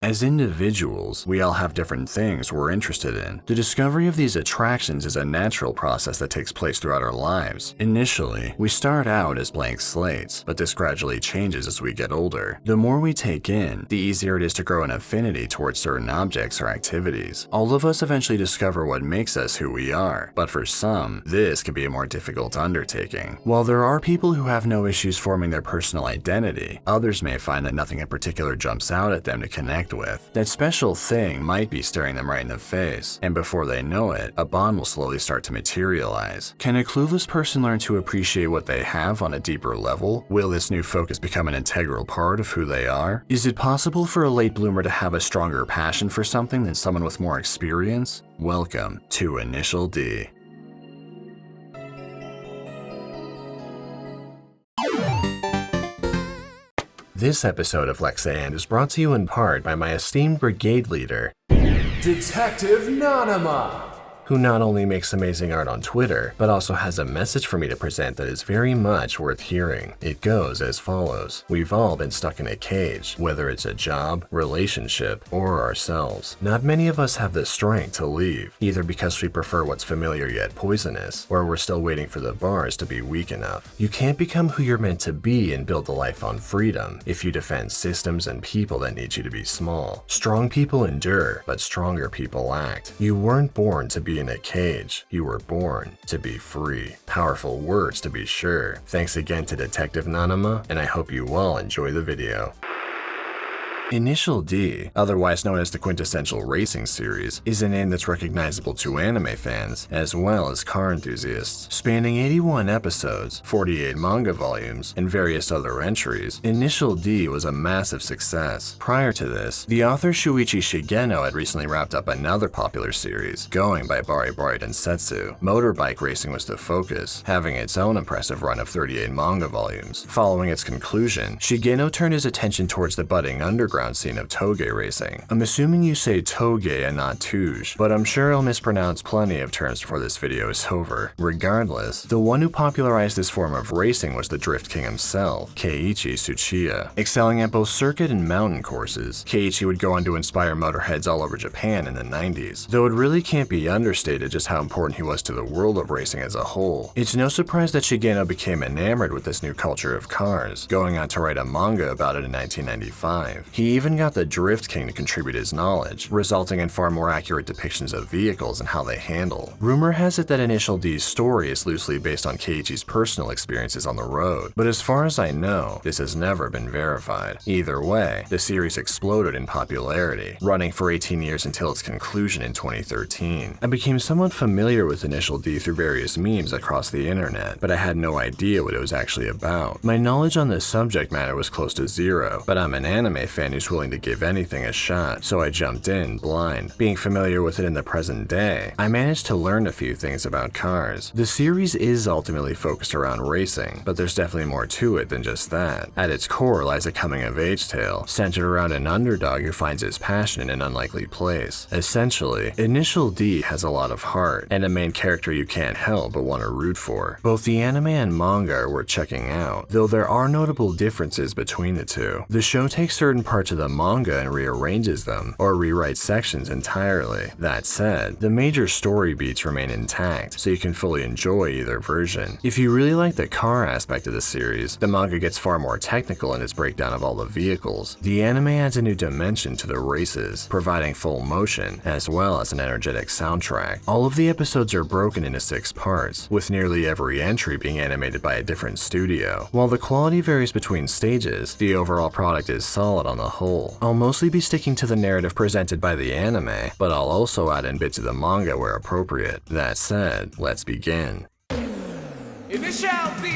As individuals, we all have different things we're interested in. The discovery of these attractions is a natural process that takes place throughout our lives. Initially, we start out as blank slates, but this gradually changes as we get older. The more we take in, the easier it is to grow an affinity towards certain objects or activities. All of us eventually discover what makes us who we are, but for some, this can be a more difficult undertaking. While there are people who have no issues forming their personal identity, others may find that nothing in particular jumps out at them to connect with. That special thing might be staring them right in the face, and before they know it, a bond will slowly start to materialize. Can a clueless person learn to appreciate what they have on a deeper level? Will this new focus become an integral part of who they are? Is it possible for a late bloomer to have a stronger passion for something than someone with more experience? Welcome to Initial D. This episode of Lexand is brought to you in part by my esteemed brigade leader, Detective Nanama, who not only makes amazing art on Twitter, but also has a message for me to present that is very much worth hearing. It goes as follows. We've all been stuck in a cage, whether it's a job, relationship, or ourselves. Not many of us have the strength to leave, either because we prefer what's familiar yet poisonous, or we're still waiting for the bars to be weak enough. You can't become who you're meant to be and build a life on freedom if you defend systems and people that need you to be small. Strong people endure, but stronger people act. You weren't born to be in a cage. You were born to be free. Powerful words to be sure. Thanks again to Detective Nanama, and I hope you all enjoy the video. Initial D, otherwise known as the quintessential racing series, is a name that's recognizable to anime fans as well as car enthusiasts. Spanning 81 episodes, 48 manga volumes, and various other entries, Initial D was a massive success. Prior to this, the author Shuichi Shigeno had recently wrapped up another popular series, going by Bari Bari Densetsu. Motorbike racing was the focus, having its own impressive run of 38 manga volumes. Following its conclusion, Shigeno turned his attention towards the budding underground scene of toge racing. I'm assuming you say toge and not touge, but I'm sure I'll mispronounce plenty of terms before this video is over. Regardless, the one who popularized this form of racing was the Drift King himself, Keiichi Tsuchiya. Excelling at both circuit and mountain courses, Keiichi would go on to inspire motorheads all over Japan in the 90s, though it really can't be understated just how important he was to the world of racing as a whole. It's no surprise that Shigeno became enamored with this new culture of cars, going on to write a manga about it in 1995. He even got the Drift King to contribute his knowledge, resulting in far more accurate depictions of vehicles and how they handle. Rumor has it that Initial D's story is loosely based on Keiichi's personal experiences on the road, but as far as I know, this has never been verified. Either way, the series exploded in popularity, running for 18 years until its conclusion in 2013. I became somewhat familiar with Initial D through various memes across the internet, but I had no idea what it was actually about. My knowledge on this subject matter was close to zero, but I'm an anime fan who's willing to give anything a shot, so I jumped in blind. Being familiar with it in the present day, I managed to learn a few things about cars. The series is ultimately focused around racing, but there's definitely more to it than just that. At its core lies a coming-of-age tale, centered around an underdog who finds his passion in an unlikely place. Essentially, Initial D has a lot of heart, and a main character you can't help but want to root for. Both the anime and manga are worth checking out, though there are notable differences between the two. The show takes certain parts of the manga and rearranges them, or rewrites sections entirely. That said, the major story beats remain intact, so you can fully enjoy either version. If you really like the car aspect of the series, the manga gets far more technical in its breakdown of all the vehicles. The anime adds a new dimension to the races, providing full motion, as well as an energetic soundtrack. All of the episodes are broken into 6 parts, with nearly every entry being animated by a different studio. While the quality varies between stages, the overall product is solid on the whole. I'll mostly be sticking to the narrative presented by the anime, but I'll also add in bits of the manga where appropriate. That said, let's begin. Initial D.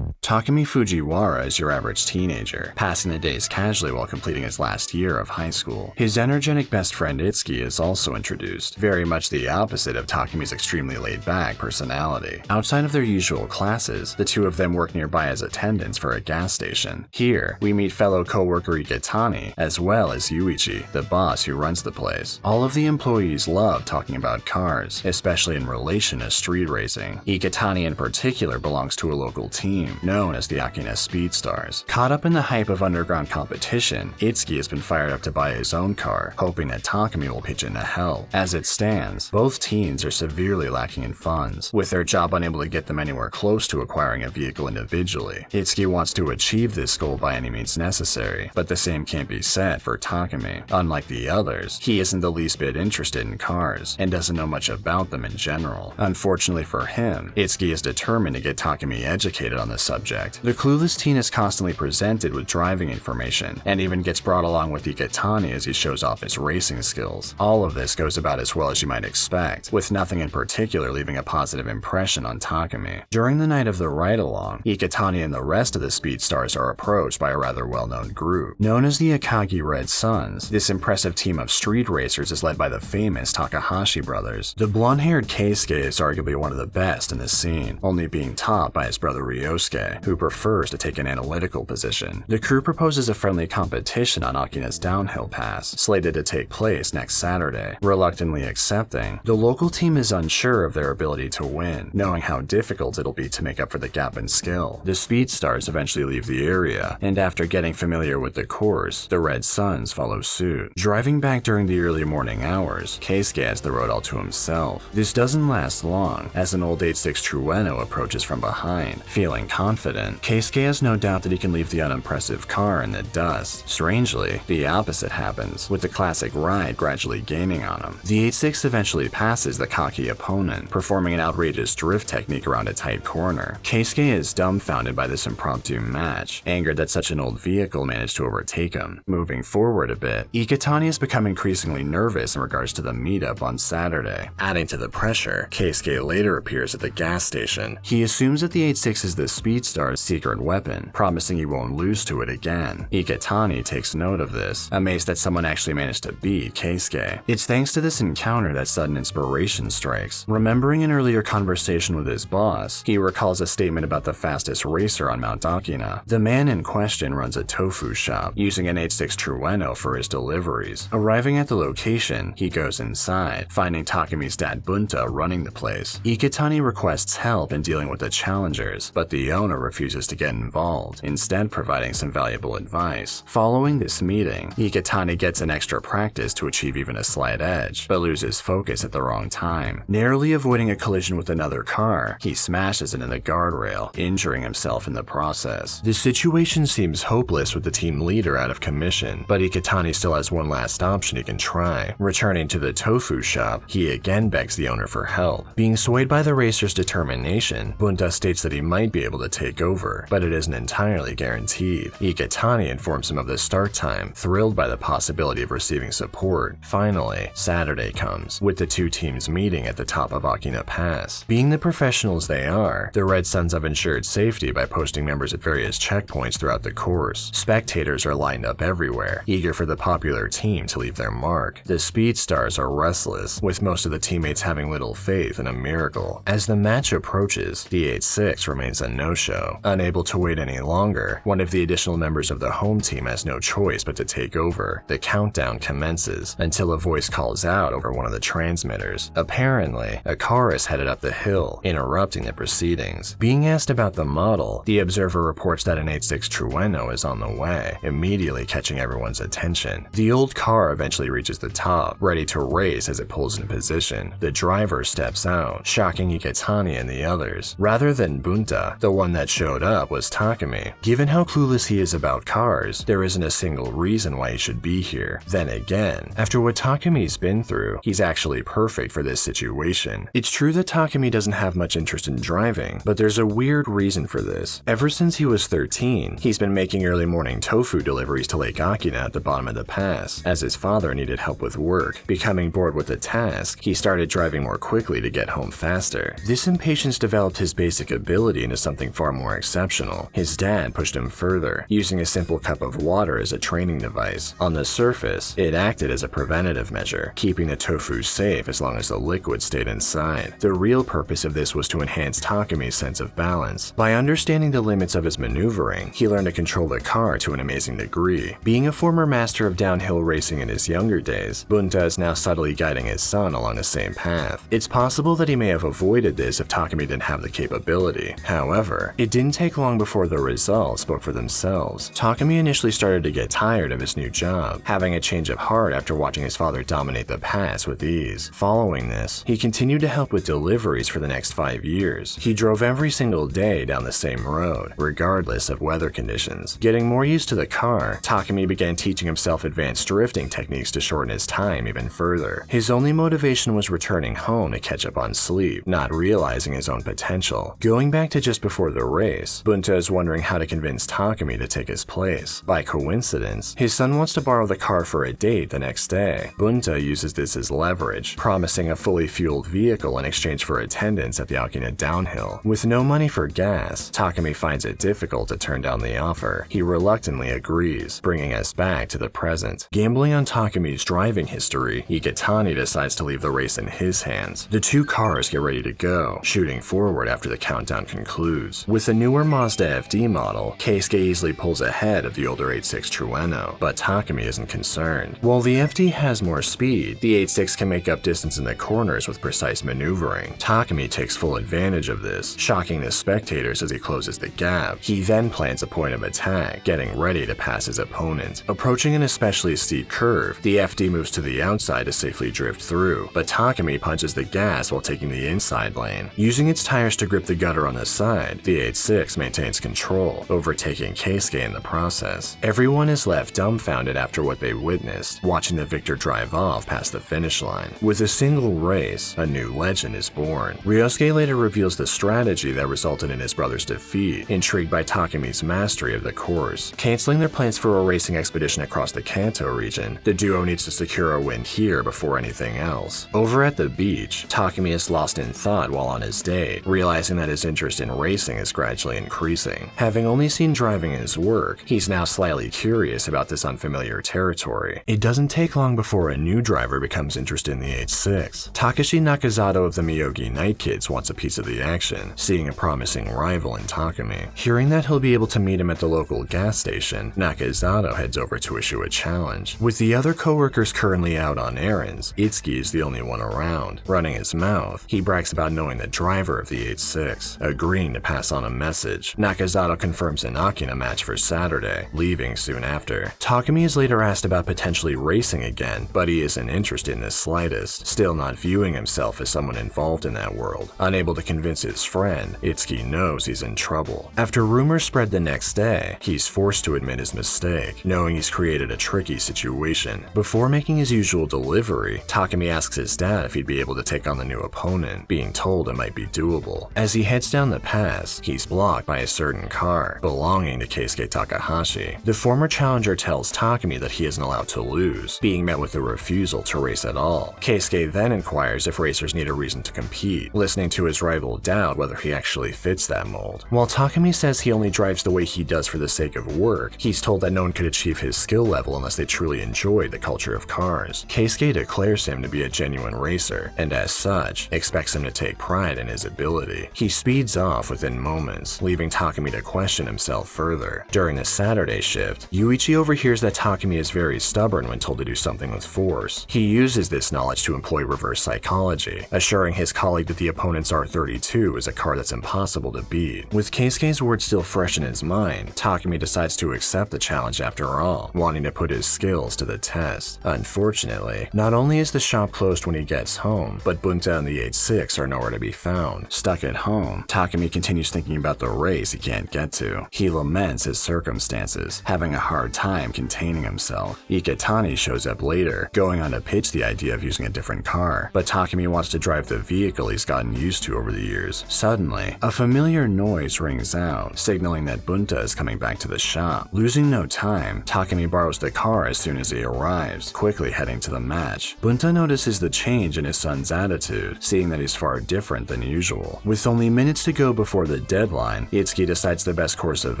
Takumi Fujiwara is your average teenager, passing the days casually while completing his last year of high school. His energetic best friend Itsuki is also introduced, very much the opposite of Takumi's extremely laid-back personality. Outside of their usual classes, the two of them work nearby as attendants for a gas station. Here, we meet fellow co-worker Iketani, as well as Yuichi, the boss who runs the place. All of the employees love talking about cars, especially in relation to street racing. Iketani in particular belongs to a local team, known known as the Akina Speedstars. Caught up in the hype of underground competition, Itsuki has been fired up to buy his own car, hoping that Takumi will pitch in to help. As it stands, both teams are severely lacking in funds, with their job unable to get them anywhere close to acquiring a vehicle individually. Itsuki wants to achieve this goal by any means necessary, but the same can't be said for Takumi. Unlike the others, he isn't the least bit interested in cars, and doesn't know much about them in general. Unfortunately for him, Itsuki is determined to get Takumi educated on the subject. The clueless teen is constantly presented with driving information, and even gets brought along with Iketani as he shows off his racing skills. All of this goes about as well as you might expect, with nothing in particular leaving a positive impression on Takumi. During the night of the ride-along, Iketani and the rest of the Speedstars are approached by a rather well-known group. Known as the Akagi Red Suns, this impressive team of street racers is led by the famous Takahashi brothers. The blonde-haired Keisuke is arguably one of the best in the scene, only being topped by his brother Ryosuke, who prefers to take an analytical position. The crew proposes a friendly competition on Akina's downhill pass, slated to take place next Saturday. Reluctantly accepting, the local team is unsure of their ability to win, knowing how difficult it'll be to make up for the gap in skill. The Speedstars eventually leave the area, and after getting familiar with the course, the Red Suns follow suit. Driving back during the early morning hours, Keisuke has the road all to himself. This doesn't last long, as an old 86 Trueno approaches from behind. Feeling confident, Keisuke has no doubt that he can leave the unimpressive car in the dust. Strangely, the opposite happens, with the classic ride gradually gaining on him. The 86 eventually passes the cocky opponent, performing an outrageous drift technique around a tight corner. Keisuke is dumbfounded by this impromptu match, angered that such an old vehicle managed to overtake him. Moving forward a bit, Iketani has become increasingly nervous in regards to the meetup on Saturday. Adding to the pressure, Keisuke later appears at the gas station. He assumes that the 86 is the Speedstar's secret weapon, promising he won't lose to it again. Iketani takes note of this, amazed that someone actually managed to beat Keisuke. It's thanks to this encounter that sudden inspiration strikes. Remembering an earlier conversation with his boss, he recalls a statement about the fastest racer on Mount Akina. The man in question runs a tofu shop, using an 86 Trueno for his deliveries. Arriving at the location, he goes inside, finding Takumi's dad Bunta running the place. Iketani requests help in dealing with the challengers, but the owner refuses to get involved, instead providing some valuable advice. Following this meeting, Iketani gets an extra practice to achieve even a slight edge, but loses focus at the wrong time. Narrowly avoiding a collision with another car, he smashes it in the guardrail, injuring himself in the process. The situation seems hopeless with the team leader out of commission, but Iketani still has one last option he can try. Returning to the tofu shop, he again begs the owner for help. Being swayed by the racer's determination, Bunta states that he might be able to take over, but it isn't entirely guaranteed. Iketani informs him of the start time, thrilled by the possibility of receiving support. Finally, Saturday comes, with the two teams meeting at the top of Akina Pass. Being the professionals they are, the Red Suns have ensured safety by posting members at various checkpoints throughout the course. Spectators are lined up everywhere, eager for the popular team to leave their mark. The Speedstars are restless, with most of the teammates having little faith in a miracle. As the match approaches, the 8-6 remains a no-show. Unable to wait any longer, one of the additional members of the home team has no choice but to take over. The countdown commences, until a voice calls out over one of the transmitters. Apparently, a car is headed up the hill, interrupting the proceedings. Being asked about the model, the observer reports that an 86 Trueno is on the way, immediately catching everyone's attention. The old car eventually reaches the top, ready to race as it pulls into position. The driver steps out, shocking Iketani and the others. Rather than Bunta, the one that showed up was Takumi. Given how clueless he is about cars, there isn't a single reason why he should be here. Then again, after what Takumi's been through, he's actually perfect for this situation. It's true that Takumi doesn't have much interest in driving, but there's a weird reason for this. Ever since he was 13, he's been making early morning tofu deliveries to Lake Akina at the bottom of the pass, as his father needed help with work. Becoming bored with the task, he started driving more quickly to get home faster. This impatience developed his basic ability into something far more exceptional. His dad pushed him further, using a simple cup of water as a training device. On the surface, it acted as a preventative measure, keeping the tofu safe as long as the liquid stayed inside. The real purpose of this was to enhance Takumi's sense of balance. By understanding the limits of his maneuvering, he learned to control the car to an amazing degree. Being a former master of downhill racing in his younger days, Bunta is now subtly guiding his son along the same path. It's possible that he may have avoided this if Takumi didn't have the capability. However, it It didn't take long before the results spoke for themselves. Takumi initially started to get tired of his new job, having a change of heart after watching his father dominate the pass with ease. Following this, he continued to help with deliveries for the next 5 years. He drove every single day down the same road, regardless of weather conditions. Getting more used to the car, Takumi began teaching himself advanced drifting techniques to shorten his time even further. His only motivation was returning home to catch up on sleep, not realizing his own potential. Going back to just before the race, Bunta is wondering how to convince Takumi to take his place. By coincidence, his son wants to borrow the car for a date the next day. Bunta uses this as leverage, promising a fully fueled vehicle in exchange for attendance at the Akina downhill. With no money for gas, Takumi finds it difficult to turn down the offer. He reluctantly agrees, bringing us back to the present. Gambling on Takumi's driving history, Iketani decides to leave the race in his hands. The two cars get ready to go, shooting forward after the countdown concludes. With the newer Mazda FD model, Keisuke easily pulls ahead of the older 86 Trueno, but Takumi isn't concerned. While the FD has more speed, the 86 can make up distance in the corners with precise maneuvering. Takumi takes full advantage of this, shocking the spectators as he closes the gap. He then plans a point of attack, getting ready to pass his opponent. Approaching an especially steep curve, the FD moves to the outside to safely drift through, but Takumi punches the gas while taking the inside lane. Using its tires to grip the gutter on the side, the 86 maintains control, overtaking Keisuke in the process. Everyone is left dumbfounded after what they witnessed, watching the victor drive off past the finish line. With a single race, a new legend is born. Ryosuke later reveals the strategy that resulted in his brother's defeat, intrigued by Takumi's mastery of the course. Canceling their plans for a racing expedition across the Kanto region, the duo needs to secure a win here before anything else. Over at the beach, Takumi is lost in thought while on his date, realizing that his interest in racing is gradually increasing. Having only seen driving as work, he's now slightly curious about this unfamiliar territory. It doesn't take long before a new driver becomes interested in the 86. Takashi Nakazato of the Miyogi Night Kids wants a piece of the action, seeing a promising rival in Takumi. Hearing that he'll be able to meet him at the local gas station, Nakazato heads over to issue a challenge. With the other co-workers currently out on errands, Itsuki is the only one around. Running his mouth, he brags about knowing the driver of the 86, agreeing to pass on a message. Nakazato confirms an Akina match for Saturday, leaving soon after. Takumi is later asked about potentially racing again, but he isn't interested in the slightest, still not viewing himself as someone involved in that world. Unable to convince his friend, Itsuki knows he's in trouble. After rumors spread the next day, he's forced to admit his mistake, knowing he's created a tricky situation. Before making his usual delivery, Takumi asks his dad if he'd be able to take on the new opponent, being told it might be doable. As he heads down the pass, he's blocked by a certain car, belonging to Keisuke Takahashi. The former challenger tells Takumi that he isn't allowed to lose, being met with a refusal to race at all. Keisuke then inquires if racers need a reason to compete, listening to his rival doubt whether he actually fits that mold. While Takumi says he only drives the way he does for the sake of work, he's told that no one could achieve his skill level unless they truly enjoyed the culture of cars. Keisuke declares him to be a genuine racer, and as such, expects him to take pride in his ability. He speeds off within moments, leaving Takumi to question himself further. During the Saturday shift, Yuichi overhears that Takumi is very stubborn when told to do something with force. He uses this knowledge to employ reverse psychology, assuring his colleague that the opponent's R32 is a car that's impossible to beat. With Keisuke's words still fresh in his mind, Takumi decides to accept the challenge after all, wanting to put his skills to the test. Unfortunately, not only is the shop closed when he gets home, but Bunta and the 86 are nowhere to be found. Stuck at home, Takumi continues thinking about the race he can't get to. He laments his circumstances, having a hard time containing himself. Iketani shows up later, going on to pitch the idea of using a different car, but Takumi wants to drive the vehicle he's gotten used to over the years. Suddenly, a familiar noise rings out, signaling that Bunta is coming back to the shop. Losing no time, Takumi borrows the car as soon as he arrives, quickly heading to the match. Bunta notices the change in his son's attitude, seeing that he's far different than usual. With only minutes to go before the deadline, Itsuki decides the best course of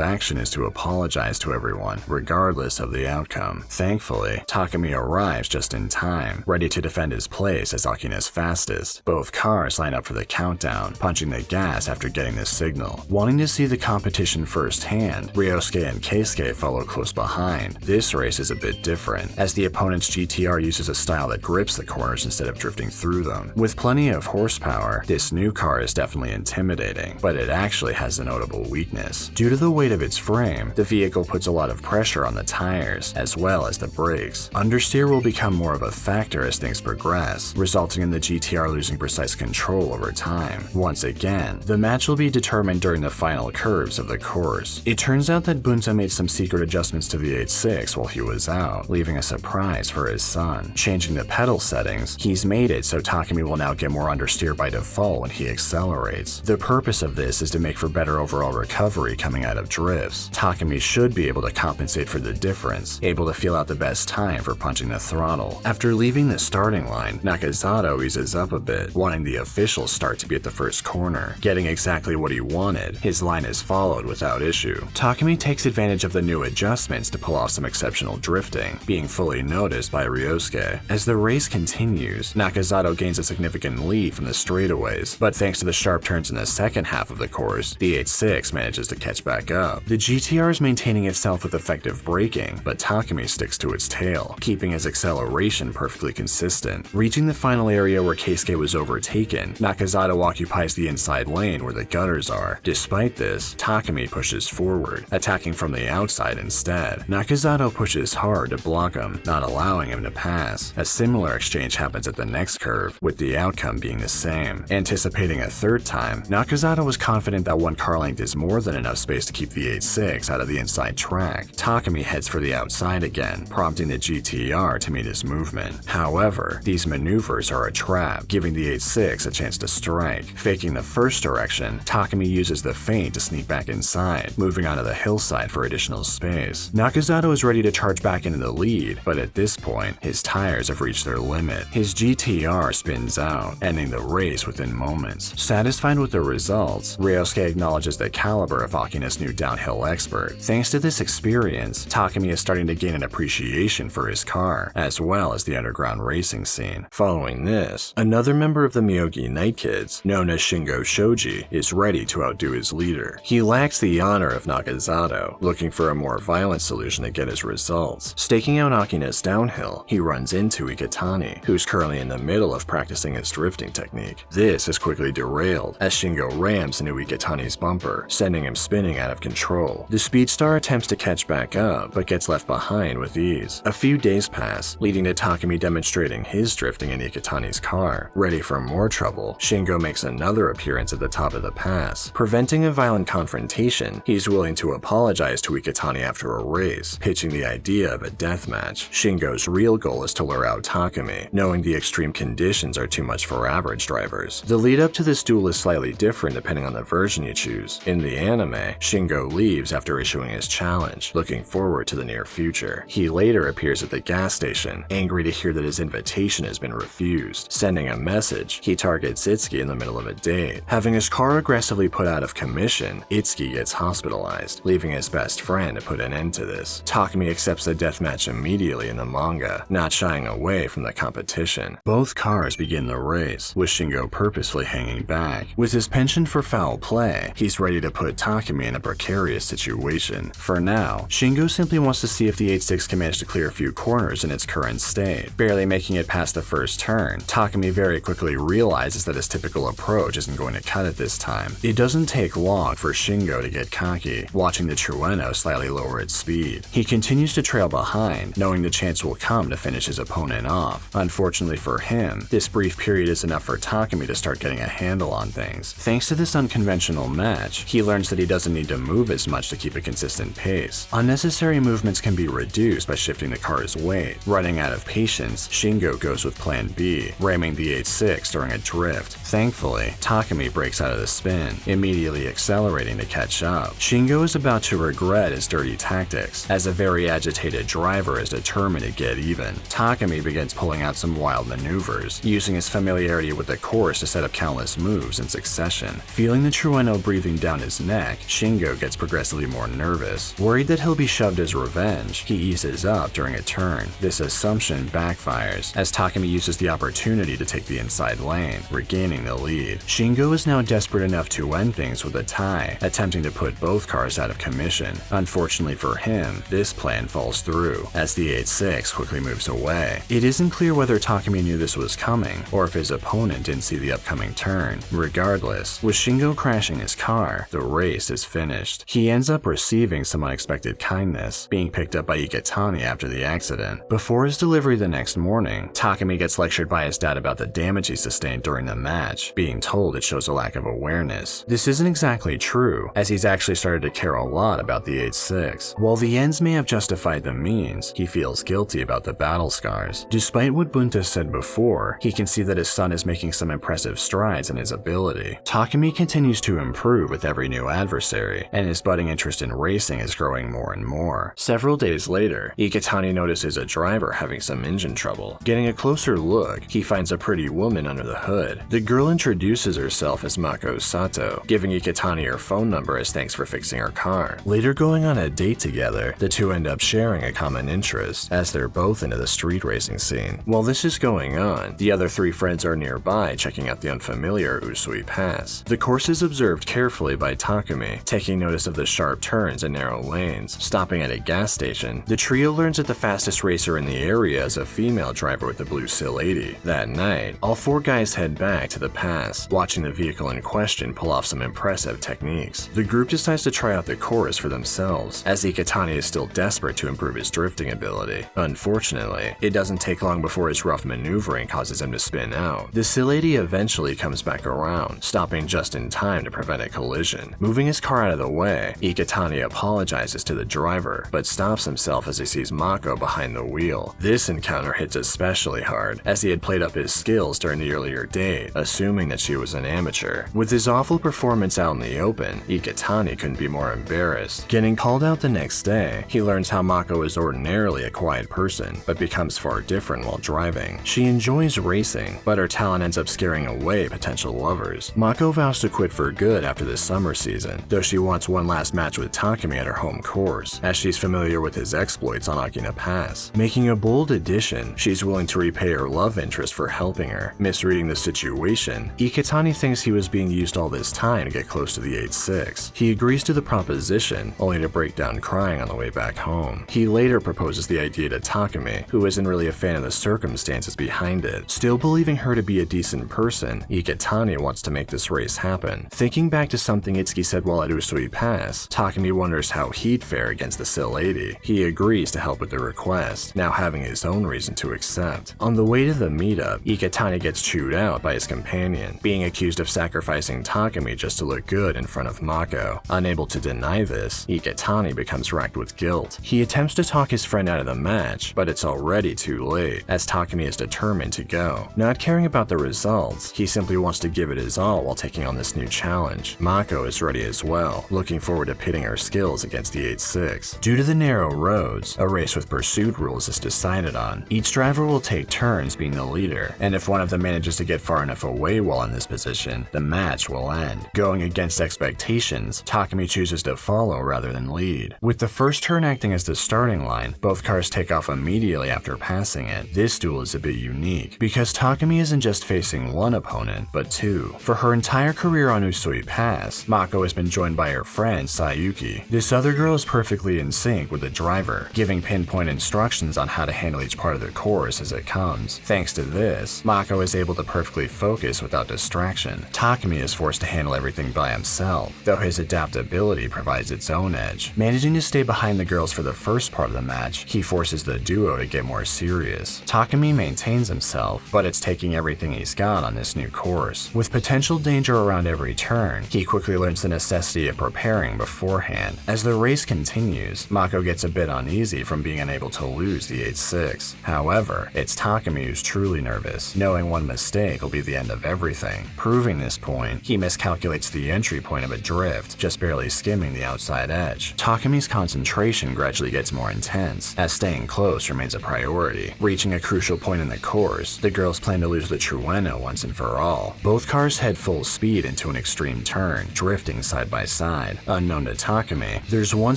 action is to apologize to everyone, regardless of the outcome. Thankfully, Takumi arrives just in time, ready to defend his place as Akina's fastest. Both cars line up for the countdown, punching the gas after getting the signal. Wanting to see the competition firsthand, Ryosuke and Keisuke follow close behind. This race is a bit different, as the opponent's GTR uses a style that grips the corners instead of drifting through them. With plenty of horsepower, this new car is definitely intimidating, but it actually actually has a notable weakness. Due to the weight of its frame, the vehicle puts a lot of pressure on the tires, as well as the brakes. Understeer will become more of a factor as things progress, resulting in the GTR losing precise control over time. Once again, the match will be determined during the final curves of the course. It turns out that Bunta made some secret adjustments to the 8.6 while he was out, leaving a surprise for his son. Changing the pedal settings, he's made it so Takumi will now get more understeer by default when he accelerates. The purpose of this is to make for better overall recovery coming out of drifts. Takumi should be able to compensate for the difference, able to feel out the best time for punching the throttle. After leaving the starting line, Nakazato eases up a bit, wanting the official start to be at the first corner. Getting exactly what he wanted, his line is followed without issue. Takumi takes advantage of the new adjustments to pull off some exceptional drifting, being fully noticed by Ryosuke. As the race continues, Nakazato gains a significant lead from the straightaways, but thanks to the sharp turns in the second half of the course, the 8.6 manages to catch back up. The GTR is maintaining itself with effective braking, but Takumi sticks to its tail, keeping his acceleration perfectly consistent. Reaching the final area where Keisuke was overtaken, Nakazato occupies the inside lane where the gutters are. Despite this, Takumi pushes forward, attacking from the outside instead. Nakazato pushes hard to block him, not allowing him to pass. A similar exchange happens at the next curve, with the outcome being the same. Anticipating a third time, Nakazato was confident that one car length is more than enough space to keep the 8.6 out of the inside track. Takumi heads for the outside again, prompting the GTR to meet his movement. However, these maneuvers are a trap, giving the 8.6 a chance to strike. Faking the first direction, Takumi uses the feint to sneak back inside, moving onto the hillside for additional space. Nakazato is ready to charge back into the lead, but at this point, his tires have reached their limit. His GTR spins out, ending the race within moments. Satisfied with the results, Ryosuke acknowledges the caliber of Akina's new downhill expert. Thanks to this experience, Takumi is starting to gain an appreciation for his car, as well as the underground racing scene. Following this, another member of the Myogi Night Kids, known as Shingo Shoji, is ready to outdo his leader. He lacks the honor of Nakazato, looking for a more violent solution to get his results. Staking out Akina's downhill, he runs into Iketani, who's currently in the middle of practicing his drifting technique. This is quickly derailed as Shingo rams into Iketani's bumper, sending him spinning out of control. The Speedstar attempts to catch back up, but gets left behind with ease. A few days pass, leading to Takumi demonstrating his drifting in Iketani's car. Ready for more trouble, Shingo makes another appearance at the top of the pass. Preventing a violent confrontation, he's willing to apologize to Iketani after a race, pitching the idea of a deathmatch. Shingo's real goal is to lure out Takumi, knowing the extreme conditions are too much for average drivers. The lead up to this duel is slightly different depending on the version you choose. In the anime, Shingo leaves after issuing his challenge, looking forward to the near future. He later appears at the gas station, angry to hear that his invitation has been refused. Sending a message, he targets Itsuki in the middle of a date. Having his car aggressively put out of commission, Itsuki gets hospitalized, leaving his best friend to put an end to this. Takumi accepts the deathmatch immediately in the manga, not shying away from the competition. Both cars begin the race, with Shingo purposefully hanging back. With his penchant for foul play, he's ready to put Takumi in a precarious situation. For now, Shingo simply wants to see if the 8.6 can manage to clear a few corners in its current state. Barely making it past the first turn, Takumi very quickly realizes that his typical approach isn't going to cut it this time. It doesn't take long for Shingo to get cocky, watching the Trueno slightly lower its speed. He continues to trail behind, knowing the chance will come to finish his opponent off. Unfortunately for him, this brief period is enough for Takumi to start getting a handle on things. Thanks to this unconventional match, he learns that he doesn't need to move as much to keep a consistent pace. Unnecessary movements can be reduced by shifting the car's weight. Running out of patience, Shingo goes with plan B, ramming the 8.6 during a drift. Thankfully, Takumi breaks out of the spin, immediately accelerating to catch up. Shingo is about to regret his dirty tactics, as a very agitated driver is determined to get even. Takumi begins pulling out some wild maneuvers, using his familiarity with the course to set up countless moves in succession. Feeling the Trueno breathing down his neck, Shingo gets progressively more nervous. Worried that he'll be shoved as revenge, he eases up during a turn. This assumption backfires, as Takumi uses the opportunity to take the inside lane, regaining the lead. Shingo is now desperate enough to end things with a tie, attempting to put both cars out of commission. Unfortunately for him, this plan falls through, as the 8.6 quickly moves away. It isn't clear whether Takumi knew this was coming, or if his opponent didn't see the upcoming turn. Regardless, with Shingo crashing driving his car, the race is finished. He ends up receiving some unexpected kindness, being picked up by Iketani after the accident. Before his delivery the next morning, Takumi gets lectured by his dad about the damage he sustained during the match, being told it shows a lack of awareness. This isn't exactly true, as he's actually started to care a lot about the 8-6. While the ends may have justified the means, he feels guilty about the battle scars. Despite what Bunta said before, he can see that his son is making some impressive strides in his ability. Takumi continues to improve with every new adversary, and his budding interest in racing is growing more and more. Several days later, Iketani notices a driver having some engine trouble. Getting a closer look, he finds a pretty woman under the hood. The girl introduces herself as Mako Sato, giving Iketani her phone number as thanks for fixing her car. Later going on a date together, the two end up sharing a common interest, as they're both into the street racing scene. While this is going on, the other three friends are nearby checking out the unfamiliar Usui Pass. The course is observed carefully by Takumi, taking notice of the sharp turns and narrow lanes. Stopping at a gas station, the trio learns that the fastest racer in the area is a female driver with a blue Sil 80. That night, all four guys head back to the pass, watching the vehicle in question pull off some impressive techniques. The group decides to try out the course for themselves, as Iketani is still desperate to improve his drifting ability. Unfortunately, it doesn't take long before his rough maneuvering causes him to spin out. The Sil 80 eventually comes back around, stopping just in time to prevent a collision. Moving his car out of the way, Iketani apologizes to the driver, but stops himself as he sees Mako behind the wheel. This encounter hits especially hard, as he had played up his skills during the earlier date, assuming that she was an amateur. With his awful performance out in the open, Iketani couldn't be more embarrassed. Getting called out the next day, he learns how Mako is ordinarily a quiet person, but becomes far different while driving. She enjoys racing, but her talent ends up scaring away potential lovers. Mako vows to quit for good after this summer season, though she wants one last match with Takumi at her home course, as she's familiar with his exploits on Akina Pass. Making a bold addition, she's willing to repay her love interest for helping her. Misreading the situation, Iketani thinks he was being used all this time to get close to the 8-6. He agrees to the proposition, only to break down crying on the way back home. He later proposes the idea to Takumi, who isn't really a fan of the circumstances behind it. Still believing her to be a decent person, Iketani wants to make this race happen. Thinking back to something Itsuki said while at Usui Pass, Takumi wonders how he'd fare against the Sil 80. He agrees to help with the request, now having his own reason to accept. On the way to the meetup, Iketani gets chewed out by his companion, being accused of sacrificing Takumi just to look good in front of Mako. Unable to deny this, Iketani becomes racked with guilt. He attempts to talk his friend out of the match, but it's already too late, as Takumi is determined to go. Not caring about the results, he simply wants to give it his all while taking on this new challenge. Mako is ready as well, looking forward to pitting her skills against the 8-6. Due to the narrow roads, a race with pursuit rules is decided on. Each driver will take turns being the leader, and if one of them manages to get far enough away while in this position, the match will end. Going against expectations, Takumi chooses to follow rather than lead. With the first turn acting as the starting line, both cars take off immediately after passing it. This duel is a bit unique, because Takumi isn't just facing one opponent, but two. For her entire career on Usui Pass, Mako has been joined by her friend Sayuki. This other girl is perfectly in sync with the driver, giving pinpoint instructions on how to handle each part of the course as it comes. Thanks to this, Mako is able to perfectly focus without distraction. Takumi is forced to handle everything by himself, though his adaptability provides its own edge. Managing to stay behind the girls for the first part of the match, he forces the duo to get more serious. Takumi maintains himself, but it's taking everything he's got on this new course. With potential danger around every turn, he quickly learns the necessity of preparing beforehand. As the race continues, Mako gets a bit uneasy from being unable to lose the 8-6. However, it's Takumi who's truly nervous, knowing one mistake will be the end of everything. Proving this point, he miscalculates the entry point of a drift, just barely skimming the outside edge. Takumi's concentration gradually gets more intense, as staying close remains a priority. Reaching a crucial point in the course, the girls plan to lose the Trueno once and for all. Both cars head full speed into an extreme turn, drifting side by side. Unknown to Takumi, there's one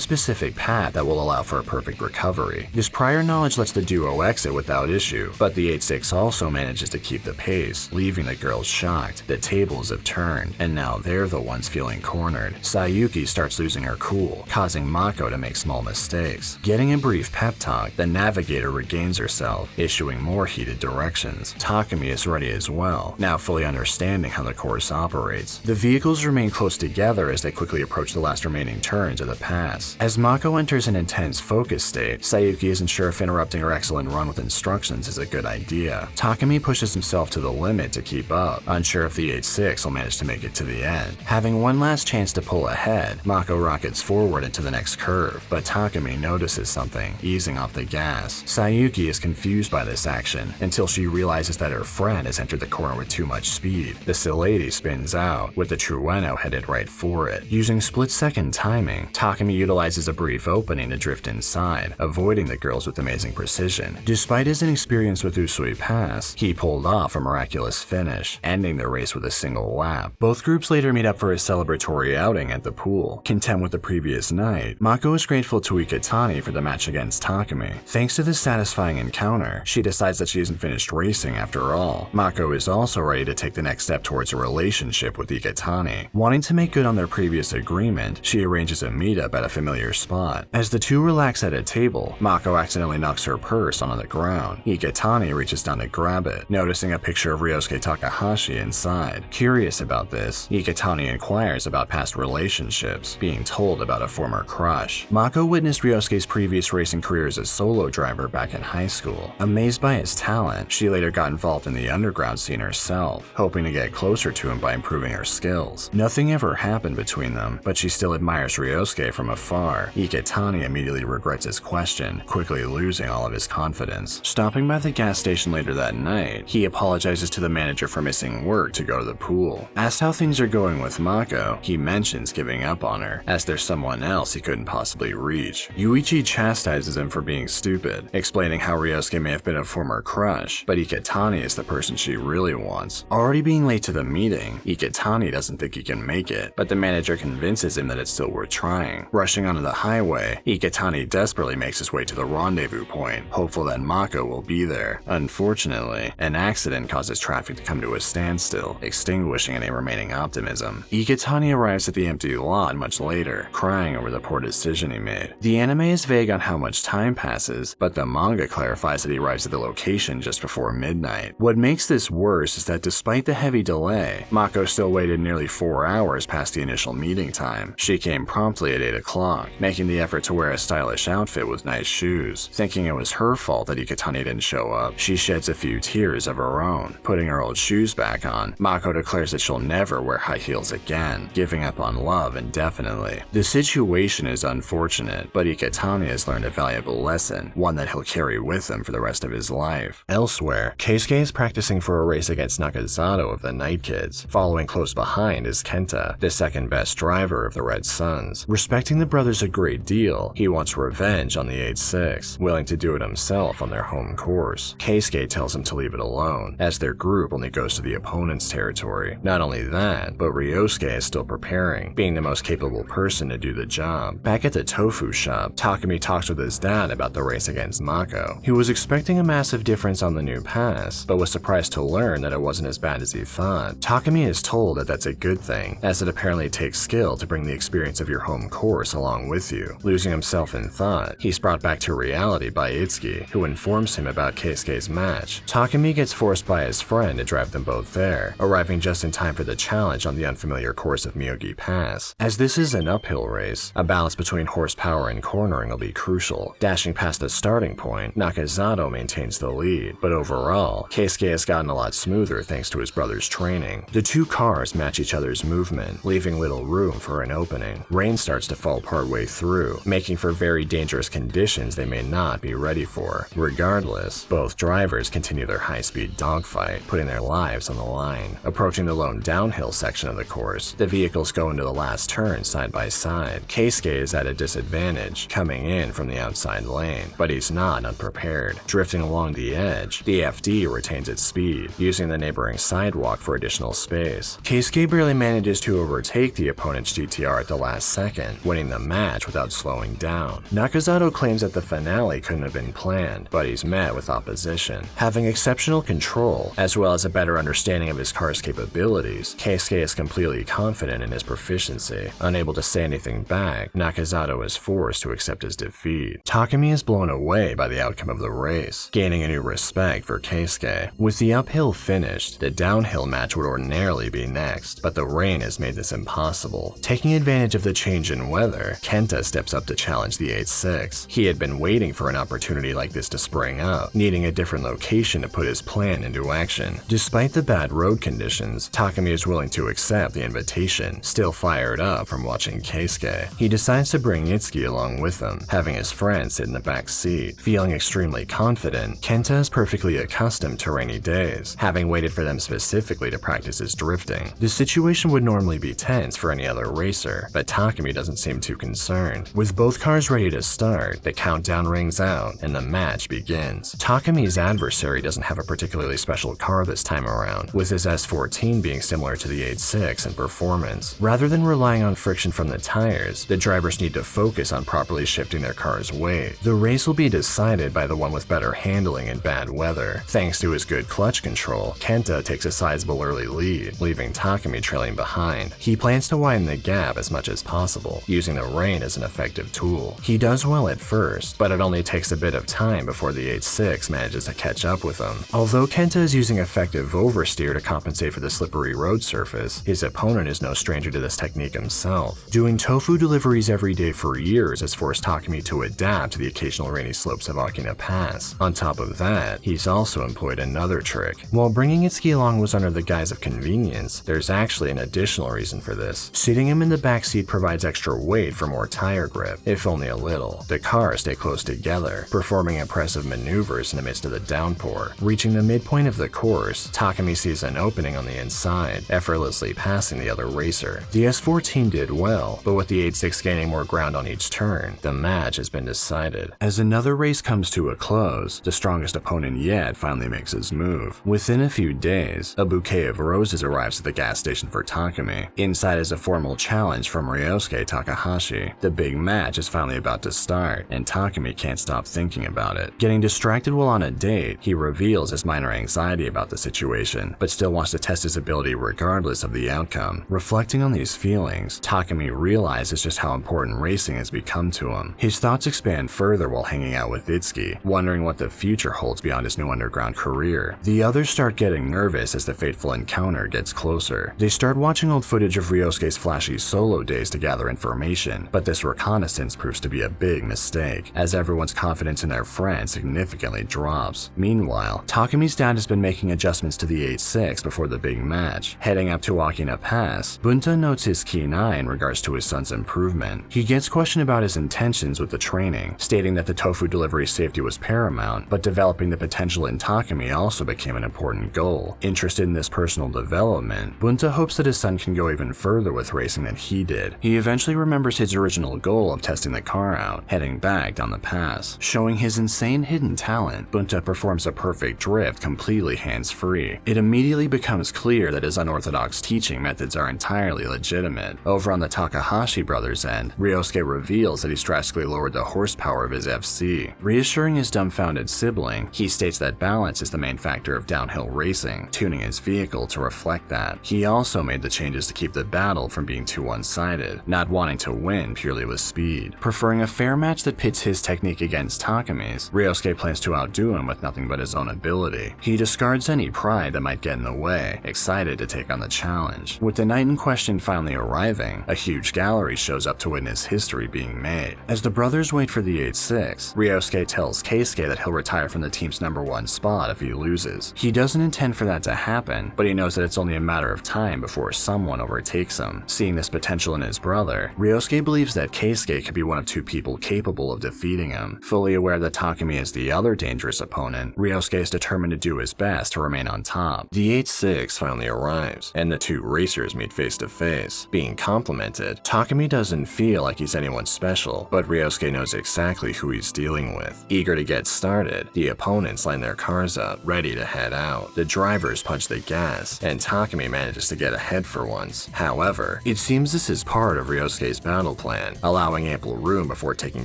specific path that will allow for a perfect recovery. This prior knowledge lets the duo exit without issue, but the 8-6 also manages to keep the pace, leaving the girls shocked. The tables have turned, and now they're the ones feeling cornered. Sayuki starts losing her cool, causing Mako to make small mistakes. Getting a brief pep talk, the navigator regains herself, issuing more heated directions. Takumi is ready as well, now fully understanding how the course operates. The vehicle vehicles remain close together as they quickly approach the last remaining turns of the pass. As Mako enters an intense focus state, Sayuki isn't sure if interrupting her excellent run with instructions is a good idea. Takumi pushes himself to the limit to keep up, unsure if the 8-6 will manage to make it to the end. Having one last chance to pull ahead, Mako rockets forward into the next curve, but Takumi notices something, easing off the gas. Sayuki is confused by this action until she realizes that her friend has entered the corner with too much speed. The still lady spins out, with the Trueno headed right for it. Using split-second timing, Takumi utilizes a brief opening to drift inside, avoiding the girls with amazing precision. Despite his inexperience with Usui Pass, he pulled off a miraculous finish, ending the race with a single lap. Both groups later meet up for a celebratory outing at the pool. Content with the previous night, Mako is grateful to Iketani for the match against Takumi. Thanks to this satisfying encounter, she decides that she isn't finished racing after all. Mako is also ready to take the next step towards a relationship with Iketani. Wanting to make good on their previous agreement, she arranges a meetup at a familiar spot. As the two relax at a table, Mako accidentally knocks her purse onto the ground. Iketani reaches down to grab it, noticing a picture of Ryosuke Takahashi inside. Curious about this, Iketani inquires about past relationships, being told about a former crush. Mako witnessed Ryosuke's previous racing career as a solo driver back in high school. Amazed by his talent, she later got involved in the underground scene herself, hoping to get closer to him by improving her skills. Nothing ever happened between them, but she still admires Ryosuke from afar. Iketani immediately regrets his question, quickly losing all of his confidence. Stopping by the gas station later that night, he apologizes to the manager for missing work to go to the pool. Asked how things are going with Mako, he mentions giving up on her, as there's someone else he couldn't possibly reach. Yuichi chastises him for being stupid, explaining how Ryosuke may have been a former crush, but Iketani is the person she really wants. Already being late to the meeting, Iketani doesn't think he can make it, but the manager convinces him that it's still worth trying. Rushing onto the highway, Iketani desperately makes his way to the rendezvous point, hopeful that Mako will be there. Unfortunately, an accident causes traffic to come to a standstill, extinguishing any remaining optimism. Iketani arrives at the empty lot much later, crying over the poor decision he made. The anime is vague on how much time passes, but the manga clarifies that he arrives at the location just before midnight. What makes this worse is that despite the heavy delay, Mako still waited nearly 4 hours past the initial meeting time. She came promptly at 8 o'clock, making the effort to wear a stylish outfit with nice shoes. Thinking it was her fault that Iketani didn't show up, she sheds a few tears of her own. Putting her old shoes back on, Mako declares that she'll never wear high heels again, giving up on love indefinitely. The situation is unfortunate, but Iketani has learned a valuable lesson, one that he'll carry with him for the rest of his life. Elsewhere, Keisuke is practicing for a race against Nakazato of the Night Kids. Following close behind is Kenta, the second best driver of the Red Suns. Respecting the brothers a great deal, he wants revenge on the 8-6, willing to do it himself on their home course. Keisuke tells him to leave it alone, as their group only goes to the opponent's territory. Not only that, but Ryosuke is still preparing, being the most capable person to do the job. Back at the tofu shop, Takumi talks with his dad about the race against Mako. He was expecting a massive difference on the new pass, but was surprised to learn that it wasn't as bad as he thought. Takumi is told that that's a good thing, as it apparently takes skill to bring the experience of your home course along with you. Losing himself in thought, he's brought back to reality by Itsuki, who informs him about Keisuke's match. Takumi gets forced by his friend to drive them both there, arriving just in time for the challenge on the unfamiliar course of Miyogi Pass. As this is an uphill race, a balance between horsepower and cornering will be crucial. Dashing past the starting point, Nakazato maintains the lead, but overall, Keisuke has gotten a lot smoother thanks to his brother's training. The two cars match each other's movement, leaving little room for an opening. Rain starts to fall partway through, making for very dangerous conditions they may not be ready for. Regardless, both drivers continue their high-speed dogfight, putting their lives on the line. Approaching the lone downhill section of the course, the vehicles go into the last turn side by side. Keisuke is at a disadvantage, coming in from the outside lane, but he's not unprepared. Drifting along the edge, the FD retains its speed, using the neighboring sidewalk for additional space. Keisuke barely manages to overtake the opponent's GTR at the last second, winning the match without slowing down. Nakazato claims that the finale couldn't have been planned, but he's met with opposition. Having exceptional control, as well as a better understanding of his car's capabilities, Keisuke is completely confident in his proficiency. Unable to say anything back, Nakazato is forced to accept his defeat. Takumi is blown away by the outcome of the race, gaining a new respect for Keisuke. With the uphill finished, the downhill match would ordinarily be next, but the the rain has made this impossible. Taking advantage of the change in weather, Kenta steps up to challenge the 8-6. He had been waiting for an opportunity like this to spring up, needing a different location to put his plan into action. Despite the bad road conditions, Takumi is willing to accept the invitation, still fired up from watching Keisuke. He decides to bring Itsuki along with him, having his friend sit in the back seat. Feeling extremely confident, Kenta is perfectly accustomed to rainy days, having waited for them specifically to practice his drifting. The situation would normally be tense for any other racer, but Takumi doesn't seem too concerned. With both cars ready to start, the countdown rings out and the match begins. Takumi's adversary doesn't have a particularly special car this time around, with his S14 being similar to the 8-6 in performance. Rather than relying on friction from the tires, the drivers need to focus on properly shifting their car's weight. The race will be decided by the one with better handling in bad weather. Thanks to his good clutch control, Kenta takes a sizable early lead, leaving Takumi trailing behind. He plans to widen the gap as much as possible, using the rain as an effective tool. He does well at first, but it only takes a bit of time before the 8-6 manages to catch up with him. Although Kenta is using effective oversteer to compensate for the slippery road surface, his opponent is no stranger to this technique himself. Doing tofu deliveries every day for years has forced Takumi to adapt to the occasional rainy slopes of Akina Pass. On top of that, he's also employed another trick. While bringing Itsuki along was under the guise of convenience, there's actually an additional reason for this. Sitting him in the backseat provides extra weight for more tire grip, if only a little. The cars stay close together, performing impressive maneuvers in the midst of the downpour. Reaching the midpoint of the course, Takumi sees an opening on the inside, effortlessly passing the other racer. The S14 did well, but with the 8-6 gaining more ground on each turn, the match has been decided. As another race comes to a close, the strongest opponent yet finally makes his move. Within a few days, a bouquet of roses arrives at the gas station for Takumi. Inside is a formal challenge from Ryosuke Takahashi. The big match is finally about to start, and Takumi can't stop thinking about it. Getting distracted while on a date, he reveals his minor anxiety about the situation, but still wants to test his ability regardless of the outcome. Reflecting on these feelings, Takumi realizes just how important racing has become to him. His thoughts expand further while hanging out with Itsuki, wondering what the future holds beyond his new underground career. The others start getting nervous as the fateful encounter gets closer. They start watching old footage of Ryosuke's flashy solo days to gather information, but this reconnaissance proves to be a big mistake, as everyone's confidence in their friend significantly drops. Meanwhile, Takumi's dad has been making adjustments to the 8-6 before the big match. Heading up to Akina Pass, Bunta notes his keen eye in regards to his son's improvement. He gets questioned about his intentions with the training, stating that the tofu delivery safety was paramount, but developing the potential in Takumi also became an important goal. Interested in this personal development, Bunta hopes that his son can go even further with racing than he did. He eventually remembers his original goal of testing the car out, heading back down the pass. Showing his insane hidden talent, Bunta performs a perfect drift completely hands-free. It immediately becomes clear that his unorthodox teaching methods are entirely legitimate. Over on the Takahashi brothers' end, Ryosuke reveals that he's drastically lowered the horsepower of his FC. Reassuring his dumbfounded sibling, he states that balance is the main factor of downhill racing, tuning his vehicle to reflect that. He also made the changes to keep the battle from being too one-sided, not wanting to win purely with speed. Preferring a fair match that pits his technique against Takumi's, Ryosuke plans to outdo him with nothing but his own ability. He discards any pride that might get in the way, excited to take on the challenge. With the night in question finally arriving, a huge gallery shows up to witness history being made. As the brothers wait for the 8-6, Ryosuke tells Keisuke that he'll retire from the team's #1 spot if he loses. He doesn't intend for that to happen, but he knows that it's only a matter of time before someone overtakes him. Seeing this potential in his brother, Ryosuke believes that Keisuke could be one of two people capable of defeating him. Fully aware that Takumi is the other dangerous opponent, Ryosuke is determined to do his best to remain on top. The 8-6 finally arrives, and the two racers meet face to face. Being complimented, Takumi doesn't feel like he's anyone special, but Ryosuke knows exactly who he's dealing with. Eager to get started, the opponents line their cars up, ready to head out. The drivers punch the gas, and Takumi manages to get ahead for once. However, it seems this is part of Ryosuke's battle plan, allowing ample room before taking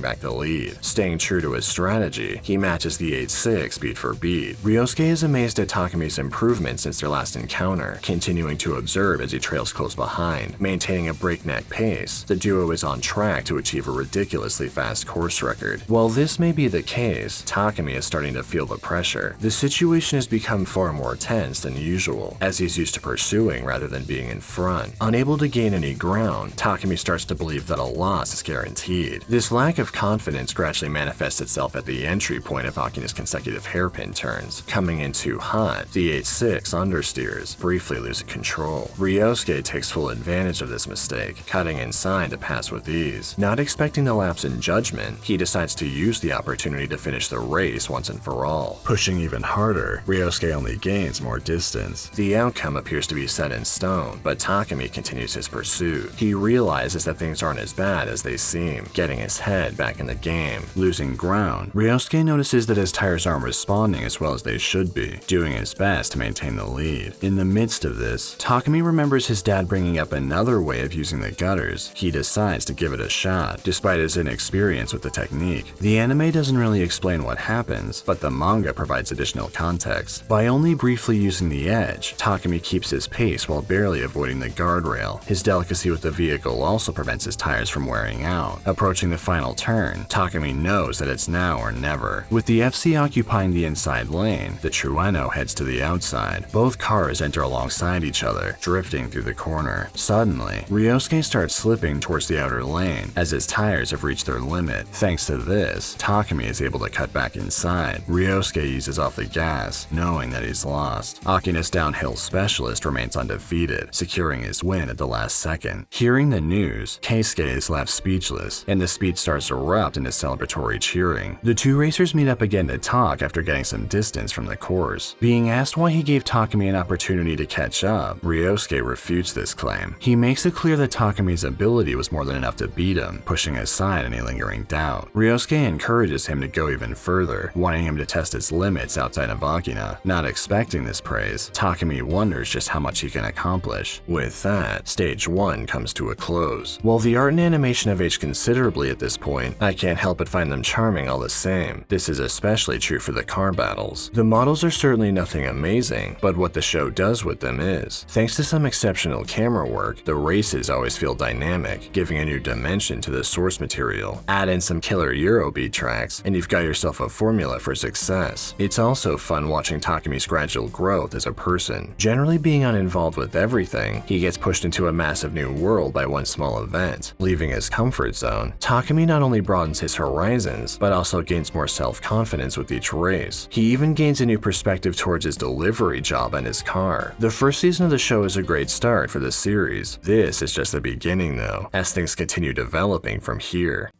back the lead. Staying true to his strategy, he matches the 8-6 beat for beat. Ryosuke is amazed at Takumi's improvement since their last encounter, continuing to observe as he trails close behind. Maintaining a breakneck pace, the duo is on track to achieve a ridiculously fast course record. While this may be the case, Takumi is starting to feel the pressure. The situation has become far more tense than usual, as he's used to pursuing rather than being in front. Unable to gain any ground, Takumi starts to believe that a loss is guaranteed. This lack of confidence gradually manifests itself at the entry point of Akina's consecutive hairpin turns. Coming in too hot, the 8-6 understeers, briefly losing control. Ryosuke takes full advantage of this mistake, cutting inside to pass with ease. Not expecting the lapse in judgment, he decides to use the opportunity to finish the race once and for all. Pushing even harder, Ryosuke only gains more distance. The outcome appears to be set in stone, but Takumi continues his pursuit. He realizes that things aren't as bad as they seem, getting his head back in the game. Losing ground, Ryosuke notices that his tires aren't responding as well as they should be, doing his best to maintain the lead. In the midst of this, Takumi remembers his dad bringing up another way of using the gutters. He decides to give it a shot, despite his inexperience with the technique. The anime doesn't really explain what happens, but the manga provides additional context. By only briefly using the edge, Takumi keeps his pace while barely avoiding the guardrail. His delicacy with the vehicle also prevents his tires from wearing out. Approaching the final turn, Takumi knows that it's now or never. With the FC occupying the inside lane, the Trueno heads to the outside. Both cars enter alongside each other, drifting through the corner. Suddenly, Ryosuke starts slipping towards the outer lane, as his tires have reached their limit. Thanks to this, Takumi is able to cut back inside. Ryosuke eases off the gas, knowing that he's lost. Akina's downhill specialist remains undefeated, securing his win at the last second. Hearing the news, Keisuke is left speechless, and the speech starts to erupt into celebratory cheering. The two racers meet up again to talk after getting some distance from the course. Being asked why he gave Takumi an opportunity to catch up, Ryosuke refutes this claim. He makes it clear that Takumi's ability was more than enough to beat him, pushing aside any lingering doubt. Ryosuke encourages him to go even further, wanting him to test his limits outside of Akina. Not expecting this praise, Takumi wonders just how much he can accomplish. With that, stage 1 comes to a close. While the art and animation have aged considerably at this point, I can't help but find them charming all the same. This is especially true for the car battles. The models are certainly nothing amazing, but what the show does with them is. Thanks to some exceptional camera work, the races always feel dynamic, giving a new dimension to the source material. Add in some killer Eurobeat tracks, and you've got yourself a formula for success. It's also fun watching Takumi's gradual growth as a person. Generally being uninvolved with everything, he gets pushed into a massive new world by one small event. Leaving his comfort zone, Takumi not only broadens his horizons, but also gains more self-confidence with each race. He even gains a new perspective towards his delivery job and his car. The first season of the show is a great start for the series. This is just the beginning though, as things continue developing from here.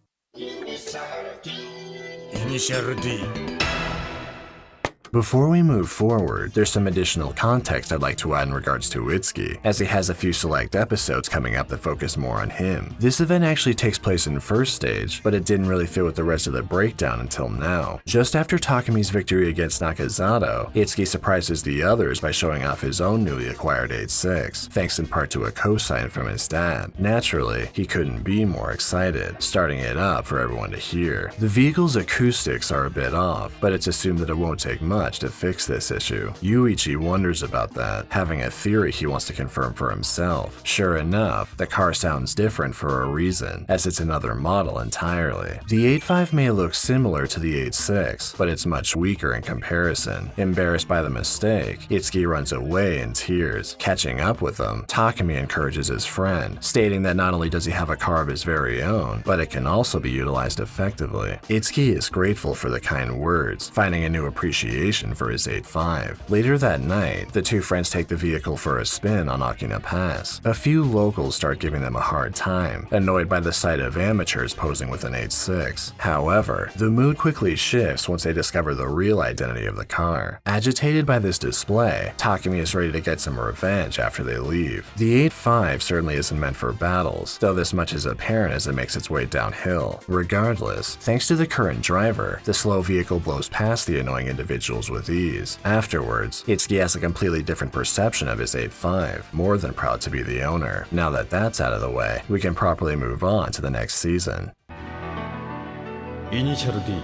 Initial D. Before we move forward, there's some additional context I'd like to add in regards to Itsuki, as he has a few select episodes coming up that focus more on him. This event actually takes place in first stage, but it didn't really fit with the rest of the breakdown until now. Just after Takumi's victory against Nakazato, Itsuki surprises the others by showing off his own newly acquired 8-6, thanks in part to a cosign from his dad. Naturally, he couldn't be more excited, starting it up for everyone to hear. The vehicle's acoustics are a bit off, but it's assumed that it won't take much to fix this issue. Yuichi wonders about that, having a theory he wants to confirm for himself. Sure enough, the car sounds different for a reason, as it's another model entirely. The 8.5 may look similar to the 8.6, but it's much weaker in comparison. Embarrassed by the mistake, Itsuki runs away in tears. Catching up with him, Takumi encourages his friend, stating that not only does he have a car of his very own, but it can also be utilized effectively. Itsuki is grateful for the kind words, finding a new appreciation for his 8.5. Later that night, the two friends take the vehicle for a spin on Akina Pass. A few locals start giving them a hard time, annoyed by the sight of amateurs posing with an 8.6. However, the mood quickly shifts once they discover the real identity of the car. Agitated by this display, Takumi is ready to get some revenge after they leave. The 8.5 certainly isn't meant for battles, though this much is apparent as it makes its way downhill. Regardless, thanks to the current driver, the slow vehicle blows past the annoying individuals with ease. Afterwards, Itsuki has a completely different perception of his 8.5, more than proud to be the owner. Now that that's out of the way, we can properly move on to the next season. Initial D.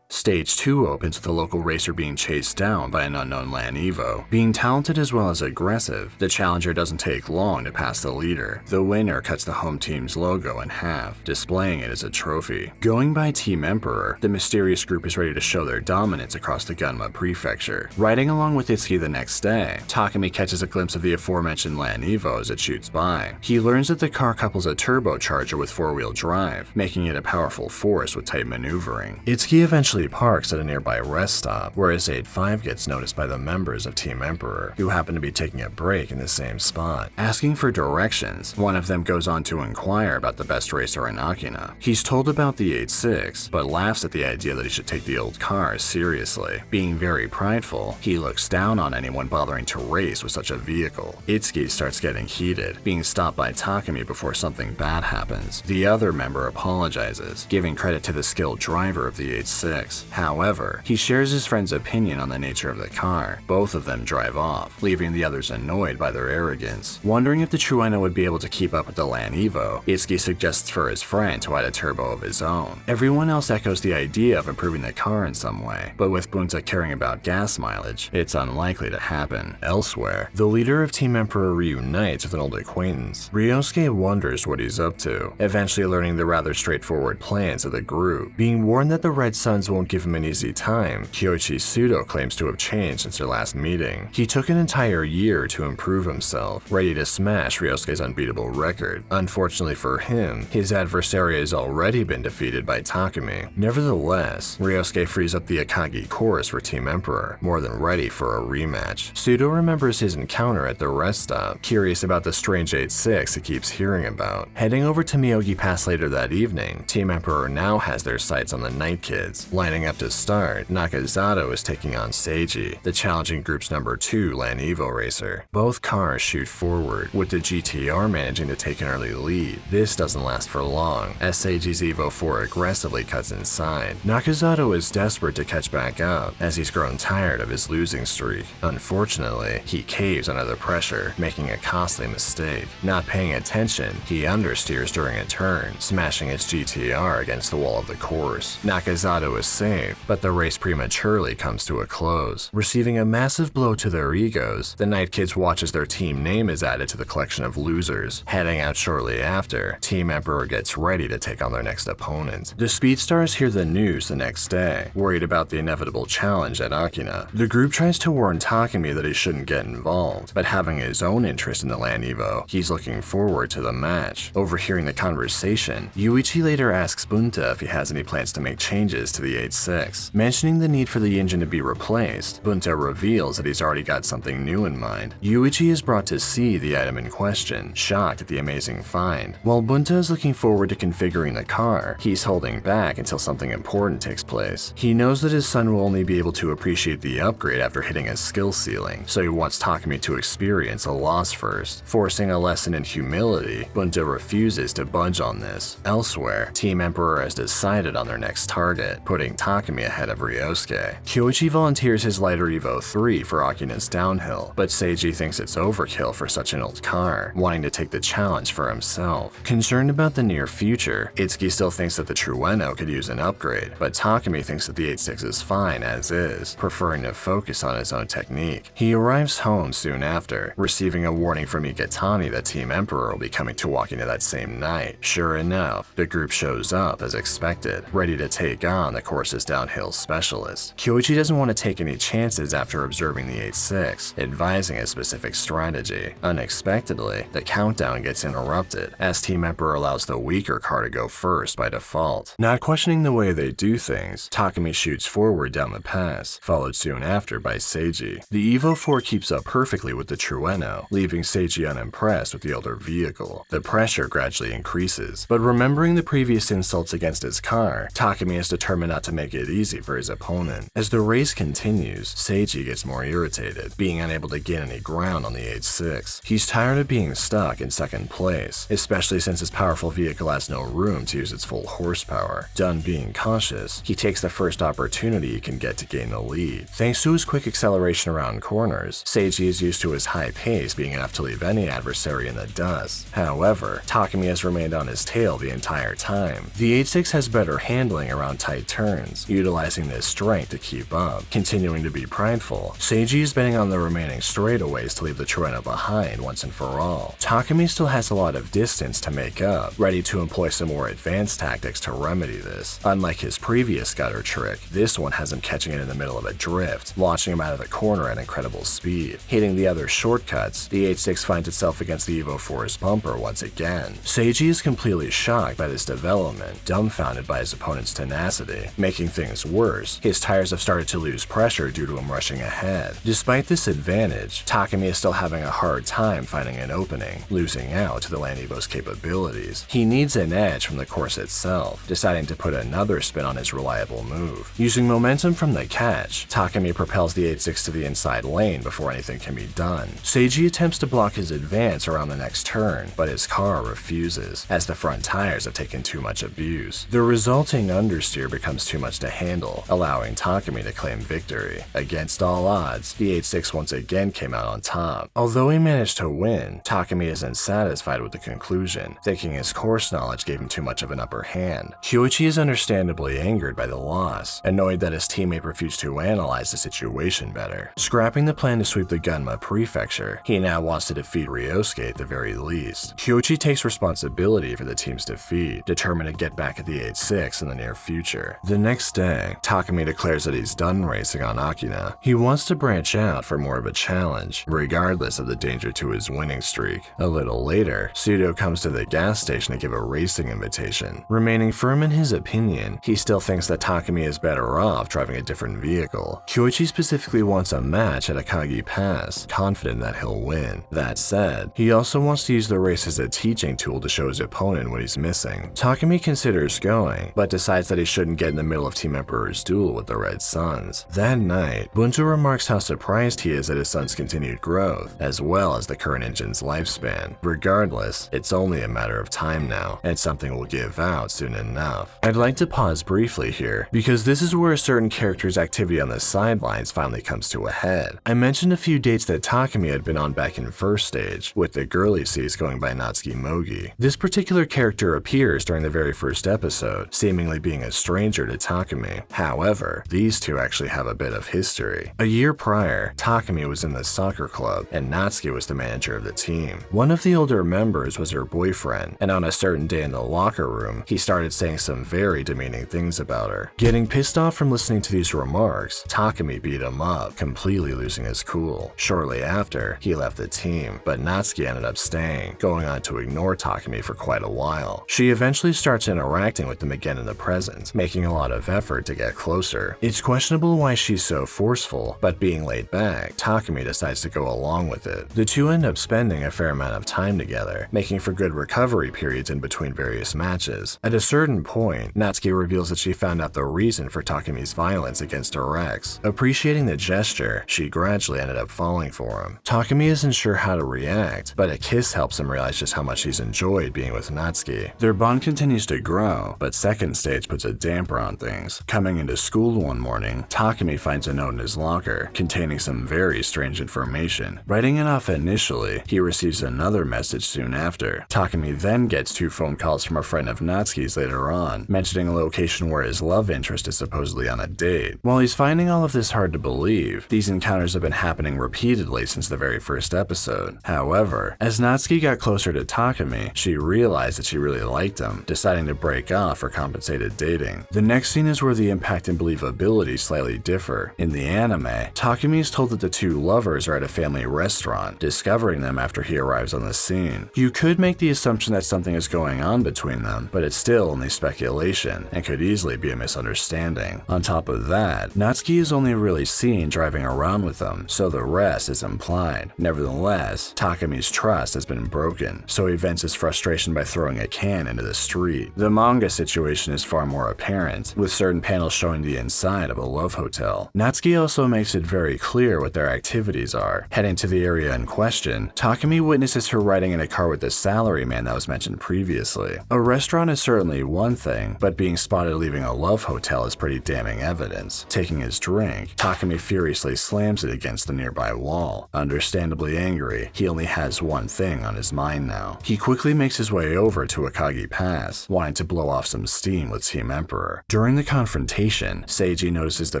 Stage 2 opens with a local racer being chased down by an unknown Land Evo. Being talented as well as aggressive, the challenger doesn't take long to pass the leader. The winner cuts the home team's logo in half, displaying it as a trophy. Going by Team Emperor, the mysterious group is ready to show their dominance across the Gunma prefecture. Riding along with Itsuki the next day, Takumi catches a glimpse of the aforementioned Land Evo as it shoots by. He learns that the car couples a turbocharger with four-wheel drive, making it a powerful force with tight maneuvering. Itsuki eventually parks at a nearby rest stop, where his 8-5 gets noticed by the members of Team Emperor, who happen to be taking a break in the same spot. Asking for directions, one of them goes on to inquire about the best racer in Akina. He's told about the 8-6, but laughs at the idea that he should take the old car seriously. Being very prideful, he looks down on anyone bothering to race with such a vehicle. Itsuki starts getting heated, being stopped by Takumi before something bad happens. The other member apologizes, giving credit to the skilled driver of the 8-6. However, he shares his friend's opinion on the nature of the car. Both of them drive off, leaving the others annoyed by their arrogance. Wondering if the Trueno would be able to keep up with the Land Evo, Itsuki suggests for his friend to add a turbo of his own. Everyone else echoes the idea of improving the car in some way, but with Bunta caring about gas mileage, it's unlikely to happen. Elsewhere, the leader of Team Emperor reunites with an old acquaintance. Ryosuke wonders what he's up to, eventually learning the rather straightforward plans of the group. Being warned that the Red Suns won't give him an easy time, Kyoichi Sudo claims to have changed since their last meeting. He took an entire year to improve himself, ready to smash Ryosuke's unbeatable record. Unfortunately for him, his adversary has already been defeated by Takumi. Nevertheless, Ryosuke frees up the Akagi chorus for Team Emperor, more than ready for a rematch. Sudo remembers his encounter at the rest stop, curious about the strange 8-6 he keeps hearing about. Heading over to Miyogi Pass later that evening, Team Emperor now has their sights on the Night Kids. Lining up to start, Nakazato is taking on Seiji, the challenging group's number 2 Land Evo racer. Both cars shoot forward, with the GTR managing to take an early lead. This doesn't last for long, as Seiji's Evo 4 aggressively cuts inside. Nakazato is desperate to catch back up, as he's grown tired of his losing streak. Unfortunately, he caves under the pressure, making a costly mistake. Not paying attention, he understeers during a turn, smashing his GTR against the wall of the course. Nakazato is safe, but the race prematurely comes to a close. Receiving a massive blow to their egos, the Night Kids watch as their team name is added to the collection of losers. Heading out shortly after, Team Emperor gets ready to take on their next opponent. The Speedstars hear the news the next day, worried about the inevitable challenge at Akina. The group tries to warn Takumi that he shouldn't get involved, but having his own interest in the Land Evo, he's looking forward to the match. Overhearing the conversation, Yuichi later asks Bunta if he has any plans to make changes to the 8-6. Mentioning the need for the engine to be replaced, Bunta reveals that he's already got something new in mind. Yuichi is brought to see the item in question, shocked at the amazing find. While Bunta is looking forward to configuring the car, he's holding back until something important takes place. He knows that his son will only be able to appreciate the upgrade after hitting a skill ceiling, so he wants Takumi to experience a loss first. Forcing a lesson in humility, Bunta refuses to budge on this. Elsewhere, Team Emperor has decided on their next target, putting Takumi ahead of Ryosuke. Kyoichi volunteers his lighter Evo 3 for Akina's downhill, but Seiji thinks it's overkill for such an old car, wanting to take the challenge for himself. Concerned about the near future, Itsuki still thinks that the Trueno could use an upgrade, but Takumi thinks that the 8-6 is fine as is, preferring to focus on his own technique. He arrives home soon after, receiving a warning from Iketani that Team Emperor will be coming to Akina that same night. Sure enough, the group shows up as expected, ready to take on the course's downhill specialist. Kyoichi doesn't want to take any chances after observing the 8-6, advising a specific strategy. Unexpectedly, the countdown gets interrupted, as Team Emperor allows the weaker car to go first by default. Not questioning the way they do things, Takumi shoots forward down the pass, followed soon after by Seiji. The Evo 4 keeps up perfectly with the Trueno, leaving Seiji unimpressed with the older vehicle. The pressure gradually increases, but remembering the previous insults against his car, Takumi is determined not to make it easy for his opponent. As the race continues, Seiji gets more irritated, being unable to gain any ground on the 8-6. He's tired of being stuck in second place, especially since his powerful vehicle has no room to use its full horsepower. Done being cautious, he takes the first opportunity he can get to gain the lead. Thanks to his quick acceleration around corners, Seiji is used to his high pace being enough to leave any adversary in the dust. However, Takumi has remained on his tail the entire time. The 8-6 has better handling around tight turns, turns, utilizing this strength to keep up. Continuing to be prideful, Seiji is betting on the remaining straightaways to leave the Troina behind once and for all. Takumi still has a lot of distance to make up, ready to employ some more advanced tactics to remedy this. Unlike his previous gutter trick, this one has him catching it in the middle of a drift, launching him out of the corner at incredible speed. Hitting the other shortcuts, the 8-6 finds itself against the Evo Force bumper once again. Seiji is completely shocked by this development, dumbfounded by his opponent's tenacity. Making things worse, his tires have started to lose pressure due to him rushing ahead. Despite this advantage, Takumi is still having a hard time finding an opening, losing out to the Land Evo's capabilities. He needs an edge from the course itself, deciding to put another spin on his reliable move. Using momentum from the catch, Takumi propels the 8-6 to the inside lane before anything can be done. Seiji attempts to block his advance around the next turn, but his car refuses, as the front tires have taken too much abuse. The resulting understeer becomes too much to handle, allowing Takumi to claim victory. Against all odds, the 8-6 once again came out on top. Although he managed to win, Takumi isn't satisfied with the conclusion, thinking his course knowledge gave him too much of an upper hand. Kyoichi is understandably angered by the loss, annoyed that his teammate refused to analyze the situation better. Scrapping the plan to sweep the Gunma prefecture, he now wants to defeat Ryosuke at the very least. Kyoichi takes responsibility for the team's defeat, determined to get back at the 8-6 in the near future. The next day, Takumi declares that he's done racing on Akina. He wants to branch out for more of a challenge, regardless of the danger to his winning streak. A little later, Sudo comes to the gas station to give a racing invitation. Remaining firm in his opinion, he still thinks that Takumi is better off driving a different vehicle. Kyoichi specifically wants a match at Akagi Pass, confident that he'll win. That said, he also wants to use the race as a teaching tool to show his opponent what he's missing. Takumi considers going, but decides that he shouldn't get in the middle of Team Emperor's duel with the Red Suns. That night, Bunto remarks how surprised he is at his son's continued growth, as well as the current engine's lifespan. Regardless, it's only a matter of time now, and something will give out soon enough. I'd like to pause briefly here, because this is where a certain character's activity on the sidelines finally comes to a head. I mentioned a few dates that Takumi had been on back in first stage, with the girly C's going by Natsuki Mogi. This particular character appears during the very first episode, seemingly being a stranger to Takumi. However, these two actually have a bit of history. A year prior, Takumi was in the soccer club, and Natsuki was the manager of the team. One of the older members was her boyfriend, and on a certain day in the locker room, he started saying some very demeaning things about her. Getting pissed off from listening to these remarks, Takumi beat him up, completely losing his cool. Shortly after, he left the team, but Natsuki ended up staying, going on to ignore Takumi for quite a while. She eventually starts interacting with him again in the present, making a lot of effort to get closer. It's questionable why she's so forceful, but being laid back, Takumi decides to go along with it. The two end up spending a fair amount of time together, making for good recovery periods in between various matches. At a certain point, Natsuki reveals that she found out the reason for Takumi's violence against her ex. Appreciating the gesture, she gradually ended up falling for him. Takumi isn't sure how to react, but a kiss helps him realize just how much he's enjoyed being with Natsuki. Their bond continues to grow, but second stage puts a damper on things. Coming into school one morning, Takumi finds a note in his locker containing some very strange information. Writing it off initially, he receives another message soon after. Takumi then gets 2 phone calls from a friend of Natsuki's later on, mentioning a location where his love interest is supposedly on a date. While he's finding all of this hard to believe, these encounters have been happening repeatedly since the very first episode. However, as Natsuki got closer to Takumi, she realized that she really liked him, deciding to break off for compensated dating. The next scene is where the impact and believability slightly differ. In the anime, Takumi is told that the two lovers are at a family restaurant, discovering them after he arrives on the scene. You could make the assumption that something is going on between them, but it's still only speculation and could easily be a misunderstanding. On top of that, Natsuki is only really seen driving around with them, so the rest is implied. Nevertheless, Takumi's trust has been broken, so he vents his frustration by throwing a can into the street. The manga situation is far more apparent, with certain panels showing the inside of a love hotel. Natsuki also makes it very clear what their activities are. Heading to the area in question, Takumi witnesses her riding in a car with the salaryman that was mentioned previously. A restaurant is certainly one thing, but being spotted leaving a love hotel is pretty damning evidence. Taking his drink, Takumi furiously slams it against the nearby wall. Understandably angry, he only has one thing on his mind now. He quickly makes his way over to Akagi Pass, wanting to blow off some steam with Team Emperor. During During the confrontation, Seiji notices the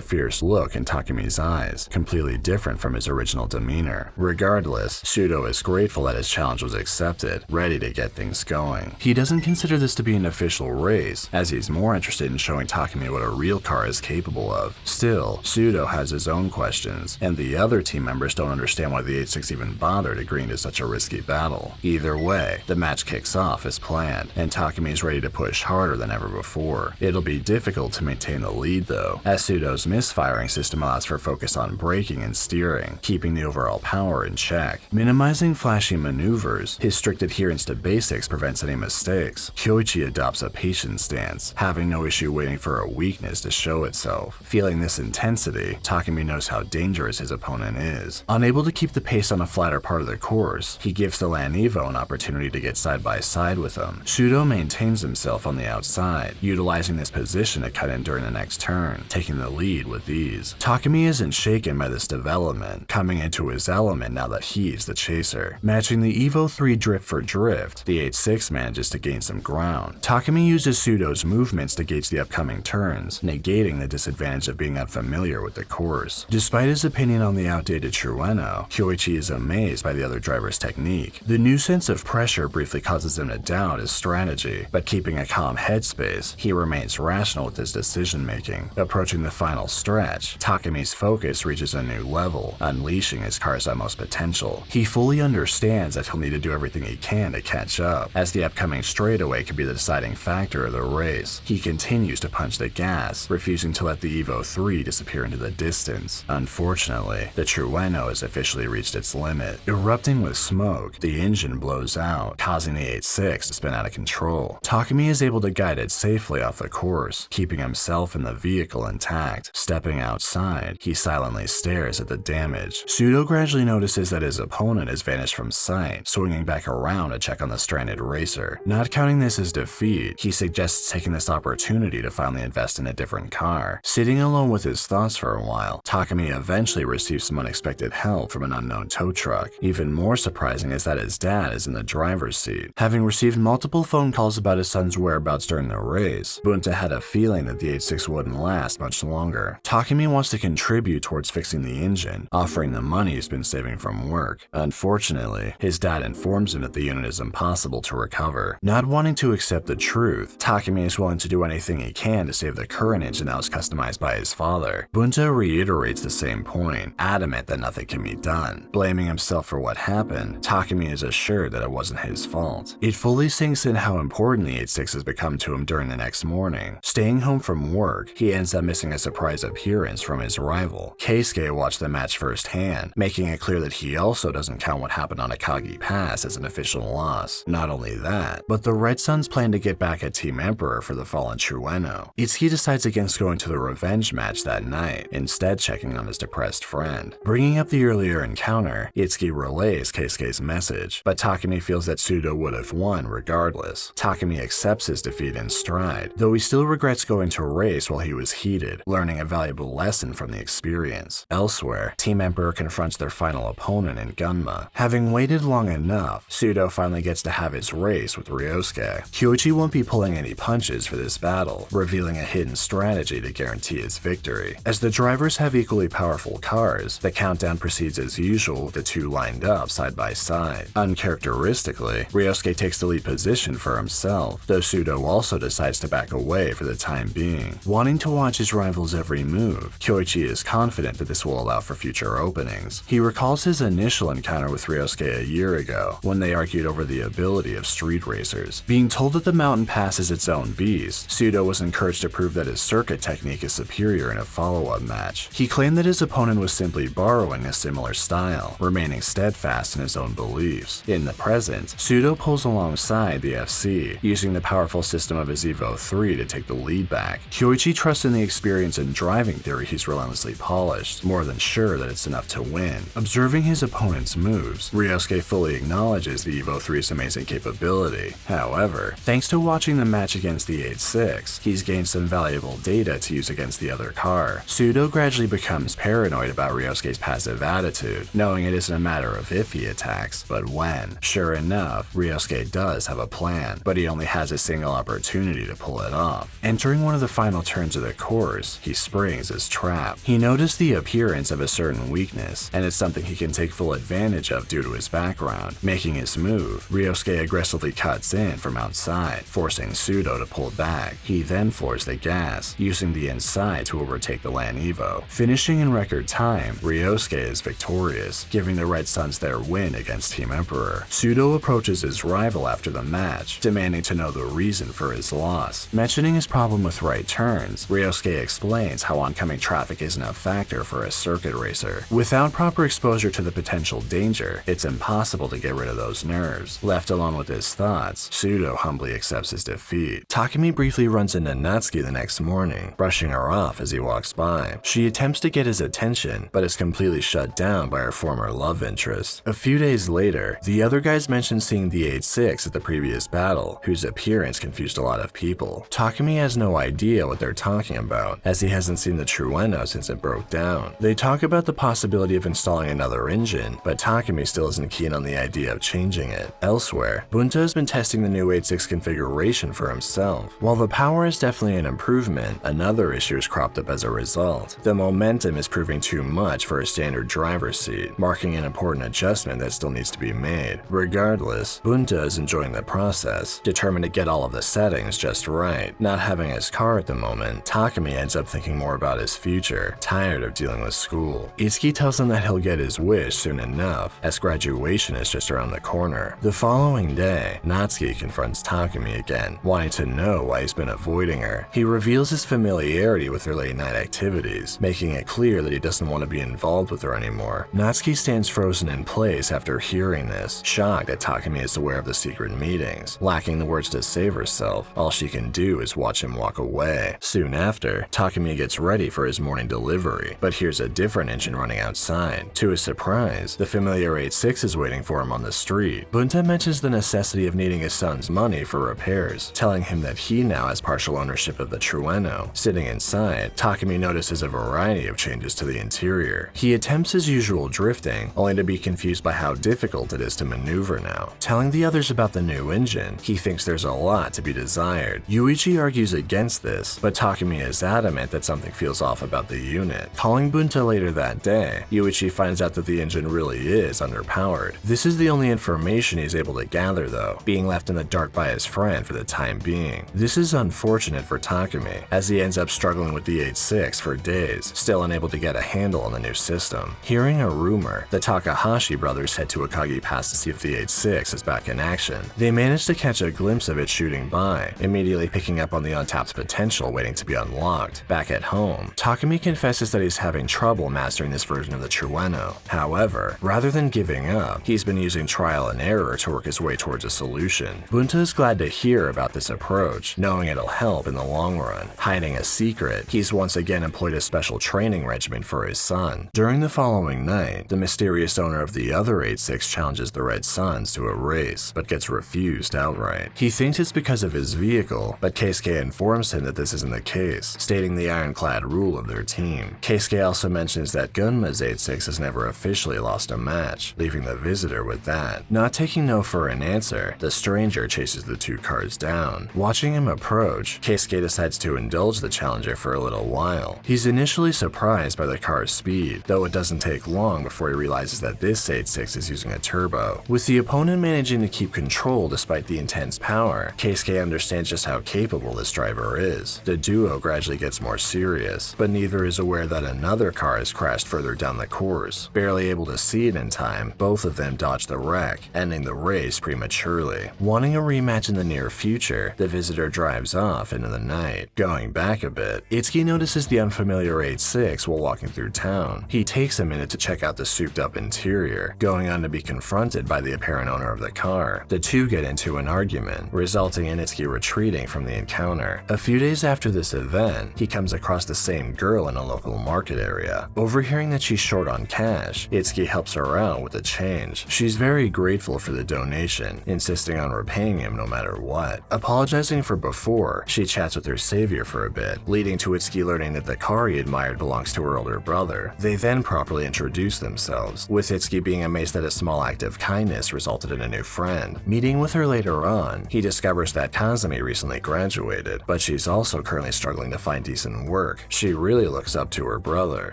fierce look in Takumi's eyes, completely different from his original demeanor. Regardless, Sudo is grateful that his challenge was accepted, ready to get things going. He doesn't consider this to be an official race, as he's more interested in showing Takumi what a real car is capable of. Still, Sudo has his own questions, and the other team members don't understand why the 8-6 even bothered agreeing to such a risky battle. Either way, the match kicks off as planned, and Takumi is ready to push harder than ever before. It'll be difficult to maintain the lead though, as Sudo's misfiring system allows for focus on braking and steering, keeping the overall power in check. Minimizing flashy maneuvers, his strict adherence to basics prevents any mistakes. Kyoichi adopts a patient stance, having no issue waiting for a weakness to show itself. Feeling this intensity, Takumi knows how dangerous his opponent is. Unable to keep the pace on a flatter part of the course, he gives the Land Evo an opportunity to get side by side with him. Sudo maintains himself on the outside, utilizing this position to cut in during the next turn, taking the lead with ease. Takumi isn't shaken by this development, coming into his element now that he's the chaser. Matching the Evo 3 drift for drift, the 8-6 manages to gain some ground. Takumi uses Sudo's movements to gauge the upcoming turns, negating the disadvantage of being unfamiliar with the course. Despite his opinion on the outdated Trueno, Kyoichi is amazed by the other driver's technique. The new sense of pressure briefly causes him to doubt his strategy, but keeping a calm headspace, he remains rational with his decision-making. Approaching the final stretch, Takumi's focus reaches a new level, unleashing his car's utmost potential. He fully understands that he'll need to do everything he can to catch up, as the upcoming straightaway could be the deciding factor of the race. He continues to punch the gas, refusing to let the Evo 3 disappear into the distance. Unfortunately, the Trueno has officially reached its limit. Erupting with smoke, the engine blows out, causing the 8-6 to spin out of control. Takumi is able to guide it safely off the course, keeping himself and the vehicle intact. Stepping outside, he silently stares at the damage. Sudo gradually notices that his opponent has vanished from sight, swinging back around to check on the stranded racer. Not counting this as defeat, he suggests taking this opportunity to finally invest in a different car. Sitting alone with his thoughts for a while, Takumi eventually receives some unexpected help from an unknown tow truck. Even more surprising is that his dad is in the driver's seat. Having received multiple phone calls about his son's whereabouts during the race, Bunta had a feeling that the 8-6 wouldn't last much longer. Takumi wants to contribute towards fixing the engine, offering the money he's been saving from work. Unfortunately, his dad informs him that the unit is impossible to recover. Not wanting to accept the truth, Takumi is willing to do anything he can to save the current engine that was customized by his father. Bunta reiterates the same point, adamant that nothing can be done. Blaming himself for what happened, Takumi is assured that it wasn't his fault. It fully sinks in how important the 8-6 has become to him during the next morning. Staying home from work, he ends up missing a surprise appearance from his rival. Keisuke watched the match firsthand, making it clear that he also doesn't count what happened on Akagi Pass as an official loss. Not only that, but the Red Suns plan to get back at Team Emperor for the fallen Trueno. Itsuki decides against going to the revenge match that night, instead checking on his depressed friend. Bringing up the earlier encounter, Itsuki relays Keisuke's message, but Takumi feels that Sudo would have won regardless. Takumi accepts his defeat in stride, though he still regrets going to race while he was heated, learning a valuable lesson from the experience. Elsewhere, Team Emperor confronts their final opponent in Gunma. Having waited long enough, Sudo finally gets to have his race with Ryosuke. Kyoichi won't be pulling any punches for this battle, revealing a hidden strategy to guarantee his victory. As the drivers have equally powerful cars, the countdown proceeds as usual with the two lined up side by side. Uncharacteristically, Ryosuke takes the lead position for himself, though Sudo also decides to back away for the time being. Wanting to watch his rival's every move, Kyoichi is confident that this will allow for future openings. He recalls his initial encounter with Ryosuke a year ago, when they argued over the ability of street racers. Being told that the mountain pass is its own beast, Sudo was encouraged to prove that his circuit technique is superior in a follow-up match. He claimed that his opponent was simply borrowing a similar style, remaining steadfast in his own beliefs. In the present, Sudo pulls alongside the FC, using the powerful system of his Evo 3 to take the lead back. Kyoichi trusts in the experience and driving theory he's relentlessly polished, more than sure that it's enough to win. Observing his opponent's moves, Ryosuke fully acknowledges the Evo 3's amazing capability. However, thanks to watching the match against the 8-6, he's gained some valuable data to use against the other car. Sudo gradually becomes paranoid about Ryosuke's passive attitude, knowing it isn't a matter of if he attacks, but when. Sure enough, Ryosuke does have a plan, but he only has a single opportunity to pull it off. Entering Entering one of the final turns of the course, he springs his trap. He noticed the appearance of a certain weakness, and it's something he can take full advantage of due to his background. Making his move, Ryosuke aggressively cuts in from outside, forcing Sudo to pull back. He then floors the gas, using the inside to overtake the Land Evo. Finishing in record time, Ryosuke is victorious, giving the Red Suns their win against Team Emperor. Sudo approaches his rival after the match, demanding to know the reason for his loss. Mentioning his problem with right turns, Ryosuke explains how oncoming traffic isn't a factor for a circuit racer. Without proper exposure to the potential danger, it's impossible to get rid of those nerves. Left alone with his thoughts, Sudo humbly accepts his defeat. Takumi briefly runs into Natsuki the next morning, brushing her off as he walks by. She attempts to get his attention, but is completely shut down by her former love interest. A few days later, the other guys mention seeing the 8-6 at the previous battle, whose appearance confused a lot of people. Takumi has no idea what they're talking about, as he hasn't seen the Trueno since it broke down. They talk about the possibility of installing another engine, but Takumi still isn't keen on the idea of changing it. Elsewhere, Bunta has been testing the new 8-6 configuration for himself. While the power is definitely an improvement, another issue has cropped up as a result. The momentum is proving too much for a standard driver's seat, marking an important adjustment that still needs to be made. Regardless, Bunta is enjoying the process, determined to get all of the settings just right. Not having his car at the moment, Takumi ends up thinking more about his future, tired of dealing with school. Itsuki tells him that he'll get his wish soon enough, as graduation is just around the corner. The following day, Natsuki confronts Takumi again, wanting to know why he's been avoiding her. He reveals his familiarity with her late night activities, making it clear that he doesn't want to be involved with her anymore. Natsuki stands frozen in place after hearing this, shocked that Takumi is aware of the secret meetings. Lacking the words to save herself, all she can do is watch him walk away. Soon after, Takumi gets ready for his morning delivery, but hears a different engine running outside. To his surprise, the familiar 8-6 is waiting for him on the street. Bunta mentions the necessity of needing his son's money for repairs, telling him that he now has partial ownership of the Trueno. Sitting inside, Takumi notices a variety of changes to the interior. He attempts his usual drifting, only to be confused by how difficult it is to maneuver now. Telling the others about the new engine, he thinks there's a lot to be desired. Yuichi argues against this, but Takumi is adamant that something feels off about the unit. Calling Bunta later that day, Yuichi finds out that the engine really is underpowered. This is the only information he's able to gather though, being left in the dark by his friend for the time being. This is unfortunate for Takumi, as he ends up struggling with the 8-6 for days, still unable to get a handle on the new system. Hearing a rumor, the Takahashi brothers head to Akagi Pass to see if the 8-6 is back in action. They manage to catch a glimpse of it shooting by, immediately picking up on the untapped potential waiting to be unlocked. Back at home, Takumi confesses that he's having trouble mastering this version of the Trueno. However, rather than giving up, he's been using trial and error to work his way towards a solution. Bunta is glad to hear about this approach, knowing it'll help in the long run. Hiding a secret, he's once again employed a special training regimen for his son. During the following night, the mysterious owner of the other 8-6 challenges the Red Suns to a race, but gets refused outright. He thinks it's because of his vehicle, but Keisuke informs him that this isn't the case, stating the ironclad rule of their team. Keisuke also mentions that Gunma's 8-6 has never officially lost a match, leaving the visitor with that. Not taking no for an answer, the stranger chases the two cars down. Watching him approach, Keisuke decides to indulge the challenger for a little while. He's initially surprised by the car's speed, though it doesn't take long before he realizes that this 8-6 is using a turbo. With the opponent managing to keep control despite the intense power, Keisuke understands just how capable this driver is. The duo gradually gets more serious, but neither is aware that another car has crashed further down the course. Barely able to see it in time, both of them dodge the wreck, ending the race prematurely. Wanting a rematch in the near future, the visitor drives off into the night. Going back a bit, Itsuki notices the unfamiliar 8-6 while walking through town. He takes a minute to check out the souped-up interior, going on to be confronted by the apparent owner of the car. The two get into an argument, resulting in Itsuki retreating from the encounter. A few days after this event, he comes across the same girl in a local market area. Overhearing that she's short on cash, Itsuki helps her out with the change. She's very grateful for the donation, insisting on repaying him no matter what. Apologizing for before, she chats with her savior for a bit, leading to Itsuki learning that the car he admired belongs to her older brother. They then properly introduce themselves, with Itsuki being amazed that a small act of kindness resulted in a new friend. Meeting with her later on, he discovers that Kazumi recently graduated, but but she's also currently struggling to find decent work. She really looks up to her brother,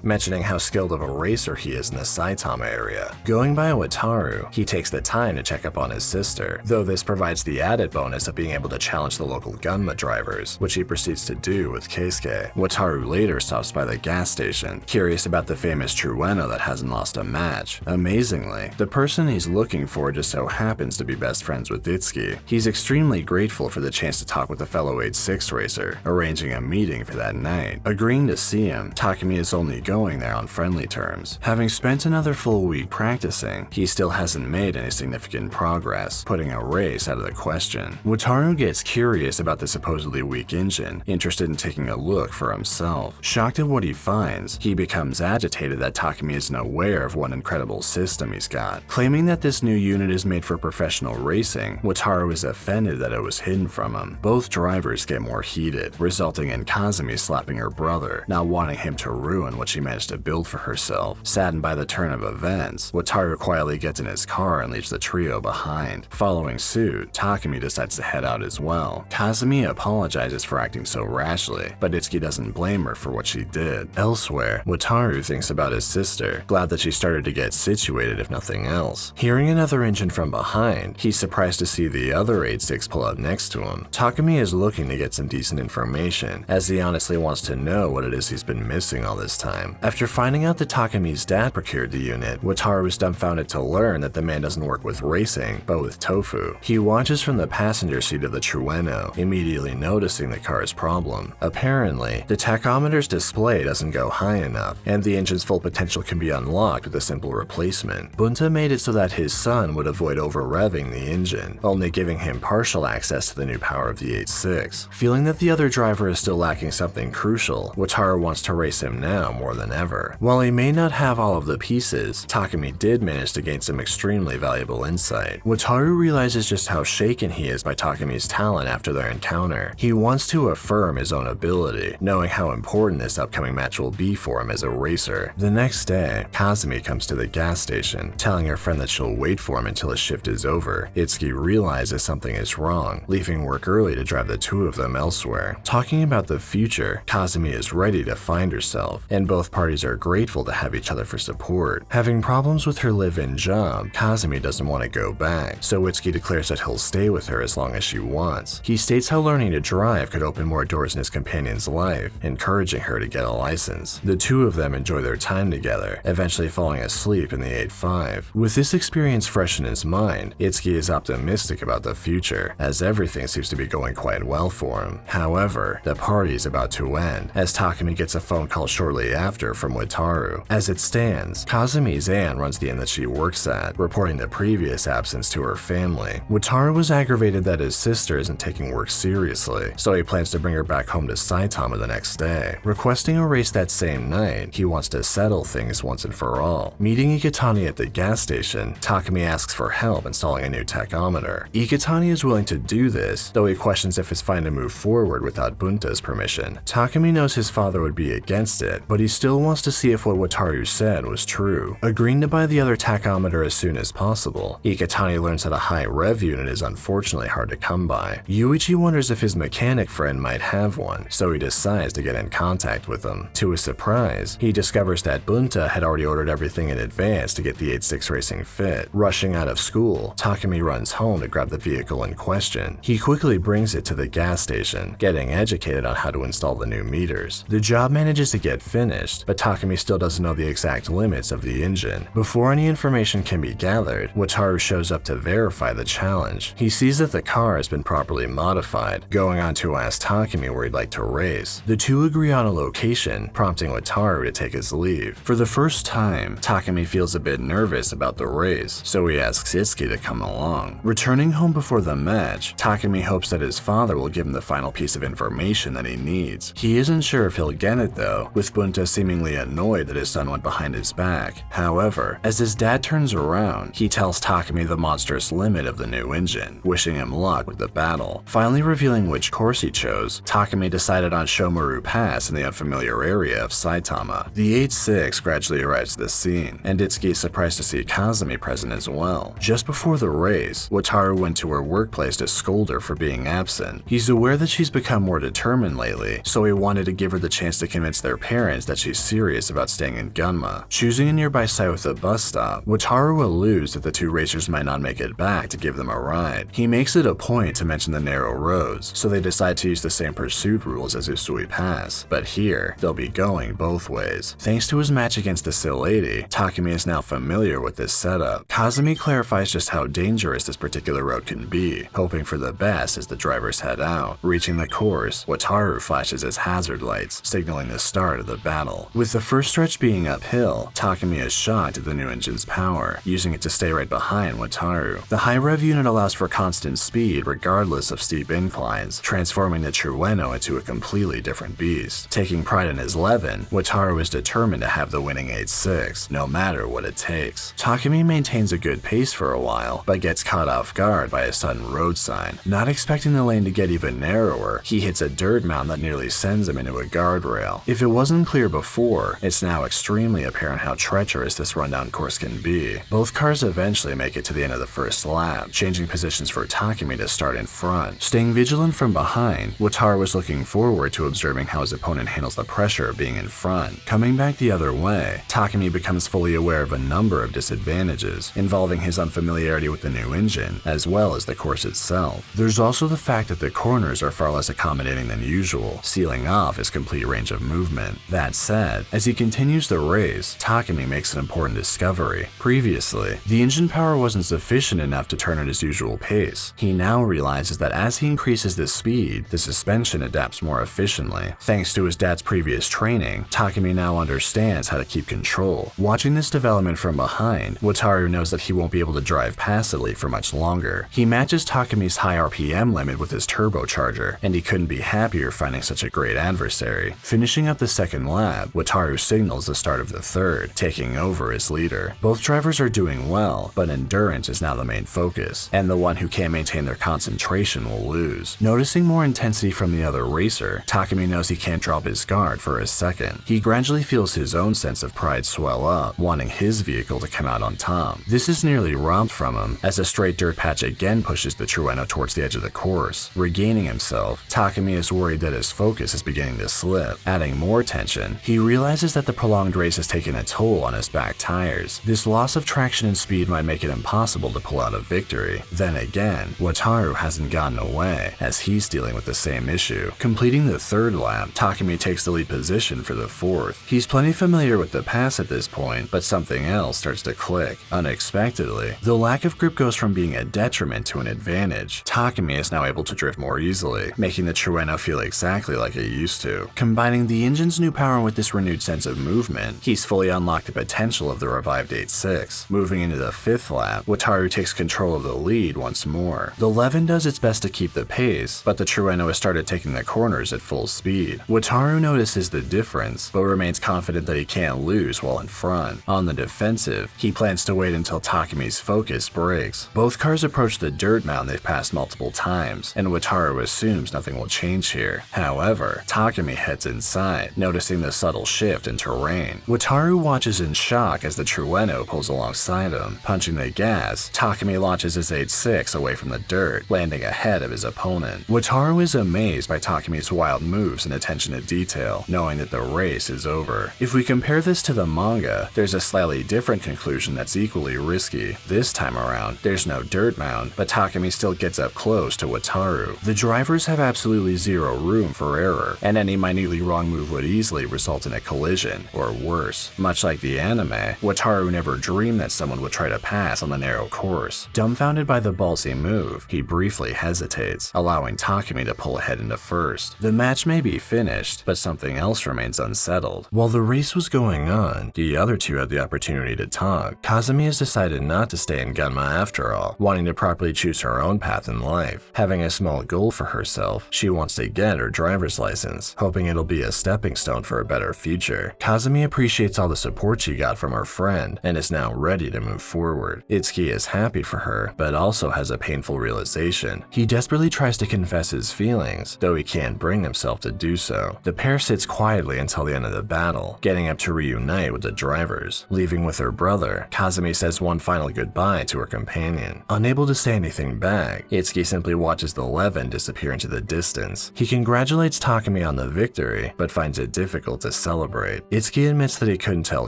mentioning how skilled of a racer he is in the Saitama area. Going by Wataru, he takes the time to check up on his sister, though this provides the added bonus of being able to challenge the local Gunma drivers, which he proceeds to do with Keisuke. Wataru later stops by the gas station, curious about the famous Trueno that hasn't lost a match. Amazingly, the person he's looking for just so happens to be best friends with Itsuki. He's extremely grateful for the chance to talk with a fellow 8-6 racer, arranging a meeting for that night. Agreeing to see him, Takumi is only going there on friendly terms. Having spent another full week practicing, he still hasn't made any significant progress, putting a race out of the question. Wataru gets curious about the supposedly weak engine, interested in taking a look for himself. Shocked at what he finds, he becomes agitated that Takumi isn't aware of what incredible system he's got. Claiming that this new unit is made for professional racing, Wataru is offended that it was hidden from him. Both drivers get more heated, resulting in Kazumi slapping her brother, not wanting him to ruin what she managed to build for herself. Saddened by the turn of events, Wataru quietly gets in his car and leaves the trio behind. Following suit, Takumi decides to head out as well. Kazumi apologizes for acting so rashly, but Itsuki doesn't blame her for what she did. Elsewhere, Wataru thinks about his sister, glad that she started to get situated if nothing else. Hearing another engine from behind, he's surprised to see the other 8-6 pull up next to him. Takumi is looking to get some decent information, as he honestly wants to know what it is he's been missing all this time. After finding out that Takumi's dad procured the unit, Wataru is dumbfounded to learn that the man doesn't work with racing, but with tofu. He watches from the passenger seat of the Trueno, immediately noticing the car's problem. Apparently, the tachometer's display doesn't go high enough, and the engine's full potential can be unlocked with a simple replacement. Bunta made it so that his son would avoid over-revving the engine, only giving him partial access to the new power of the 8-6. Feeling that the other driver is still lacking something crucial, Wataru wants to race him now more than ever. While he may not have all of the pieces, Takumi did manage to gain some extremely valuable insight. Wataru realizes just how shaken he is by Takumi's talent after their encounter. He wants to affirm his own ability, knowing how important this upcoming match will be for him as a racer. The next day, Kazumi comes to the gas station, telling her friend that she'll wait for him until his shift is over. Itsuki realizes something is wrong, leaving work early to drive the two of them elsewhere. Talking about the future, Kazumi is ready to find herself, and both parties are grateful to have each other for support. Having problems with her live-in job, Kazumi doesn't want to go back, so Itsuki declares that he'll stay with her as long as she wants. He states how learning to drive could open more doors in his companion's life, encouraging her to get a license. The two of them enjoy their time together, eventually falling asleep in the 8-5. With this experience fresh in his mind, Itsuki is optimistic about the future, as everything seems to be going quite well for him. However, the party is about to end, as Takumi gets a phone call shortly after from Wataru. As it stands, Kazumi's aunt runs the inn that she works at, reporting the previous absence to her family. Wataru was aggravated that his sister isn't taking work seriously, so he plans to bring her back home to Saitama the next day. Requesting a race that same night, he wants to settle things once and for all. Meeting Iketani at the gas station, Takumi asks for help installing a new tachometer. Iketani is willing to do this, though he questions if it's fine to move forward without Bunta's permission. Takumi knows his father would be against it, but he still wants to see if what Wataru said was true. Agreeing to buy the other tachometer as soon as possible, Iketani learns that a high rev unit is unfortunately hard to come by. Yuichi wonders if his mechanic friend might have one, so he decides to get in contact with him. To his surprise, he discovers that Bunta had already ordered everything in advance to get the 8-6 racing fit. Rushing out of school, Takumi runs home to grab the vehicle in question. He quickly brings it to the gas station, getting educated on how to install the new meters. The job manages to get finished, but Takumi still doesn't know the exact limits of the engine. Before any information can be gathered, Wataru shows up to verify the challenge. He sees that the car has been properly modified, going on to ask Takumi where he'd like to race. The two agree on a location, prompting Wataru to take his leave. For the first time, Takumi feels a bit nervous about the race, so he asks Itsuki to come along. Returning home before the match, Takumi hopes that his father will give him the final piece of information that he needs. He isn't sure if he'll get it though, with Bunta seemingly annoyed that his son went behind his back. However, as his dad turns around, he tells Takumi the monstrous limit of the new engine, wishing him luck with the battle. Finally revealing which course he chose, Takumi decided on Shomaru Pass in the unfamiliar area of Saitama. The 8-6 gradually arrives at the scene, and Itsuki is surprised to see Kazumi present as well. Just before the race, Wataru went to her workplace to scold her for being absent. He's aware that she's become more determined lately, so he wanted to give her the chance to convince their parents that she's serious about staying in Gunma. Choosing a nearby site with a bus stop, Wataru alludes that the two racers might not make it back to give them a ride. He makes it a point to mention the narrow roads, so they decide to use the same pursuit rules as Usui Pass, but here, they'll be going both ways. Thanks to his match against the Sill Lady, Takumi is now familiar with this setup. Kazumi clarifies just how dangerous this particular road can be, hoping for the best as the drivers head out. Reaching the course, Wataru flashes his hazard lights, signaling the start of the battle. With the first stretch being uphill, Takumi is shocked at the new engine's power, using it to stay right behind Wataru. The high rev unit allows for constant speed regardless of steep inclines, transforming the Trueno into a completely different beast. Taking pride in his Levin, Wataru is determined to have the winning 8-6, no matter what it takes. Takumi maintains a good pace for a while, but gets caught off guard by a sudden road sign. Not expecting the lane to get even narrower, he hits a dirt mound that nearly sends him into a guardrail. If it wasn't clear before, it's now extremely apparent how treacherous this rundown course can be. Both cars eventually make it to the end of the first lap, changing positions for Takumi to start in front. Staying vigilant from behind, Wataru was looking forward to observing how his opponent handles the pressure of being in front. Coming back the other way, Takumi becomes fully aware of a number of disadvantages, involving his unfamiliarity with the new engine, as well as the course itself. There's also the fact that the corners are far less accommodating than usual, sealing off his complete range of movement. That said, as he continues the race, Takumi makes an important discovery. Previously, the engine power wasn't sufficient enough to turn at his usual pace. He now realizes that as he increases the speed, the suspension adapts more efficiently. Thanks to his dad's previous training, Takumi now understands how to keep control. Watching this development from behind, Wataru knows that he won't be able to drive passively for much longer. He matches Takumi's high RPM limit with his turbocharger, and he couldn't be happier finding such a great adversary. Finishing up the second lap, Wataru signals the start of the third, taking over as leader. Both drivers are doing well, but endurance is now the main focus, and the one who can't maintain their concentration will lose. Noticing more intensity from the other racer, Takumi knows he can't drop his guard for a second. He gradually feels his own sense of pride swell up, wanting his vehicle to come out on top. This is nearly robbed from him, as a straight dirt patch again pushes the Trueno towards the edge of the course. Regaining himself, Takumi is worried that his focus is beginning to slip. Adding more tension, he realizes that the prolonged race has taken a toll on his back tires. This loss of traction and speed might make it impossible to pull out a victory. Then again, Wataru hasn't gotten away, as he's dealing with the same issue. Completing the third lap, Takumi takes the lead position for the fourth. He's plenty familiar with the pass at this point, but something else starts to click. Unexpectedly, the lack of grip goes from being a detriment to an advantage. Takumi is now able to drift more easily, making the Trueno feel exactly like it used to. Combining the engine's new power with this renewed sense of movement, he's fully unlocked the potential of the revived 8-6. Moving into the fifth lap, Wataru takes control of the lead once more. The Levin does its best to keep the pace, but the Trueno has started taking the corners at full speed. Wataru notices the difference, but remains confident that he can't lose while in front. On the defensive, he plans to wait until Takumi's focus breaks. Both cars approach the dirt mound they've passed multiple times, and Wataru assumes nothing will change here. However, Takumi heads inside, noticing the subtle shift in terrain. Wataru watches in shock as the Trueno pulls alongside him. Punching the gas, Takumi launches his 8-6 away from the dirt, landing ahead of his opponent. Wataru is amazed by Takumi's wild moves and attention to detail, knowing that the race is over. If we compare this to the manga, there's a slightly different conclusion that's equally risky. This time around, there's no dirt mound, but Takumi still gets up close to Wataru. The drivers have absolutely zero room for error, and any minutely wrong move would easily result in a collision, or worse. Much like the anime, Wataru never dreamed that someone would try to pass on the narrow course. Dumbfounded by the ballsy move, he briefly hesitates, allowing Takumi to pull ahead into first. The match may be finished, but something else remains unsettled. While the race was going on, the other two had the opportunity to talk. Kazumi has decided not to stay in Gunma after all, wanting to properly choose her own path in life. Having a small goal for herself, she wants to get her driver's license, hoping it'll be a stepping stone for a better future. Kazumi appreciates all the support she got from her friend, and is now ready to move forward. Itsuki is happy for her, but also has a painful realization. He desperately tries to confess his feelings, though he can't bring himself to do so. The pair sits quietly until the end of the battle, getting up to reunite with the drivers. Leaving with her brother, Kazumi says one final goodbye to her companion. Unable to say anything back, Itsuki simply watches the Levin disappear into into the distance. He congratulates Takumi on the victory, but finds it difficult to celebrate. Itsuki admits that he couldn't tell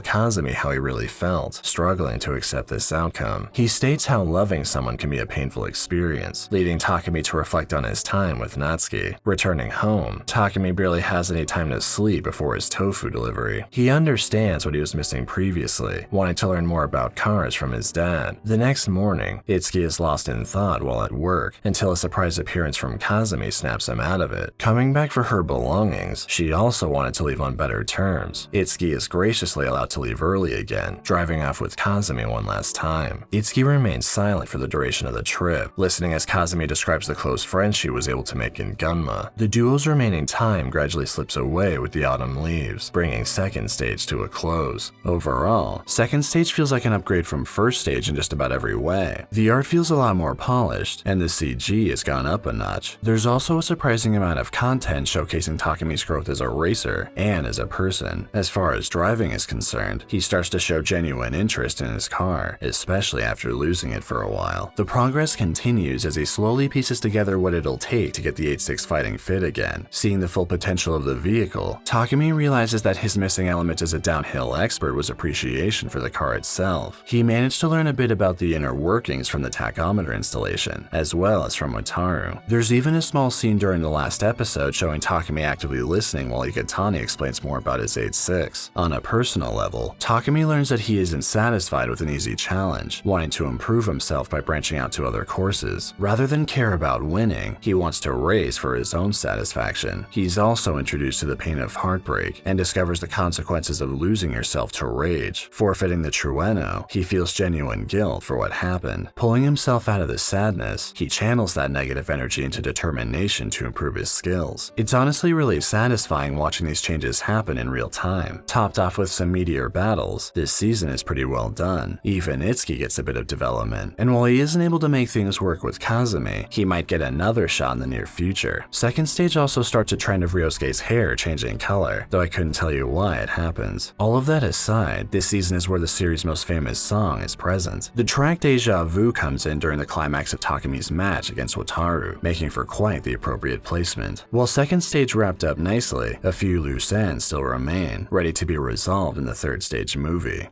Kazumi how he really felt, struggling to accept this outcome. He states how loving someone can be a painful experience, leading Takumi to reflect on his time with Natsuki. Returning home, Takumi barely has any time to sleep before his tofu delivery. He understands what he was missing previously, wanting to learn more about cars from his dad. The next morning, Itsuki is lost in thought while at work, until a surprise appearance from Kazumi snaps him out of it. Coming back for her belongings, she also wanted to leave on better terms. Itsuki is graciously allowed to leave early again, driving off with Kazumi one last time. Itsuki remains silent for the duration of the trip, listening as Kazumi describes the close friends she was able to make in Gunma. The duo's remaining time gradually slips away with the autumn leaves, bringing second stage to a close. Overall, second stage feels like an upgrade from first stage in just about every way. The art feels a lot more polished, and the CG has gone up a notch. There's also a surprising amount of content showcasing Takumi's growth as a racer and as a person. As far as driving is concerned, he starts to show genuine interest in his car, especially after losing it for a while. The progress continues as he slowly pieces together what it'll take to get the 8-6 fighting fit again. Seeing the full potential of the vehicle, Takumi realizes that his missing element as a downhill expert was appreciation for the car itself. He managed to learn a bit about the inner workings from the tachometer installation, as well as from Wataru. There's even a small scene during the last episode showing Takumi actively listening while Iketani explains more about his 8-6. On a personal level, Takumi learns that he isn't satisfied with an easy challenge, wanting to improve himself by branching out to other courses. Rather than care about winning, he wants to race for his own satisfaction. He's also introduced to the pain of heartbreak and discovers the consequences of losing yourself to rage. Forfeiting the Trueno, he feels genuine guilt for what happened. Pulling himself out of the sadness, he channels that negative energy into determination to improve his skills. It's honestly really satisfying watching these changes happen in real time. Topped off with some meteor battles, this season is pretty well done. Even Itsuki gets a bit of development, and while he isn't able to make things work with Kazumi, he might get another shot in the near future. Second stage also starts a trend of Ryosuke's hair changing color, though I couldn't tell you why it happens. All of that aside, this season is where the series' most famous song is present. The track Deja Vu comes in during the climax of Takumi's match against Wataru, making for quite the appropriate placement. While second stage wrapped up nicely, a few loose ends still remain, ready to be resolved in the third stage movie.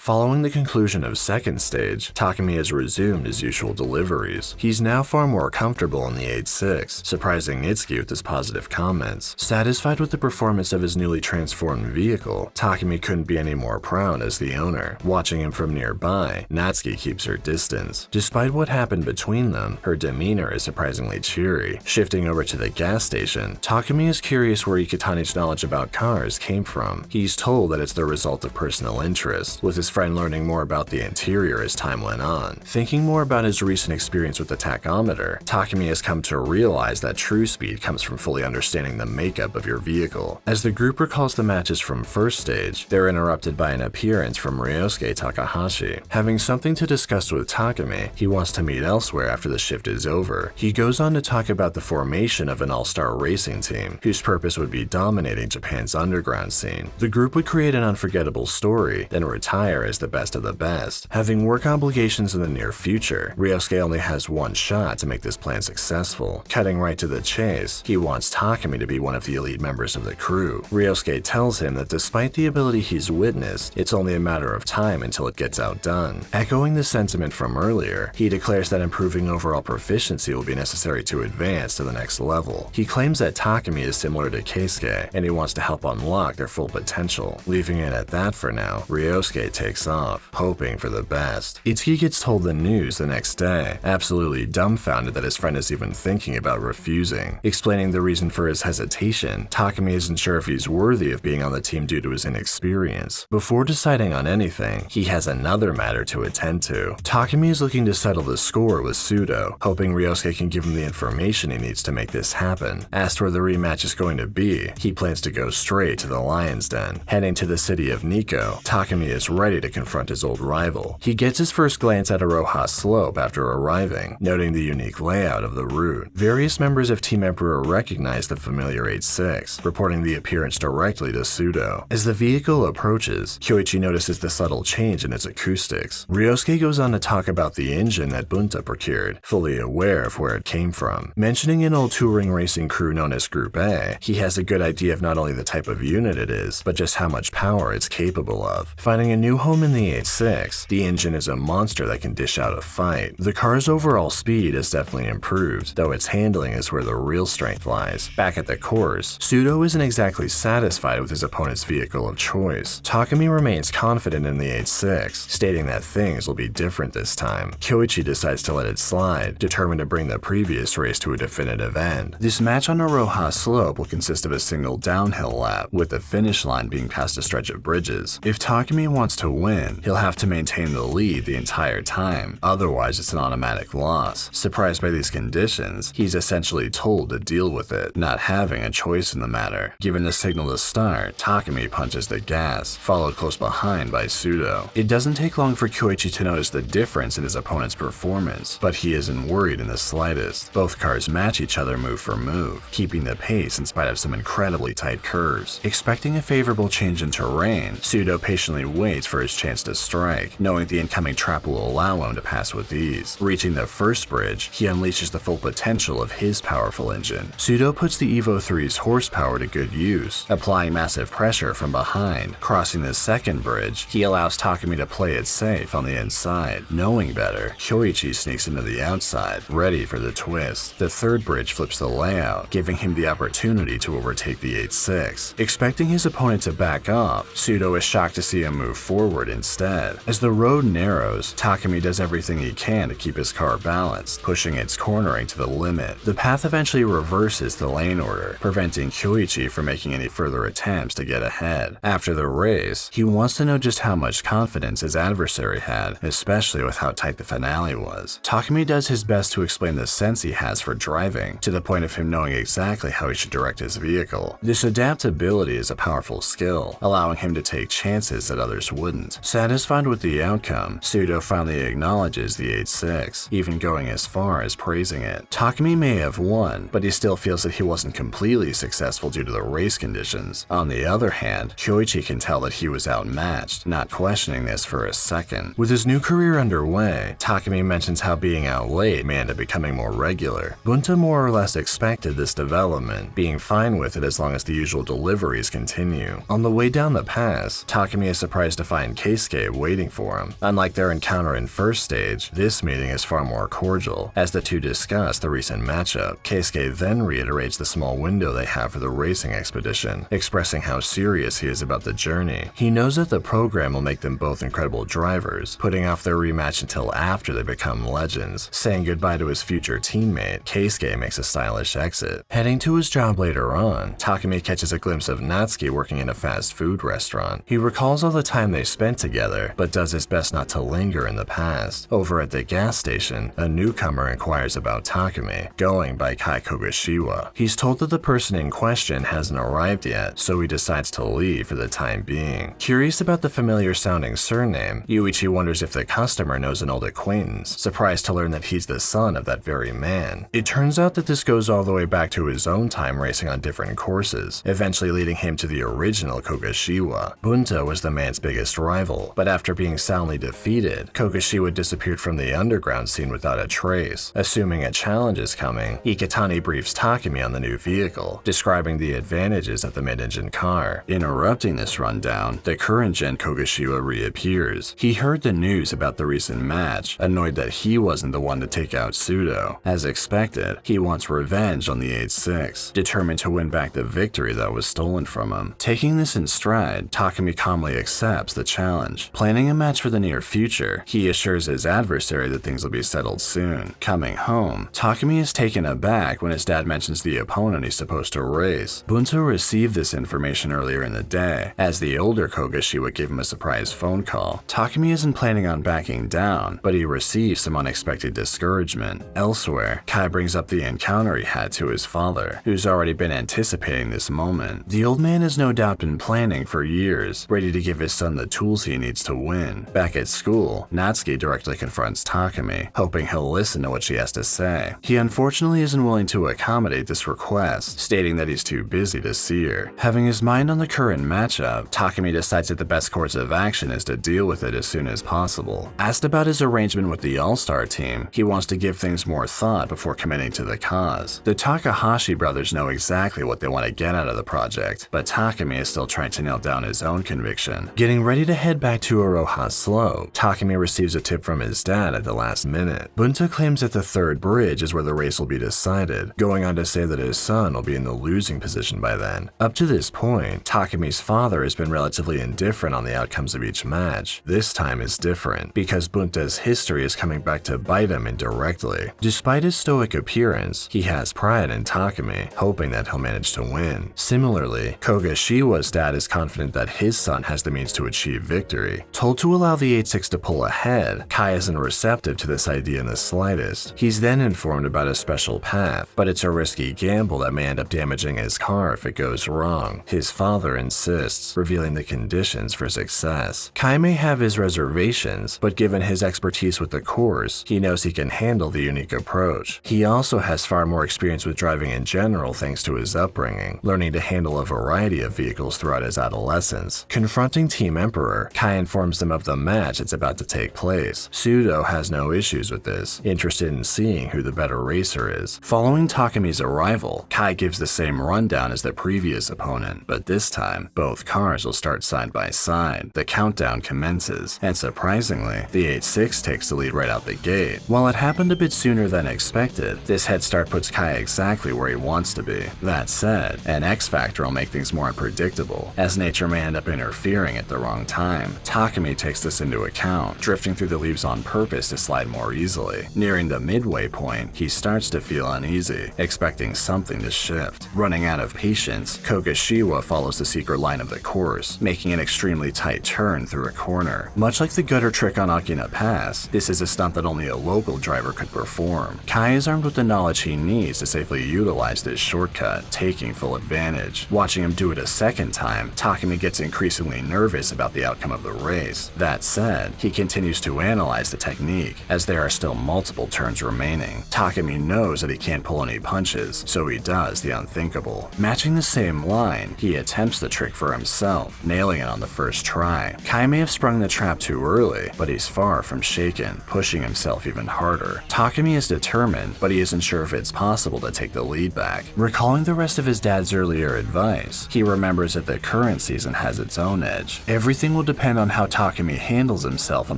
Following the conclusion of second stage, Takumi has resumed his usual deliveries. He's now far more comfortable in the 8-6, surprising Itsuki with his positive comments. Satisfied with the performance of his newly transformed vehicle, Takumi couldn't be any more proud as the owner. Watching him from nearby, Natsuki keeps her distance. Despite what happened between them, her demeanor is surprisingly cheery. Shifting over to the gas station, Takumi is curious where Iketani's knowledge about cars came from. He's told that it's the result of personal interest, with his friend learning more about the interior as time went on. Thinking more about his recent experience with the tachometer, Takumi has come to realize that true speed comes from fully understanding the makeup of your vehicle. As the group recalls the matches from first stage, they're interrupted by an appearance from Ryosuke Takahashi. Having something to discuss with Takumi, he wants to meet elsewhere after the shift is over. He goes on to talk about the formation of an all-star racing team, whose purpose would be dominating Japan's underground scene. The group would create an unforgettable story, then retire as the best of the best. Having work obligations in the near future, Ryosuke only has one shot to make this plan successful. Cutting right to the chase, he wants Takumi to be one of the elite members of the crew. Ryosuke tells him that despite the ability he's witnessed, it's only a matter of time until it gets outdone. Echoing the sentiment from earlier, he declares that improving overall proficiency will be necessary to advance to the next level. He claims that Takumi is similar to Keisuke, and he wants to help unlock their full potential. Leaving it at that for now, Ryosuke takes off, hoping for the best. Itsuki gets told the news the next day, absolutely dumbfounded that his friend is even thinking about refusing. Explaining the reason for his hesitation, Takumi isn't sure if he's worthy of being on the team due to his inexperience. Before deciding on anything, he has another matter to attend to. Takumi is looking to settle the score with Sudo, hoping Ryosuke can give him the information he needs to make this happen. Asked where the rematch is going to be, he plans to go straight to the Lion's Den. Heading to the city of Nikko, Takumi is ready to confront his old rival. He gets his first glance at Aroha Slope after arriving, noting the unique layout of the route. Various members of Team Emperor recognize the familiar 8-6, reporting the appearance directly to Sudo. As the vehicle approaches, Kyoichi notices the subtle change in its acoustics. Ryosuke goes on to talk about the engine that Bunta procured, fully aware of where it came from. Mentioning an old touring racing crew known as Group A, he has a good idea of not only the type of unit it is, but just how much power it's capable of. Finding a new home in the 8-6, the engine is a monster that can dish out a fight. The car's overall speed is definitely improved, though its handling is where the real strength lies. Back at the course, Sudo isn't exactly satisfied with his opponent's vehicle of choice. Takumi remains confident in the 8-6, stating that things will be different this time. Kyoichi decides to let it slide, determined to bring the previous race to a definitive end. This match on Aroha Slope will consist of a single downhill lap, with the finish line being past a stretch of bridges. If Takumi wants to win, he'll have to maintain the lead the entire time, otherwise it's an automatic loss. Surprised by these conditions, he's essentially told to deal with it, not having a choice in the matter. Given the signal to start, Takumi punches the gas, followed close behind by Sudo. It doesn't take long for Kyoichi to notice the difference in his opponent's performance, but he isn't worried in the slightest. Both cars match each other move for move, keeping the pace in spite of some incredibly tight curves. Expecting a favorable change in terrain, Sudo patiently waits for his chance to strike, knowing the incoming trap will allow him to pass with ease. Reaching the first bridge, he unleashes the full potential of his powerful engine. Sudo puts the Evo 3's horsepower to good use, applying massive pressure from behind. Crossing the second bridge, he allows Takumi to play it safe on the inside. Knowing better, Kyoichi sneaks into the outside, ready for the twist. The third bridge flips the layout, giving him the opportunity to overtake the 8-6. Expecting his opponent to back off, Sudo is shocked to see him move forward instead. As the road narrows, Takumi does everything he can to keep his car balanced, pushing its cornering to the limit. The path eventually reverses the lane order, preventing Kyoichi from making any further attempts to get ahead. After the race, he wants to know just how much confidence his adversary had, especially with how tight the finale was. Takumi does his best to explain the sense he has for driving, to the point of him knowing exactly how he should direct his vehicle. This adaptability is a powerful skill, allowing him to take chances that others wouldn't. Satisfied with the outcome, Sudo finally acknowledges the 8-6, even going as far as praising it. Takumi may have won, but he still feels that he wasn't completely successful due to the race conditions. On the other hand, Kyoichi can tell that he was outmatched, not questioning this for a second. With his new career underway, Takumi mentions how being out late may end up becoming more regular. Bunta more or less expected this development, being fine with it as long as the usual deliveries continue. On the way down the pass, Takumi is surprised to find Keisuke waiting for him. Unlike their encounter in first stage, this meeting is far more cordial, as the two discuss the recent matchup. Keisuke then reiterates the small window they have for the racing expedition, expressing how serious he is about the journey. He knows that the program will make them both incredible drivers, putting off their rematch until after they become legends. Saying goodbye to his future teammate, Keisuke makes a stylish exit. Heading to his job later on, Takumi catches a glimpse of Natsuki working in a fast food restaurant. He recalls all the time they spent together, but does his best not to linger in the past. Over at the gas station, a newcomer inquires about Takumi, going by Kogashiwa. He's told that the person in question hasn't arrived yet, so he decides to leave for the time being. Curious about the familiar sounding surname, Yuichi wonders if the customer knows an old acquaintance, surprised to learn that he's the son of that very man. It turns out that this goes all the way back to his own time racing on different courses, eventually leading him to the original Kogashiwa. Bunta was the man's biggest rival, but after being soundly defeated, Kogashiwa disappeared from the underground scene without a trace. Assuming a challenge is coming, Ikitani briefs Takumi on the new vehicle, describing the advantages of the mid-engine car. Interrupting this rundown, the current-gen Kogashiwa reappears. He heard the news about the recent match, annoyed that he wasn't the one to take out Sudo. As expected, he wants revenge on the 8-6, determined to win back the victory that was stolen from him. Taking this in stride, Takumi calmly accepts the challenge. Planning a match for the near future, he assures his adversary that things will be settled soon. Coming home, Takumi is taken aback when his dad mentions the opponent he's supposed to race. Bunta received this information earlier in the day, as the older Kogashiwa gave him a surprise phone call. Takumi isn't planning on backing down, but he receives some unexpected discouragement. Elsewhere, Kai brings up the encounter he had to his father, who's already been anticipating this moment. The old man has no doubt been planning for years, ready to give his son the tools tools he needs to win. Back at school, Natsuki directly confronts Takumi, hoping he'll listen to what she has to say. He unfortunately isn't willing to accommodate this request, stating that he's too busy to see her. Having his mind on the current matchup, Takumi decides that the best course of action is to deal with it as soon as possible. Asked about his arrangement with the All-Star team, he wants to give things more thought before committing to the cause. The Takahashi brothers know exactly what they want to get out of the project, but Takumi is still trying to nail down his own conviction. Getting ready to head back to Aroha Slope, Takumi receives a tip from his dad at the last minute. Bunta claims that the third bridge is where the race will be decided, going on to say that his son will be in the losing position by then. Up to this point, Takumi's father has been relatively indifferent on the outcomes of each match. This time is different, because Bunta's history is coming back to bite him indirectly. Despite his stoic appearance, he has pride in Takumi, hoping that he'll manage to win. Similarly, Kogashiwa's dad is confident that his son has the means to achieve victory. Told to allow the 8-6 to pull ahead, Kai isn't receptive to this idea in the slightest. He's then informed about a special path, but it's a risky gamble that may end up damaging his car if it goes wrong. His father insists, revealing the conditions for success. Kai may have his reservations, but given his expertise with the course, he knows he can handle the unique approach. He also has far more experience with driving in general thanks to his upbringing, learning to handle a variety of vehicles throughout his adolescence. Confronting Team Emperor, Kai informs them of the match that's about to take place. Sudo has no issues with this, interested in seeing who the better racer is. Following Takumi's arrival, Kai gives the same rundown as the previous opponent, but this time, both cars will start side by side. The countdown commences, and surprisingly, the 8-6 takes the lead right out the gate. While it happened a bit sooner than expected, this head start puts Kai exactly where he wants to be. That said, an X factor will make things more unpredictable, as nature may end up interfering at the wrong time. Takumi takes this into account, drifting through the leaves on purpose to slide more easily. Nearing the midway point, he starts to feel uneasy, expecting something to shift. Running out of patience, Kogashiwa follows the secret line of the course, making an extremely tight turn through a corner. Much like the gutter trick on Akina Pass, this is a stunt that only a local driver could perform. Kai is armed with the knowledge he needs to safely utilize this shortcut, taking full advantage. Watching him do it a second time, Takumi gets increasingly nervous about the outcome of the race. That said, he continues to analyze the technique, as there are still multiple turns remaining. Takumi knows that he can't pull any punches, so he does the unthinkable. Matching the same line, he attempts the trick for himself, nailing it on the first try. Kai may have sprung the trap too early, but he's far from shaken, pushing himself even harder. Takumi is determined, but he isn't sure if it's possible to take the lead back. Recalling the rest of his dad's earlier advice, he remembers that the current season has its own edge. Everything will depend on how Takumi handles himself on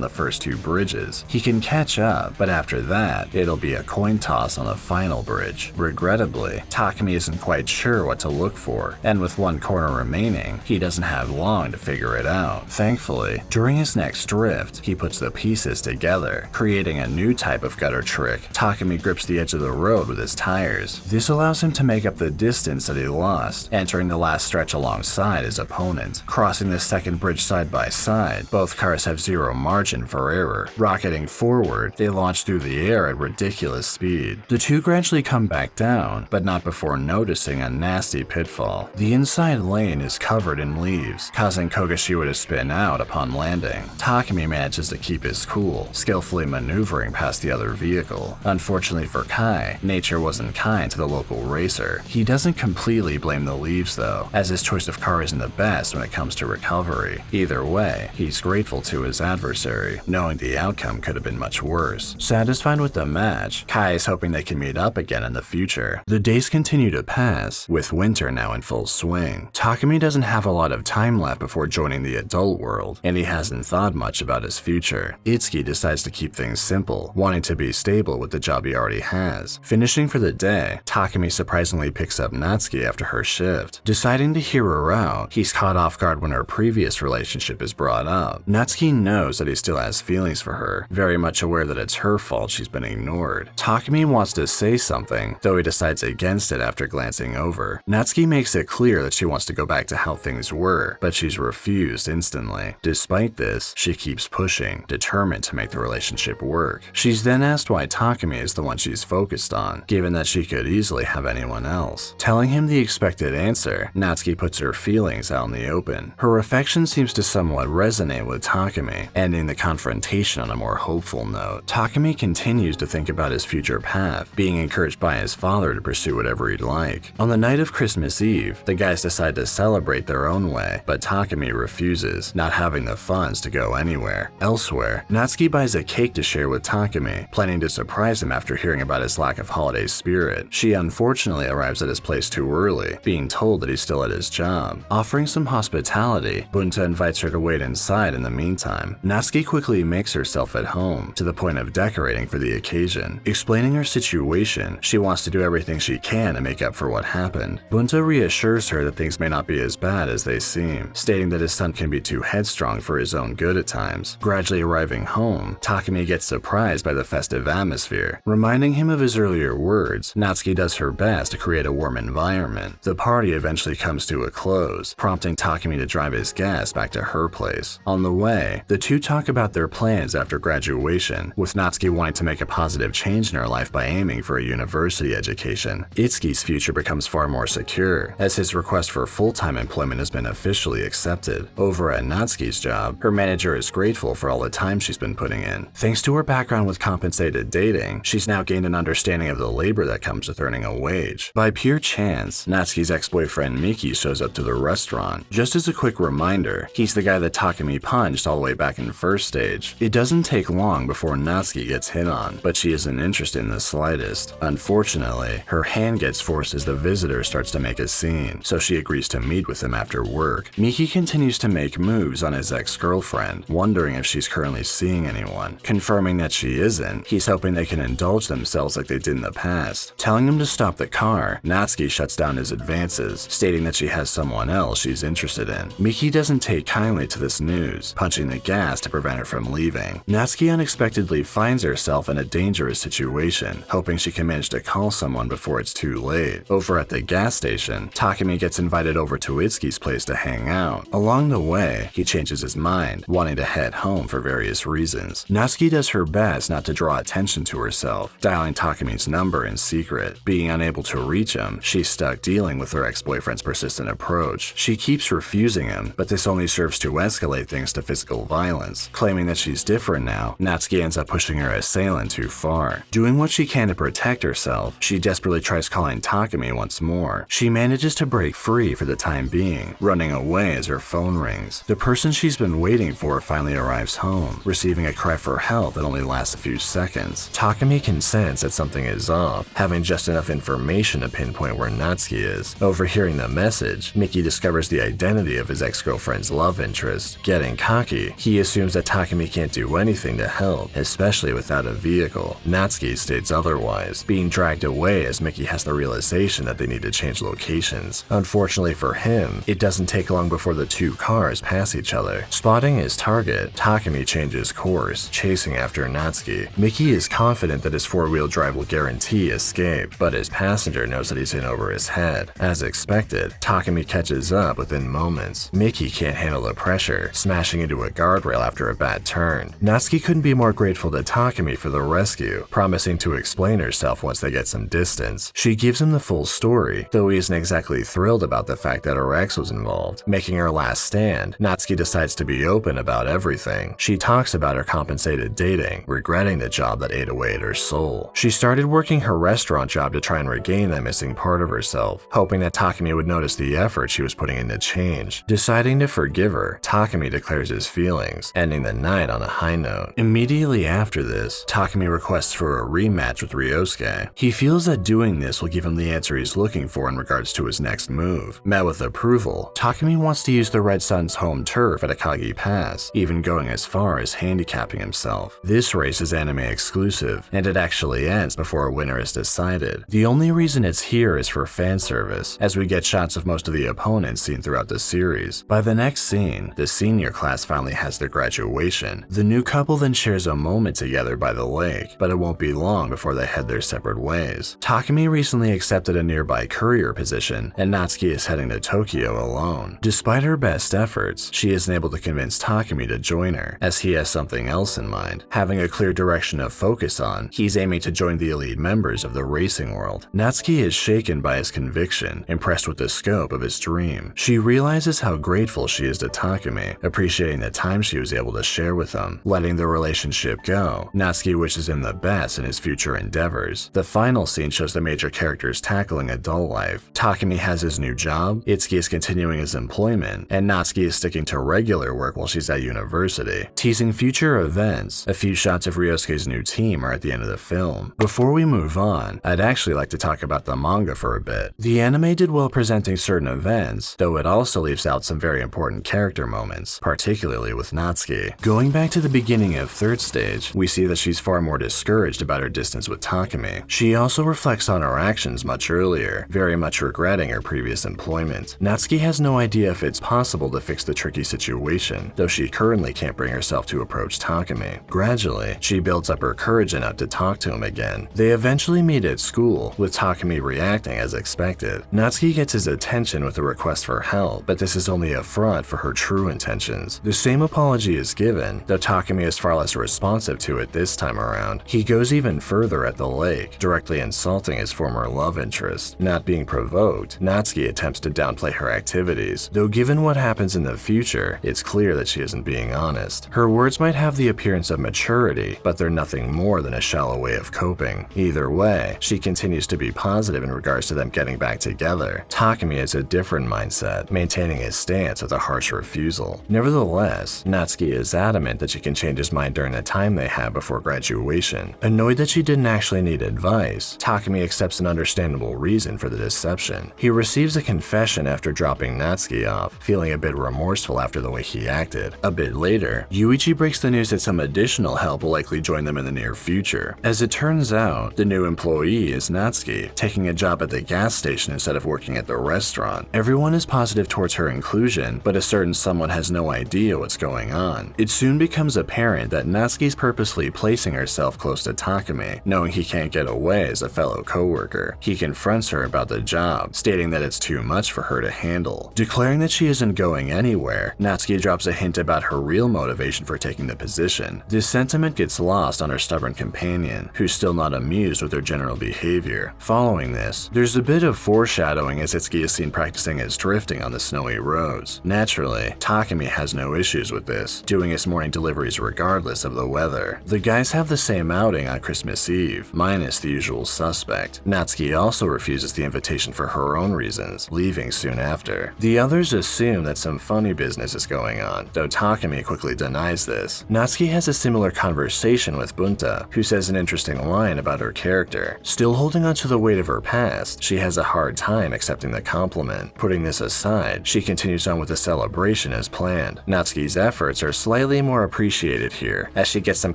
the first two bridges. He can catch up, but after that, it'll be a coin toss on the final bridge. Regrettably, Takumi isn't quite sure what to look for, and with one corner remaining, he doesn't have long to figure it out. Thankfully, during his next drift, he puts the pieces together, creating a new type of gutter trick. Takumi grips the edge of the road with his tires. This allows him to make up the distance that he lost, entering the last stretch alongside his opponent. Crossing the second bridge side by side, both cars have zero margin for error. Rocketing forward, they launch through the air at ridiculous speed. The two gradually come back down, but not before noticing a nasty pitfall. The inside lane is covered in leaves, causing Kogashiwa to spin out upon landing. Takumi manages to keep his cool, skillfully maneuvering past the other vehicle. Unfortunately for Kai, nature wasn't kind to the local racer. He doesn't completely blame the leaves though, as his choice of car isn't the best when it comes to recovery. Either way, he's grateful to his adversary, knowing the outcome could have been much worse. Satisfied with the match, Kai is hoping they can meet up again in the future. The days continue to pass, with winter now in full swing. Takumi doesn't have a lot of time left before joining the adult world, and he hasn't thought much about his future. Itsuki decides to keep things simple, wanting to be stable with the job he already has. Finishing for the day, Takumi surprisingly picks up Natsuki after her shift. Deciding to hear her out, he's caught off guard when her previous relationship is brought up. Natsuki knows that he still has feelings for her, very much aware that it's her fault she's been ignored. Takumi wants to say something, though he decides against it after glancing over. Natsuki makes it clear that she wants to go back to how things were, but she's refused instantly. Despite this, she keeps pushing, determined to make the relationship work. She's then asked why Takumi is the one she's focused on, given that she could easily have anyone else. Telling him the expected answer, Natsuki puts her feelings out in the open. Her affection seems to some somewhat resonate with Takumi, ending the confrontation on a more hopeful note. Takumi continues to think about his future path, being encouraged by his father to pursue whatever he'd like. On the night of Christmas Eve, the guys decide to celebrate their own way, but Takumi refuses, not having the funds to go anywhere. Elsewhere, Natsuki buys a cake to share with Takumi, planning to surprise him after hearing about his lack of holiday spirit. She unfortunately arrives at his place too early, being told that he's still at his job. Offering some hospitality, Bunta invites her to wait inside in the meantime. Natsuki quickly makes herself at home, to the point of decorating for the occasion. Explaining her situation, she wants to do everything she can to make up for what happened. Bunta reassures her that things may not be as bad as they seem, stating that his son can be too headstrong for his own good at times. Gradually arriving home, Takumi gets surprised by the festive atmosphere. Reminding him of his earlier words, Natsuki does her best to create a warm environment. The party eventually comes to a close, prompting Takumi to drive his guests back to her place. On the way, the two talk about their plans after graduation, with Natsuki wanting to make a positive change in her life by aiming for a university education. Itsuki's future becomes far more secure, as his request for full-time employment has been officially accepted. Over at Natsuki's job, her manager is grateful for all the time she's been putting in. Thanks to her background with compensated dating, she's now gained an understanding of the labor that comes with earning a wage. By pure chance, Natsuki's ex-boyfriend Miki shows up to the restaurant. Just as a quick reminder, he's the guy that Takumi punched all the way back in first stage. It doesn't take long before Natsuki gets hit on, but she isn't interested in the slightest. Unfortunately, her hand gets forced as the visitor starts to make a scene, so she agrees to meet with him after work. Miki continues to make moves on his ex-girlfriend, wondering if she's currently seeing anyone. Confirming that she isn't, he's hoping they can indulge themselves like they did in the past. Telling him to stop the car, Natsuki shuts down his advances, stating that she has someone else she's interested in. Miki doesn't take kindly to this news, punching the gas to prevent her from leaving. Natsuki unexpectedly finds herself in a dangerous situation, hoping she can manage to call someone before it's too late. Over at the gas station, Takumi gets invited over to Itsuki's place to hang out. Along the way, he changes his mind, wanting to head home for various reasons. Natsuki does her best not to draw attention to herself, dialing Takumi's number in secret. Being unable to reach him, she's stuck dealing with her ex-boyfriend's persistent approach. She keeps refusing him, but this only serves to escalate things to physical violence. Claiming that she's different now, Natsuki ends up pushing her assailant too far. Doing what she can to protect herself, she desperately tries calling Takumi once more. She manages to break free for the time being, running away as her phone rings. The person she's been waiting for finally arrives home, receiving a cry for help that only lasts a few seconds. Takumi can sense that something is off, having just enough information to pinpoint where Natsuki is. Overhearing the message, Miki discovers the identity of his ex-girlfriend's love interest. Getting cocky, he assumes that Takumi can't do anything to help, especially without a vehicle. Natsuki states otherwise, being dragged away as Miki has the realization that they need to change locations. Unfortunately for him, it doesn't take long before the two cars pass each other. Spotting his target, Takumi changes course, chasing after Natsuki. Miki is confident that his four-wheel drive will guarantee escape, but his passenger knows that he's in over his head. As expected, Takumi catches up within moments. Miki can't handle the pressure, smashing into a guardrail after a bad turn. Natsuki couldn't be more grateful to Takumi for the rescue, promising to explain herself once they get some distance. She gives him the full story, though he isn't exactly thrilled about the fact that her ex was involved. Making her last stand, Natsuki decides to be open about everything. She talks about her compensated dating, regretting the job that ate away at her soul. She started working her restaurant job to try and regain that missing part of herself, hoping that Takumi would notice the effort she was putting into change. Deciding to forgive her, Takumi declares his feelings, ending the night on a high note. Immediately after this, Takumi requests for a rematch with Ryosuke. He feels that doing this will give him the answer he's looking for in regards to his next move. Met with approval, Takumi wants to use the Red Sun's home turf at Akagi Pass, even going as far as handicapping himself. This race is anime exclusive, and it actually ends before a winner is decided. The only reason it's here is for fan service, as we get shots of most of the opponents seen throughout the series. By the next scene, the senior class finally has their graduation. The new couple then shares a moment together by the lake, but it won't be long before they head their separate ways. Takumi recently accepted a nearby courier position, and Natsuki is heading to Tokyo alone. Despite her best efforts, she isn't able to convince Takumi to join her, as he has something else in mind. Having a clear direction to focus on, he's aiming to join the elite members of the racing world. Natsuki is shaken by his conviction, impressed with the scope of his dream. She realizes how grateful she is to Takumi, appreciating the time she was able to share with him. Letting the relationship go, Natsuki wishes him the best in his future endeavors. The final scene shows the major characters tackling adult life. Takumi has his new job, Itsuki is continuing his employment, and Natsuki is sticking to regular work while she's at university. Teasing future events, a few shots of Ryosuke's new team are at the end of the film. Before we move on, I'd actually like to talk about the manga for a bit. The anime did well presenting certain events, though it also leaves out some very important character moments, particularly with Natsuki. Going back to the beginning of Third Stage, we see that she's far more discouraged about her distance with Takumi. She also reflects on her actions much earlier, very much regretting her previous employment. Natsuki has no idea if it's possible to fix the tricky situation, though she currently can't bring herself to approach Takumi. Gradually, she builds up her courage enough to talk to him again. They eventually meet at school, with Takumi reacting as expected. Natsuki gets his attention with a request for help, but this is only a front for her true intentions. The same apology is given, though Takumi is far less responsive to it this time around. He goes even further at the lake, directly insulting his former love interest. Not being provoked, Natsuki attempts to downplay her activities, though given what happens in the future, it's clear that she isn't being honest. Her words might have the appearance of maturity, but they're nothing more than a shallow way of coping. Either way, she continues to be positive in regards to them getting back together. Takumi has a different mindset, maintaining his stance with a harsh refusal. Nevertheless, Natsuki is adamant that she can change his mind during the time they have before graduation. Annoyed that she didn't actually need advice, Takumi accepts an understandable reason for the deception. He receives a confession after dropping Natsuki off, feeling a bit remorseful after the way he acted. A bit later, Yuichi breaks the news that some additional help will likely join them in the near future. As it turns out, the new employee is Natsuki, taking a job at the gas station instead of working at the restaurant. Everyone is positive towards her inclusion, but a certain someone has no idea what's going on. It soon becomes apparent that Natsuki's purposely placing herself close to Takumi, knowing he can't get away as a fellow co-worker. He confronts her about the job, stating that it's too much for her to handle. Declaring that she isn't going anywhere, Natsuki drops a hint about her real motivation for taking the position. This sentiment gets lost on her stubborn companion, who's still not amused with her general behavior. Following this, there's a bit of foreshadowing as Itsuki is seen practicing his drifting on the snowy roads. Naturally, Takumi has no issues with this, doing his morning deliveries regardless of the weather. The guys have the same outing on Christmas Eve, minus the usual suspect. Natsuki also refuses the invitation for her own reasons, leaving soon after. The others assume that some funny business is going on, though Takumi quickly denies this. Natsuki has a similar conversation with Bunta, who says an interesting line about her character. Still holding on to the weight of her past, she has a hard time accepting the compliment. Putting this aside, she continues on with the celebration as planned. Natsuki's efforts are slightly more appreciated here, as she gets some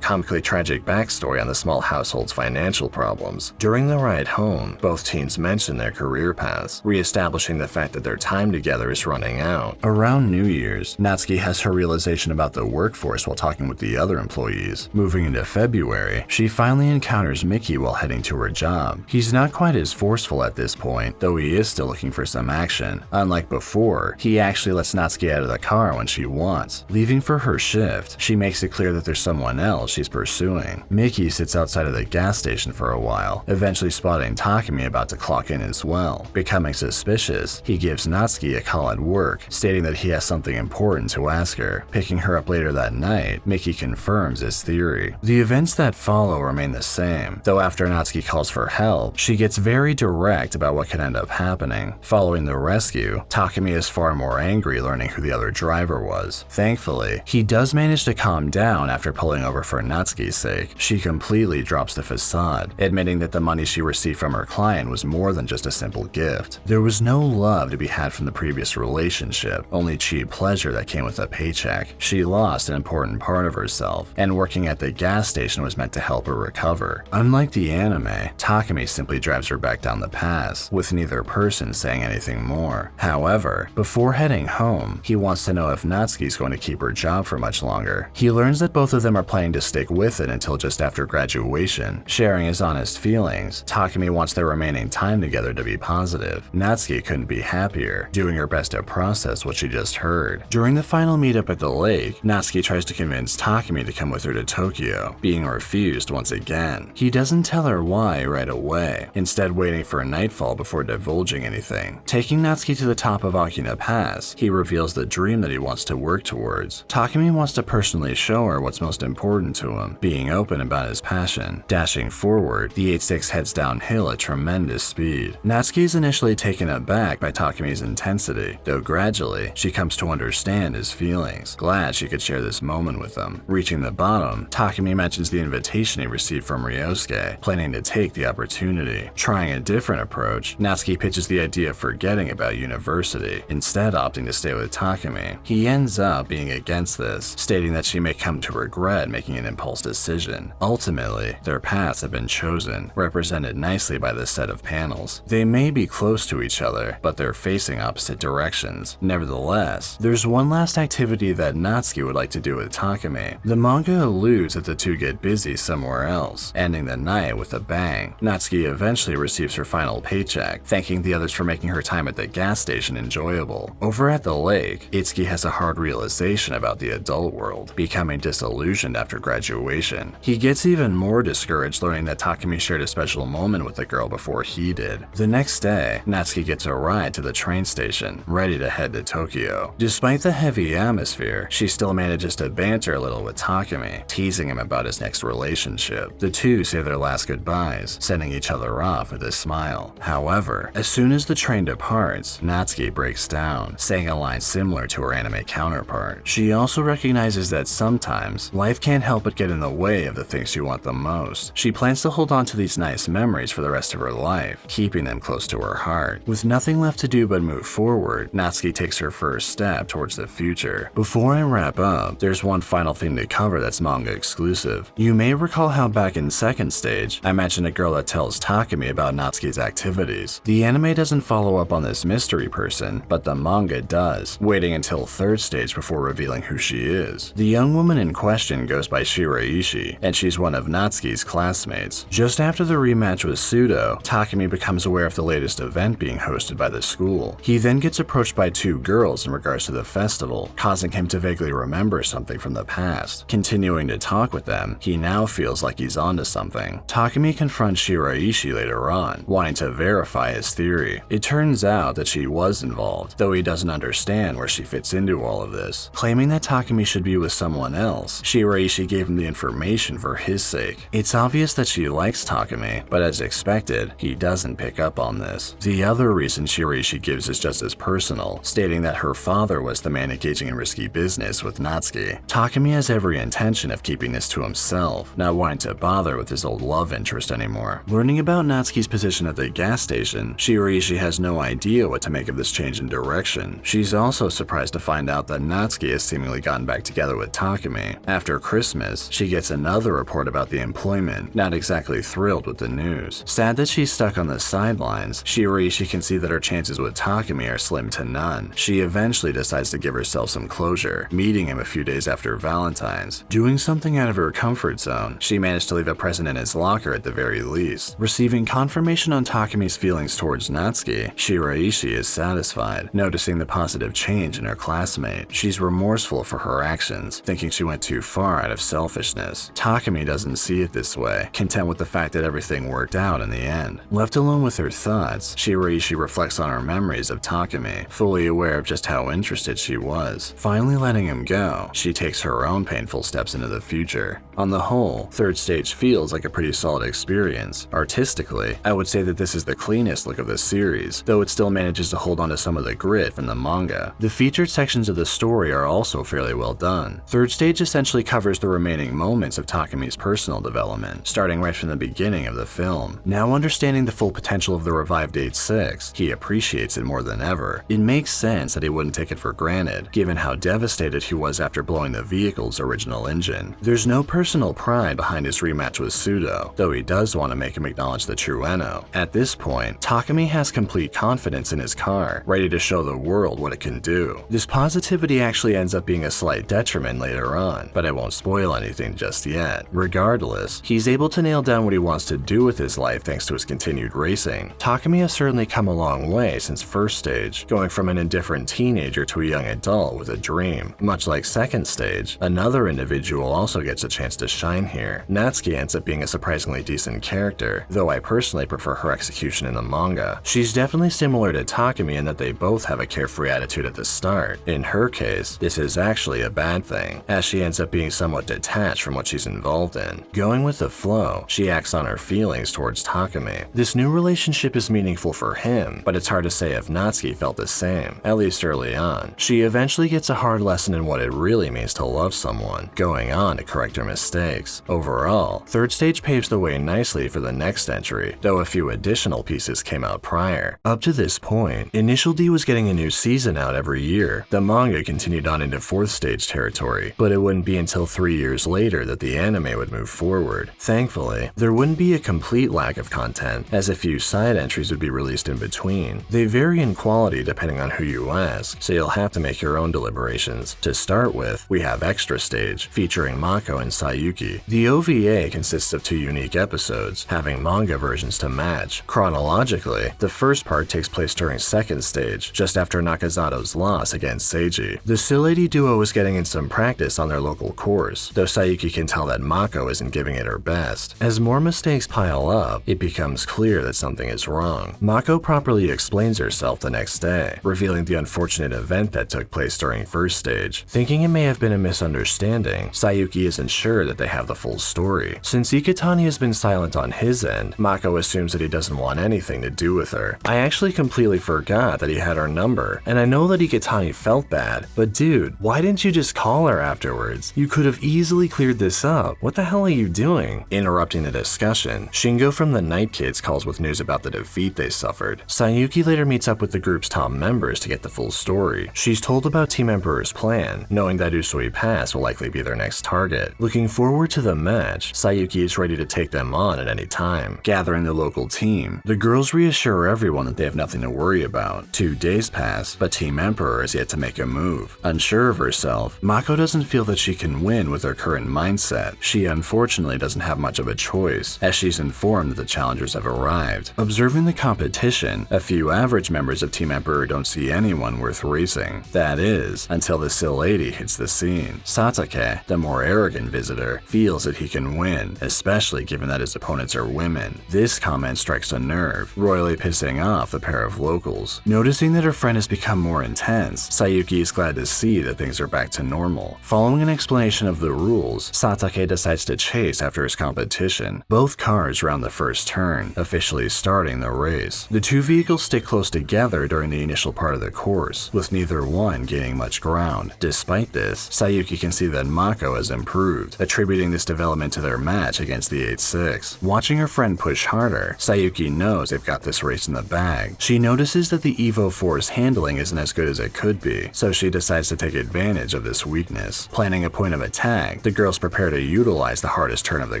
comically tragic backstory on the small household's financial problems. During the ride home, both teens mention their career paths, re-establishing the fact that their time together is running out. Around New Year's, Natsuki has her realization about the workforce while talking with the other employees. Moving into February, she finally encounters Miki while heading to her job. He's not quite as forceful at this point, though he is still looking for some action. Unlike before, he actually lets Natsuki out of the car when she wants. Leaving for her shift, she makes it clear that there's someone else she's pursuing. Miki sits outside of the gas station for a while, eventually spotting Takumi about to clock in as well. Becoming suspicious, he gives Natsuki a call at work, stating that he has something important to ask her. Picking her up later that night, Miki confirms his theory. The events that follow remain the same, though after Natsuki calls for help, she gets very direct about what can end up happening. Following the rescue, Takumi is far more angry learning who the other driver was. Thankfully, he does manage to calm down after pulling over for Natsuki's sake. She completely drops the facade, admitting that the money she received from her client was more than just a simple gift. There was no love to be had from the previous relationship, only cheap pleasure that came with a paycheck. She lost an important part of herself, and working at the gas station was meant to help her recover. Unlike the anime, Takumi simply drives her back down the pass, with neither person saying anything more. However, before heading home, he wants to know if Natsuki's going to keep her job for much longer. He learns that both of them are planning to stick with it until just after graduation. Sharing his honest feelings, Takumi wants their remaining time together to be positive. Natsuki couldn't be happier, doing her best to process what she just heard. During the final meetup at the lake, Natsuki tries to convince Takumi to come with her to Tokyo, being refused once again. He doesn't tell her why right away, instead waiting for nightfall before divulging anything. Taking Natsuki to the top of Akina Pass, he reveals the dream that he wants to work towards. Takumi wants to personally show her what's most important to him, being open about his passion. Dashing forward, the 8-6 heads downhill at tremendous speed. Natsuki is initially taken aback by Takumi's intensity, though gradually, she comes to understand his feelings, glad she could share this moment with him. Reaching the bottom, Takumi mentions the invitation he received from Ryosuke, planning to take the opportunity. Trying a different approach, Natsuki pitches the idea of forgetting about university, instead opting to stay with Takumi. He ends up being against this, stating that she may come to regret making an impulse decision. Ultimately, their paths have been chosen, represented nicely by this set of panels. They may be close to each other, but they're facing opposite directions. Nevertheless, there's one last activity that Natsuki would like to do with Takumi. The manga alludes that the two get busy somewhere else, ending the night with a bang. Natsuki eventually receives her final paycheck, thanking the others for making her time at the gas station enjoyable. Over at the lake, Itsuki has a hard realization about the adult world, becoming disillusioned after graduation. He gets even more discouraged learning that Takumi shared a special moment with the girl before he did. The next day, Natsuki gets a ride to the train station, ready to head to Tokyo. Despite the heavy atmosphere, she still manages to banter a little with Takumi, teasing him about his next relationship. The two say their last goodbyes, sending each other off with a smile. However, as soon as the train departs, Natsuki breaks down, saying a line similar to her anime counterpart. She also recognizes that sometimes, life can't help but get in the way of the things she wants the most. She plans to hold on to these nice memories for the rest of her life, keeping them close to her heart. With nothing left to do but move forward, Natsuki takes her first step towards the future. Before I wrap up, there's one final thing to cover that's manga exclusive. You may recall how back in second stage, I mentioned a girl that tells Takumi about Natsuki's activities. The anime doesn't follow up on this mystery person, but the manga does, waiting until third stage before revealing who she is. The young woman in question goes by Shiraishi, and she's one of Natsuki's classmates. Just after the rematch with Sudo, Takumi becomes aware of the latest event being hosted by the school. He then gets approached by two girls in regards to the festival, causing him to vaguely remember something from the past. Continuing to talk with them, he now feels like he's onto something. Takumi confronts Shiraishi later on, wanting to verify his theory. It turns out that she was involved, though he doesn't understand where she fits into all of this. Claiming that Takumi should be with someone else, Shiraishi gave him the information for his sake. It's obvious that she likes Takumi, but as expected, he doesn't pick up on this. The other reason Shiraishi gives is just as personal, stating that her father was the man engaging in risky business with Natsuki. Takumi has every intention of keeping this to himself, not wanting to bother with his old love interest anymore. Learning about Natsuki's position at the gas station, Shiraishi has no idea what to make of this change in direction. She's also surprised to find out that Natsuki has seemingly gotten back together with Takumi. After Christmas, she gets another report about the employment, not exactly thrilled with the news. Sad that she's stuck on the sidelines, Shiraishi can see that her chances with Takumi are slim to none. She eventually decides to give herself some closure, meeting him a few days after Valentine's. Doing something out of her comfort zone, she managed to leave a present in his locker at the very least. Receiving confirmation on Takumi's feelings towards Natsuki, Shiraishi is satisfied, noticing the positive change in her classmate. She's remorseful for her actions, thinking she went too far out of selfishness. Takumi doesn't see it this way, content with the fact that everything worked out in the end. Left alone with her thoughts, Shiraishi reflects on her memories of Takumi, fully aware of just how interested she was. Finally letting him go, she takes her own painful steps into the future. On the whole, third stage feels like a pretty solid experience. Artistically, I would say that this is the cleanest look of the series, though it still manages to hold on to some of the grit from the manga. The featured sections of the story are also fairly well done. Third stage essentially covers the remaining moments of Takumi's personal development, starting right from the beginning of the film. Now understanding the full potential of the revived 8-6, he appreciates it more than ever. It makes sense that he wouldn't take it for granted, given how devastated he was after blowing the vehicle's original engine. There's no personal pride behind his rematch with Sudo, though he does want to make him acknowledge the true Eno. At this point, Takumi has complete confidence in his car, ready to show the world what it can do. This positivity actually ends up being a slight detriment later on, but I won't spoil anything just yet. Regardless, he's able to nail down what he wants to do with his life thanks to his continued racing. Takumi has certainly come a long way since first stage, going from an indifferent teenager to a young adult with a dream. Much like second stage, another individual also gets a chance to shine here. Natsuki ends up being a surprisingly decent character, though I personally prefer her execution in the manga. She's definitely similar to Takumi in that they both have a carefree attitude at the start, art. In her case, this is actually a bad thing, as she ends up being somewhat detached from what she's involved in. Going with the flow, she acts on her feelings towards Takumi. This new relationship is meaningful for him, but it's hard to say if Natsuki felt the same, at least early on. She eventually gets a hard lesson in what it really means to love someone, going on to correct her mistakes. Overall, third stage paves the way nicely for the next entry, though a few additional pieces came out prior. Up to this point, Initial D was getting a new season out every year. The manga continued on into fourth stage territory, but it wouldn't be until 3 years later that the anime would move forward. Thankfully, there wouldn't be a complete lack of content, as a few side entries would be released in between. They vary in quality depending on who you ask, so you'll have to make your own deliberations. To start with, we have Extra Stage, featuring Mako and Sayuki. The OVA consists of 2 unique episodes, having manga versions to match. Chronologically, the first part takes place during second stage, just after Nakazato's loss against Seiji. The Still Lady duo is getting in some practice on their local course, though Sayuki can tell that Mako isn't giving it her best. As more mistakes pile up, it becomes clear that something is wrong. Mako properly explains herself the next day, revealing the unfortunate event that took place during first stage. Thinking it may have been a misunderstanding, Sayuki isn't sure that they have the full story. Since Ikitani has been silent on his end, Mako assumes that he doesn't want anything to do with her. I actually completely forgot that he had her number, and I know that Ikitani felt bad, but dude, why didn't you just call her afterwards? You could have easily cleared this up. What the hell are you doing? Interrupting the discussion, Shingo from the Night Kids calls with news about the defeat they suffered. Sayuki later meets up with the group's top members to get the full story. She's told about Team Emperor's plan, knowing that Usui Pass will likely be their next target. Looking forward to the match, Sayuki is ready to take them on at any time. Gathering the local team, the girls reassure everyone that they have nothing to worry about. 2 days pass, but Team Emperor is yet to make a move. Unsure of herself, Mako doesn't feel that she can win with her current mindset. She unfortunately doesn't have much of a choice, as she's informed that the challengers have arrived. Observing the competition, a few average members of Team Emperor don't see anyone worth racing. That is, until the Still Lady hits the scene. Satake, the more arrogant visitor, feels that he can win, especially given that his opponents are women. This comment strikes a nerve, royally pissing off the pair of locals. Noticing that her friend has become more intense, Sayuki is glad to see that things are back to normal. Following an explanation of the rules, Satake decides to chase after his competition. Both cars round the first turn, officially starting the race. The 2 vehicles stick close together during the initial part of the course, with neither one gaining much ground. Despite this, Sayuki can see that Mako has improved, attributing this development to their match against the 8-6. Watching her friend push harder, Sayuki knows they've got this race in the bag. She notices that the Evo 4's handling isn't as good as it could be, so she decides to take advantage of this weakness. Planning a point of attack, the girls prepare to utilize the hardest turn of the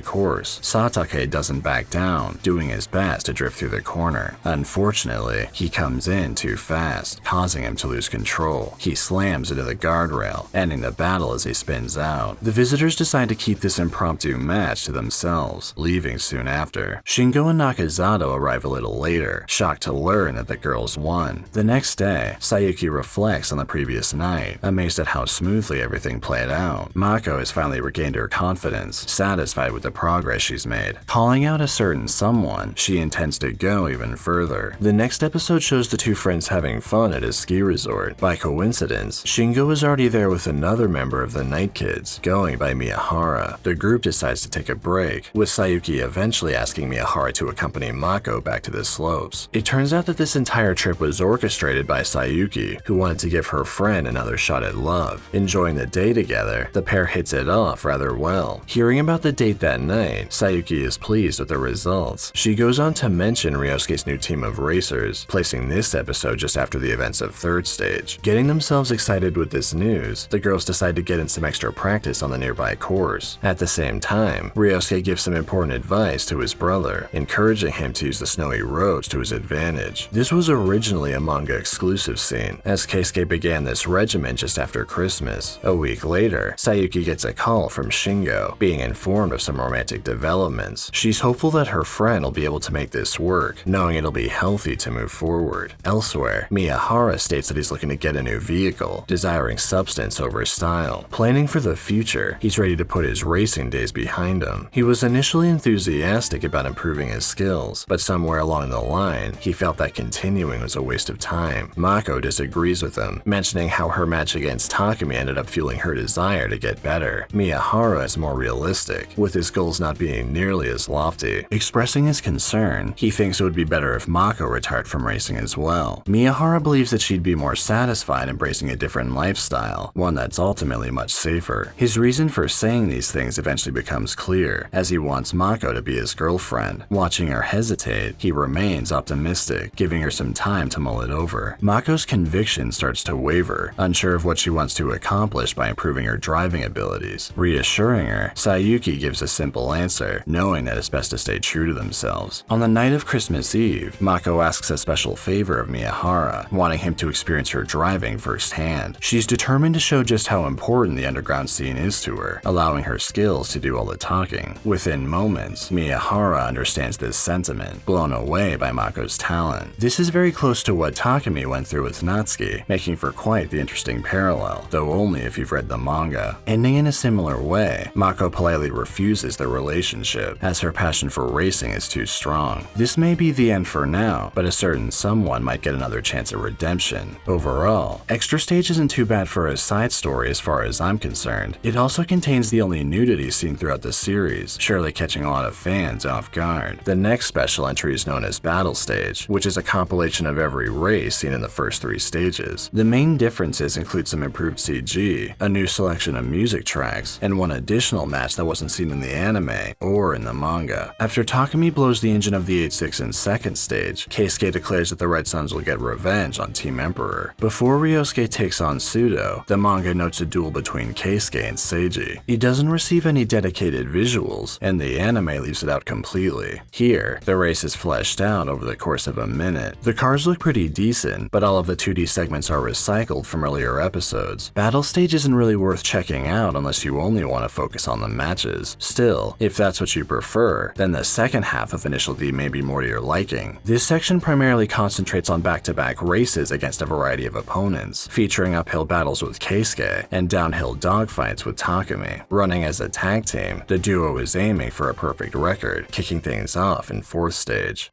course. Satake doesn't back down, doing his best to drift through the corner. Unfortunately, he comes in too fast, causing him to lose control. He slams into the guardrail, ending the battle as he spins out. The visitors decide to keep this impromptu match to themselves, leaving soon after. Shingo and Nakazato arrive a little later, shocked to learn that the girls won. The next day, Sayuki reflects on the previous night, amazed at how smoothly everything played out. Mako has finally regained her confidence, satisfied with the progress she's made. Calling out a certain someone, she intends to go even further. The next episode shows the 2 friends having fun at a ski resort. By coincidence, Shingo is already there with another member of the Night Kids, going by Miyahara. The group decides to take a break, with Sayuki eventually asking Miyahara to accompany Mako back to the slopes. It turns out that this entire trip was orchestrated by Sayuki, who wanted to give her friend another shot at love. Enjoying the day together, the pair hits it off rather well. Hearing about the date that night, Sayuki is pleased with the results. She goes on to mention Ryosuke's new team of racers, placing this episode just after the events of third stage. Getting themselves excited with this news, the girls decide to get in some extra practice on the nearby course. At the same time, Ryosuke gives some important advice to his brother, encouraging him to use the snowy roads to his advantage. This was originally a manga exclusive scene, as Keisuke began this regimen just after Christmas. A week later, Sayuki gets a call from Shingo, being informed of some romantic developments. She's hopeful that her friend will be able to make this work, knowing it'll be healthy to move forward. Elsewhere, Miyahara states that he's looking to get a new vehicle, desiring substance over style. Planning for the future, he's ready to put his racing days behind him. He was initially enthusiastic about improving his skills, but somewhere along the line, he felt that continuing was a waste of time. Mako disagrees with them, mentioning how her match against Takumi ended up fueling her desire to get better. Miyahara is more realistic, with his goals not being nearly as lofty. Expressing his concern, he thinks it would be better if Mako retired from racing as well. Miyahara believes that she'd be more satisfied embracing a different lifestyle, one that's ultimately much safer. His reason for saying these things eventually becomes clear, as he wants Mako to be his girlfriend. Watching her hesitate, he remains optimistic, giving her some time to mull it over. Mako's conviction starts to waver, unsure of what she wants to accomplish by improving her driving abilities. Reassuring her, Sayuki gives a simple answer, knowing that it's best to stay true to themselves. On the night of Christmas Eve, Mako asks a special favor of Miyahara, wanting him to experience her driving firsthand. She's determined to show just how important the underground scene is to her, allowing her skills to do all the talking. Within moments, Miyahara understands this sentiment, blown away by Mako's talent. This is very close to what Takumi went through with Natsuki, making for quite the interesting parallel, though only if you've read the manga. Ending in a similar way, Mako politely refuses their relationship, as her passion for racing is too strong. This may be the end for now, but a certain someone might get another chance at redemption. Overall, Extra Stage isn't too bad for a side story as far as I'm concerned. It also contains the only nudity seen throughout the series, surely catching a lot of fans off guard. The next special entry is known as Battle Stage, which is a compilation of every race seen in the first 3 stages. The main differences include some improved CG, a new selection of music tracks, and one additional match that wasn't seen in the anime or in the manga. After Takumi blows the engine of the 8-6 in second stage, Keisuke declares that the Red Suns will get revenge on Team Emperor. Before Ryosuke takes on Sudo, the manga notes a duel between Keisuke and Seiji. It doesn't receive any dedicated visuals, and the anime leaves it out completely. Here, the race is fleshed out over the course of a minute. The cars look pretty decent, but all of the 2D segments are recycled from earlier episodes. Battle Stage isn't really worth checking out unless you only want to focus on the matches. Still, if that's what you prefer, then the second half of Initial D may be more to your liking. This section primarily concentrates on back-to-back races against a variety of opponents, featuring uphill battles with Keisuke and downhill dogfights with Takumi. Running as a tag team, the duo is aiming for a perfect record, kicking things off in 4th stage.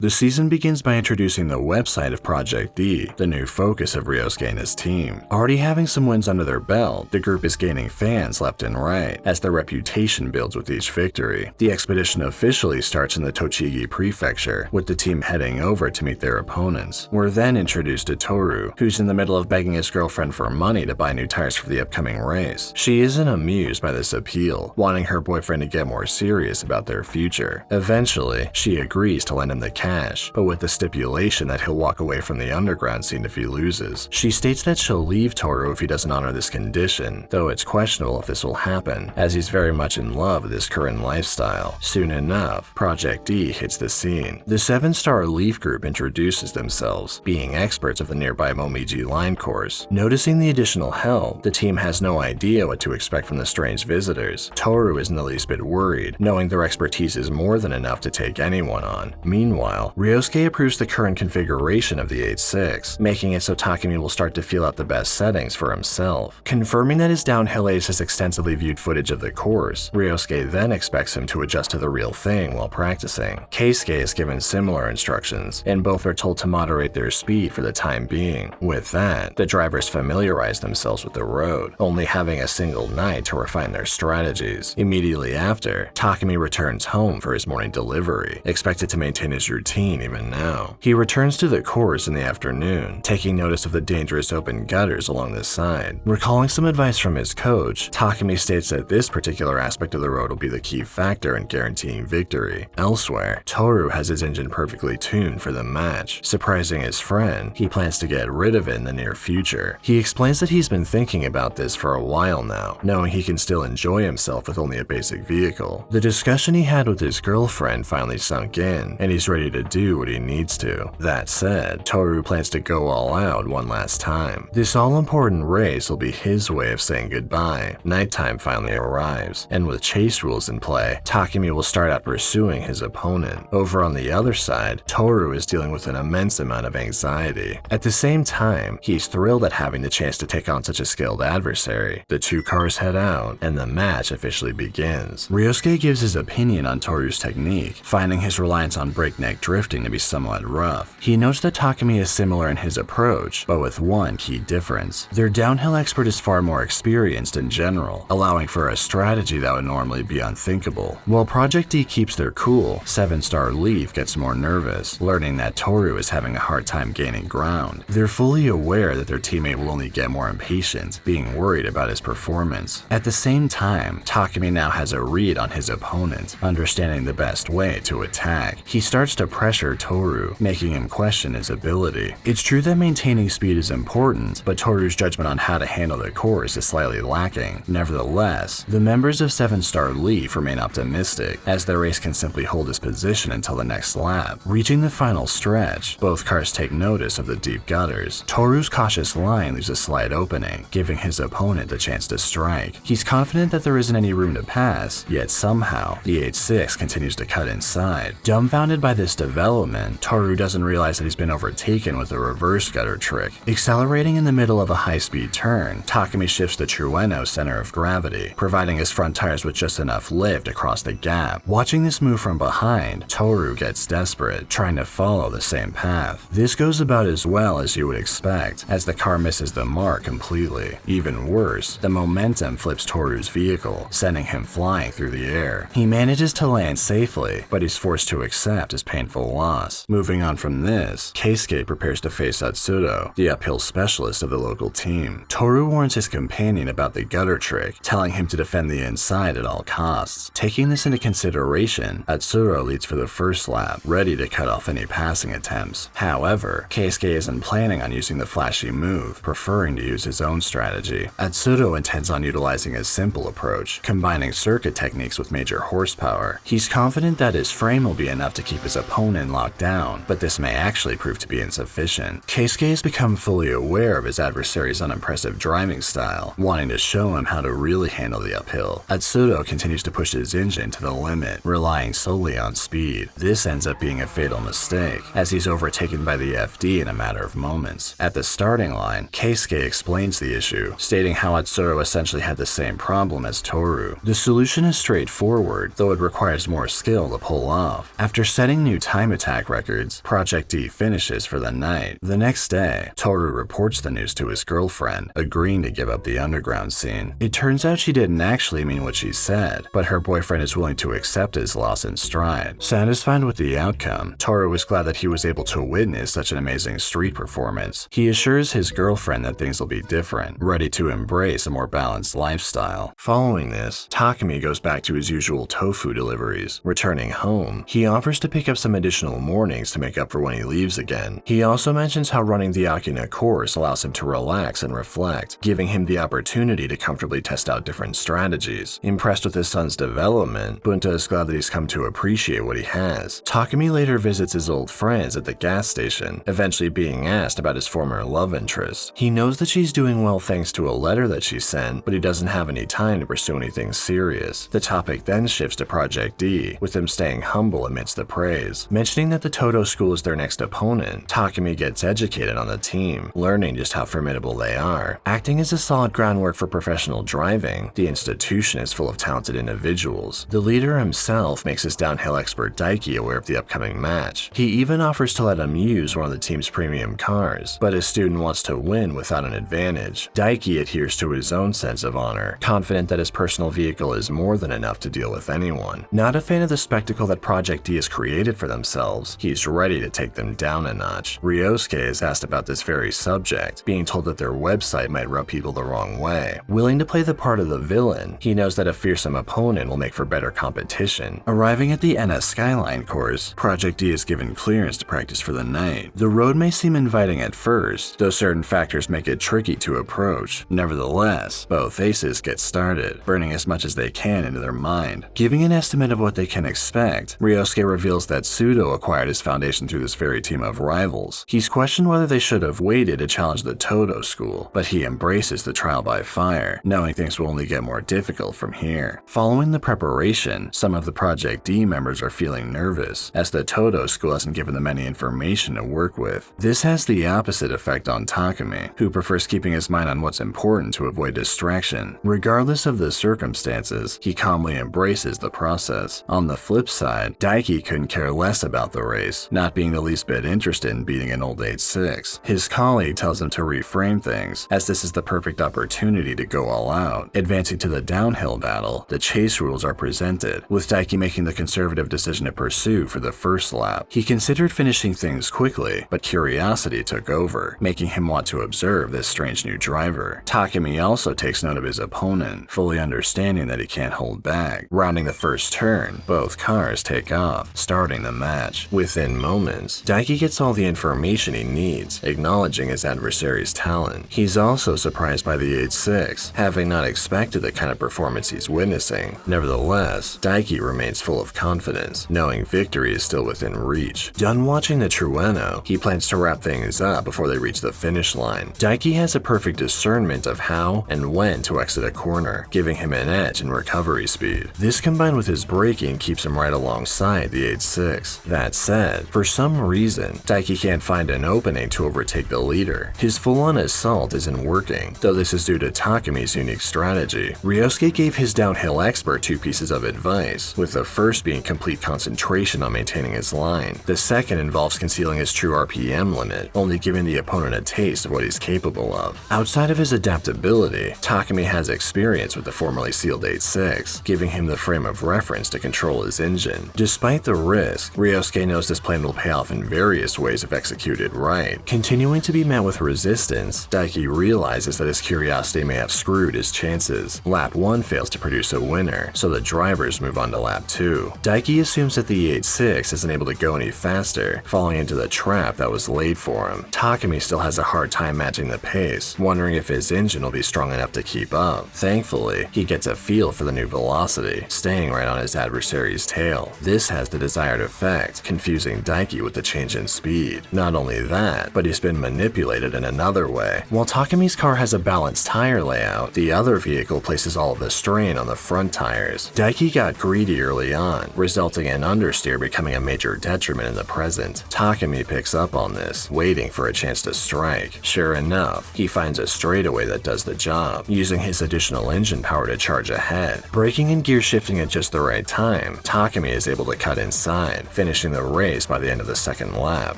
The season begins by introducing the website of Project D, the new focus of Ryosuke and his team. Already having some wins under their belt, the group is gaining fans left and right, as their reputation builds with each victory. The expedition officially starts in the Tochigi Prefecture, with the team heading over to meet their opponents. We're then introduced to Toru, who's in the middle of begging his girlfriend for money to buy new tires for the upcoming race. She isn't amused by this appeal, wanting her boyfriend to get more serious about their future. Eventually, she agrees to lend him the cash, but with the stipulation that he'll walk away from the underground scene if he loses. She states that she'll leave Toru if he doesn't honor this condition, though it's questionable if this will happen, as he's very much in love with his current lifestyle. Soon enough, Project D hits the scene. The 7-star Leaf Group introduces themselves, being experts of the nearby Momiji line course. Noticing the additional help, the team has no idea what to expect from the strange visitors. Toru isn't the least bit worried, knowing their expertise is more than enough to take anyone on. Meanwhile, Ryosuke approves the current configuration of the 8-6, making it so Takumi will start to feel out the best settings for himself. Confirming that his downhill ace has extensively viewed footage of the course, Ryosuke then expects him to adjust to the real thing while practicing. Keisuke is given similar instructions, and both are told to moderate their speed for the time being. With that, the drivers familiarize themselves with the road, only having a single night to refine their strategies. Immediately after, Takumi returns home for his morning delivery, expected to maintain his routine even now. He returns to the course in the afternoon, taking notice of the dangerous open gutters along the side. Recalling some advice from his coach, Takumi states that this particular aspect of the road will be the key factor in guaranteeing victory. Elsewhere, Toru has his engine perfectly tuned for the match. Surprising his friend, he plans to get rid of it in the near future. He explains that he's been thinking about this for a while now, knowing he can still enjoy himself with only a basic vehicle. The discussion he had with his girlfriend finally sunk in, and he's ready to do what he needs to. That said, Toru plans to go all out one last time. This all-important race will be his way of saying goodbye. Nighttime finally arrives, and with chase rules in play, Takumi will start out pursuing his opponent. Over on the other side, Toru is dealing with an immense amount of anxiety. At the same time, he's thrilled at having the chance to take on such a skilled adversary. The 2 cars head out, and the match officially begins. Ryosuke gives his opinion on Toru's technique, finding his reliance on breakneck drifting to be somewhat rough. He notes that Takumi is similar in his approach, but with one key difference. Their downhill expert is far more experienced in general, allowing for a strategy that would normally be unthinkable. While Project D keeps their cool, 7-star Leaf gets more nervous, learning that Toru is having a hard time gaining ground. They're fully aware that their teammate will only get more impatient, being worried about his performance. At the same time, Takumi now has a read on his opponent, understanding the best way to attack. He starts to pressure Toru, making him question his ability. It's true that maintaining speed is important, but Toru's judgment on how to handle the course is slightly lacking. Nevertheless, the members of 7-star Leaf remain optimistic, as the race can simply hold his position until the next lap. Reaching the final stretch, both cars take notice of the deep gutters. Toru's cautious line leaves a slight opening, giving his opponent a chance to strike. He's confident that there isn't any room to pass, yet somehow, the 8-6 continues to cut inside. Dumbfounded by this development, Toru doesn't realize that he's been overtaken with a reverse gutter trick. Accelerating in the middle of a high-speed turn, Takumi shifts the Trueno center of gravity, providing his front tires with just enough lift across the gap. Watching this move from behind, Toru gets desperate, trying to follow the same path. This goes about as well as you would expect, as the car misses the mark completely. Even worse, the momentum flips Toru's vehicle, sending him flying through the air. He manages to land safely, but he's forced to accept his painful loss. Moving on from this, Keisuke prepares to face Atsuro, the uphill specialist of the local team. Toru warns his companion about the gutter trick, telling him to defend the inside at all costs. Taking this into consideration, Atsuro leads for the first lap, ready to cut off any passing attempts. However, Keisuke isn't planning on using the flashy move, preferring to use his own strategy. Atsuro intends on utilizing a simple approach, combining circuit techniques with major horsepower. He's confident that his frame will be enough to keep his opponent locked down, but this may actually prove to be insufficient. Keisuke has become fully aware of his adversary's unimpressive driving style, wanting to show him how to really handle the uphill. Atsuro continues to push his engine to the limit, relying solely on speed. This ends up being a fatal mistake, as he's overtaken by the FD in a matter of moments. At the starting line, Keisuke explains the issue, stating how Atsuro essentially had the same problem as Toru. The solution is straightforward, though it requires more skill to pull off. After setting new time attack records, Project D finishes for the night. The next day, Toru reports the news to his girlfriend, agreeing to give up the underground scene. It turns out she didn't actually mean what she said, but her boyfriend is willing to accept his loss in stride. Satisfied with the outcome, Toru is glad that he was able to witness such an amazing street performance. He assures his girlfriend that things will be different, ready to embrace a more balanced lifestyle. Following this, Takumi goes back to his usual tofu deliveries. Returning home, he offers to pick up some additional mornings to make up for when he leaves again. He also mentions how running the Akina course allows him to relax and reflect, giving him the opportunity to comfortably test out different strategies. Impressed with his son's development, Bunta is glad that he's come to appreciate what he has. Takumi later visits his old friends at the gas station, eventually being asked about his former love interest. He knows that she's doing well thanks to a letter that she sent, but he doesn't have any time to pursue anything serious. The topic then shifts to Project D, with him staying humble amidst the praise. Mentioning that the Todo school is their next opponent, Takumi gets educated on the team, learning just how formidable they are. Acting as a solid groundwork for professional driving, the institution is full of talented individuals. The leader himself makes his downhill expert Daiki aware of the upcoming match. He even offers to let him use one of the team's premium cars, but his student wants to win without an advantage. Daiki adheres to his own sense of honor, confident that his personal vehicle is more than enough to deal with anyone. Not a fan of the spectacle that Project D has created for themselves, he's ready to take them down a notch. Ryosuke is asked about this very subject, being told that their website might rub people the wrong way. Willing to play the part of the villain, he knows that a fearsome opponent will make for better competition. Arriving at the NS Skyline course, Project D is given clearance to practice for the night. The road may seem inviting at first, though certain factors make it tricky to approach. Nevertheless, both aces get started, burning as much as they can into their mind. Giving an estimate of what they can expect, Ryosuke reveals that Sudo acquired his foundation through this very team of rivals. He's questioned whether they should have waited to challenge the Todo school, but he embraces the trial by fire, knowing things will only get more difficult from here. Following the preparation, some of the Project D members are feeling nervous, as the Todo school hasn't given them any information to work with. This has the opposite effect on Takumi, who prefers keeping his mind on what's important to avoid distraction. Regardless of the circumstances, he calmly embraces the process. On the flip side, Daiki couldn't care less less about the race, not being the least bit interested in beating an old 8-6. His colleague tells him to reframe things, as this is the perfect opportunity to go all out. Advancing to the downhill battle, the chase rules are presented, with Daiki making the conservative decision to pursue for the first lap. He considered finishing things quickly, but curiosity took over, making him want to observe this strange new driver. Takumi also takes note of his opponent, fully understanding that he can't hold back. Rounding the first turn, both cars take off, starting the match. Within moments, Daiki gets all the information he needs, acknowledging his adversary's talent. He's also surprised by the 8-6, having not expected the kind of performance he's witnessing. Nevertheless, Daiki remains full of confidence, knowing victory is still within reach. Done watching the Trueno, he plans to wrap things up before they reach the finish line. Daiki has a perfect discernment of how and when to exit a corner, giving him an edge in recovery speed. This combined with his braking keeps him right alongside the 8-6. That said, for some reason, Daiki can't find an opening to overtake the leader. His full-on assault isn't working, though this is due to Takumi's unique strategy. Ryosuke gave his downhill expert two pieces of advice, with the first being complete concentration on maintaining his line. The second involves concealing his true RPM limit, only giving the opponent a taste of what he's capable of. Outside of his adaptability, Takumi has experience with the formerly sealed 8-6, giving him the frame of reference to control his engine. Despite the risk, Ryosuke knows this plan will pay off in various ways if executed right. Continuing to be met with resistance, Daiki realizes that his curiosity may have screwed his chances. Lap 1 fails to produce a winner, so the drivers move on to lap 2. Daiki assumes that the 8-6 isn't able to go any faster, falling into the trap that was laid for him. Takumi still has a hard time matching the pace, wondering if his engine will be strong enough to keep up. Thankfully, he gets a feel for the new velocity, staying right on his adversary's tail. This has the desired effect, confusing Daiki with the change in speed. Not only that, but he's been manipulated in another way. While Takumi's car has a balanced tire layout, the other vehicle places all of the strain on the front tires. Daiki got greedy early on, resulting in understeer becoming a major detriment in the present. Takumi picks up on this, waiting for a chance to strike. Sure enough, he finds a straightaway that does the job, using his additional engine power to charge ahead. Braking and gear shifting at just the right time, Takumi is able to cut inside, finishing the race by the end of the second lap.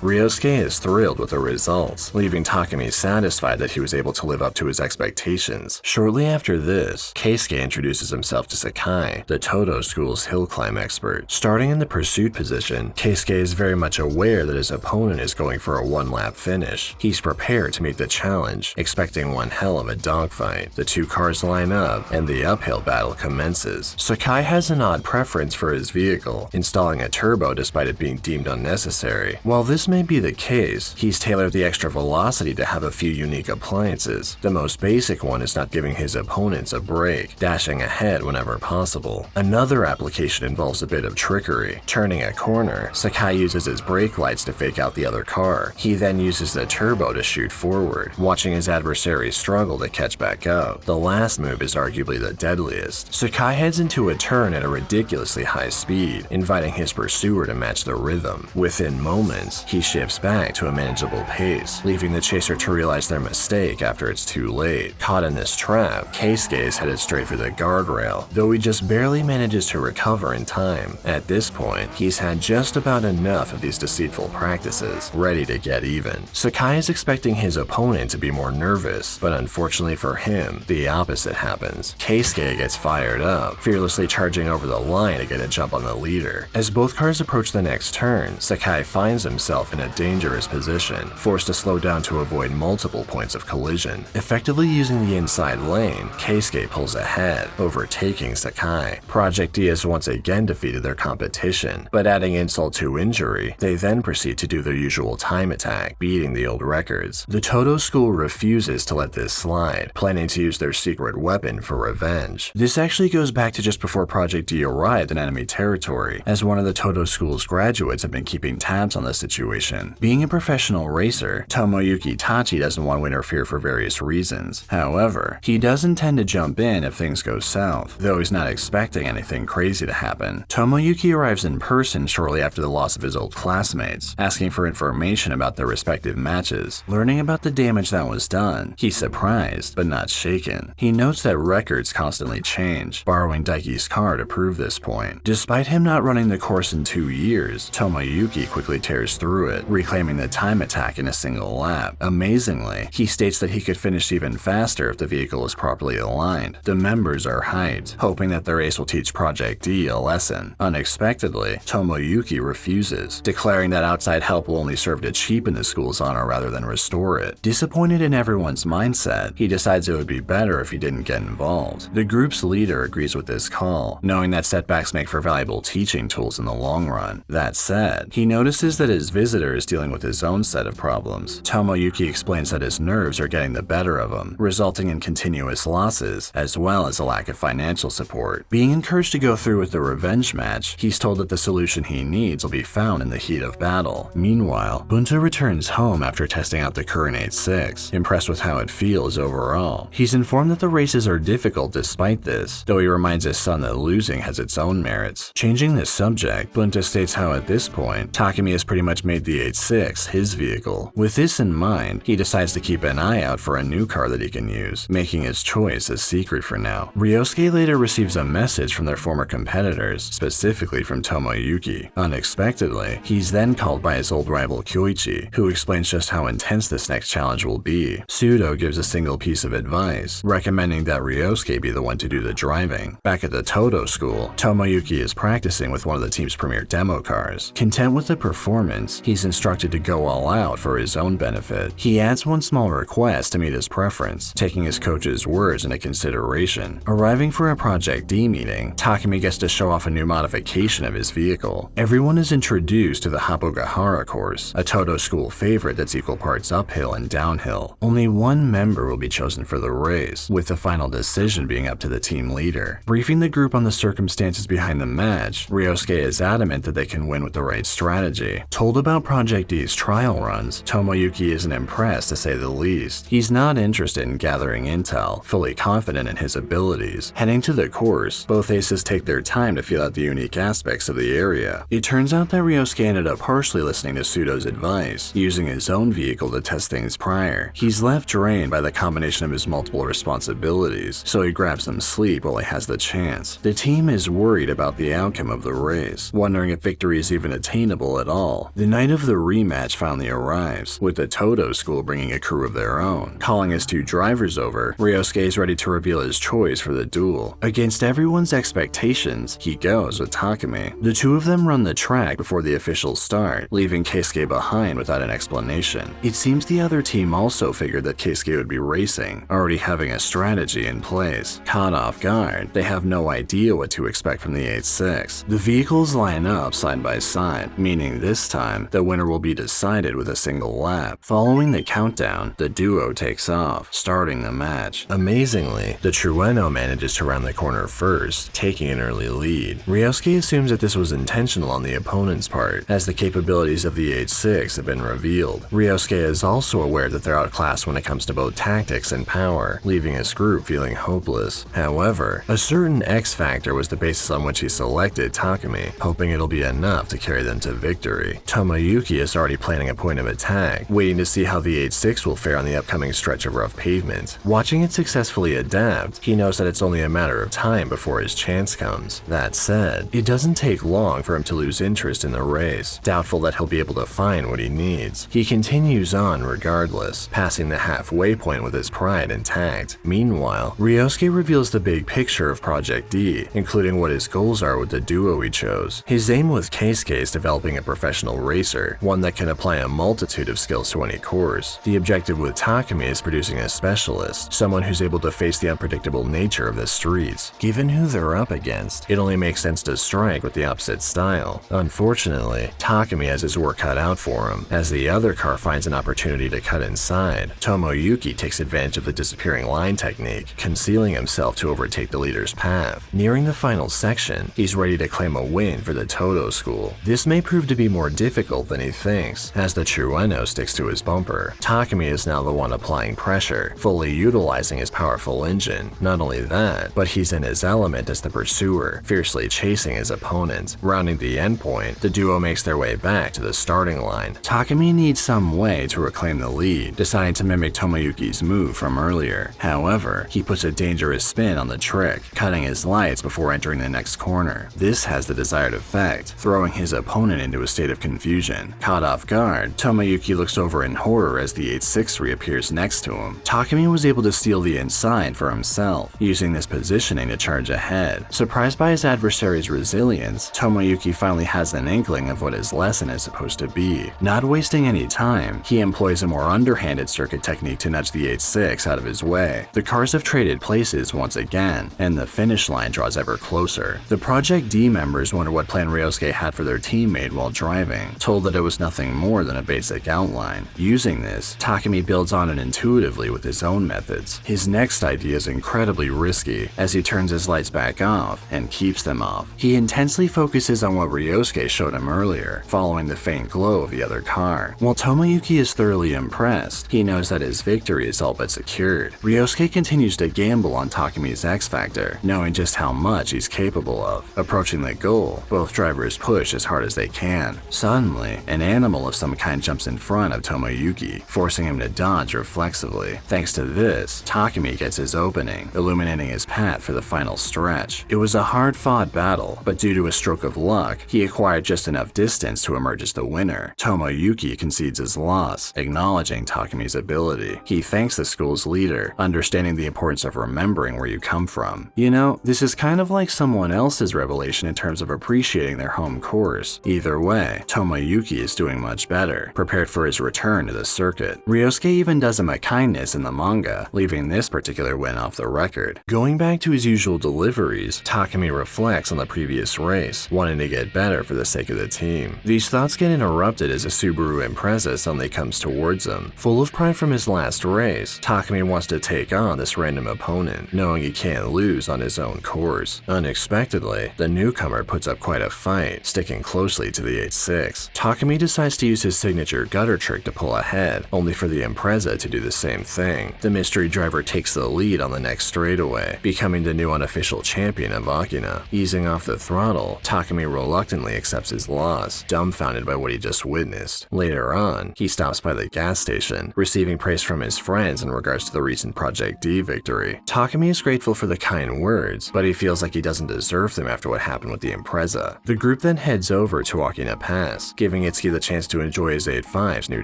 Ryosuke is thrilled with the results, leaving Takumi satisfied that he was able to live up to his expectations. Shortly after this, Keisuke introduces himself to Sakai, the Todo School's hill climb expert. Starting in the pursuit position, Keisuke is very much aware that his opponent is going for a one-lap finish. He's prepared to meet the challenge, expecting one hell of a dogfight. The two cars line up, and the uphill battle commences. Sakai has an odd preference for his vehicle, installing a turbo despite it being deemed unnecessary. While this may be the case, he's tailored the extra velocity to have a few unique appliances. The most basic one is not giving his opponents a break, dashing ahead whenever possible. Another application involves a bit of trickery. Turning a corner, Sakai uses his brake lights to fake out the other car. He then uses the turbo to shoot forward, watching his adversary struggle to catch back up. The last move is arguably the deadliest. Sakai heads into a turn at a ridiculously high speed, inviting his pursuer to match the rhythm. Within moments, he shifts back to a manageable pace, leaving the chaser to realize their mistake after it's too late. Caught in this trap, Keisuke is headed straight for the guardrail, though he just barely manages to recover in time. At this point, he's had just about enough of these deceitful practices, ready to get even. Sakai is expecting his opponent to be more nervous, but unfortunately for him, the opposite happens. Keisuke gets fired up, fearlessly charging over the line to get a jump on the leader. As both cars approach the next turn, Sakai finds himself in a dangerous position, forced to slow down to avoid multiple points of collision. Effectively using the inside lane, Keisuke pulls ahead, overtaking Sakai. Project D has once again defeated their competition, but adding insult to injury, they then proceed to do their usual time attack, beating the old records. The Todo School refuses to let this slide, planning to use their secret weapon for revenge. This actually goes back to just before Project D arrived in enemy territory, as one of the Todo School's graduates had been keeping tabs on the situation. Being a professional racer, Tomoyuki Tachi doesn't want to interfere for various reasons. However, he does intend to jump in if things go south, though he's not expecting anything crazy to happen. Tomoyuki arrives in person shortly after the loss of his old classmates, asking for information about their respective matches. Learning about the damage that was done, he's surprised, but not shaken. He notes that records constantly change, borrowing Daiki's car to prove this point. Despite him not running the course in 2 years, Tomoyuki quickly tears through it, reclaiming the time attack in a single lap. Amazingly, he states that he could finish even faster if the vehicle is properly aligned. The members are hyped, hoping that their ace will teach Project D a lesson. Unexpectedly, Tomoyuki refuses, declaring that outside help will only serve to cheapen the school's honor rather than restore it. Disappointed in everyone's mindset, he decides it would be better if he didn't get involved. The group's leader agrees with this call, knowing that setbacks make for valuable teaching tools in the long run. That said, he notices that his visitor is dealing with his own set of problems. Tomoyuki explains that his nerves are getting the better of him, resulting in continuous losses, as well as a lack of financial support. Being encouraged to go through with the revenge match, he's told that the solution he needs will be found in the heat of battle. Meanwhile, Bunta returns home after testing out the current 8-6, impressed with how it feels overall. He's informed that the races are difficult despite this, though he reminds his son that losing has its own merits. Changing the subject, Bunta states how at this point, Takumi has pretty much made the 8-6 his vehicle. With this in mind, he decides to keep an eye out for a new car that he can use, making his choice a secret for now. Ryosuke later receives a message from their former competitors, specifically from Tomoyuki. Unexpectedly, he's then called by his old rival Kyoichi, who explains just how intense this next challenge will be. Sudo gives a single piece of advice, recommending that Ryosuke be the one to do the driving. Back at the Todo school, Tomoyuki is practicing with one of the team's premier demo cars. Content with the performance, he's instructed to go all out for his own benefit. He adds one small request to meet his preference, taking his coach's words into consideration. Arriving for a Project D meeting, Takumi gets to show off a new modification of his vehicle. Everyone is introduced to the Hapogahara course, a Todo school favorite that's equal parts uphill and downhill. Only one member will be chosen for the race, with the final decision being up to the team leader. Briefing the group on the circumstances behind the match, Ryosuke is adamant that they can win with the right strategy. Told about Project D's trial runs, Tomoyuki isn't impressed to say the least. He's not interested in gathering intel, fully confident in his abilities. Heading to the course, both aces take their time to feel out the unique aspects of the area. It turns out that Ryosuke ended up partially listening to Sudo's advice, using his own vehicle to test things prior. He's left drained by the combination of his multiple responsibilities, so he grabs some sleep while he has the chance. The team is worried about the outcome of the race, wondering if victory is even attainable at all. The night of the rematch finally arrives, with the Todo school bringing a crew of their own. Calling his two drivers over, Ryosuke is ready to reveal his choice for the duel. Against everyone's expectations, he goes with Takumi. The two of them run the track before the officials start, leaving Keisuke behind without an explanation. It seems the other team also figured that Keisuke would be racing, already having a strategy in place. Caught off guard, they have no idea what to expect from the 8-6. The vehicles line up side by side, meaning this time, the winner will be decided with a single lap. Following the countdown, the duo takes off, starting the match. Amazingly, the Trueno manages to round the corner first, taking an early lead. Ryosuke assumes that this was intentional on the opponent's part, as the capabilities of the 8-6 have been revealed. Ryosuke is also aware that they're outclassed when it comes to both tactics and power, leaving his group feeling hopeless. However, a certain X factor was the basis on which he selected Takumi, hoping it'll be enough to carry them to victory. Tomoyuki is already planning a point of attack, waiting to see how the 8-6 will fare on the upcoming stretch of rough pavement. Watching it successfully adapt, he knows that it's only a matter of time before his chance comes. That said, it doesn't take long for him to lose interest in the race, doubtful that he'll be able to find what he needs. He continues on regardless, passing the halfway point with his pride intact. Meanwhile, Ryosuke reveals the big picture of Project D, including what his goals are with the duo he chose. His aim with Keisuke is developing a professional racer, one that can apply a multitude of skills to any course. The objective with Takumi is producing a specialist, someone who's able to face the unpredictable nature of the streets. Given who they're up against, it only makes sense to strike with the opposite style. Unfortunately, Takumi has his work cut out for him. As the other car finds an opportunity to cut inside, Tomoyuki takes advantage of the disappearing line technique, concealing himself to overtake the leader's path. Nearing the final section, he's ready to claim a win for the Todo school. This may prove to be more difficult than he thinks, as the Trueno sticks to his bumper. Takumi is now the one applying pressure, fully utilizing his powerful engine. Not only that, but he's in his element as the pursuer, fiercely chasing his opponent. Rounding the endpoint, the duo makes their way back to the starting line. Takumi needs some way to reclaim the lead, deciding to mimic Tomoyuki's move from earlier. However, he puts a dangerous spin on the trick, cutting his lights before entering the next corner. This has the desired effect, impact, throwing his opponent into a state of confusion. Caught off guard, Tomoyuki looks over in horror as the 8-6 reappears next to him. Takumi was able to steal the inside for himself, using this positioning to charge ahead. Surprised by his adversary's resilience, Tomoyuki finally has an inkling of what his lesson is supposed to be. Not wasting any time, he employs a more underhanded circuit technique to nudge the 8-6 out of his way. The cars have traded places once again, and the finish line draws ever closer. The Project D members wonder what plan Ryosuke had for their teammate while driving, told that it was nothing more than a basic outline. Using this, Takumi builds on it intuitively with his own methods. His next idea is incredibly risky, as he turns his lights back off and keeps them off. He intensely focuses on what Ryosuke showed him earlier, following the faint glow of the other car. While Tomoyuki is thoroughly impressed, he knows that his victory is all but secured. Ryosuke continues to gamble on Takumi's X Factor, knowing just how much he's capable of. Approaching the goal, both drivers push as hard as they can. Suddenly, an animal of some kind jumps in front of Tomoyuki, forcing him to dodge reflexively. Thanks to this, Takumi gets his opening, illuminating his path for the final stretch. It was a hard-fought battle, but due to a stroke of luck, he acquired just enough distance to emerge as the winner. Tomoyuki concedes his loss, acknowledging Takumi's ability. He thanks the school's leader, understanding the importance of remembering where you come from. You know, this is kind of like someone else's revelation in terms of appreciating their home course. Either way, Tomoyuki is doing much better, prepared for his return to the circuit. Ryosuke even does him a kindness in the manga, leaving this particular win off the record. Going back to his usual deliveries, Takumi reflects on the previous race, wanting to get better for the sake of the team. These thoughts get interrupted as a Subaru Impreza suddenly comes towards him. Full of pride from his last race, Takumi wants to take on this random opponent, knowing he can't lose on his own course. Unexpectedly, the newcomer puts up quite a fight, sticking closely to the 8-6. Takumi decides to use his signature gutter trick to pull ahead, only for the Impreza to do the same thing. The mystery driver takes the lead on the next straightaway, becoming the new unofficial champion of Akina. Easing off the throttle, Takumi reluctantly accepts his loss, dumbfounded by what he just witnessed. Later on, he stops by the gas station, receiving praise from his friends in regards to the recent Project D victory. Takumi is grateful for the kind words, but he feels like he doesn't deserve them after what happened with the Impreza. The group then heads over to Akina Pass, giving Itsuki the chance to enjoy his 8-5's new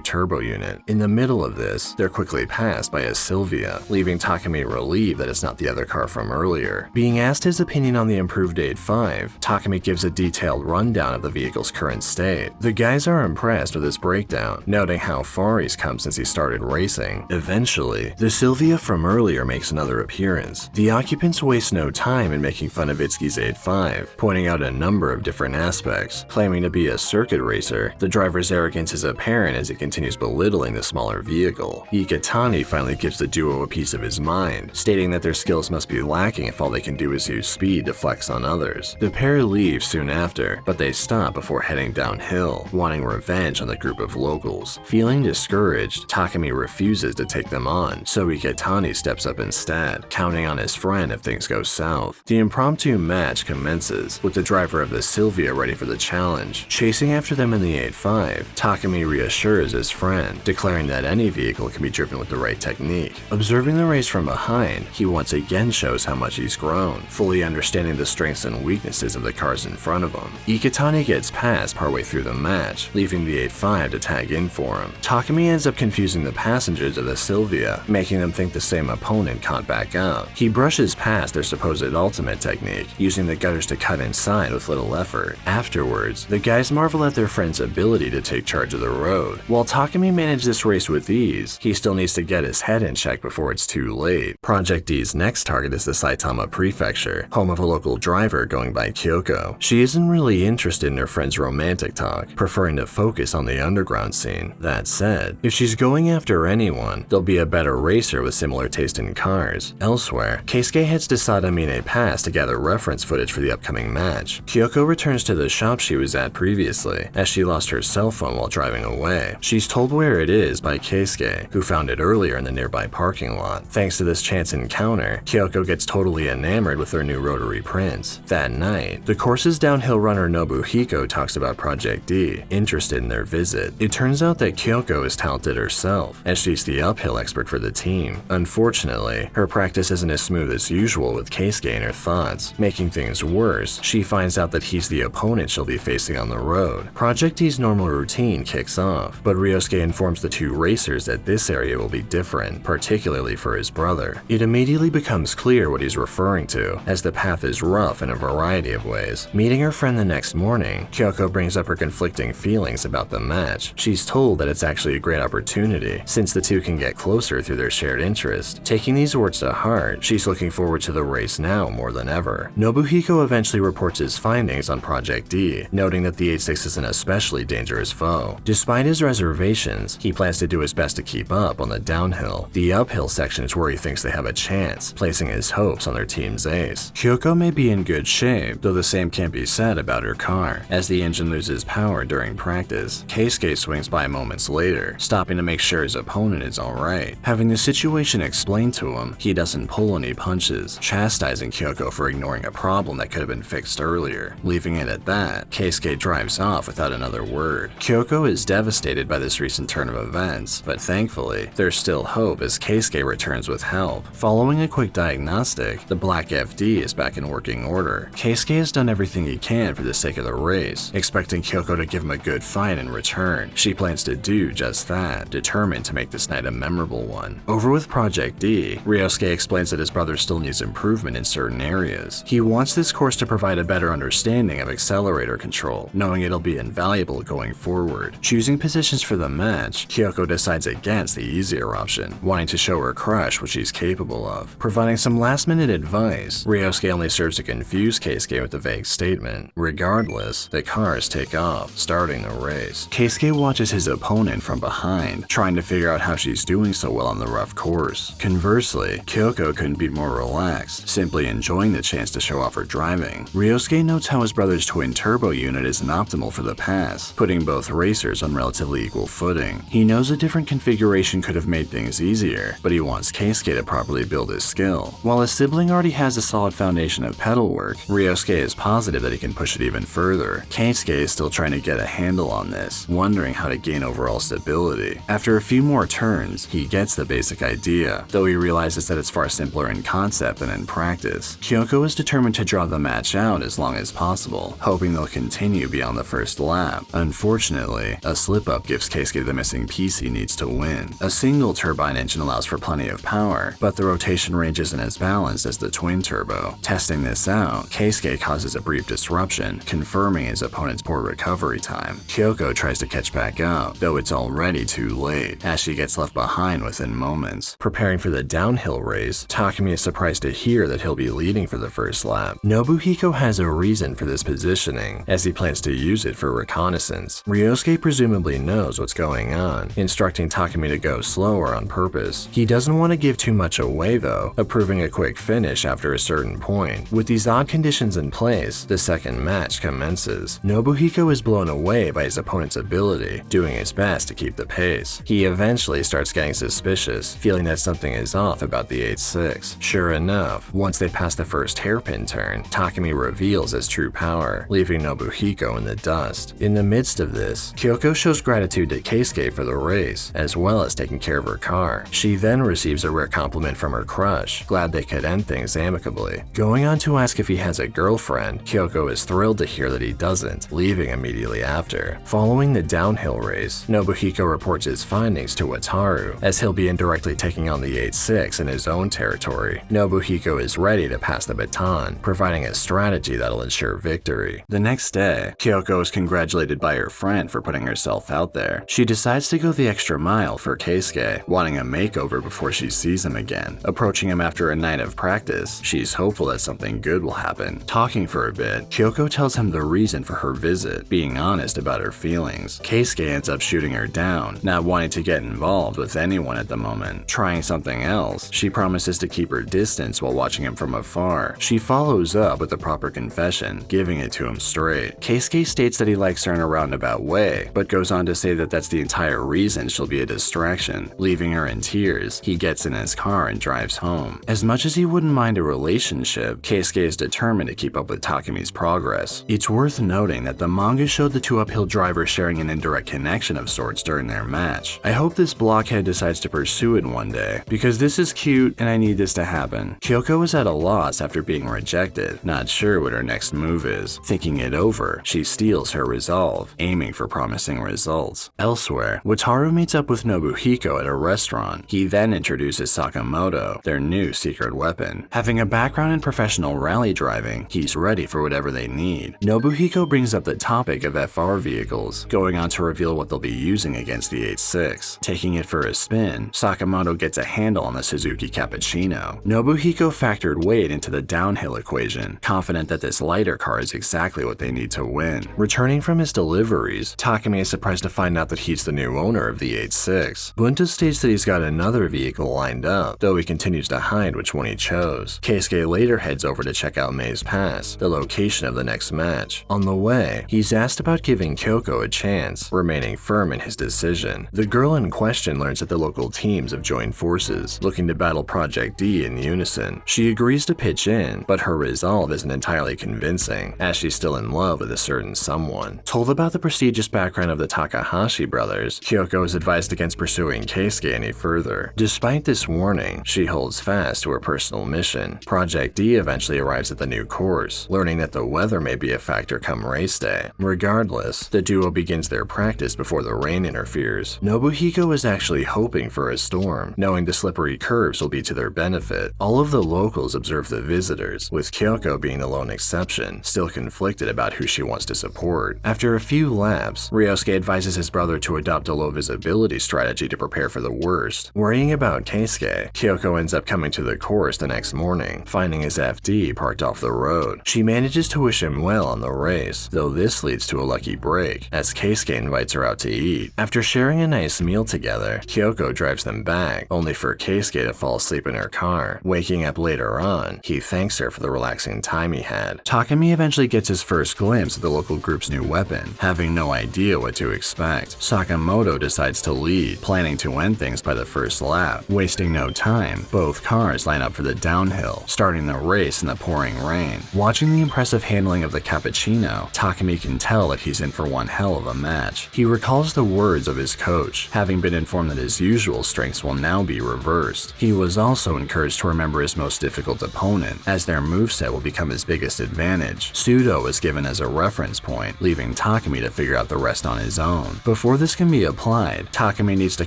turbo unit. In the middle of this, they're quickly passed by a Sylvia, leaving Takumi relieved that it's not the other car from earlier. Being asked his opinion on the improved 8-5, Takumi gives a detailed rundown of the vehicle's current state. The guys are impressed with his breakdown, noting how far he's come since he started racing. Eventually, the Sylvia from earlier makes another appearance. The occupants waste no time in making fun of Itsuki's 8-5, pointing out a number of different aspects. Claiming to be a circuit racer, the driver's arrogance is apparent as he continues belittling the smaller vehicle. Iketani finally gives the duo a piece of his mind, stating that their skills must be lacking if all they can do is use speed to flex on others. The pair leave soon after, but they stop before heading downhill, wanting revenge on the group of locals. Feeling discouraged, Takumi refuses to take them on, so Iketani steps up instead, counting on his friend if things go south. The impromptu match commences, with the driver of the Sylvia ready for the challenge. Chasing after them in the 8-5, Takumi reassures his friend, declaring that any vehicle can be driven with the right technique. Observing the race from behind, he once again shows how much he's grown, fully understanding the strengths and weaknesses of the cars in front of him. Iketani gets past partway through the match, leaving the 8-5 to tag in for him. Takumi ends up confusing the passengers of the Sylvia, making them think the same opponent caught back up. He brushes past their supposed ultimate technique, using the gutters to cut inside with little effort. Afterwards, the guys marvel at their friend's ability to take charge of the road. While Takumi managed this race with ease, he still needs to get his head in check before it's too late. Project D's next target is the Saitama Prefecture, home of a local driver going by Kyoko. She isn't really interested in her friend's romantic talk, preferring to focus on the underground scene. That said, if she's going after anyone, there'll be a better racer with similar taste in cars. Elsewhere, Keisuke heads to Sadamine Pass to gather reference footage for the upcoming match. Kyoko returns to the shop she was at previously, as she lost her cell phone while driving away. She's told where it is by Keisuke, who found it earlier in the nearby parking lot. Thanks to this chance encounter, Kyoko gets totally enamored with her new rotary prints. That night, the course's downhill runner Nobuhiko talks about Project D, interested in their visit. It turns out that Kyoko is talented herself, as she's the uphill expert for the team. Unfortunately, her practice isn't as smooth as usual with Keisuke in her thoughts. Making things worse, she finds out that he's the opponent she'll be facing on the road. Project D's normal routine kicks off, but Ryosuke informs the two racers that this area will be different, particularly for his brother. It immediately becomes clear what he's referring to, as the path is rough in a variety of ways. Meeting her friend the next morning, Kyoko brings up her conflicting feelings about the match. She's told that it's actually a great opportunity, since the two can get closer through their shared interest. Taking these words to heart, she's looking forward to the race now more than ever. Nobuhiko eventually reports his findings on Project D, noting that the 8-6 is an especially dangerous foe. Despite his reservations, he plans to do his best to keep up on the downhill. The uphill section is where he thinks they have a chance, placing his hopes on their team's ace. Kyoko may be in good shape, though the same can't be said about her car, as the engine loses power during practice. Keisuke swings by moments later, stopping to make sure his opponent is alright. Having the situation explained to him, he doesn't pull any punches, chastising Kyoko for ignoring a problem that could have been fixed earlier. Leaving it at that, Keisuke drives off without another word. Kyoko is devastated by this recent turn of events, but thankfully, there's still hope as Keisuke returns with help. Following a quick diagnostic, the black FD is back in working order. Keisuke has done everything he can for the sake of the race, expecting Kyoko to give him a good fight in return. She plans to do just that, determined to make this night a memorable one. Over with Project D, Ryosuke explains that his brother still needs improvement in certain areas. He wants this course to provide a better understanding of accelerator control, knowing it'll be invaluable going forward. Choosing positions for the match, Kyoko decides against the easier option, wanting to show her crush what she's capable of. Providing some last-minute advice, Ryosuke only serves to confuse Keisuke with a vague statement. Regardless, the cars take off, starting the race. Keisuke watches his opponent from behind, trying to figure out how she's doing so well on the rough course. Conversely, Kyoko couldn't be more relaxed, simply enjoying the chance to show off her driving. Ryosuke notes how his brother's twin turbo unit isn't optimal for the pass, putting both racers on relatively equal footing. He knows a different configuration could have made things easier, but he wants Keisuke to properly build his skill. While his sibling already has a solid foundation of pedal work, Ryosuke is positive that he can push it even further. Keisuke is still trying to get a handle on this, wondering how to gain overall stability. After a few more turns, he gets the basic idea, though he realizes that it's far simpler in concept than in practice. Kyoko is determined to draw the match out as long as possible, hoping they'll continue beyond the first lap. Unfortunately, a slip-up gives Keisuke the missing piece he needs to win. A single turbine engine allows for plenty of power, but the rotation range isn't as balanced as the twin turbo. Testing this out, Keisuke causes a brief disruption, confirming his opponent's poor recovery time. Kyoko tries to catch back up, though it's already too late, as she gets left behind within moments. Preparing for the downhill race, Takumi is surprised to hear that he'll be leading for the first lap. Nobuhiko has a reason for this positioning, as he plans to use it for reconnaissance. Ryosuke presumably knows what's going on, instructing Takumi to go slower on purpose. He doesn't want to give too much away though, approving a quick finish after a certain point. With these odd conditions in place, the second match commences. Nobuhiko is blown away by his opponent's ability, doing his best to keep the pace. He eventually starts getting suspicious, feeling that something is off about the 8-6. Sure enough, once they pass the first hairpin turn, Takumi reveals his true power, leaving Nobuhiko in the dust. In the midst of this, Kyoko shows gratitude to Keisuke for the race, as well as taking care of her car. She then receives a rare compliment from her crush, glad they could end things amicably. Going on to ask if he has a girlfriend, Kyoko is thrilled to hear that he doesn't, leaving immediately after. Following the downhill race, Nobuhiko reports his findings to Wataru, as he'll be indirectly taking on the 8-6 in his own territory. Nobuhiko is ready to pass the baton, providing a strategy that'll ensure victory. The next day, Kyoko is congratulated by her friend for putting herself out there. She decides to go the extra mile for Keisuke, wanting a makeover before she sees him again. Approaching him after a night of practice, she's hopeful that something good will happen. Talking for a bit, Kyoko tells him the reason for her visit, being honest about her feelings. Keisuke ends up shooting her down, not wanting to get involved with anyone at the moment. Trying something else, she promises to keep her distance while watching him from afar. She follows up with a proper confession, giving it to him straight. Keisuke states that he likes her in a roundabout way, but goes on to say that that's the entire reason she'll be a distraction. Leaving her in tears, he gets in his car and drives home. As much as he wouldn't mind a relationship, Keisuke is determined to keep up with Takumi's progress. It's worth noting that the manga showed the two uphill drivers sharing an indirect connection of sorts during their match. I hope this blockhead decides to pursue it one day, because this is cute and I need this to happen. Kyoko is at a loss after being rejected, not sure what her next move is. obstacles. Thinking it over, she steels her resolve, aiming for promising results. Elsewhere, Wataru meets up with Nobuhiko at a restaurant. He then introduces Sakamoto, their new secret weapon. Having a background in professional rally driving, he's ready for whatever they need. Nobuhiko brings up the topic of FR vehicles, going on to reveal what they'll be using against the 8-6. Taking it for a spin, Sakamoto gets a handle on the Suzuki Cappuccino. Nobuhiko factored weight into the downhill equation, confident that this lighter car is exactly what they need to win. Returning from his deliveries, Takumi is surprised to find out that he's the new owner of the 8-6. Bunta states that he's got another vehicle lined up, though he continues to hide which one he chose. Keisuke later heads over to check out Mei's Pass, the location of the next match. On the way, he's asked about giving Kyoko a chance, remaining firm in his decision. The girl in question learns that the local teams have joined forces, looking to battle Project D in unison. She agrees to pitch in, but her resolve isn't entirely convincing, as she's still in love with a certain someone. Told about the prestigious background of the Takahashi brothers, Kyoko is advised against pursuing Keisuke any further. Despite this warning, she holds fast to her personal mission. Project D eventually arrives at the new course, learning that the weather may be a factor come race day. Regardless, the duo begins their practice before the rain interferes. Nobuhiko is actually hoping for a storm, knowing the slippery curves will be to their benefit. All of the locals observe the visitors, with Kyoko being the lone exception, still conflicted about who she wants to support. After a few laps, Ryosuke advises his brother to adopt a low visibility strategy to prepare for the worst. Worrying about Keisuke, Kyoko ends up coming to the course the next morning, finding his FD parked off the road. She manages to wish him well on the race, though this leads to a lucky break, as Keisuke invites her out to eat. After sharing a nice meal together, Kyoko drives them back, only for Keisuke to fall asleep in her car. Waking up later on, he thanks her for the relaxing time he had. Takumi eventually gets his first glimpse of the local group's new weapon, having no idea what to expect. Sakamoto decides to lead, planning to end things by the first lap. Wasting no time, both cars line up for the downhill, starting the race in the pouring rain. Watching the impressive handling of the Cappuccino, Takumi can tell that he's in for one hell of a match. He recalls the words of his coach, having been informed that his usual strengths will now be reversed. He was also encouraged to remember his most difficult opponent, as their moveset will become his biggest advantage. Sudo was given as a reference point, leaving Takumi to figure out the rest on his own. Before this can be applied, Takumi needs to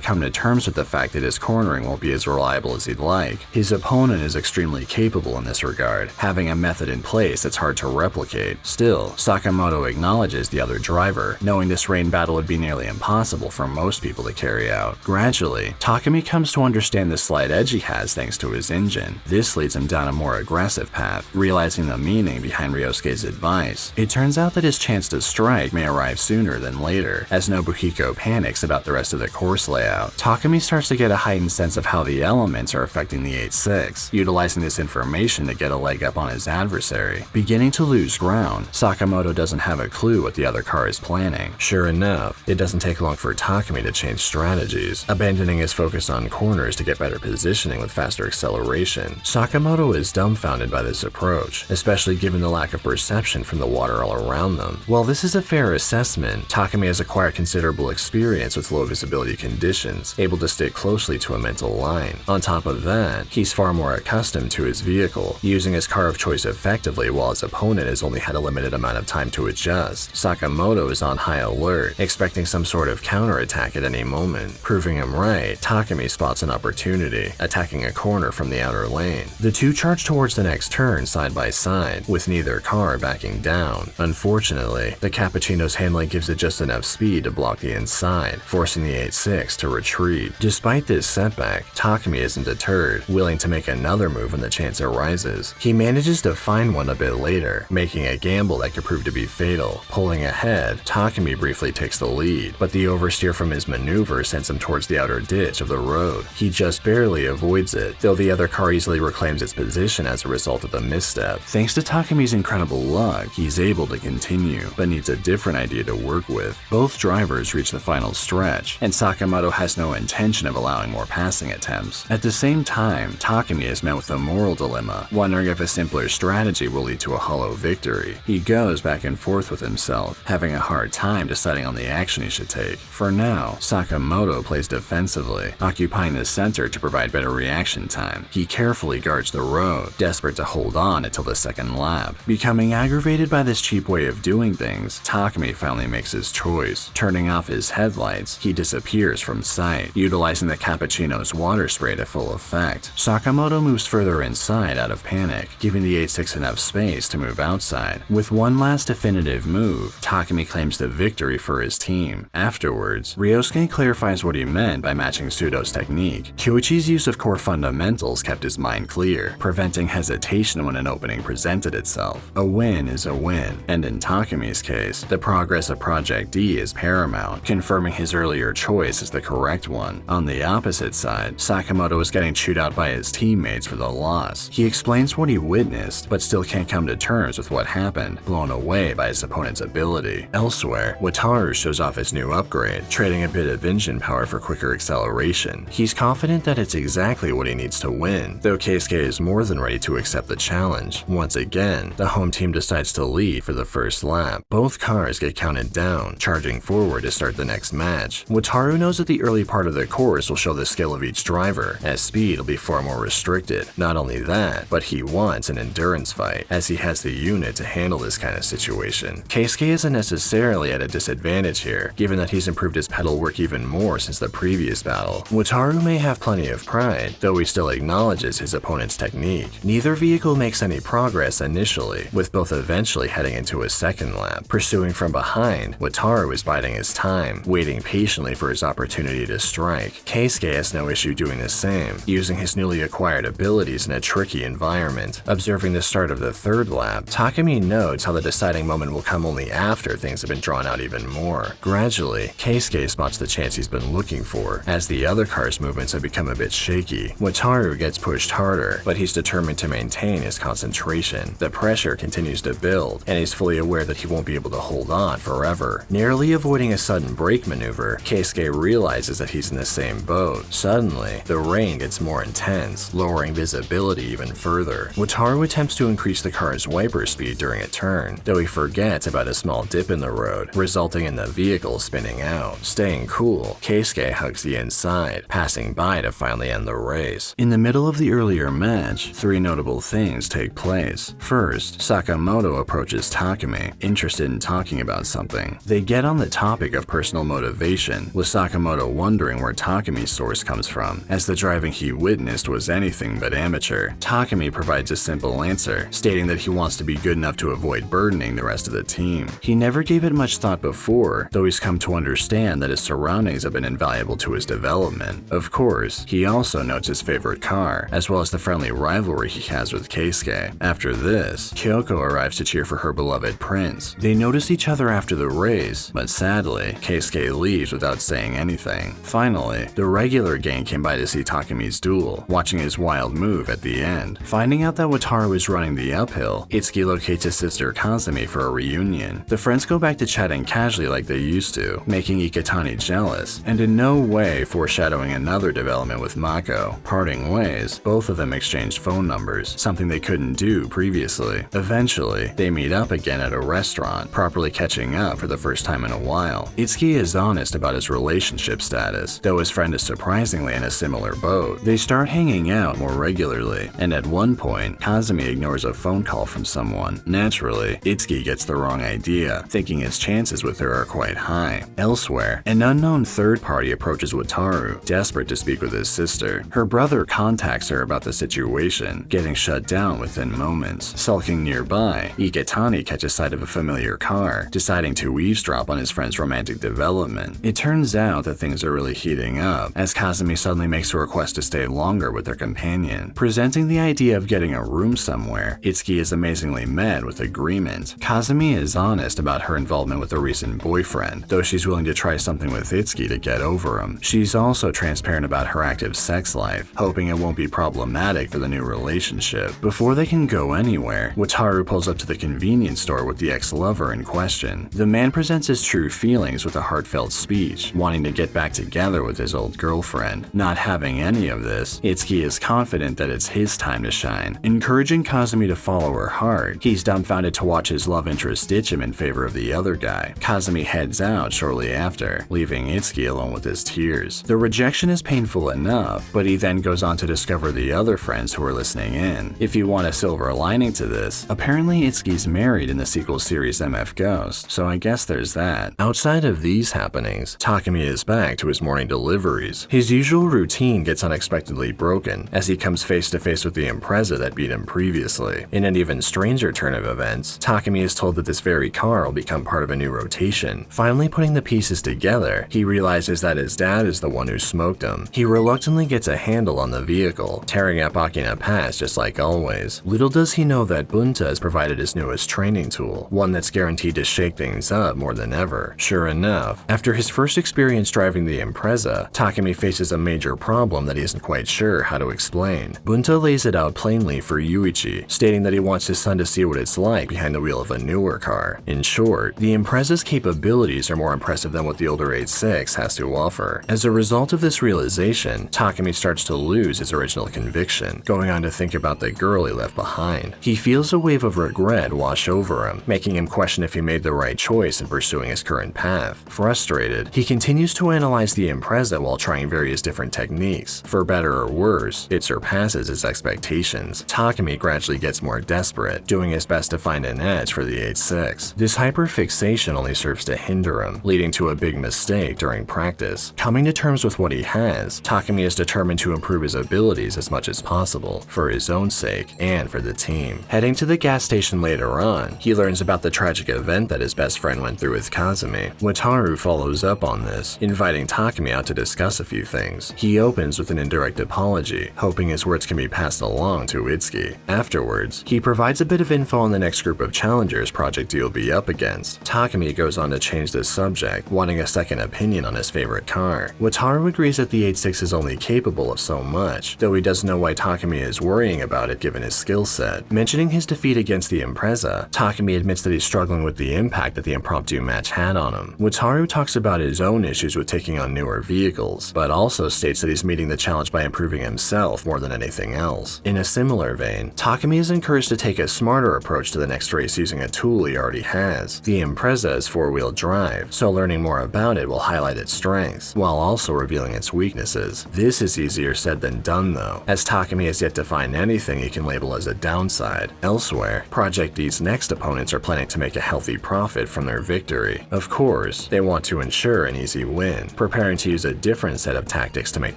come to terms with the fact that his cornering won't be as reliable as he'd like. His opponent is extremely capable in this regard, having a method in place that's hard to replicate. Still, Sakamoto acknowledges the other driver, knowing this rain battle would be nearly impossible for most people to carry out. Gradually, Takumi comes to understand the slight edge he has thanks to his engine. This leads him down a more aggressive path, realizing the meaning behind Ryosuke's advice. It turns out that his chance to strike may arrive sooner than later, as Nobuhiko panics about the rest of the course layout. Takumi starts to get a heightened sense of how the elements are affecting the 8-6, utilizing this information to get a leg up on his adversary. Beginning to lose ground, Sakamoto doesn't have a clue what the other car is planning. Sure enough, it doesn't take long for Takumi to change strategies, abandoning his focus on corners to get better positioning with faster acceleration. Sakamoto is dumbfounded by this approach, especially given the lack of perception from the water all around them. While this is a fair assessment, Takumi has acquired considerable experience with low visibility conditions, able to stick closely to a mental line. On top of that, he's far more accustomed to his vehicle, using his car of choice effectively while his opponent has only had a limited amount of time to adjust. Sakamoto is on high alert, expecting some sort of counterattack at any moment. Proving him right, Takumi spots an opportunity, attacking a corner from the outer lane. The two charge towards the next turn side by side, with neither car backing down. Unfortunately, the Cappuccino's handling gives it just enough speed to block the inside, forcing the 8-6 to retreat. Despite this setback, Takumi isn't deterred, willing to make another move when the chance arises. He manages to find one a bit later, making a gamble that could prove to be fatal. Pulling ahead, Takumi briefly takes the lead, but the oversteer from his maneuver sends him towards the outer ditch of the road. He just barely avoids it, though the other car easily reclaims its position as a result of the misstep. Thanks to Takumi's incredible luck, he's able to continue, but needs a different idea to work with. Both drivers reach the final stretch, and Sakamoto has no intention of allowing more passing attempts. At the same time, Takumi is met with a moral dilemma, wondering if a simpler strategy will lead to a hollow victory. He goes back and forth with himself, having a hard time deciding on the action he should take. For now, Sakamoto plays defensively, occupying the center to provide better reaction time. He carefully guards the road, desperate to hold on until the second lap. Becoming aggravated Aggravated by this cheap way of doing things, Takumi finally makes his choice. Turning off his headlights, he disappears from sight, utilizing the cappuccino's water spray to full effect. Sakamoto moves further inside out of panic, giving the 8-6 enough space to move outside. With one last definitive move, Takumi claims the victory for his team. Afterwards, Ryosuke clarifies what he meant by matching Sudo's technique. Kyoichi's use of core fundamentals kept his mind clear, preventing hesitation when an opening presented itself. A win is a win, and in Takumi's case, the progress of Project D is paramount, confirming his earlier choice as the correct one. On the opposite side, Sakamoto is getting chewed out by his teammates for the loss. He explains what he witnessed, but still can't come to terms with what happened, blown away by his opponent's ability. Elsewhere, Wataru shows off his new upgrade, trading a bit of engine power for quicker acceleration. He's confident that it's exactly what he needs to win, though Keisuke is more than ready to accept the challenge. Once again, the home team decides to lead for the first lap. Both cars get counted down, charging forward to start the next match. Wataru knows that the early part of the course will show the skill of each driver, as speed will be far more restricted. Not only that, but he wants an endurance fight, as he has the unit to handle this kind of situation. Keisuke isn't necessarily at a disadvantage here, given that he's improved his pedal work even more since the previous battle. Wataru may have plenty of pride, though he still acknowledges his opponent's technique. Neither vehicle makes any progress initially, with both eventually heading into a second lap. Pursuing from behind, Wataru is biding his time, waiting patiently for his opportunity to strike. Keisuke has no issue doing the same, using his newly acquired abilities in a tricky environment. Observing the start of the third lap, Takumi notes how the deciding moment will come only after things have been drawn out even more. Gradually, Keisuke spots the chance he's been looking for, as the other car's movements have become a bit shaky. Wataru gets pushed harder, but he's determined to maintain his concentration. The pressure continues to build, and he's fully aware that he won't be able to hold on forever. Narrowly avoiding a sudden brake maneuver, Keisuke realizes that he's in the same boat. Suddenly, the rain gets more intense, lowering visibility even further. Wataru attempts to increase the car's wiper speed during a turn, though he forgets about a small dip in the road, resulting in the vehicle spinning out. Staying cool, Keisuke hugs the inside, passing by to finally end the race. In the middle of the earlier match, three notable things take place. First, Sakamoto approaches Takumi, interested in talking about something. They get on the topic of personal motivation, with Sakamoto wondering where Takumi's source comes from, as the driving he witnessed was anything but amateur. Takumi provides a simple answer, stating that he wants to be good enough to avoid burdening the rest of the team. He never gave it much thought before, though he's come to understand that his surroundings have been invaluable to his development. Of course, he also notes his favorite car, as well as the friendly rivalry he has with Keisuke. After this, Kyoko arrives to cheer for her beloved prince. They notice each other after the race, but sadly, Keisuke leaves without saying anything. Finally, the regular gang came by to see Takumi's duel, watching his wild move at the end. Finding out that Wataru is running the uphill, Itsuki locates his sister Kazumi for a reunion. The friends go back to chatting casually like they used to, making Iketani jealous, and in no way foreshadowing another development with Mako. Parting ways, both of them exchanged phone numbers, something they couldn't do previously. Eventually, they meet up again at a restaurant, properly catching up for the first time in a while. Itsuki is honest about his relationship status, though his friend is surprisingly in a similar boat. They start hanging out more regularly, and at one point, Kazumi ignores a phone call from someone. Naturally, Itsuki gets the wrong idea, thinking his chances with her are quite high. Elsewhere, an unknown third party approaches Wataru, desperate to speak with his sister. Her brother contacts her about the situation, getting shut down within moments. Sulking nearby, Iketani catches sight of a familiar car, deciding to eavesdrop on his friend's romantic development. It turns out that things are really heating up, as Kazumi suddenly makes a request to stay longer with their companion. Presenting the idea of getting a room somewhere, Itsuki is amazingly met with agreement. Kazumi is honest about her involvement with a recent boyfriend, though she's willing to try something with Itsuki to get over him. She's also transparent about her active sex life, hoping it won't be problematic for the new relationship. Before they can go anywhere, Wataru pulls up to the convenience store with the ex-lover in question. The man presents his true feelings with a heartfelt speech, wanting to get back together with his old girlfriend. Not having any of this, Itsuki is confident that it's his time to shine. Encouraging Kazumi to follow her heart, he's dumbfounded to watch his love interest ditch him in favor of the other guy. Kazumi heads out shortly after, leaving Itsuki alone with his tears. The rejection is painful enough, but he then goes on to discover the other friends who are listening in. If you want a silver lining to this, apparently Itsuki's married in the sequel series MF Ghost, so I guess there's that. Outside of these happenings, Takumi is back to his morning deliveries. His usual routine gets unexpectedly broken as he comes face to face with the Impreza that beat him previously. In an even stranger turn of events, Takumi is told that this very car will become part of a new rotation. Finally putting the pieces together, he realizes that his dad is the one who smoked him. He reluctantly gets a handle on the vehicle, tearing up Akina Pass just like always. Little does he know that Bunta has provided his newest training tool, one that's guaranteed to shake things up more than ever. Sure enough, after his first experience driving the Impreza, Takumi faces a major problem that he isn't quite sure how to explain. Bunta lays it out plainly for Yuichi, stating that he wants his son to see what it's like behind the wheel of a newer car. In short, the Impreza's capabilities are more impressive than what the older 8.6 has to offer. As a result of this realization, Takumi starts to lose his original conviction, going on to think about the girl he left behind. He feels a wave of regret wash over him, making him question if he made the right choice in pursuing his current path. Frustrated, he continues to analyze the Impreza while trying various different techniques. For better or worse, it surpasses his expectations. Takumi gradually gets more desperate, doing his best to find an edge for the 8.6. This hyperfixation only serves to hinder him, leading to a big mistake during practice. Coming to terms with what he has, Takumi is determined to improve his abilities as much as possible, for his own sake and for the team. Heading to the gas station later on, he learns about the tragic event that his best friend went through with Kazumi. Wataru follows up on this, inviting Takumi out to discuss a few things. He opens with an indirect apology, hoping his words can be passed along to Itsuki. Afterwards, he provides a bit of info on the next group of challengers Project D will be up against. Takumi goes on to change the subject, wanting a second opinion on his favorite car. Wataru agrees that the 8.6 is only capable of so much, though he doesn't know why Takumi is worrying about it given his skill set. Mentioning his defeat against the Impreza, Takumi admits that he's struggling with the impact that the impromptu match had on him. Wataru talks about his own issues with taking on newer vehicles, but also states that he's meeting the challenge by improving himself more than anything else. In a similar vein, Takumi is encouraged to take a smarter approach to the next race using a tool he already has. The Impreza is 4-wheel drive, so learning more about it will highlight its strengths, while also revealing its weaknesses. This is easier said than done though, as Takumi has yet to find anything he can label as a downside. Elsewhere, Project D's next opponents are planning to make a healthy profit from their victory. Of course, they want to ensure an easy win, preparing to use a different set of tactics to make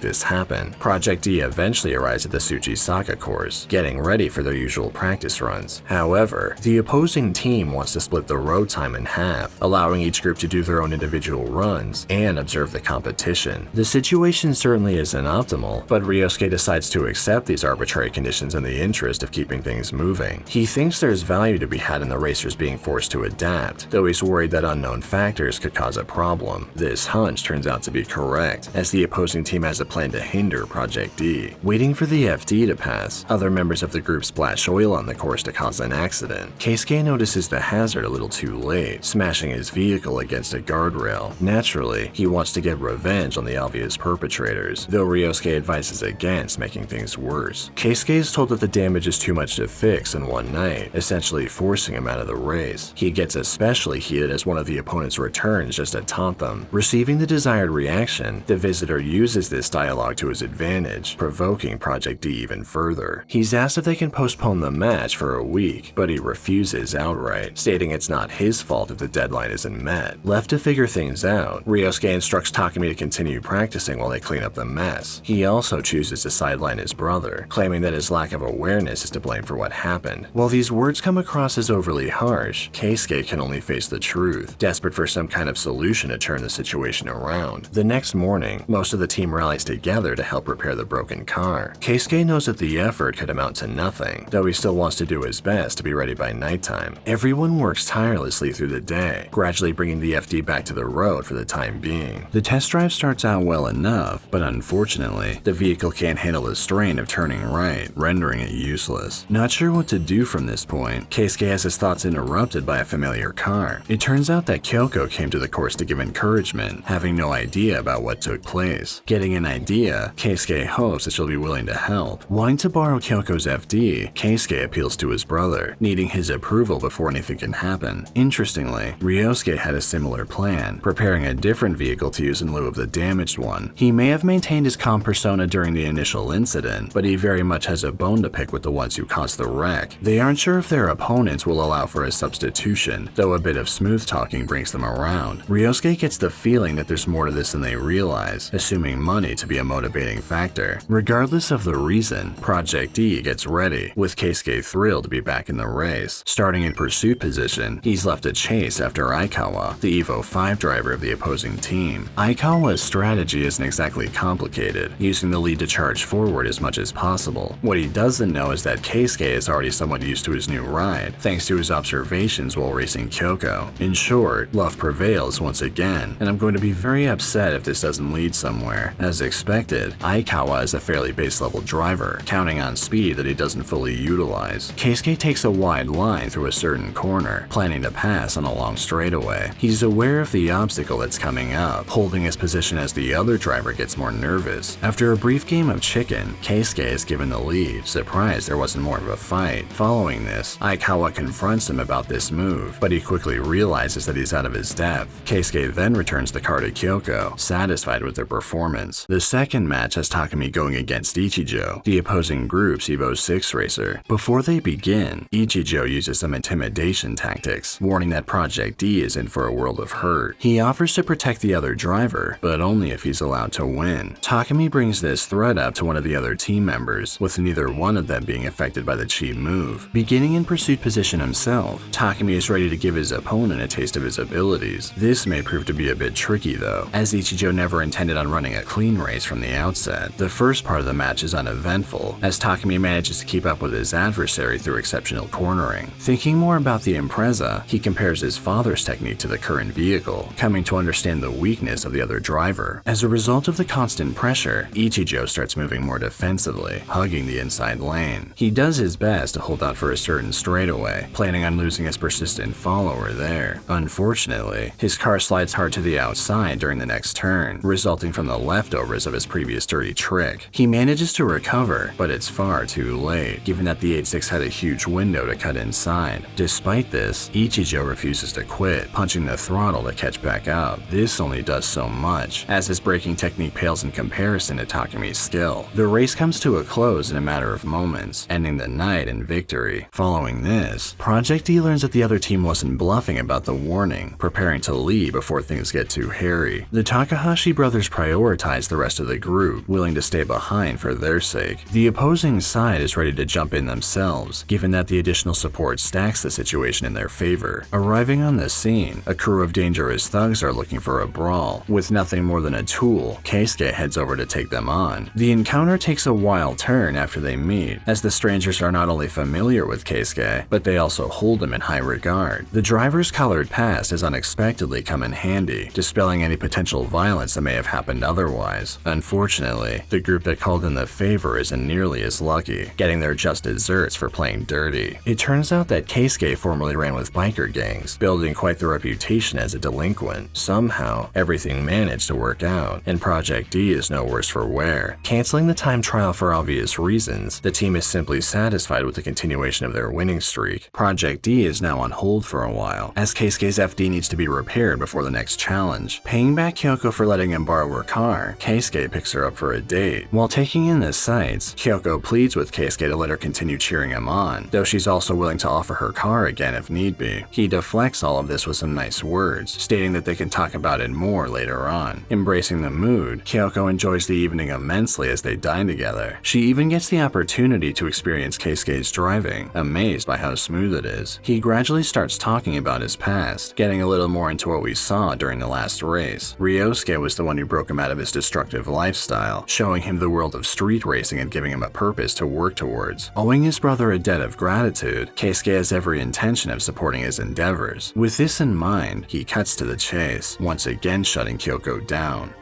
this happen. Project D eventually arrives at the Tsuchisaka course, getting ready for their usual practice runs. However, the opposing team wants to split the road time in half, allowing each group to do their own individual runs and observe the competition. The situation certainly isn't optimal, but Ryosuke decides to accept these arbitrary conditions in the interest of keeping things moving. He thinks there's value to be had in the racers being forced to adapt, though he's worried that unknown factors could cause a problem. This hunch turns out to be correct, as the opposing team has a plan to hinder Project D. Waiting for the FD to pass, other members of the group splash oil on the course to cause an accident. Keisuke notices the hazard a little too late, smashing his vehicle against a guardrail. Naturally, he wants to get revenge on the obvious perpetrators, though Ryosuke advises against making things worse. Keisuke is told that the damage is too much to fix in one night, essentially forcing him out of the race. He gets especially heated as one of the opponent's returns just to taunt them. Receiving the desired reaction, the visitor uses this dialogue to his advantage, provoking Project D even further. He's asked if they can postpone the match for a week, but he refuses outright, stating it's not his fault if the deadline isn't met. Left to figure things out, Ryosuke instructs Takumi to continue practicing while they clean up the mess. He also chooses to sideline his brother, claiming that his lack of awareness is to blame for what happened. While these words come across as overly harsh, Keisuke can only face the truth, desperate for some kind of solution to turn the situation around. The next morning, most of the team rallies together to help repair the broken car. Keisuke knows that the effort could amount to nothing, though he still wants to do his best to be ready by nighttime. Everyone works tirelessly through the day, gradually bringing the FD back to the road for the time being. The test drive starts out well enough, but unfortunately, the vehicle can't handle the strain of turning right, rendering it useless. Not sure what to do from this point, Keisuke has his thoughts interrupted by a familiar car. It turns out that Kyoko came to the course to give encouragement, having no idea about what took place. Getting an idea, Keisuke hopes that she'll be willing to help. Wanting to borrow Kyoko's FD, Keisuke appeals to his brother, needing his approval before anything can happen. Interestingly, Ryosuke had a similar plan, preparing a different vehicle to use in lieu of the damaged one. He may have maintained his calm persona during the initial incident, but he very much has a bone to pick with the ones who caused the wreck. They aren't sure if they're their opponents will allow for a substitution, though a bit of smooth talking brings them around. Ryosuke gets the feeling that there's more to this than they realize, assuming money to be a motivating factor. Regardless of the reason, Project D gets ready, with Keisuke thrilled to be back in the race. Starting in pursuit position, he's left to chase after Aikawa, the Evo 5 driver of the opposing team. Aikawa's strategy isn't exactly complicated, using the lead to charge forward as much as possible. What he doesn't know is that Keisuke is already somewhat used to his new ride, thanks to his observations while racing Kyoko. In short, love prevails once again, and I'm going to be very upset if this doesn't lead somewhere. As expected, Aikawa is a fairly base-level driver, counting on speed that he doesn't fully utilize. Keisuke takes a wide line through a certain corner, planning to pass on a long straightaway. He's aware of the obstacle that's coming up, holding his position as the other driver gets more nervous. After a brief game of chicken, Keisuke is given the lead, surprised there wasn't more of a fight. Following this, Aikawa confronts him about this move, but he quickly realizes that he's out of his depth. Keisuke then returns the car to Kyoko, satisfied with their performance. The second match has Takumi going against Ichijo, the opposing group's Evo 6 racer. Before they begin, Ichijo uses some intimidation tactics, warning that Project D is in for a world of hurt. He offers to protect the other driver, but only if he's allowed to win. Takumi brings this threat up to one of the other team members, with neither one of them being affected by the cheap move. Beginning in pursuit position himself, Takumi is ready to give his opponent a taste of his abilities. This may prove to be a bit tricky though, as Ichijo never intended on running a clean race from the outset. The first part of the match is uneventful, as Takumi manages to keep up with his adversary through exceptional cornering. Thinking more about the Impreza, he compares his father's technique to the current vehicle, coming to understand the weakness of the other driver. As a result of the constant pressure, Ichijo starts moving more defensively, hugging the inside lane. He does his best to hold out for a certain straightaway, planning on losing his persistent follower there. Unfortunately, his car slides hard to the outside during the next turn, resulting from the leftovers of his previous dirty trick. He manages to recover, but it's far too late, given that the 8.6 had a huge window to cut inside. Despite this, Ichijo refuses to quit, punching the throttle to catch back up. This only does so much, as his braking technique pales in comparison to Takumi's skill. The race comes to a close in a matter of moments, ending the night in victory. Following this, Project D learns that the other team wasn't bluffing about the warning, preparing to leave before things get too hairy. The Takahashi brothers prioritize the rest of the group, willing to stay behind for their sake. The opposing side is ready to jump in themselves, given that the additional support stacks the situation in their favor. Arriving on the scene, a crew of dangerous thugs are looking for a brawl. With nothing more than a tool, Keisuke heads over to take them on. The encounter takes a wild turn after they meet, as the strangers are not only familiar with Keisuke, but they also hold him in high regard. The driver's colored past has unexpectedly come in handy, dispelling any potential violence that may have happened otherwise. Unfortunately, the group that called in the favor isn't nearly as lucky, getting their just desserts for playing dirty. It turns out that Keisuke formerly ran with biker gangs, building quite the reputation as a delinquent. Somehow, everything managed to work out, and Project D is no worse for wear. Canceling the time trial for obvious reasons, the team is simply satisfied with the continuation of their winning streak. Project D is now on hold for a while, as Keisuke's FD needs to be repaired before the next challenge. Paying back Kyoko for letting him borrow her car, Keisuke picks her up for a date. While taking in the sights, Kyoko pleads with Keisuke to let her continue cheering him on, though she's also willing to offer her car again if need be. He deflects all of this with some nice words, stating that they can talk about it more later on. Embracing the mood, Kyoko enjoys the evening immensely as they dine together. She even gets the opportunity to experience Keisuke's driving, amazed by how smooth it is. He gradually starts talking about his past, getting a little more into what we saw during the last race. Ryosuke was the one who broke him out of his destructive lifestyle, showing him the world of street racing and giving him a purpose to work towards. Owing his brother a debt of gratitude, Keisuke has every intention of supporting his endeavors. With this in mind, he cuts to the chase, once again shutting Kyoko down.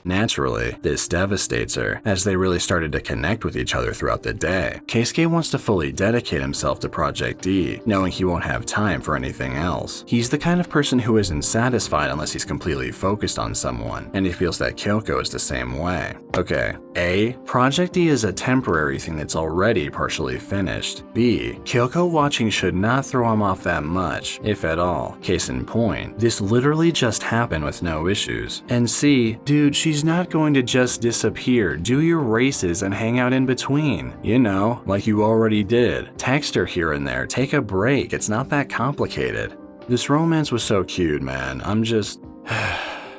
Naturally, this devastates her, as they really started to connect with each other throughout the day. Keisuke wants to fully dedicate himself to Project D, knowing he won't have time for anything else. He's the kind of person who isn't satisfied unless he's completely focused on someone, and he feels that Kyoko is the same way. Okay, A. Project D is a temporary thing that's already partially finished. B. Kyoko watching should not throw him off that much, if at all. Case in point, this literally just happened with no issues. And C. Dude, she's not going to just disappear. Do your races and hang out in between. You know, like you already did. Text her here and there, take a break, it's not that complicated. This romance was so cute, man. I'm just...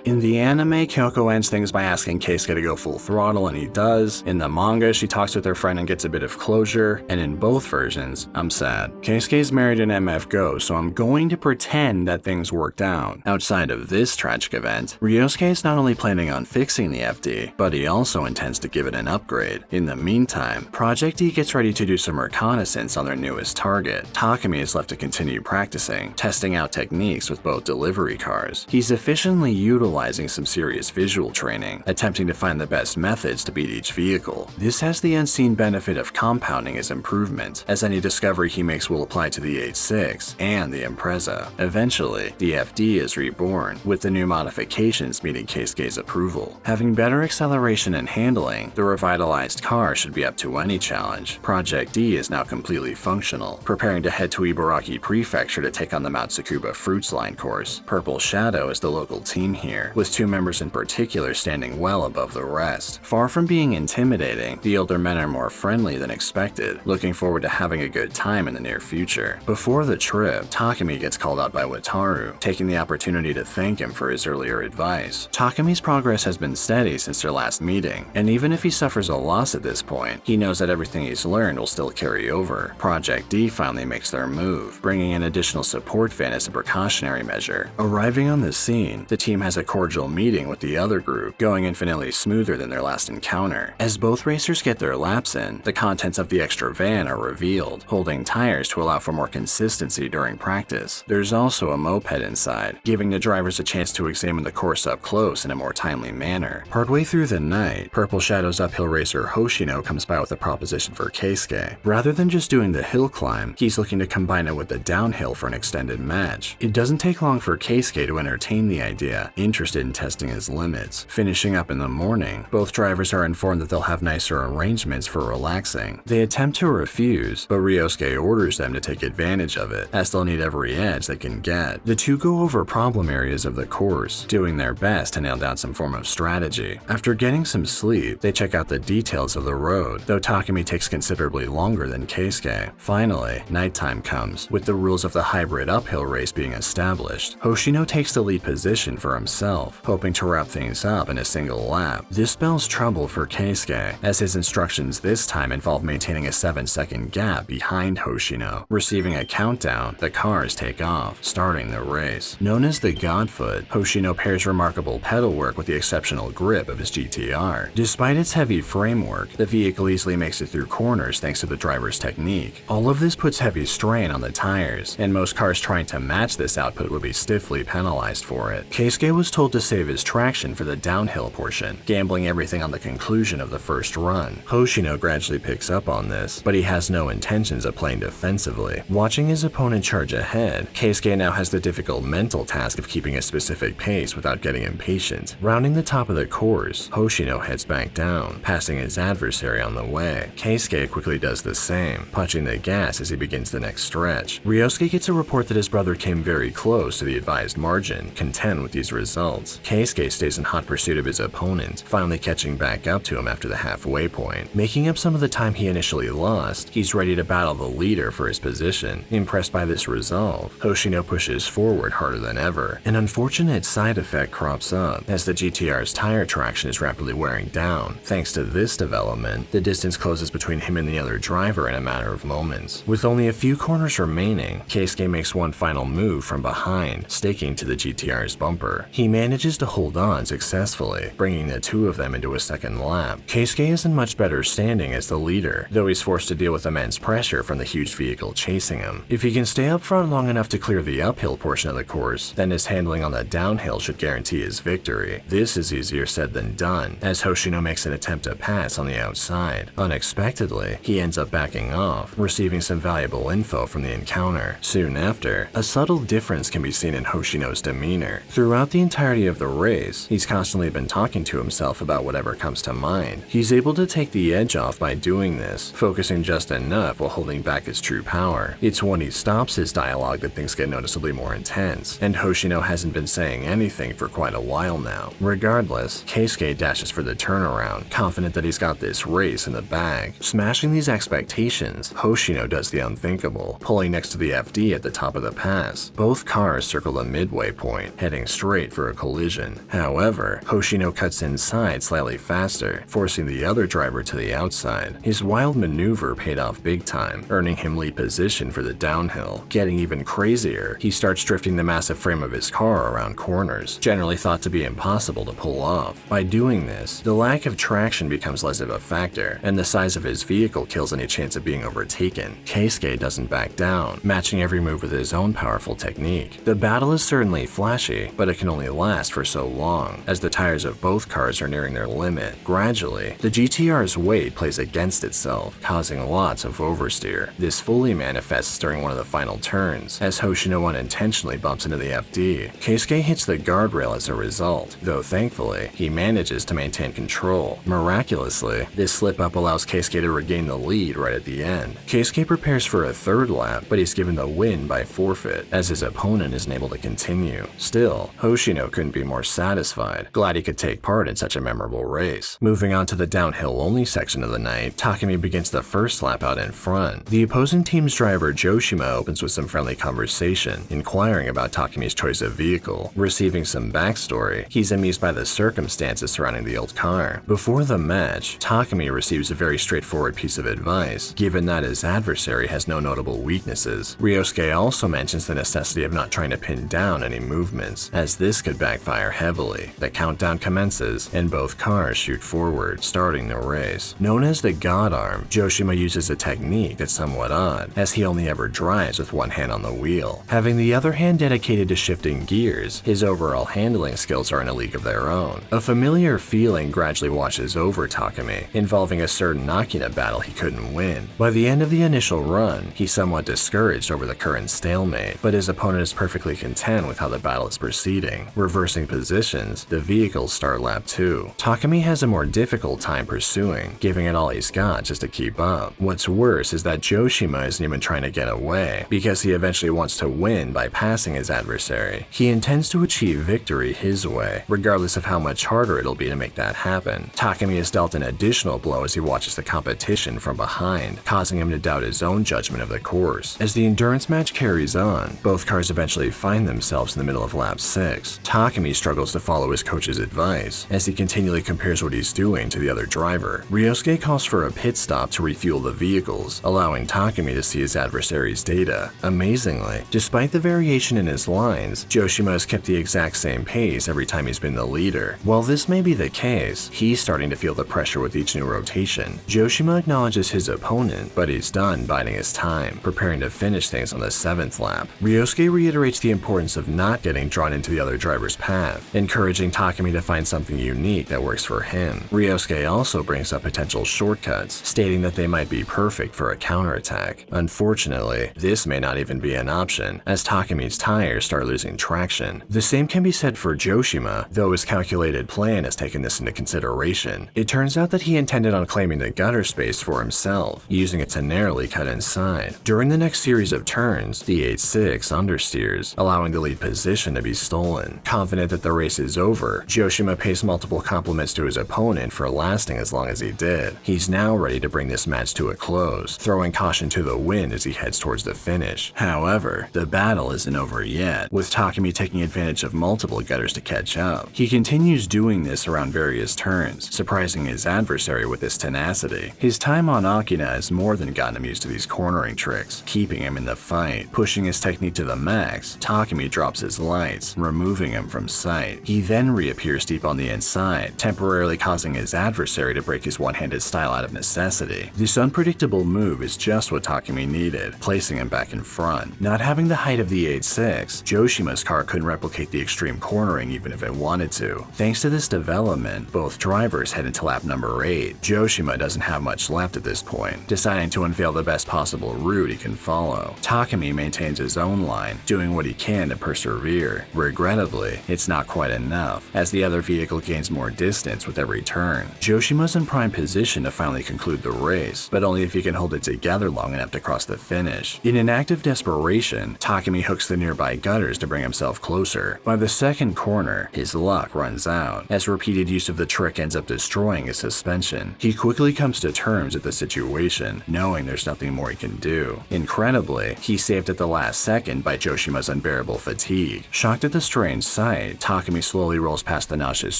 In the anime, Kyoko ends things by asking Keisuke to go full throttle, and he does. In the manga, she talks with her friend and gets a bit of closure, and in both versions, I'm sad. Keisuke's married in MF Go, so I'm going to pretend that things worked out. Outside of this tragic event, Ryosuke is not only planning on fixing the FD, but he also intends to give it an upgrade. In the meantime, Project D gets ready to do some reconnaissance on their newest target. Takumi is left to continue practicing, testing out techniques with both delivery cars. He's efficiently utilizing some serious visual training, attempting to find the best methods to beat each vehicle. This has the unseen benefit of compounding his improvement, as any discovery he makes will apply to the H6 and the Impreza. Eventually, the FD is reborn, with the new modifications meeting Keisuke's approval. Having better acceleration and handling, the revitalized car should be up to any challenge. Project D is now completely functional, preparing to head to Ibaraki Prefecture to take on the Mount Tsukuba Fruits Line course. Purple Shadow is the local team here, with 2 members in particular standing well above the rest. Far from being intimidating, the older men are more friendly than expected, looking forward to having a good time in the near future. Before the trip, Takumi gets called out by Wataru, taking the opportunity to thank him for his earlier advice. Takumi's progress has been steady since their last meeting, and even if he suffers a loss at this point, he knows that everything he's learned will still carry over. Project D finally makes their move, bringing an additional support fan as a precautionary measure. Arriving on the scene, the team has a cordial meeting with the other group, going infinitely smoother than their last encounter. As both racers get their laps in, the contents of the extra van are revealed, holding tires to allow for more consistency during practice. There's also a moped inside, giving the drivers a chance to examine the course up close in a more timely manner. Partway through the night, Purple Shadow's uphill racer Hoshino comes by with a proposition for Keisuke. Rather than just doing the hill climb, he's looking to combine it with the downhill for an extended match. It doesn't take long for Keisuke to entertain the idea, interested in testing his limits. Finishing up in the morning, both drivers are informed that they'll have nicer arrangements for relaxing. They attempt to refuse, but Ryosuke orders them to take advantage of it, as they'll need every edge they can get. The two go over problem areas of the course, doing their best to nail down some form of strategy. After getting some sleep, they check out the details of the road, though Takumi takes considerably longer than Keisuke. Finally, nighttime comes, with the rules of the hybrid uphill race being established. Hoshino takes the lead position for himself, hoping to wrap things up in a single lap. This spells trouble for Keisuke, as his instructions this time involve maintaining a 7-second gap behind Hoshino. Receiving a countdown, the cars take off, starting the race. Known as the Godfoot, Hoshino pairs remarkable pedal work with the exceptional grip of his GTR. Despite its heavy framework, the vehicle easily makes it through corners thanks to the driver's technique. All of this puts heavy strain on the tires, and most cars trying to match this output would be stiffly penalized for it. Keisuke was told to save his traction for the downhill portion, gambling everything on the conclusion of the first run. Hoshino gradually picks up on this, but he has no intentions of playing defensively. Watching his opponent charge ahead, Keisuke now has the difficult mental task of keeping a specific pace without getting impatient. Rounding the top of the course, Hoshino heads back down, passing his adversary on the way. Keisuke quickly does the same, punching the gas as he begins the next stretch. Ryosuke gets a report that his brother came very close to the advised margin, content with these results. Keisuke stays in hot pursuit of his opponent, finally catching back up to him after the halfway point. Making up some of the time he initially lost, he's ready to battle the leader for his position. Impressed by this resolve, Hoshino pushes forward harder than ever. An unfortunate side effect crops up, as the GTR's tire traction is rapidly wearing down. Thanks to this development, the distance closes between him and the other driver in a matter of moments. With only a few corners remaining, Keisuke makes one final move from behind, staking to the GTR's bumper. He manages to hold on successfully, bringing the two of them into a second lap. Keisuke is in much better standing as the leader, though he's forced to deal with immense pressure from the huge vehicle chasing him. If he can stay up front long enough to clear the uphill portion of the course, then his handling on the downhill should guarantee his victory. This is easier said than done, as Hoshino makes an attempt to pass on the outside. Unexpectedly, he ends up backing off, receiving some valuable info from the encounter. Soon after, a subtle difference can be seen in Hoshino's demeanor. Throughout the entire entirety of the race, he's constantly been talking to himself about whatever comes to mind. He's able to take the edge off by doing this, focusing just enough while holding back his true power. It's when he stops his dialogue that things get noticeably more intense, and Hoshino hasn't been saying anything for quite a while now. Regardless, Keisuke dashes for the turnaround, confident that he's got this race in the bag. Smashing these expectations, Hoshino does the unthinkable, pulling next to the FD at the top of the pass. Both cars circle the midway point, heading straight for a collision. However, Hoshino cuts inside slightly faster, forcing the other driver to the outside. His wild maneuver paid off big time, earning him lead position for the downhill. Getting even crazier, he starts drifting the massive frame of his car around corners, generally thought to be impossible to pull off. By doing this, the lack of traction becomes less of a factor, and the size of his vehicle kills any chance of being overtaken. Keisuke doesn't back down, matching every move with his own powerful technique. The battle is certainly flashy, but it can only last for so long, as the tires of both cars are nearing their limit. Gradually, the GTR's weight plays against itself, causing lots of oversteer. This fully manifests during one of the final turns, as Hoshino unintentionally bumps into the FD. Keisuke hits the guardrail as a result, though thankfully, he manages to maintain control. Miraculously, this slip-up allows Keisuke to regain the lead right at the end. Keisuke prepares for a third lap, but he's given the win by forfeit, as his opponent isn't able to continue. Still, Hoshino couldn't be more satisfied, glad he could take part in such a memorable race. Moving on to the downhill-only section of the night, Takumi begins the first lap out in front. The opposing team's driver Joshima opens with some friendly conversation, inquiring about Takumi's choice of vehicle. Receiving some backstory, he's amused by the circumstances surrounding the old car. Before the match, Takumi receives a very straightforward piece of advice, given that his adversary has no notable weaknesses. Ryosuke also mentions the necessity of not trying to pin down any movements, as this could backfire heavily. The countdown commences, and both cars shoot forward, starting the race. Known as the God Arm, Joshima uses a technique that's somewhat odd, as he only ever drives with one hand on the wheel. Having the other hand dedicated to shifting gears, his overall handling skills are in a league of their own. A familiar feeling gradually washes over Takumi, involving a certain Akina battle he couldn't win. By the end of the initial run, he's somewhat discouraged over the current stalemate, but his opponent is perfectly content with how the battle is proceeding. Reversing positions, the vehicles start lap 2. Takumi has a more difficult time pursuing, giving it all he's got just to keep up. What's worse is that Joshima isn't even trying to get away, because he eventually wants to win by passing his adversary. He intends to achieve victory his way, regardless of how much harder it'll be to make that happen. Takumi is dealt an additional blow as he watches the competition from behind, causing him to doubt his own judgment of the course. As the endurance match carries on, both cars eventually find themselves in the middle of lap 6. Takumi struggles to follow his coach's advice, as he continually compares what he's doing to the other driver. Ryosuke calls for a pit stop to refuel the vehicles, allowing Takumi to see his adversary's data. Amazingly, despite the variation in his lines, Joshima has kept the exact same pace every time he's been the leader. While this may be the case, he's starting to feel the pressure with each new rotation. Joshima acknowledges his opponent, but he's done biding his time, preparing to finish things on the 7th lap. Ryosuke reiterates the importance of not getting drawn into the other driver's path, encouraging Takumi to find something unique that works for him. Ryosuke also brings up potential shortcuts, stating that they might be perfect for a counterattack. Unfortunately, this may not even be an option, as Takumi's tires start losing traction. The same can be said for Joshima, though his calculated plan has taken this into consideration. It turns out that he intended on claiming the gutter space for himself, using it to narrowly cut inside. During the next series of turns, the 8-6 understeers, allowing the lead position to be stolen. Confident that the race is over, Joshima pays multiple compliments to his opponent for lasting as long as he did. He's now ready to bring this match to a close, throwing caution to the wind as he heads towards the finish. However, the battle isn't over yet, with Takumi taking advantage of multiple gutters to catch up. He continues doing this around various turns, surprising his adversary with his tenacity. His time on Akina has more than gotten him used to these cornering tricks, keeping him in the fight. Pushing his technique to the max, Takumi drops his lights, removing him from sight. He then reappears deep on the inside, temporarily causing his adversary to break his one-handed style out of necessity. This unpredictable move is just what Takumi needed, placing him back in front. Not having the height of the 8-6, Joshima's car couldn't replicate the extreme cornering even if it wanted to. Thanks to this development, both drivers head into lap number 8. Joshima doesn't have much left at this point, deciding to unveil the best possible route he can follow. Takumi maintains his own line, doing what he can to persevere. Regrettably, Thankfully, it's not quite enough, as the other vehicle gains more distance with every turn. Joshima's in prime position to finally conclude the race, but only if he can hold it together long enough to cross the finish. In an act of desperation, Takumi hooks the nearby gutters to bring himself closer. By the second corner, his luck runs out, as repeated use of the trick ends up destroying his suspension. He quickly comes to terms with the situation, knowing there's nothing more he can do. Incredibly, he's saved at the last second by Joshima's unbearable fatigue. Shocked at the strange sight, Takumi slowly rolls past the nauseous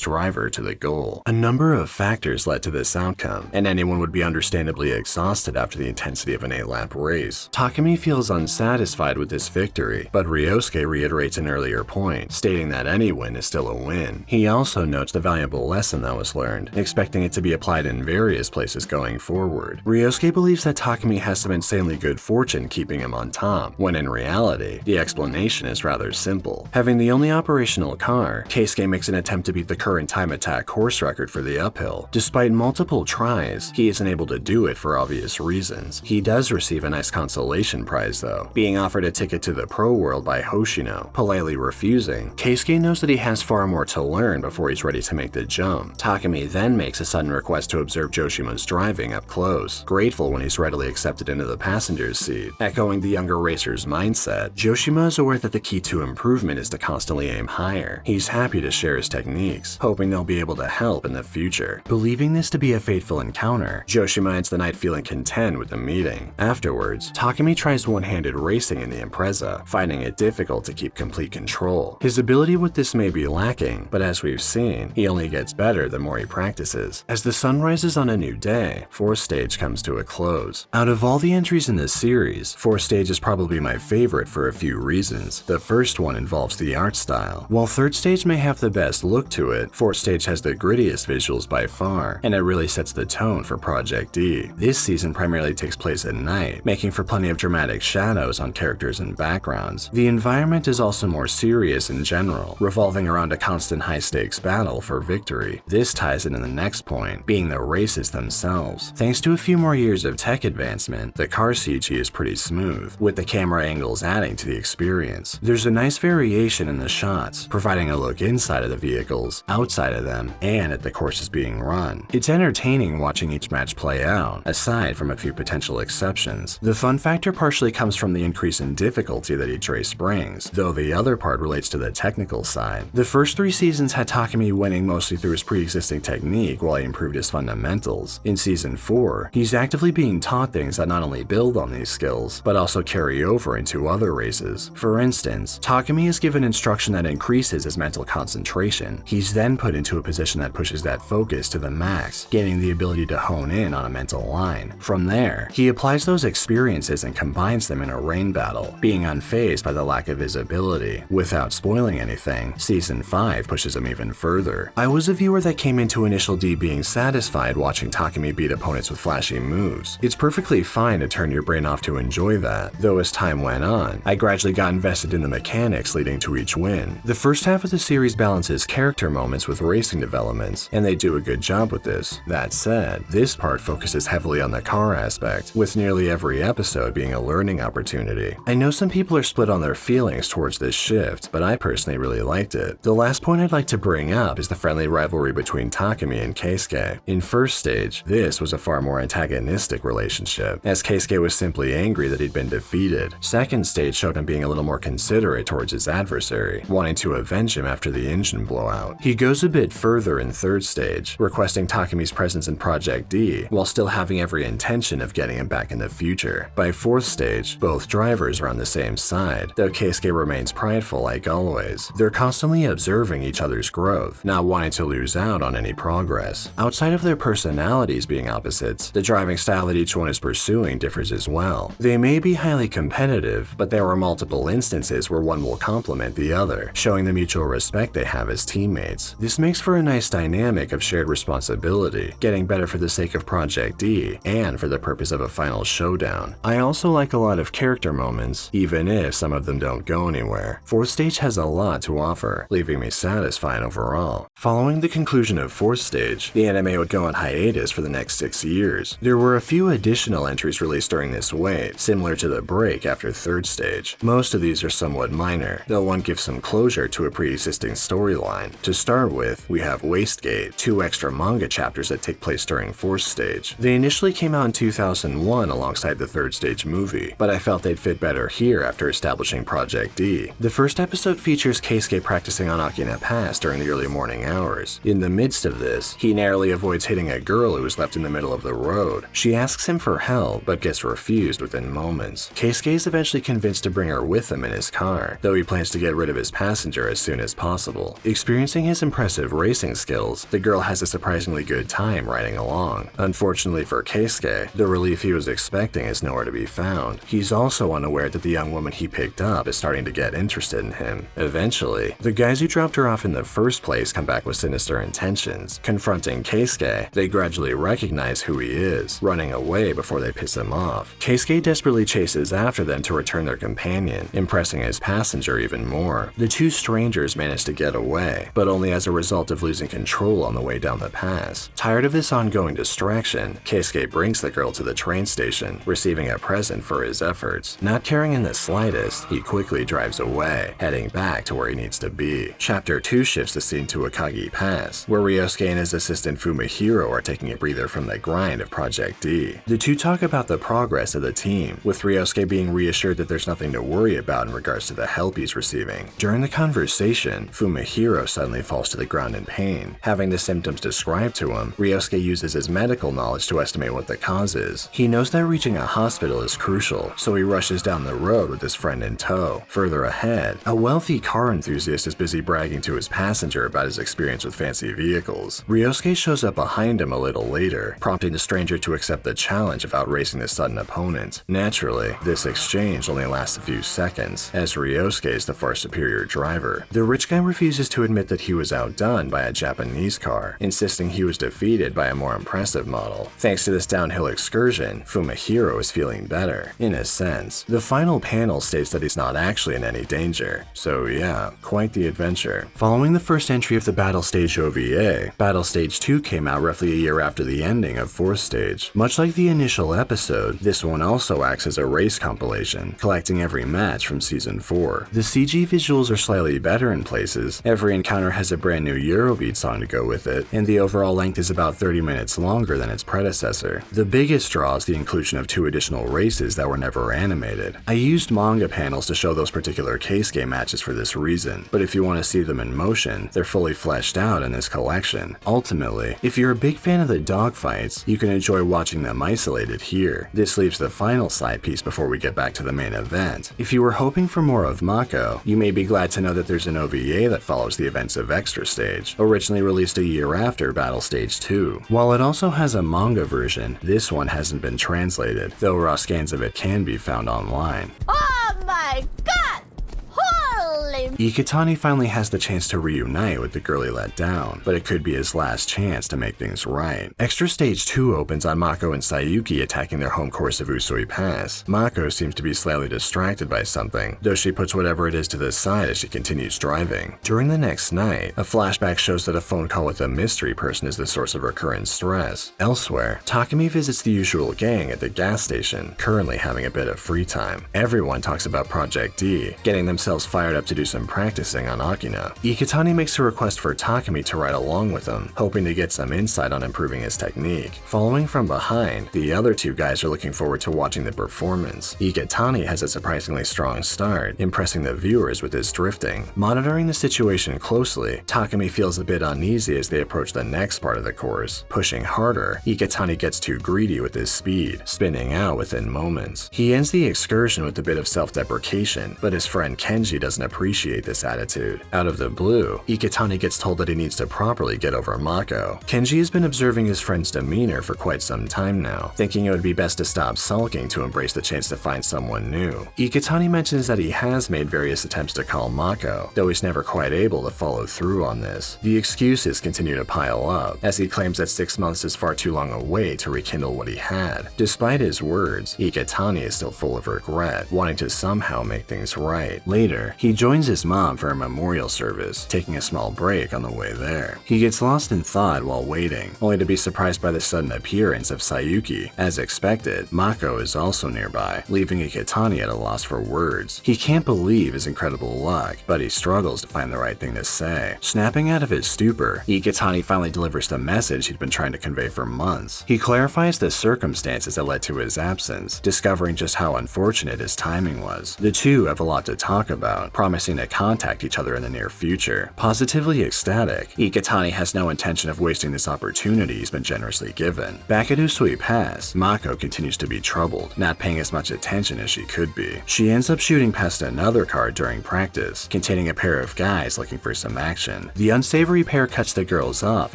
driver to the goal. A number of factors led to this outcome, and anyone would be understandably exhausted after the intensity of an 8-lap race. Takumi feels unsatisfied with this victory, but Ryosuke reiterates an earlier point, stating that any win is still a win. He also notes the valuable lesson that was learned, expecting it to be applied in various places going forward. Ryosuke believes that Takumi has some insanely good fortune keeping him on top, when in reality, the explanation is rather simple. Having the only operational car, Keisuke makes an attempt to beat the current time attack course record for the uphill. Despite multiple tries, he isn't able to do it for obvious reasons. He does receive a nice consolation prize though, being offered a ticket to the pro world by Hoshino. Politely refusing, Keisuke knows that he has far more to learn before he's ready to make the jump. Takumi then makes a sudden request to observe Joshima's driving up close, grateful when he's readily accepted into the passenger's seat. Echoing the younger racer's mindset, Joshima is aware that the key to improvement is to constantly aim higher. He's happy to share his techniques, hoping they'll be able to help in the future. Believing this to be a fateful encounter, Joshima ends the night feeling content with the meeting. Afterwards, Takumi tries one-handed racing in the Impreza, finding it difficult to keep complete control. His ability with this may be lacking, but as we've seen, he only gets better the more he practices. As the sun rises on a new day, 4th stage comes to a close. Out of all the entries in this series, 4th stage is probably my favorite for a few reasons. The first one involves the art style. While 3rd stage may have the best look to it, 4th stage has the grittiest visuals by far, and it really sets the tone for Project D. This season primarily takes place at night, making for plenty of dramatic shadows on characters and backgrounds. The environment is also more serious in general, revolving around a constant high-stakes battle for victory. This ties into the next point, being the races themselves. Thanks to a few more years of tech advancement, the car CG is pretty smooth, with the camera angles adding to the experience. There's a nice variation in the shots, providing a look inside of the vehicles, outside of them, and at the courses being run. It's entertaining watching each match play out, aside from a few potential exceptions. The fun factor partially comes from the increase in difficulty that each race brings, though the other part relates to the technical side. The first 3 seasons had Takumi winning mostly through his pre-existing technique while he improved his fundamentals. In season 4, he's actively being taught things that not only build on these skills, but also carry over into other races. For instance, Takumi is given instruction that increases his mental concentration. He's then put into a position that pushes that focus to the max, gaining the ability to hone in on a mental line. From there, he applies those experiences and combines them in a rain battle, being unfazed by the lack of visibility. Without spoiling anything, season 5 pushes him even further. I was a viewer that came into Initial D being satisfied watching Takumi beat opponents with flashy moves. It's perfectly fine to turn your brain off to enjoy that, though as time went on, I gradually got invested in the mechanics leading to each win. The first half of the series balances character moments with racing developments, and they do a good job with this. That said, this part focuses heavily on the car aspect, with nearly every episode being a learning opportunity. I know some people are split on their feelings towards this shift, but I personally really liked it. The last point I'd like to bring up is the friendly rivalry between Takumi and Keisuke. In first stage, this was a far more antagonistic relationship, as Keisuke was simply angry that he'd been defeated. Second stage showed him being a little more considerate towards his adversary, wanting to avenge him after the engine blowout. He goes a bit further in third stage, requesting Takumi's presence in Project D, while still having every intention of getting him back in the future. By fourth stage, both drivers are on the same side, though Keisuke remains prideful like always. They're constantly observing each other's growth, not wanting to lose out on any progress. Outside of their personalities being opposites, the driving style that each one is pursuing differs as well. They may be highly competitive, but there are multiple instances where one will complement the other, showing the mutual respect they have as teammates. This makes for a nice dynamic of shared responsibility, getting better for the sake of Project D and for the purpose of a final showdown. I also like a lot of character moments, even if some of them don't go anywhere. Fourth stage has a lot to offer, leaving me satisfied overall. Following the conclusion of fourth stage, the anime would go on hiatus for the next 6 years. There were a few additional entries released during this wait, similar to the break after third stage. Most of these are somewhat minor, though one gives some closure closure to a pre-existing storyline. To start with, we have Wastegate, 2 extra manga chapters that take place during 4th stage. They initially came out in 2001 alongside the 3rd stage movie, but I felt they'd fit better here after establishing Project D. The first episode features Keisuke practicing on Akina Pass during the early morning hours. In the midst of this, he narrowly avoids hitting a girl who is left in the middle of the road. She asks him for help, but gets refused within moments. Keisuke is eventually convinced to bring her with him in his car, though he plans to get rid of his passenger as soon as possible. Experiencing his impressive racing skills, the girl has a surprisingly good time riding along. Unfortunately for Keisuke, the relief he was expecting is nowhere to be found. He's also unaware that the young woman he picked up is starting to get interested in him. Eventually, the guys who dropped her off in the first place come back with sinister intentions. Confronting Keisuke, they gradually recognize who he is, running away before they piss him off. Keisuke desperately chases after them to return their companion, impressing his passenger even more. The two strangers manage to get away, but only as a result of losing control on the way down the pass. Tired of this ongoing distraction, Keisuke brings the girl to the train station, receiving a present for his efforts. Not caring in the slightest, he quickly drives away, heading back to where he needs to be. Chapter 2 shifts the scene to Akagi Pass, where Ryosuke and his assistant Fumihiro are taking a breather from the grind of Project D. The two talk about the progress of the team, with Ryosuke being reassured that there's nothing to worry about in regards to the help he's receiving. During the conversation, Fumihiro suddenly falls to the ground in pain. Having the symptoms described to him, Ryosuke uses his medical knowledge to estimate what the cause is. He knows that reaching a hospital is crucial, so he rushes down the road with his friend in tow. Further ahead, a wealthy car enthusiast is busy bragging to his passenger about his experience with fancy vehicles. Ryosuke shows up behind him a little later, prompting the stranger to accept the challenge of outracing the sudden opponent. Naturally, this exchange only lasts a few seconds, as Ryosuke is the far superior driver. The rich guy refuses to admit that he was outdone by a Japanese car, insisting he was defeated by a more impressive model. Thanks to this downhill excursion, Fumihiro is feeling better, in a sense. The final panel states that he's not actually in any danger, so yeah, quite the adventure. Following the first entry of the Battle Stage OVA, Battle Stage 2 came out roughly a year after the ending of 4th stage. Much like the initial episode, this one also acts as a race compilation, collecting every match from Season 4. The CG visuals are slightly better in places, every encounter has a brand new Eurobeat song to go with it, and the overall length is about 30 minutes longer than its predecessor. The biggest draw is the inclusion of 2 additional races that were never animated. I used manga panels to show those particular Keisuke matches for this reason, but if you want to see them in motion, they're fully fleshed out in this collection. Ultimately, if you're a big fan of the dogfights, you can enjoy watching them isolated here. This leaves the final side piece before we get back to the main event. If you were hoping for more of Mako, you may be glad to know that there's an OVA that follows the events of Extra Stage, originally released a year after Battle Stage 2. While it also has a manga version, this one hasn't been translated, though raw scans of it can be found online. Oh my god! Holy... Ikitani finally has the chance to reunite with the girl he let down, but it could be his last chance to make things right. Extra Stage 2 opens on Mako and Sayuki attacking their home course of Usui Pass. Mako seems to be slightly distracted by something, though she puts whatever it is to the side as she continues driving. During the next night, a flashback shows that a phone call with a mystery person is the source of her current stress. Elsewhere, Takumi visits the usual gang at the gas station, currently having a bit of free time. Everyone talks about Project D, getting themselves fired up to do some practicing on Akina. Ikitani makes a request for Takumi to ride along with him, hoping to get some insight on improving his technique. Following from behind, the other 2 guys are looking forward to watching the performance. Ikitani has a surprisingly strong start, impressing the viewers with his drifting. Monitoring the situation closely, Takumi feels a bit uneasy as they approach the next part of the course. Pushing harder, Ikitani gets too greedy with his speed, spinning out within moments. He ends the excursion with a bit of self-deprecation, but his friend Kenji doesn't appreciate this attitude. Out of the blue, Ikitani gets told that he needs to properly get over Mako. Kenji has been observing his friend's demeanor for quite some time now, thinking it would be best to stop sulking to embrace the chance to find someone new. Ikitani mentions that he has made various attempts to call Mako, though he's never quite able to follow through on this. The excuses continue to pile up, as he claims that 6 months is far too long a wait to rekindle what he had. Despite his words, Ikitani is still full of regret, wanting to somehow make things right. Later, he joins his mom for a memorial service, taking a small break on the way there. He gets lost in thought while waiting, only to be surprised by the sudden appearance of Sayuki. As expected, Mako is also nearby, leaving Iketani at a loss for words. He can't believe his incredible luck, but he struggles to find the right thing to say. Snapping out of his stupor, Iketani finally delivers the message he'd been trying to convey for months. He clarifies the circumstances that led to his absence, discovering just how unfortunate his timing was. The two have a lot to talk about, promising to contact each other in the near future. Positively ecstatic, Iketani has no intention of wasting this opportunity he's been generously given. Back at Usui Pass, Mako continues to be troubled, not paying as much attention as she could be. She ends up shooting past another car during practice, containing a pair of guys looking for some action. The unsavory pair cuts the girls off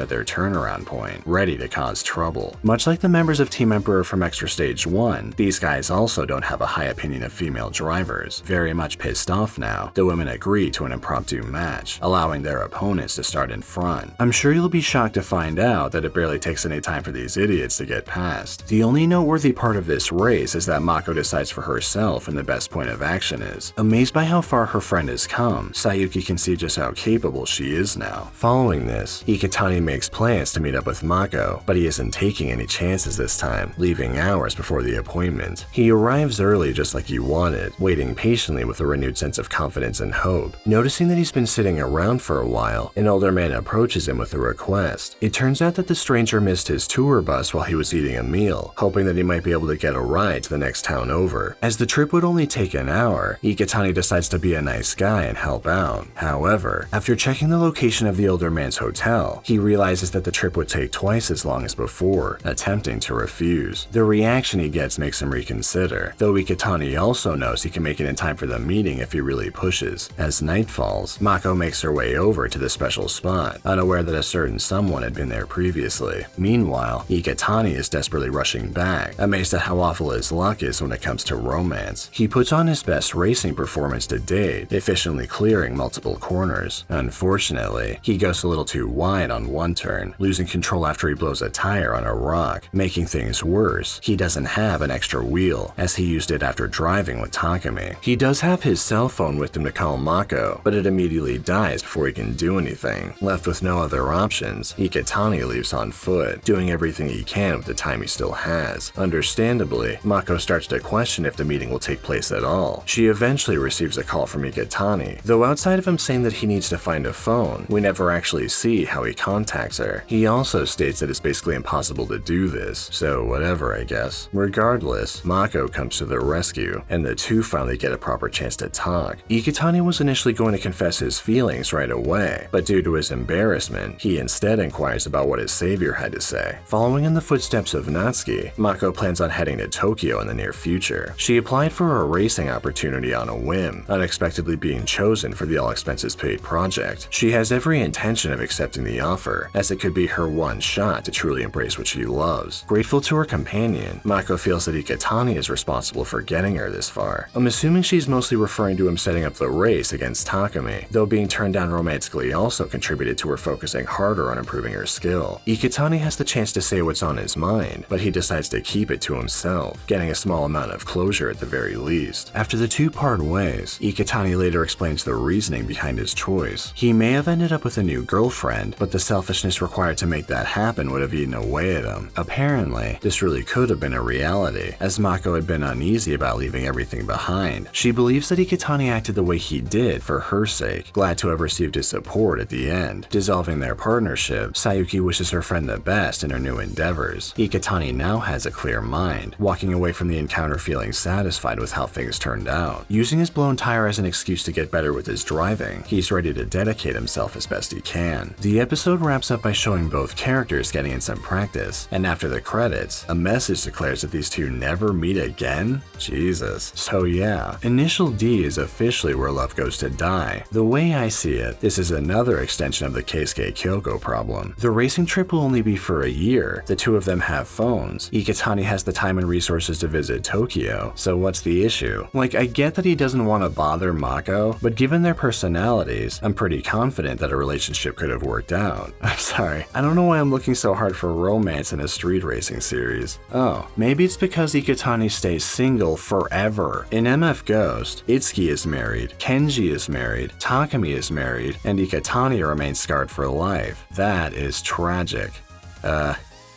at their turnaround point, ready to cause trouble. Much like the members of Team Emperor from Extra Stage 1, these guys also don't have a high opinion of female drivers. Very much pissed off now, the women agree to an impromptu match, allowing their opponents to start in front. I'm sure you'll be shocked to find out that it barely takes any time for these idiots to get past. The only noteworthy part of this race is that Mako decides for herself when the best point of action is. Amazed by how far her friend has come, Sayuki can see just how capable she is now. Following this, Iketani makes plans to meet up with Mako, but he isn't taking any chances this time, leaving hours before the appointment. He arrives early just like he wanted, waiting patiently with a renewed sense of confidence and hope. Noticing that he's been sitting around for a while, an older man approaches him with a request. It turns out that the stranger missed his tour bus while he was eating a meal, hoping that he might be able to get a ride to the next town over. As the trip would only take an hour, Iketani decides to be a nice guy and help out. However, after checking the location of the older man's hotel, he realizes that the trip would take twice as long as before, attempting to refuse. The reaction he gets makes him reconsider, though Iketani also knows he can make it in time for the meeting if he really pushes. As night falls, Mako makes her way over to the special spot, unaware that a certain someone had been there previously. Meanwhile, Iketani is desperately rushing back, amazed at how awful his luck is when it comes to romance. He puts on his best racing performance to date, efficiently clearing multiple corners. Unfortunately, he goes a little too wide on one turn, losing control after he blows a tire on a rock. Making things worse, he doesn't have an extra wheel, as he used it after driving with Takumi. He does have his cell phone with him to call Mako, but it immediately dies before he can do anything. Left with no other options, Iketani leaves on foot, doing everything he can with the time he still has. Understandably, Mako starts to question if the meeting will take place at all. She eventually receives a call from Iketani, though outside of him saying that he needs to find a phone, we never actually see how he contacts her. He also states that it's basically impossible to do this, so whatever I guess. Regardless, Mako comes to their rescue, and the two finally get a proper chance to talk. Iketani was initially going to confess his feelings right away, but due to his embarrassment, he instead inquires about what his savior had to say. Following in the footsteps of Natsuki, Mako plans on heading to Tokyo in the near future. She applied for a racing opportunity on a whim, unexpectedly being chosen for the all-expenses-paid project. She has every intention of accepting the offer, as it could be her one shot to truly embrace what she loves. Grateful to her companion, Mako feels that Iketani is responsible for getting her this far. I'm assuming she's mostly referring to him setting up the race against Takumi, though being turned down romantically also contributed to her focusing harder on improving her skill. Iketani has the chance to say what's on his mind, but he decides to keep it to himself, getting a small amount of closure at the very least. After the two part ways, Iketani later explains the reasoning behind his choice. He may have ended up with a new girlfriend, but the selfishness required to make that happen would have eaten away at him. Apparently, this really could have been a reality, as Mako had been uneasy about leaving everything behind. She believes that Iketani acted the way he did for her sake, glad to have received his support at the end. Dissolving their partnership, Sayuki wishes her friend the best in her new endeavors. Iketani now has a clear mind, walking away from the encounter feeling satisfied with how things turned out. Using his blown tire as an excuse to get better with his driving, he's ready to dedicate himself as best he can. The episode wraps up by showing both characters getting in some practice, and after the credits, a message declares that these two never meet again? Jesus. So yeah, Initial D is officially where love goes to die. The way I see it, this is another extension of the Keisuke Kyoko problem. The racing trip will only be for a year, the two of them have phones, Iketani has the time and resources to visit Tokyo, so what's the issue? Like, I get that he doesn't want to bother Mako, but given their personalities, I'm pretty confident that a relationship could have worked out. I'm sorry, I don't know why I'm looking so hard for romance in a street racing series. Oh, maybe it's because Iketani stays single forever. In MF Ghost, Itsuki is married, Ken Kenji is married, Takumi is married, and Ikatani remains scarred for life. That is tragic.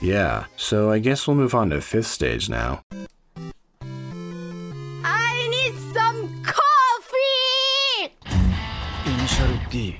Yeah, so I guess we'll move on to 5th stage now. I need some coffee! Initial D.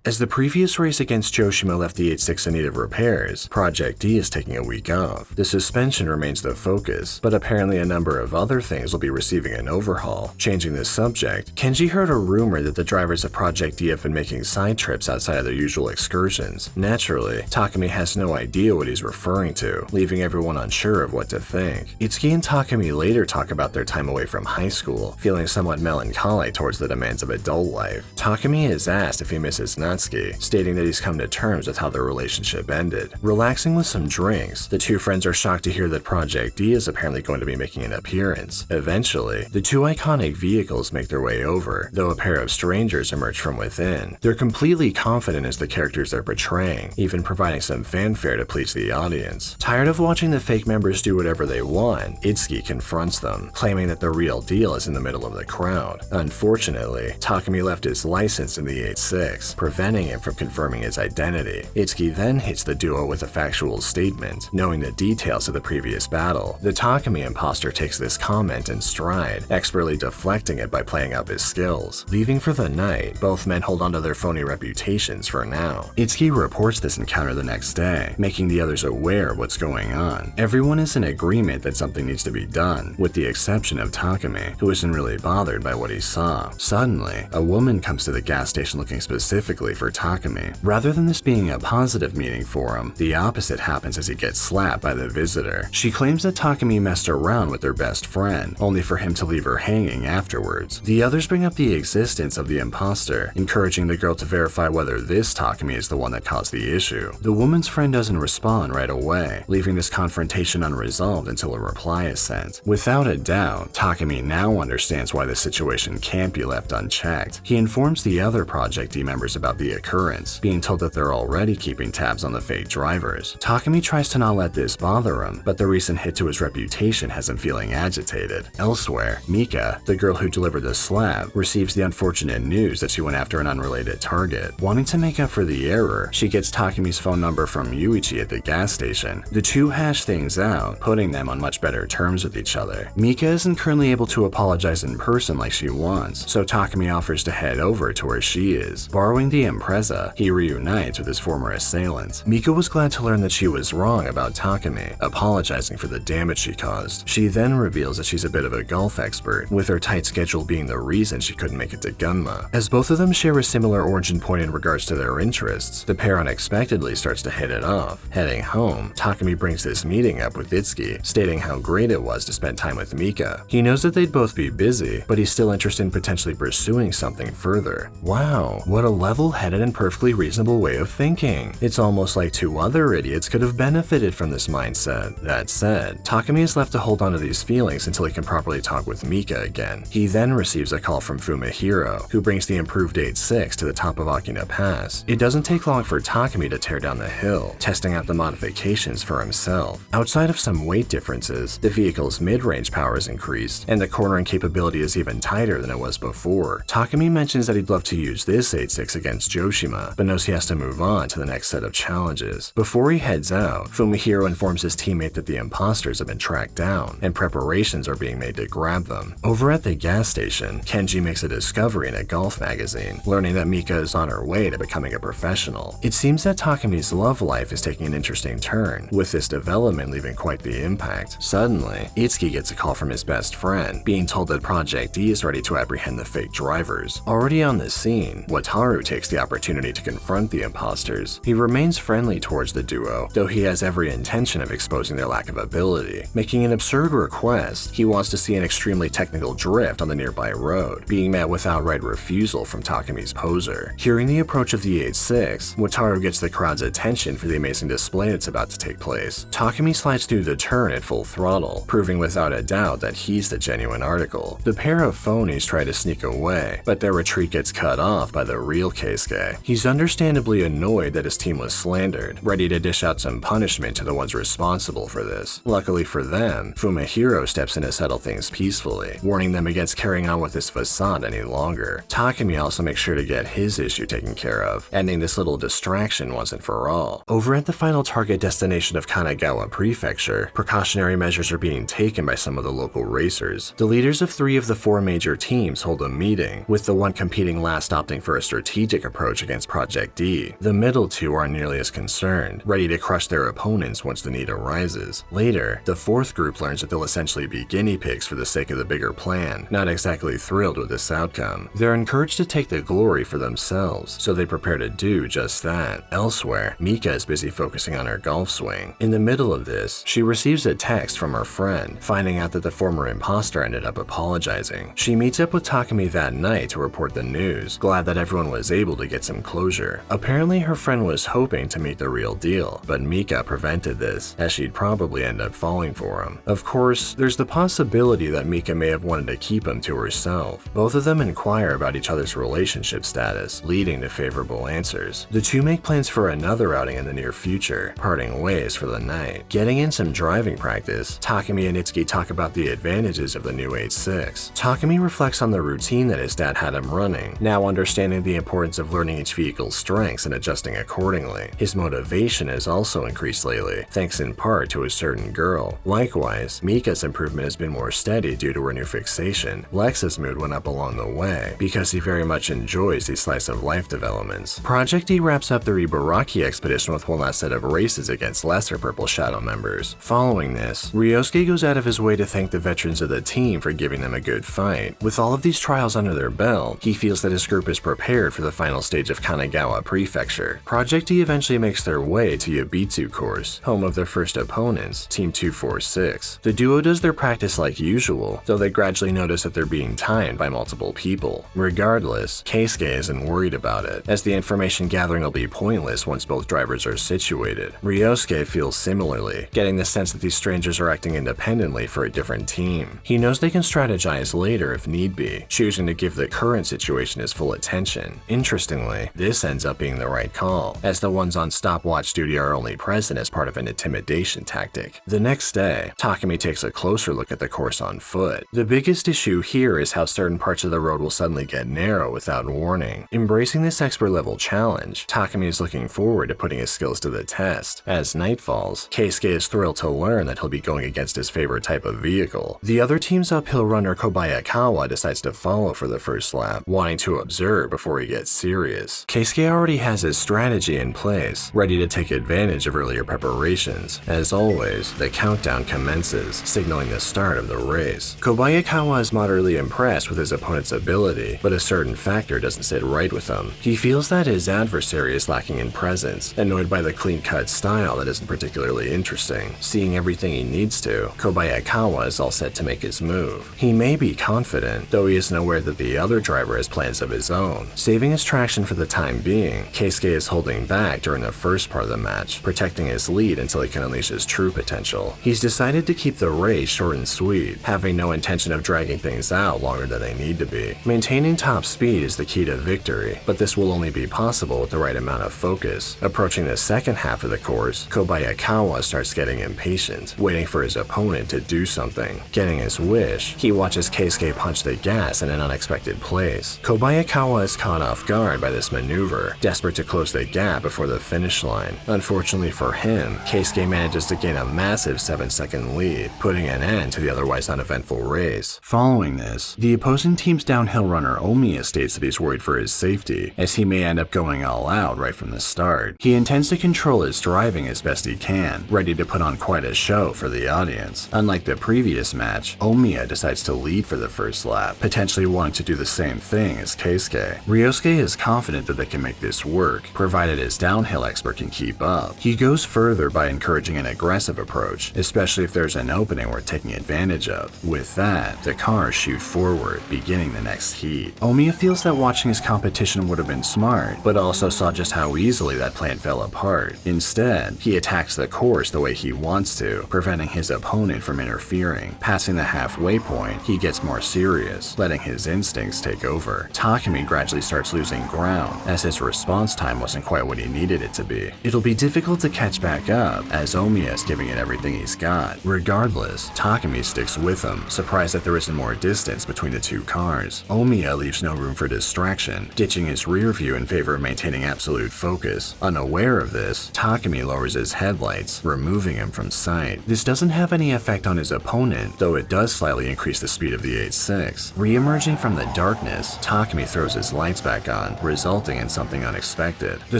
As the previous race against Joshima left the 8-6 in need of repairs, Project D is taking a week off. The suspension remains the focus, but apparently a number of other things will be receiving an overhaul. Changing the subject, Kenji heard a rumor that the drivers of Project D have been making side trips outside of their usual excursions. Naturally, Takumi has no idea what he's referring to, leaving everyone unsure of what to think. Itsuki and Takumi later talk about their time away from high school, feeling somewhat melancholy towards the demands of adult life. Takumi is asked if he misses Natsuki, stating that he's come to terms with how their relationship ended. Relaxing with some drinks, the two friends are shocked to hear that Project D is apparently going to be making an appearance. Eventually, the two iconic vehicles make their way over, though a pair of strangers emerge from within. They're completely confident as the characters they're portraying, even providing some fanfare to please the audience. Tired of watching the fake members do whatever they want, Itsuki confronts them, claiming that the real deal is in the middle of the crowd. Unfortunately, Takumi left his license in the 8-6, preventing him from confirming his identity. Itsuki then hits the duo with a factual statement, knowing the details of the previous battle. The Takumi imposter takes this comment in stride, expertly deflecting it by playing up his skills. Leaving for the night, both men hold onto their phony reputations for now. Itsuki reports this encounter the next day, making the others aware of what's going on. Everyone is in agreement that something needs to be done, with the exception of Takumi, who isn't really bothered by what he saw. Suddenly, a woman comes to the gas station looking specifically for Takumi. Rather than this being a positive meeting for him, the opposite happens as he gets slapped by the visitor. She claims that Takumi messed around with their best friend, only for him to leave her hanging afterwards. The others bring up the existence of the imposter, encouraging the girl to verify whether this Takumi is the one that caused the issue. The woman's friend doesn't respond right away, leaving this confrontation unresolved until a reply is sent. Without a doubt, Takumi now understands why the situation can't be left unchecked. He informs the other Project D members about the occurrence, being told that they're already keeping tabs on the fake drivers. Takumi tries to not let this bother him, but the recent hit to his reputation has him feeling agitated. Elsewhere, Mika, the girl who delivered the slap, receives the unfortunate news that she went after an unrelated target. Wanting to make up for the error, she gets Takumi's phone number from Yuichi at the gas station. The two hash things out, putting them on much better terms with each other. Mika isn't currently able to apologize in person like she wants, so Takumi offers to head over to where she is. Borrowing the Impreza, he reunites with his former assailant. Mika was glad to learn that she was wrong about Takumi, apologizing for the damage she caused. She then reveals that she's a bit of a golf expert, with her tight schedule being the reason she couldn't make it to Gunma. As both of them share a similar origin point in regards to their interests, the pair unexpectedly starts to hit it off. Heading home, Takumi brings this meeting up with Itsuki, stating how great it was to spend time with Mika. He knows that they'd both be busy, but he's still interested in potentially pursuing something further. Wow, what a level-headed and perfectly reasonable way of thinking. It's almost like two other idiots could have benefited from this mindset. That said, Takumi is left to hold on to these feelings until he can properly talk with Mika again. He then receives a call from Fumihiro, who brings the improved 8-6 to the top of Akina Pass. It doesn't take long for Takumi to tear down the hill, testing out the modifications for himself. Outside of some weight differences, the vehicle's mid-range power is increased, and the cornering capability is even tighter than it was before. Takumi mentions that he'd love to use this 8-6 against Joshima, but knows he has to move on to the next set of challenges. Before he heads out, Fumihiro informs his teammate that the imposters have been tracked down, and preparations are being made to grab them. Over at the gas station, Kenji makes a discovery in a golf magazine, learning that Mika is on her way to becoming a professional. It seems that Takumi's love life is taking an interesting turn, with this development leaving quite the impact. Suddenly, Itsuki gets a call from his best friend, being told that Project D is ready to apprehend the fake drivers. Already on the scene, Wataru takes the opportunity to confront the imposters. He remains friendly towards the duo, though he has every intention of exposing their lack of ability. Making an absurd request, he wants to see an extremely technical drift on the nearby road, being met with outright refusal from Takumi's poser. Hearing the approach of the 8-6, Wataru gets the crowd's attention for the amazing display that's about to take place. Takumi slides through the turn at full throttle, proving without a doubt that he's the genuine article. The pair of phonies try to sneak away, but their retreat gets cut off by the real Keisuke. Keisuke. He's understandably annoyed that his team was slandered, ready to dish out some punishment to the ones responsible for this. Luckily for them, Fumihiro steps in to settle things peacefully, warning them against carrying on with this facade any longer. Takumi also makes sure to get his issue taken care of, ending this little distraction once and for all. Over at the final target destination of Kanagawa Prefecture, precautionary measures are being taken by some of the local racers. The leaders of 3 of the 4 major teams hold a meeting, with the one competing last opting for a strategic approach against Project D. The middle 2 aren't nearly as concerned, ready to crush their opponents once the need arises. Later, the 4th group learns that they'll essentially be guinea pigs for the sake of the bigger plan, not exactly thrilled with this outcome. They're encouraged to take the glory for themselves, so they prepare to do just that. Elsewhere, Mika is busy focusing on her golf swing. In the middle of this, she receives a text from her friend, finding out that the former imposter ended up apologizing. She meets up with Takumi that night to report the news, glad that everyone was able to get some closure. Apparently her friend was hoping to meet the real deal, but Mika prevented this, as she'd probably end up falling for him. Of course, there's the possibility that Mika may have wanted to keep him to herself. Both of them inquire about each other's relationship status, leading to favorable answers. The two make plans for another outing in the near future, parting ways for the night. Getting in some driving practice, Takumi and Itsuki talk about the advantages of the new 8.6. Takumi reflects on the routine that his dad had him running, now understanding the importance of learning each vehicle's strengths and adjusting accordingly. His motivation has also increased lately, thanks in part to a certain girl. Likewise, Mika's improvement has been more steady due to her new fixation. Lex's mood went up along the way, because he very much enjoys these slice of life developments. Project D wraps up the Ibaraki expedition with one last set of races against lesser Purple Shadow members. Following this, Ryosuke goes out of his way to thank the veterans of the team for giving them a good fight. With all of these trials under their belt, he feels that his group is prepared for the final stage of Kanagawa Prefecture. Project D eventually makes their way to Yabitsu Course, home of their first opponents, Team 246. The duo does their practice like usual, though they gradually notice that they're being timed by multiple people. Regardless, Keisuke isn't worried about it, as the information gathering will be pointless once both drivers are situated. Ryosuke feels similarly, getting the sense that these strangers are acting independently for a different team. He knows they can strategize later if need be, choosing to give the current situation his full attention. Interestingly, this ends up being the right call, as the ones on stopwatch duty are only present as part of an intimidation tactic. The next day, Takumi takes a closer look at the course on foot. The biggest issue here is how certain parts of the road will suddenly get narrow without warning. Embracing this expert level challenge, Takumi is looking forward to putting his skills to the test. As night falls, Keisuke is thrilled to learn that he'll be going against his favorite type of vehicle. The other team's uphill runner Kobayakawa decides to follow for the first lap, wanting to observe before he gets serious. Keisuke already has his strategy in place, ready to take advantage of earlier preparations. As always, the countdown commences, signaling the start of the race. Kobayakawa is moderately impressed with his opponent's ability, but a certain factor doesn't sit right with him. He feels that his adversary is lacking in presence, annoyed by the clean-cut style that isn't particularly interesting. Seeing everything he needs to, Kobayakawa is all set to make his move. He may be confident, though he isn't aware that the other driver has plans of his own. Saving his traction for the time being, Keisuke is holding back during the first part of the match, protecting his lead until he can unleash his true potential. He's decided to keep the race short and sweet, having no intention of dragging things out longer than they need to be. Maintaining top speed is the key to victory, but this will only be possible with the right amount of focus. Approaching the second half of the course, Kobayakawa starts getting impatient, waiting for his opponent to do something. Getting his wish, he watches Keisuke punch the gas in an unexpected place. Kobayakawa is caught off guard by this maneuver, desperate to close the gap before the finish line. Unfortunately for him, Keisuke manages to gain a massive 7-second lead, putting an end to the otherwise uneventful race. Following this, the opposing team's downhill runner Omiya states that he's worried for his safety, as he may end up going all out right from the start. He intends to control his driving as best he can, ready to put on quite a show for the audience. Unlike the previous match, Omiya decides to lead for the first lap, potentially wanting to do the same thing as Keisuke. Ryosuke is confident that they can make this work, provided his downhill expert can keep up. He goes further by encouraging an aggressive approach, especially if there's an opening worth taking advantage of. With that, the cars shoot forward, beginning the next heat. Omiya feels that watching his competition would have been smart, but also saw just how easily that plan fell apart. Instead, he attacks the course the way he wants to, preventing his opponent from interfering. Passing the halfway point, he gets more serious, letting his instincts take over. Takumi gradually starts losing ground, as his response time wasn't quite what he needed it to be. It'll be difficult to catch back up, as Omiya is giving it everything he's got. Regardless, Takumi sticks with him, surprised that there isn't more distance between the two cars. Omiya leaves no room for distraction, ditching his rear view in favor of maintaining absolute focus. Unaware of this, Takumi lowers his headlights, removing him from sight. This doesn't have any effect on his opponent, though it does slightly increase the speed of the 8.6. Re-emerging from the darkness, Takumi throws his lights back on, resulting in something unexpected. The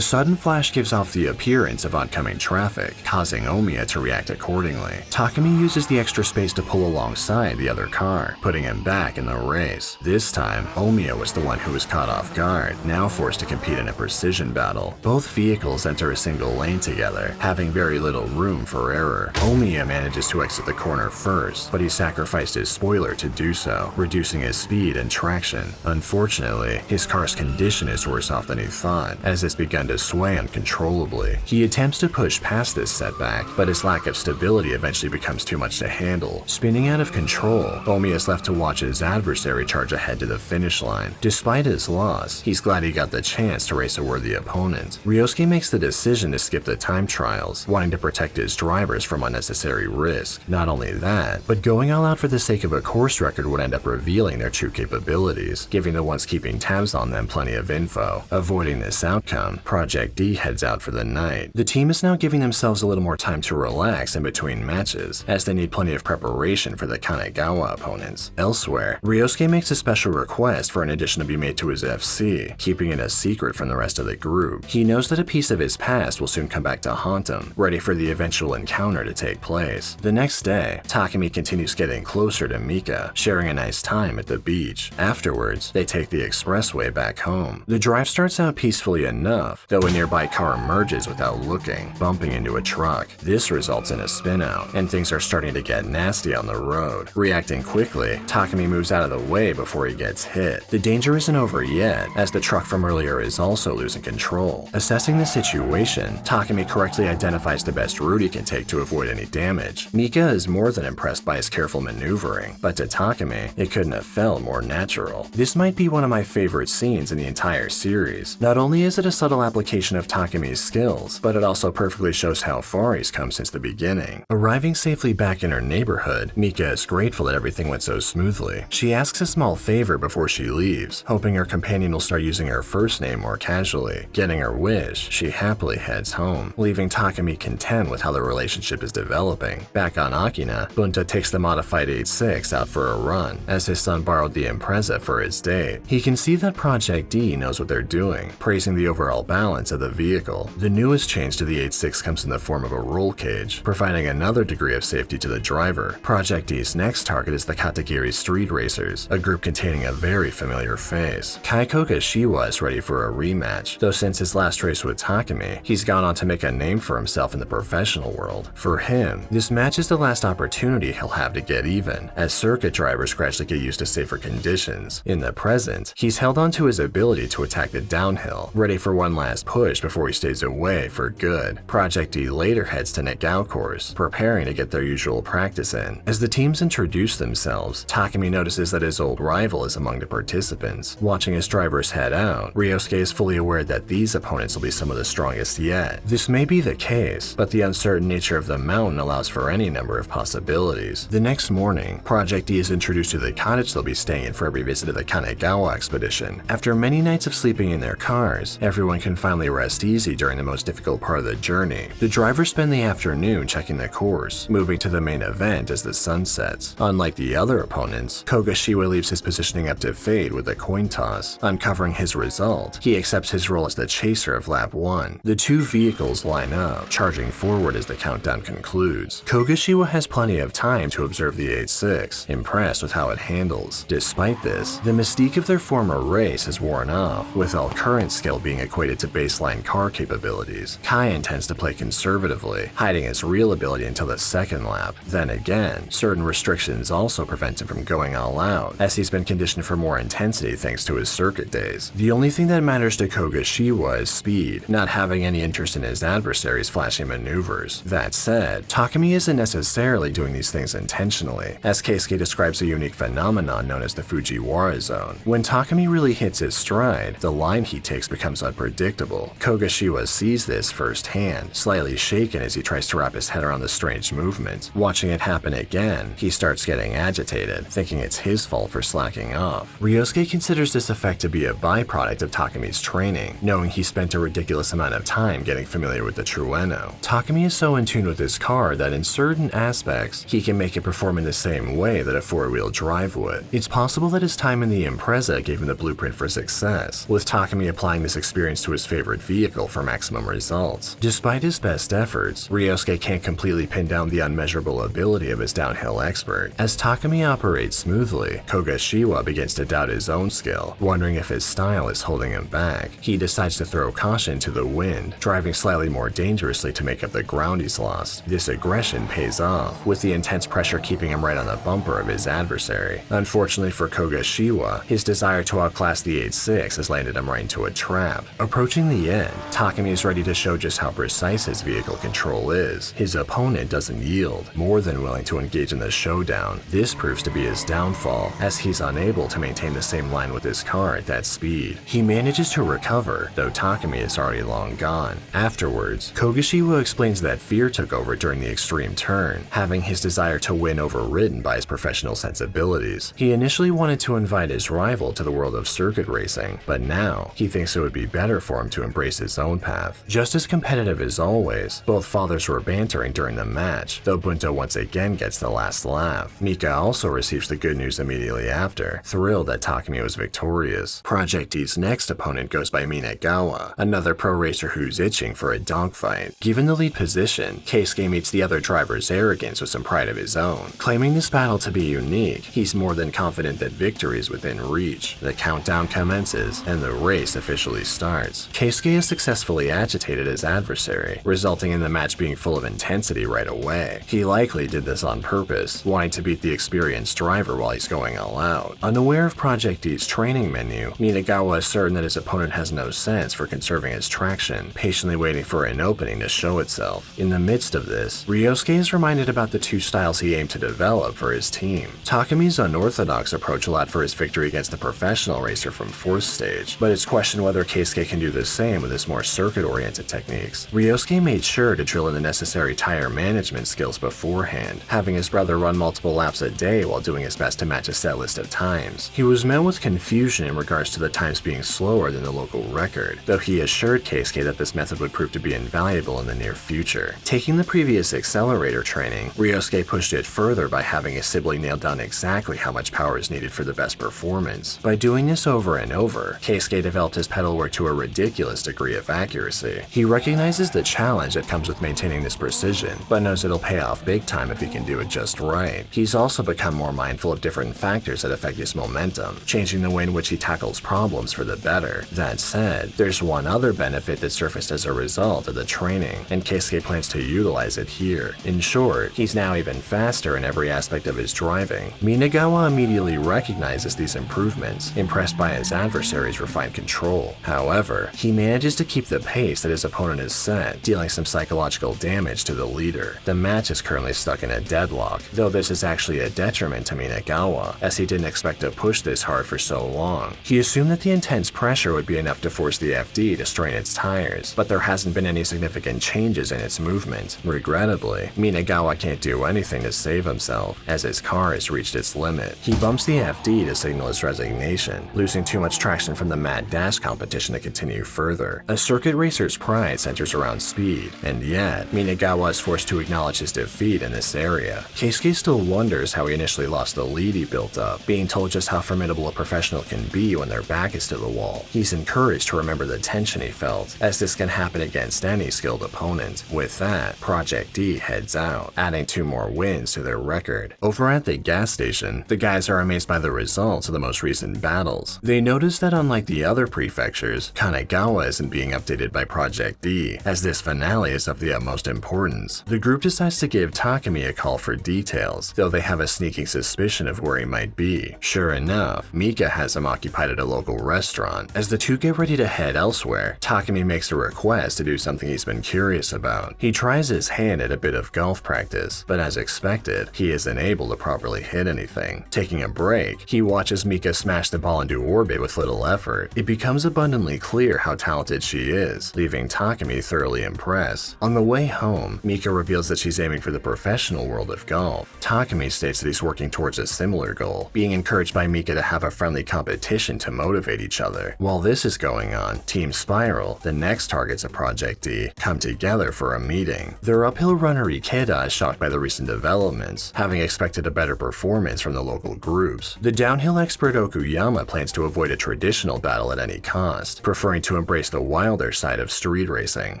sudden flash gives off the appearance of oncoming traffic, causing Omiya to react accordingly. Takumi uses the extra space to pull alongside the other car, putting him back in the race. This time, Omiya was the one who was caught off guard, now forced to compete in a precision battle. Both vehicles enter a single lane together, having very little room for error. Omiya manages to exit the corner first, but he sacrificed his spoiler to do so, reducing his speed and traction. Unfortunately, his car's condition is worse off than he thought, as it's begun to sway uncontrollably. He attempts to push past this setback, but his lack of stability eventually becomes too much to handle. Spinning out of control, Omiya is left to watch his adversary charge ahead to the finish line. Despite his loss, he's glad he got the chance to race a worthy opponent. Ryosuke makes the decision to skip the time trials, wanting to protect his drivers from unnecessary risk. Not only that, but going all out for the sake of a course record would end up revealing their true capabilities, giving the ones keeping tabs on them plenty of info. Avoiding this outcome, Project D heads out for the night. The team is now giving themselves a little more time to relax in between matches, as they need plenty of preparation for the Kanagawa opponents. Elsewhere, Ryosuke makes a special request for an addition to be made to his FC, keeping it a secret from the rest of the group. He knows that a piece of his past will soon come back to haunt him, ready for the eventual encounter to take place. The next day, Takumi continues getting closer to Mika, sharing a nice time at the beach. Afterwards, they take the expressway back home. The drive starts out peacefully enough, though a nearby car emerges without looking, bumping into a truck. This results in a spin-out, and things are starting to get nasty on the road. Reacting quickly, Takumi moves out of the way before he gets hit. The danger isn't over yet, as the truck from earlier is also losing control. Assessing the situation, Takumi correctly identifies the best route he can take to avoid any damage. Mika is more than impressed by his careful maneuvering, but to Takumi, it couldn't have felt more natural. This might be one of my favorite scenes in the entire series. Not only is it a subtle application of Takumi's skills, but it also perfectly shows how far he's come since the beginning. Arriving safely back in her neighborhood, Mika is grateful that everything went so smoothly. She asks a small favor before she leaves, hoping her companion will start using her first name more casually. Getting her wish, she happily heads home, leaving Takumi content with how the relationship is developing. Back on Akina, Bunta takes the modified 8.6 out for a run, as his son borrowed the Impreza for his date. He can see that Project D knows what they're doing, praising the overall balance of the vehicle. The newest change to the 8.6 comes in the form of a roll cage, providing another degree of safety to the driver. Project D's next target is the Katagiri Street Racers, a group containing a very familiar face. Kogashiwa is ready for a rematch, though since his last race with Takumi, he's gone on to make a name for himself in the professional world. For him, this match is the last opportunity he'll have to get even, as circuit drivers gradually get used to safer conditions. In the present, he's held on to his ability to attack the downhill, ready for one last push before he stays away for good. Project D later heads to Negao course, preparing to get their usual practice in. As the teams introduce themselves, Takumi notices that his old rival is among the participants. Watching his drivers head out, Ryosuke is fully aware that these opponents will be some of the strongest yet. This may be the case, but the uncertain nature of the mountain allows for any number of possibilities. The next morning, Project D is introduced to the cottage they'll be staying in for every visit to the Kanagawa expedition. After many nights of sleeping in their cars, everyone can finally rest easy during the most difficult part of the journey. The drivers spend the afternoon checking the course, moving to the main event as the sun sets. Unlike the other opponents, Kogashiwa leaves his positioning up to fate with a coin toss. Uncovering his result, he accepts his role as the chaser of lap 1. The two vehicles line up, charging forward as the countdown concludes. Kogashiwa has plenty of time to observe the 8.6, impressed with how it handles. Despite this, the mystique of their former race has worn off, with all current skill being equated to baseline car capabilities. Kai intends to play conservatively, hiding his real ability until the second lap. Then again, certain restrictions also prevent him from going all out, as he's been conditioned for more intensity thanks to his circuit days. The only thing that matters to Kogashiwa is speed, not having any interest in his adversary's flashy maneuvers. That said, Takumi isn't necessarily doing these things intentionally, as Keisuke describes a unique phenomenon known as the Fujiwara zone. When Takumi really hits his stride, stride, the line he takes becomes unpredictable. Kogashiwa sees this firsthand, slightly shaken as he tries to wrap his head around the strange movement. Watching it happen again, he starts getting agitated, thinking it's his fault for slacking off. Ryosuke considers this effect to be a byproduct of Takumi's training, knowing he spent a ridiculous amount of time getting familiar with the Trueno. Takumi is so in tune with his car that in certain aspects, he can make it perform in the same way that a four-wheel drive would. It's possible that his time in the Impreza gave him the blueprint for success, with Takumi applying this experience to his favorite vehicle for maximum results. Despite his best efforts, Ryosuke can't completely pin down the unmeasurable ability of his downhill expert. As Takumi operates smoothly, Kogashiwa begins to doubt his own skill, wondering if his style is holding him back. He decides to throw caution to the wind, driving slightly more dangerously to make up the ground he's lost. This aggression pays off, with the intense pressure keeping him right on the bumper of his adversary. Unfortunately for Kogashiwa, his desire to outclass the 8-6 has landed him right into a trap. Approaching the end, Takumi is ready to show just how precise his vehicle control is. His opponent doesn't yield, more than willing to engage in the showdown. This proves to be his downfall, as he's unable to maintain the same line with his car at that speed. He manages to recover, though Takumi is already long gone. Afterwards, Kogashiwa explains that fear took over during the extreme turn, having his desire to win overridden by his professional sensibilities. He initially wanted to invite his rival to the world of circuit racing, but now he thinks it would be better for him to embrace his own path. Just as competitive as always, both fathers were bantering during the match, though Bunto once again gets the last laugh. Mika also receives the good news immediately after, thrilled that Takumi was victorious. Project D's next opponent goes by Minagawa, another pro racer who's itching for a dogfight. Given the lead position, Keisuke meets the other driver's arrogance with some pride of his own. Claiming this battle to be unique, he's more than confident that victory is within reach. The countdown commences, and the race officially starts. Keisuke has successfully agitated his adversary, resulting in the match being full of intensity right away. He likely did this on purpose, wanting to beat the experienced driver while he's going all out. Unaware of Project D's training menu, Minagawa is certain that his opponent has no sense for conserving his traction, patiently waiting for an opening to show itself. In the midst of this, Ryosuke is reminded about the two styles he aimed to develop for his team. Takumi's unorthodox approach allowed for his victory against the professional racer from 4th stage, but it's questioned whether Keisuke can do the same with his more circuit-oriented techniques. Ryosuke made sure to drill in the necessary tire management skills beforehand, having his brother run multiple laps a day while doing his best to match a set list of times. He was met with confusion in regards to the times being slower than the local record, though he assured Keisuke that this method would prove to be invaluable in the near future. Taking the previous accelerator training, Ryosuke pushed it further by having his sibling nail down exactly how much power is needed for the best performance. By doing this over and over, Keisuke developed his pedal work to a ridiculous degree of accuracy. He recognizes the challenge that comes with maintaining this precision, but knows it'll pay off big time if he can do it just right. He's also become more mindful of different factors that affect his momentum, changing the way in which he tackles problems for the better. That said, there's one other benefit that surfaced as a result of the training, and Keisuke plans to utilize it here. In short, he's now even faster in every aspect of his driving. Minagawa immediately recognizes these improvements, impressed by his adversary's refined control. However, he manages to keep the pace that his opponent has set, dealing some psychological damage to the leader. The match is currently stuck in a deadlock, though this is actually a detriment to Minagawa, as he didn't expect to push this hard for so long. He assumed that the intense pressure would be enough to force the FD to strain its tires, but there hasn't been any significant changes in its movement. Regrettably, Minagawa can't do anything to save himself, as his car has reached its limit. He bumps the FD to signal his resignation, losing too much traction from the mad dash competition to continue further. A circuit racer's pride centers around speed, and yet, Minagawa is forced to acknowledge his defeat in this area. Keisuke still wonders how he initially lost the lead he built up, being told just how formidable a professional can be when their back is to the wall. He's encouraged to remember the tension he felt, as this can happen against any skilled opponent. With that, Project D heads out, adding 2 more wins to their record. Over at the gas station, the guys are amazed by the results of the most recent battles. They notice that unlike the other prefectures, Kanagawa isn't being updated by Project D, as this finale is of the utmost importance. The group decides to give Takumi a call for details, though they have a sneaking suspicion of where he might be. Sure enough, Mika has him occupied at a local restaurant. As the two get ready to head elsewhere, Takumi makes a request to do something he's been curious about. He tries his hand at a bit of golf practice, but as expected, he isn't able to properly hit anything. Taking a break, he watches Mika smash the ball into orbit with little effort, it becomes abundantly clear how talented she is, leaving Takumi thoroughly impressed. On the way home, Mika reveals that she's aiming for the professional world of golf. Takumi states that he's working towards a similar goal, being encouraged by Mika to have a friendly competition to motivate each other. While this is going on, Team Spiral, the next targets of Project D, come together for a meeting. Their uphill runner Ikeda is shocked by the recent developments, having expected a better performance from the local groups. The downhill expert Okuyama plans to avoid a traditional battle at any cost, preferring to embrace the wilder side of street racing.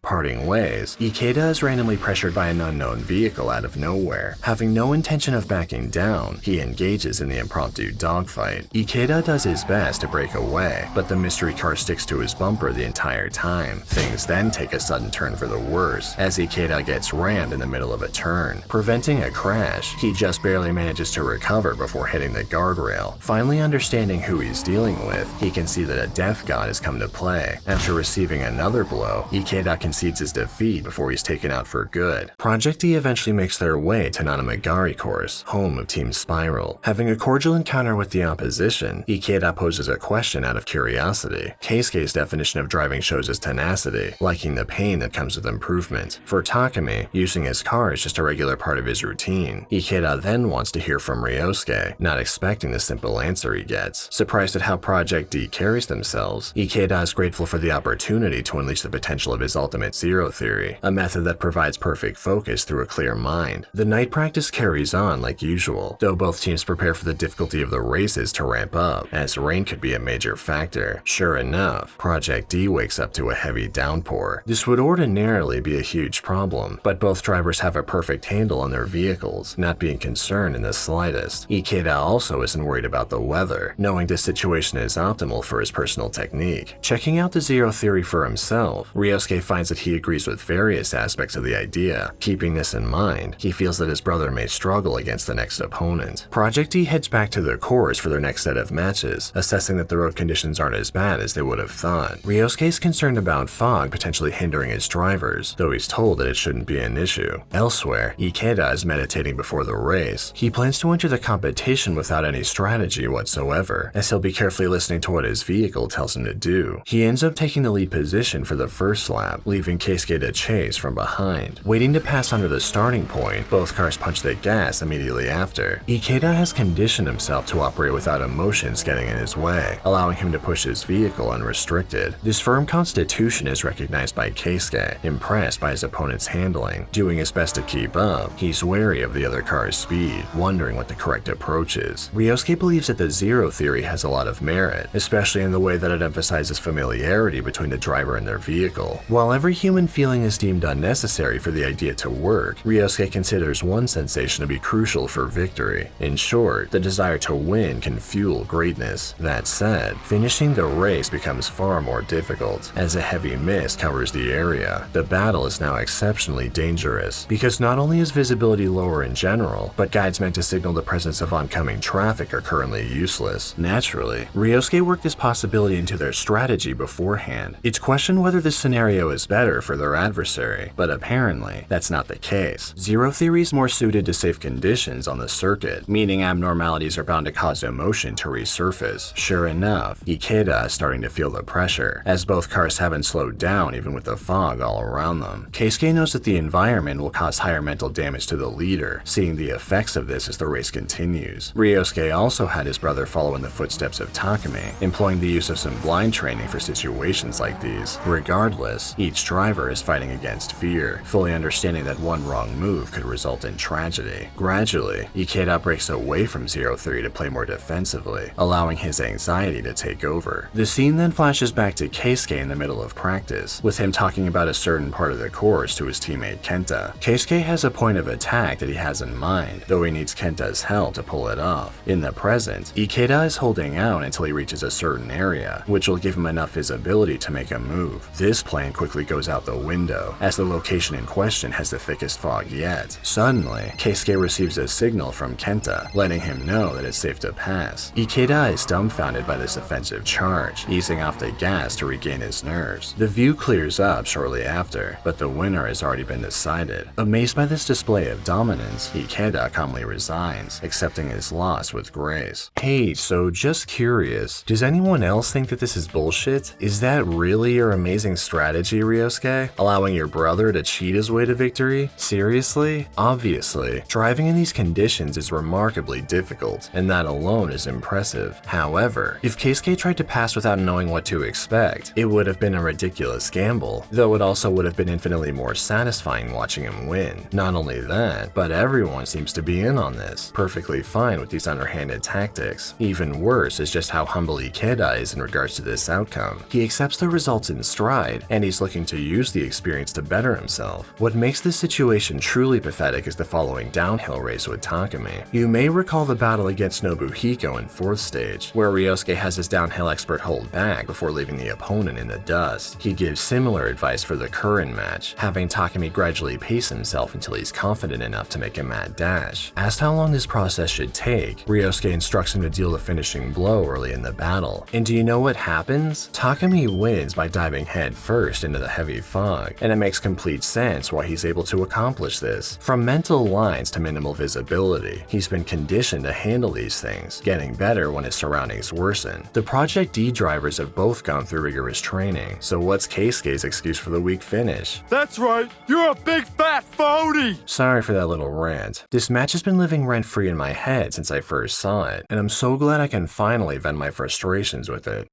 Parting ways, Ikeda is randomly pressured by an unknown vehicle out of nowhere. Having no intention of backing down, he engages in the impromptu dogfight. Ikeda does his best to break away, but the mystery car sticks to his bumper the entire time. Things then take a sudden turn for the worse, as Ikeda gets rammed in the middle of a turn. Preventing a crash, he just barely manages to recover before hitting the guardrail. Finally understanding who he's dealing with, he can see that a death god has come to play. After receiving another blow, Ikeda concedes his defeat before he's taken out for good. Project D eventually makes their way to Nanamagari Course, home of Team Spiral. Having a cordial encounter with the opposition, Ikeda poses a question out of curiosity. Keisuke's definition of driving shows his tenacity, liking the pain that comes with improvement. For Takumi, using his car is just a regular part of his routine. Ikeda then wants to hear from Ryosuke, not expecting the simple answer he gets. Surprised at how Project D carries themselves, Ikeda is grateful for the opportunity to unleash the potential of his ultimate zero theory, a method that provides perfect focus through a clear mind. The night practice carries on like usual, though both teams prepare for the difficulty of the races to ramp up, as rain could be a major factor. Sure enough, Project D wakes up to a heavy downpour. This would ordinarily be a huge problem, but both drivers have a perfect handle on their vehicles, not being concerned in the slightest. Ikeda also isn't worried about the weather, knowing the situation is optimal for his personal technique. Checking out the zero theory for himself, Ryosuke finds that he agrees with various aspects of the idea. Keeping this in mind, he feels that his brother may struggle against the next opponent. Project D heads back to the course for their next set of matches, assessing that the road conditions aren't as bad as they would have thought. Ryosuke is concerned about fog potentially hindering his drivers, though he's told that it shouldn't be an issue. Elsewhere, Ikeda is meditating before the race. He plans to enter the competition without any strategy whatsoever, as he'll be carefully listening to what his vehicle tells him to do. He ends up taking the lead position for the first lap, leaving Keisuke to chase from behind. Waiting to pass under the starting point, both cars punch the gas immediately after. Ikeda has conditioned himself to operate without emotions getting in his way, allowing him to push his vehicle unrestricted. This firm constitution is recognized by Keisuke, impressed by his opponent's handling. Doing his best to keep up, he's wary of the other car's speed, wondering what the correct approach is. Ryosuke believes that the zero theory has a lot of merit, especially in the way that it emphasizes familiarity between the driver and their vehicle. While every human feeling is deemed unnecessary for the idea to work, Ryosuke considers one sensation to be crucial for victory. In short, the desire to win can fuel greatness. That said, finishing the race becomes far more difficult, as a heavy mist covers the area. The battle is now exceptionally dangerous, because not only is visibility lower in general, but guides meant to signal the presence of oncoming traffic are currently useless. Naturally, Ryosuke worked this possibility into their strategy beforehand. It's questioned whether this scenario is better for their adversary, but apparently, that's not the case. Zero theory is more suited to safe conditions on the circuit, meaning abnormalities are bound to cause emotion to resurface. Sure enough, Ikeda is starting to feel the pressure, as both cars haven't slowed down even with the fog all around them. Keisuke knows that the environment will cause higher mental damage to the leader, seeing the effects of this as the race continues. Ryosuke also had his brother follow in the footsteps of Takumi, employing the use of some blind training for situations like these. Regardless, each driver is fighting against fear, fully understanding that one wrong move could result in tragedy. Gradually, Ikeda breaks away from zero theory to play more defensively, allowing his anxiety to take over. The scene then flashes back to Keisuke in the middle of practice, with him talking about a certain part of the course to his teammate Kenta. Keisuke has a point of attack that he has in mind, though he needs Kenta's help to pull it off. In the present, Ikeda is holding out until he reaches a certain area, which will give him enough visibility to make a move. This plan quickly goes out the window, as the location in question has the thickest fog yet. Suddenly, Keisuke receives a signal from Kenta, letting him know that it's safe to pass. Ikeda is dumbfounded by this offensive charge, easing off the gas to regain his nerves. The view clears up shortly after, but the winner has already been decided. Amazed by this display of dominance, Ikeda calmly resigns, accepting his loss with grace. Hey, so just curious, does anyone anyone else think that this is bullshit? Is that really your amazing strategy, Ryosuke? Allowing your brother to cheat his way to victory? Seriously? Obviously, driving in these conditions is remarkably difficult, and that alone is impressive. However, if Keisuke tried to pass without knowing what to expect, it would have been a ridiculous gamble, though it also would have been infinitely more satisfying watching him win. Not only that, but everyone seems to be in on this, perfectly fine with these underhanded tactics. Even worse is just how humble Ikeda is in regards to this outcome. He accepts the results in stride, and he's looking to use the experience to better himself. What makes this situation truly pathetic is the following downhill race with Takumi. You may recall the battle against Nobuhiko in 4th stage, where Ryosuke has his downhill expert hold back before leaving the opponent in the dust. He gives similar advice for the current match, having Takumi gradually pace himself until he's confident enough to make a mad dash. Asked how long this process should take, Ryosuke instructs him to deal the finishing blow early in the battle. And do you know what happens? Takumi wins by diving head first into the heavy fog, and it makes complete sense why he's able to accomplish this. From mental lines to minimal visibility, he's been conditioned to handle these things, getting better when his surroundings worsen. The Project D drivers have both gone through rigorous training, so what's Keisuke's excuse for the weak finish? That's right, you're a big fat phony! Sorry for that little rant. This match has been living rent-free in my head since I first saw it, and I'm so glad I can finally vent my frustrations with it.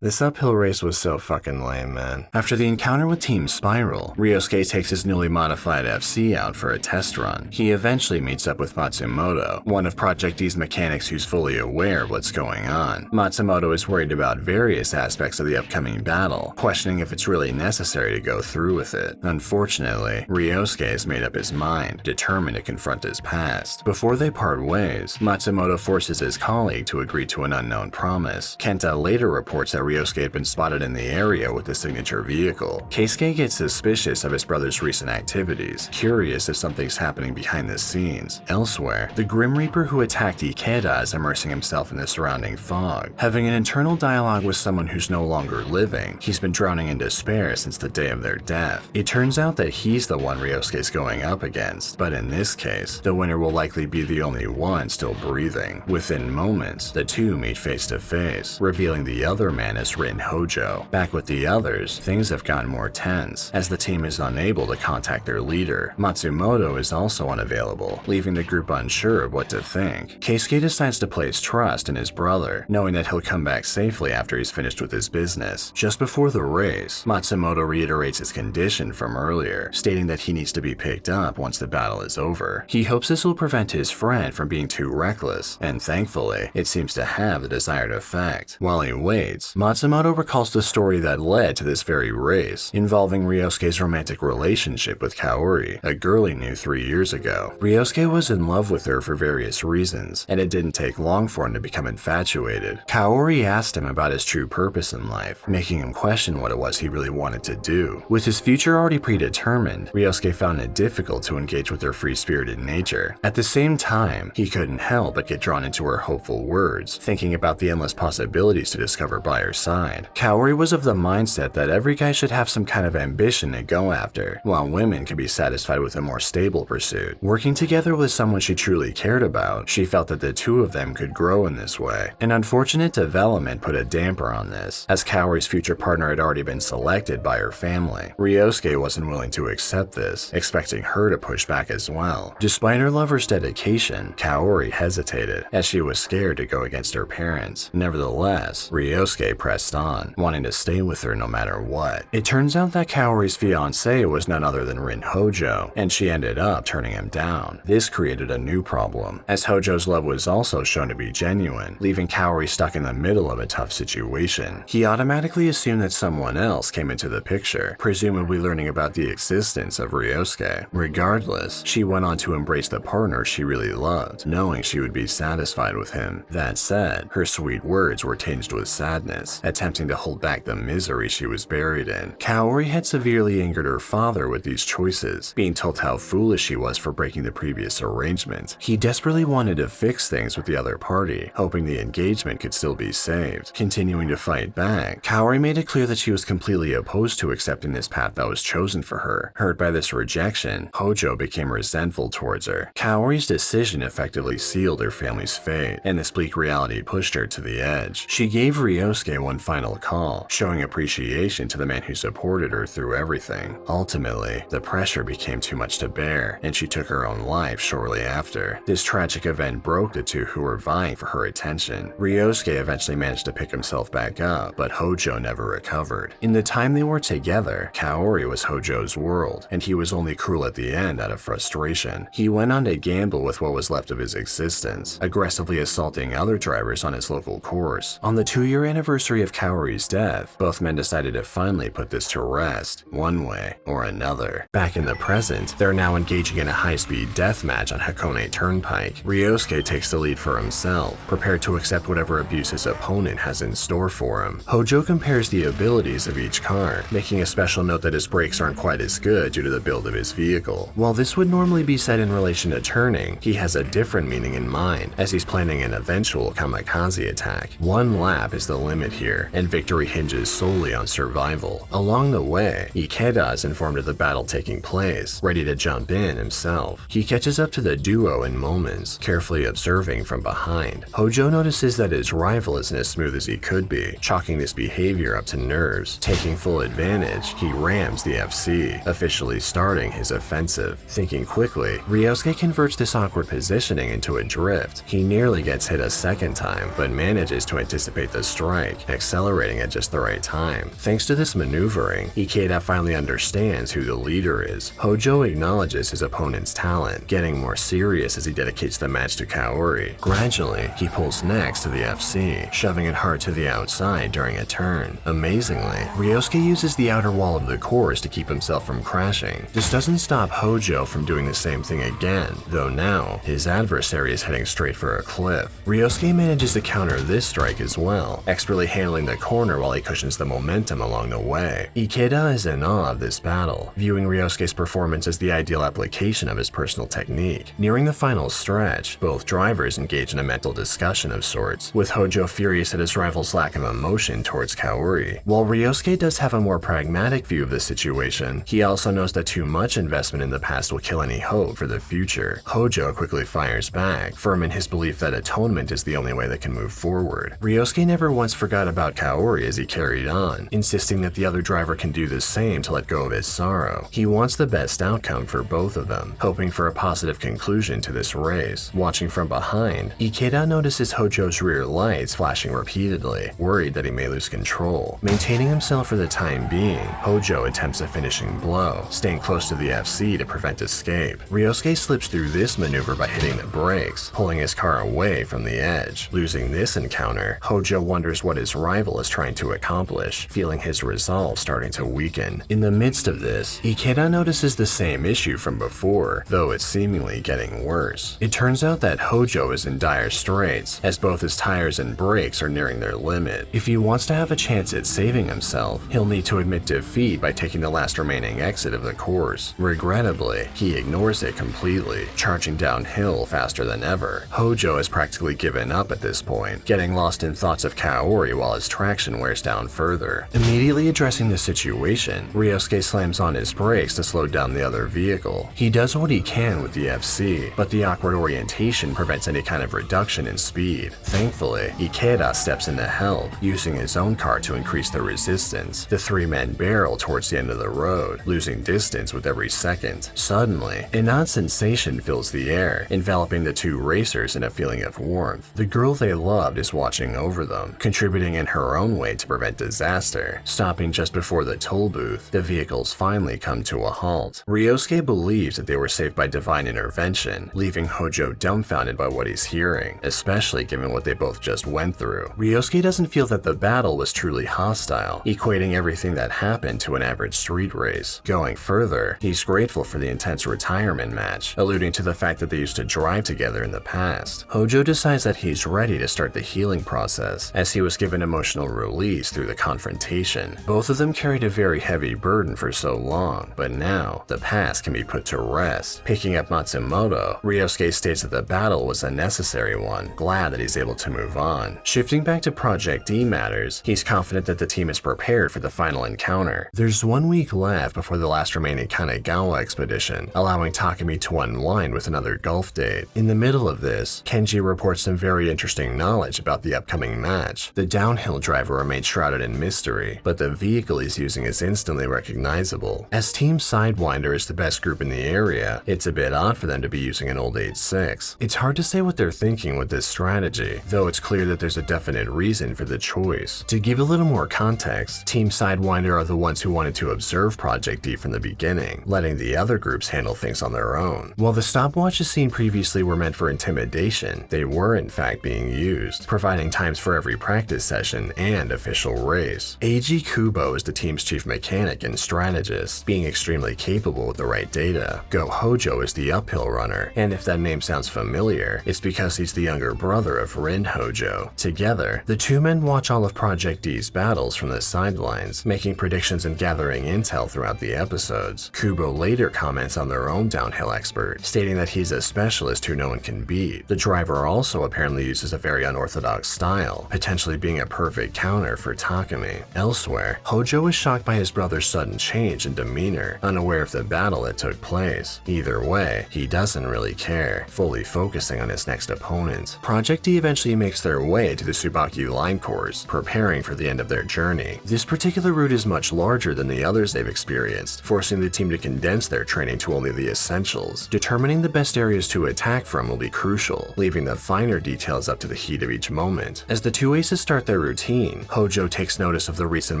This uphill race was so fucking lame, man. After the encounter with Team Spiral, Ryosuke takes his newly modified FC out for a test run. He eventually meets up with Matsumoto, one of Project D's mechanics who's fully aware of what's going on. Matsumoto is worried about various aspects of the upcoming battle, questioning if it's really necessary to go through with it. Unfortunately, Ryosuke has made up his mind, determined to confront his past. Before they part ways, Matsumoto forces his colleague to agree to an unknown promise. Kenta later reports that Ryosuke had been spotted in the area with the signature vehicle. Keisuke gets suspicious of his brother's recent activities, curious if something's happening behind the scenes. Elsewhere, the Grim Reaper who attacked Ikeda is immersing himself in the surrounding fog. Having an internal dialogue with someone who's no longer living, he's been drowning in despair since the day of their death. It turns out that he's the one Ryosuke's going up against, but in this case, the winner will likely be the only one still breathing. Within moments, the two meet face to face, revealing the other man as Rin Hojo. Back with the others, things have gotten more tense, as the team is unable to contact their leader. Matsumoto is also unavailable, leaving the group unsure of what to think. Keisuke decides to place trust in his brother, knowing that he'll come back safely after he's finished with his business. Just before the race, Matsumoto reiterates his condition from earlier, stating that he needs to be picked up once the battle is over. He hopes this will prevent his friend from being too reckless, and thankfully, it seems to have the desired effect. While he waits, Matsumoto recalls the story that led to this very race, involving Ryosuke's romantic relationship with Kaori, a girl he knew 3 years ago. Ryosuke was in love with her for various reasons, and it didn't take long for him to become infatuated. Kaori asked him about his true purpose in life, making him question what it was he really wanted to do. With his future already predetermined, Ryosuke found it difficult to engage with her free-spirited nature. At the same time, he couldn't help but get drawn into her hopeful words, thinking about the endless possibilities to discover by her side. Kaori was of the mindset that every guy should have some kind of ambition to go after, while women could be satisfied with a more stable pursuit. Working together with someone she truly cared about, she felt that the two of them could grow in this way. An unfortunate development put a damper on this, as Kaori's future partner had already been selected by her family. Ryosuke wasn't willing to accept this, expecting her to push back as well. Despite her lover's dedication, Kaori hesitated, as she was scared to go against her parents. Nevertheless, Ryosuke pressed on, wanting to stay with her no matter what. It turns out that Kaori's fiancé was none other than Rin Hojo, and she ended up turning him down. This created a new problem, as Hojo's love was also shown to be genuine, leaving Kaori stuck in the middle of a tough situation. He automatically assumed that someone else came into the picture, presumably learning about the existence of Ryosuke. Regardless, she went on to embrace the partner she really loved, knowing she would be satisfied with him. That said, her sweet words were tinged with sadness. hands, attempting to hold back the misery she was buried in. Kaori had severely angered her father with these choices, being told how foolish she was for breaking the previous arrangement. He desperately wanted to fix things with the other party, hoping the engagement could still be saved. Continuing to fight back, Kaori made it clear that she was completely opposed to accepting this path that was chosen for her. Hurt by this rejection, Hojo became resentful towards her. Kaori's decision effectively sealed her family's fate, and this bleak reality pushed her to the edge. She gave Ryosuke one final call, showing appreciation to the man who supported her through everything. Ultimately, the pressure became too much to bear, and she took her own life shortly after. This tragic event broke the two who were vying for her attention. Ryosuke eventually managed to pick himself back up, but Hojo never recovered. In the time they were together, Kaori was Hojo's world, and he was only cruel at the end out of frustration. He went on to gamble with what was left of his existence, aggressively assaulting other drivers on his local course. On the 2-year anniversary of Kaori's death, both men decided to finally put this to rest, one way or another. Back in the present, they're now engaging in a high-speed death match on Hakone Turnpike. Ryosuke takes the lead for himself, prepared to accept whatever abuse his opponent has in store for him. Hojo compares the abilities of each car, making a special note that his brakes aren't quite as good due to the build of his vehicle. While this would normally be said in relation to turning, he has a different meaning in mind, as he's planning an eventual kamikaze attack. One lap is the limit here, and victory hinges solely on survival. Along the way, Ikeda is informed of the battle taking place, ready to jump in himself. He catches up to the duo in moments, carefully observing from behind. Hojo notices that his rival isn't as smooth as he could be, chalking this behavior up to nerves. Taking full advantage, he rams the FC, officially starting his offensive. Thinking quickly, Ryosuke converts this awkward positioning into a drift. He nearly gets hit a second time, but manages to anticipate the strike, accelerating at just the right time. Thanks to this maneuvering, Ikeda finally understands who the leader is. Hojo acknowledges his opponent's talent, getting more serious as he dedicates the match to Kaori. Gradually, he pulls next to the FC, shoving it hard to the outside during a turn. Amazingly, Ryosuke uses the outer wall of the course to keep himself from crashing. This doesn't stop Hojo from doing the same thing again, though now, his adversary is heading straight for a cliff. Ryosuke manages to counter this strike as well, expertly handling the corner while he cushions the momentum along the way. Ikeda is in awe of this battle, viewing Ryosuke's performance as the ideal application of his personal technique. Nearing the final stretch, both drivers engage in a mental discussion of sorts, with Hojo furious at his rival's lack of emotion towards Kaori. While Ryosuke does have a more pragmatic view of the situation, he also knows that too much investment in the past will kill any hope for the future. Hojo quickly fires back, firm in his belief that atonement is the only way that can move forward. Ryosuke never once forgot about Kaori as he carried on, insisting that the other driver can do the same to let go of his sorrow. He wants the best outcome for both of them, hoping for a positive conclusion to this race. Watching from behind, Ikeda notices Hojo's rear lights flashing repeatedly, worried that he may lose control. Maintaining himself for the time being, Hojo attempts a finishing blow, staying close to the FC to prevent escape. Ryosuke slips through this maneuver by hitting the brakes, pulling his car away from the edge. Losing this encounter, Hojo wonders what his rival is trying to accomplish, feeling his resolve starting to weaken. In the midst of this, Ikeda notices the same issue from before, though it's seemingly getting worse. It turns out that Hojo is in dire straits, as both his tires and brakes are nearing their limit. If he wants to have a chance at saving himself, he'll need to admit defeat by taking the last remaining exit of the course. Regrettably, he ignores it completely, charging downhill faster than ever. Hojo has practically given up at this point, getting lost in thoughts of Kaori while his traction wears down further. Immediately addressing the situation, Ryosuke slams on his brakes to slow down the other vehicle. He does what he can with the FC, but the awkward orientation prevents any kind of reduction in speed. Thankfully, Ikeda steps in to help, using his own car to increase the resistance. The three men barrel towards the end of the road, losing distance with every second. Suddenly, an odd sensation fills the air, enveloping the two racers in a feeling of warmth. The girl they loved is watching over them, contributing in her own way to prevent disaster. Stopping just before the toll booth, the vehicles finally come to a halt. Ryosuke believes that they were saved by divine intervention, leaving Hojo dumbfounded by what he's hearing, especially given what they both just went through. Ryosuke doesn't feel that the battle was truly hostile, equating everything that happened to an average street race. Going further, he's grateful for the intense retirement match, alluding to the fact that they used to drive together in the past. Hojo decides that he's ready to start the healing process, as he was given an emotional release through the confrontation. Both of them carried a very heavy burden for so long, but now the past can be put to rest. Picking up Matsumoto, Ryosuke states that the battle was a necessary one, glad that he's able to move on. Shifting back to Project D matters, he's confident that the team is prepared for the final encounter. There's 1 week left before the last remaining Kanagawa expedition, allowing Takumi to unwind with another golf date. In the middle of this, Kenji reports some very interesting knowledge about the upcoming match. The downhill driver remains shrouded in mystery, but the vehicle he's using is instantly recognizable. As Team Sidewinder is the best group in the area, it's a bit odd for them to be using an old age 6. It's hard to say what they're thinking with this strategy, though it's clear that there's a definite reason for the choice. To give a little more context, Team Sidewinder are the ones who wanted to observe Project D from the beginning, letting the other groups handle things on their own. While the stopwatches seen previously were meant for intimidation, they were in fact being used, providing times for every practice session and official race. Eiji Kubo is the team's chief mechanic and strategist, being extremely capable with the right data. Go Hojo is the uphill runner, and if that name sounds familiar, it's because he's the younger brother of Rin Hojo. Together, the two men watch all of Project D's battles from the sidelines, making predictions and gathering intel throughout the episodes. Kubo later comments on their own downhill expert, stating that he's a specialist who no one can beat. The driver also apparently uses a very unorthodox style, potentially being a perfect counter for Takumi. Elsewhere, Hojo is shocked by his brother's sudden change in demeanor, unaware of the battle that took place. Either way, he doesn't really care, fully focusing on his next opponent. Project D eventually makes their way to the Tsubaki line course, preparing for the end of their journey. This particular route is much larger than the others they've experienced, forcing the team to condense their training to only the essentials. Determining the best areas to attack from will be crucial, leaving the finer details up to the heat of each moment. As the two aces start their routine, Hojo takes notice of the recent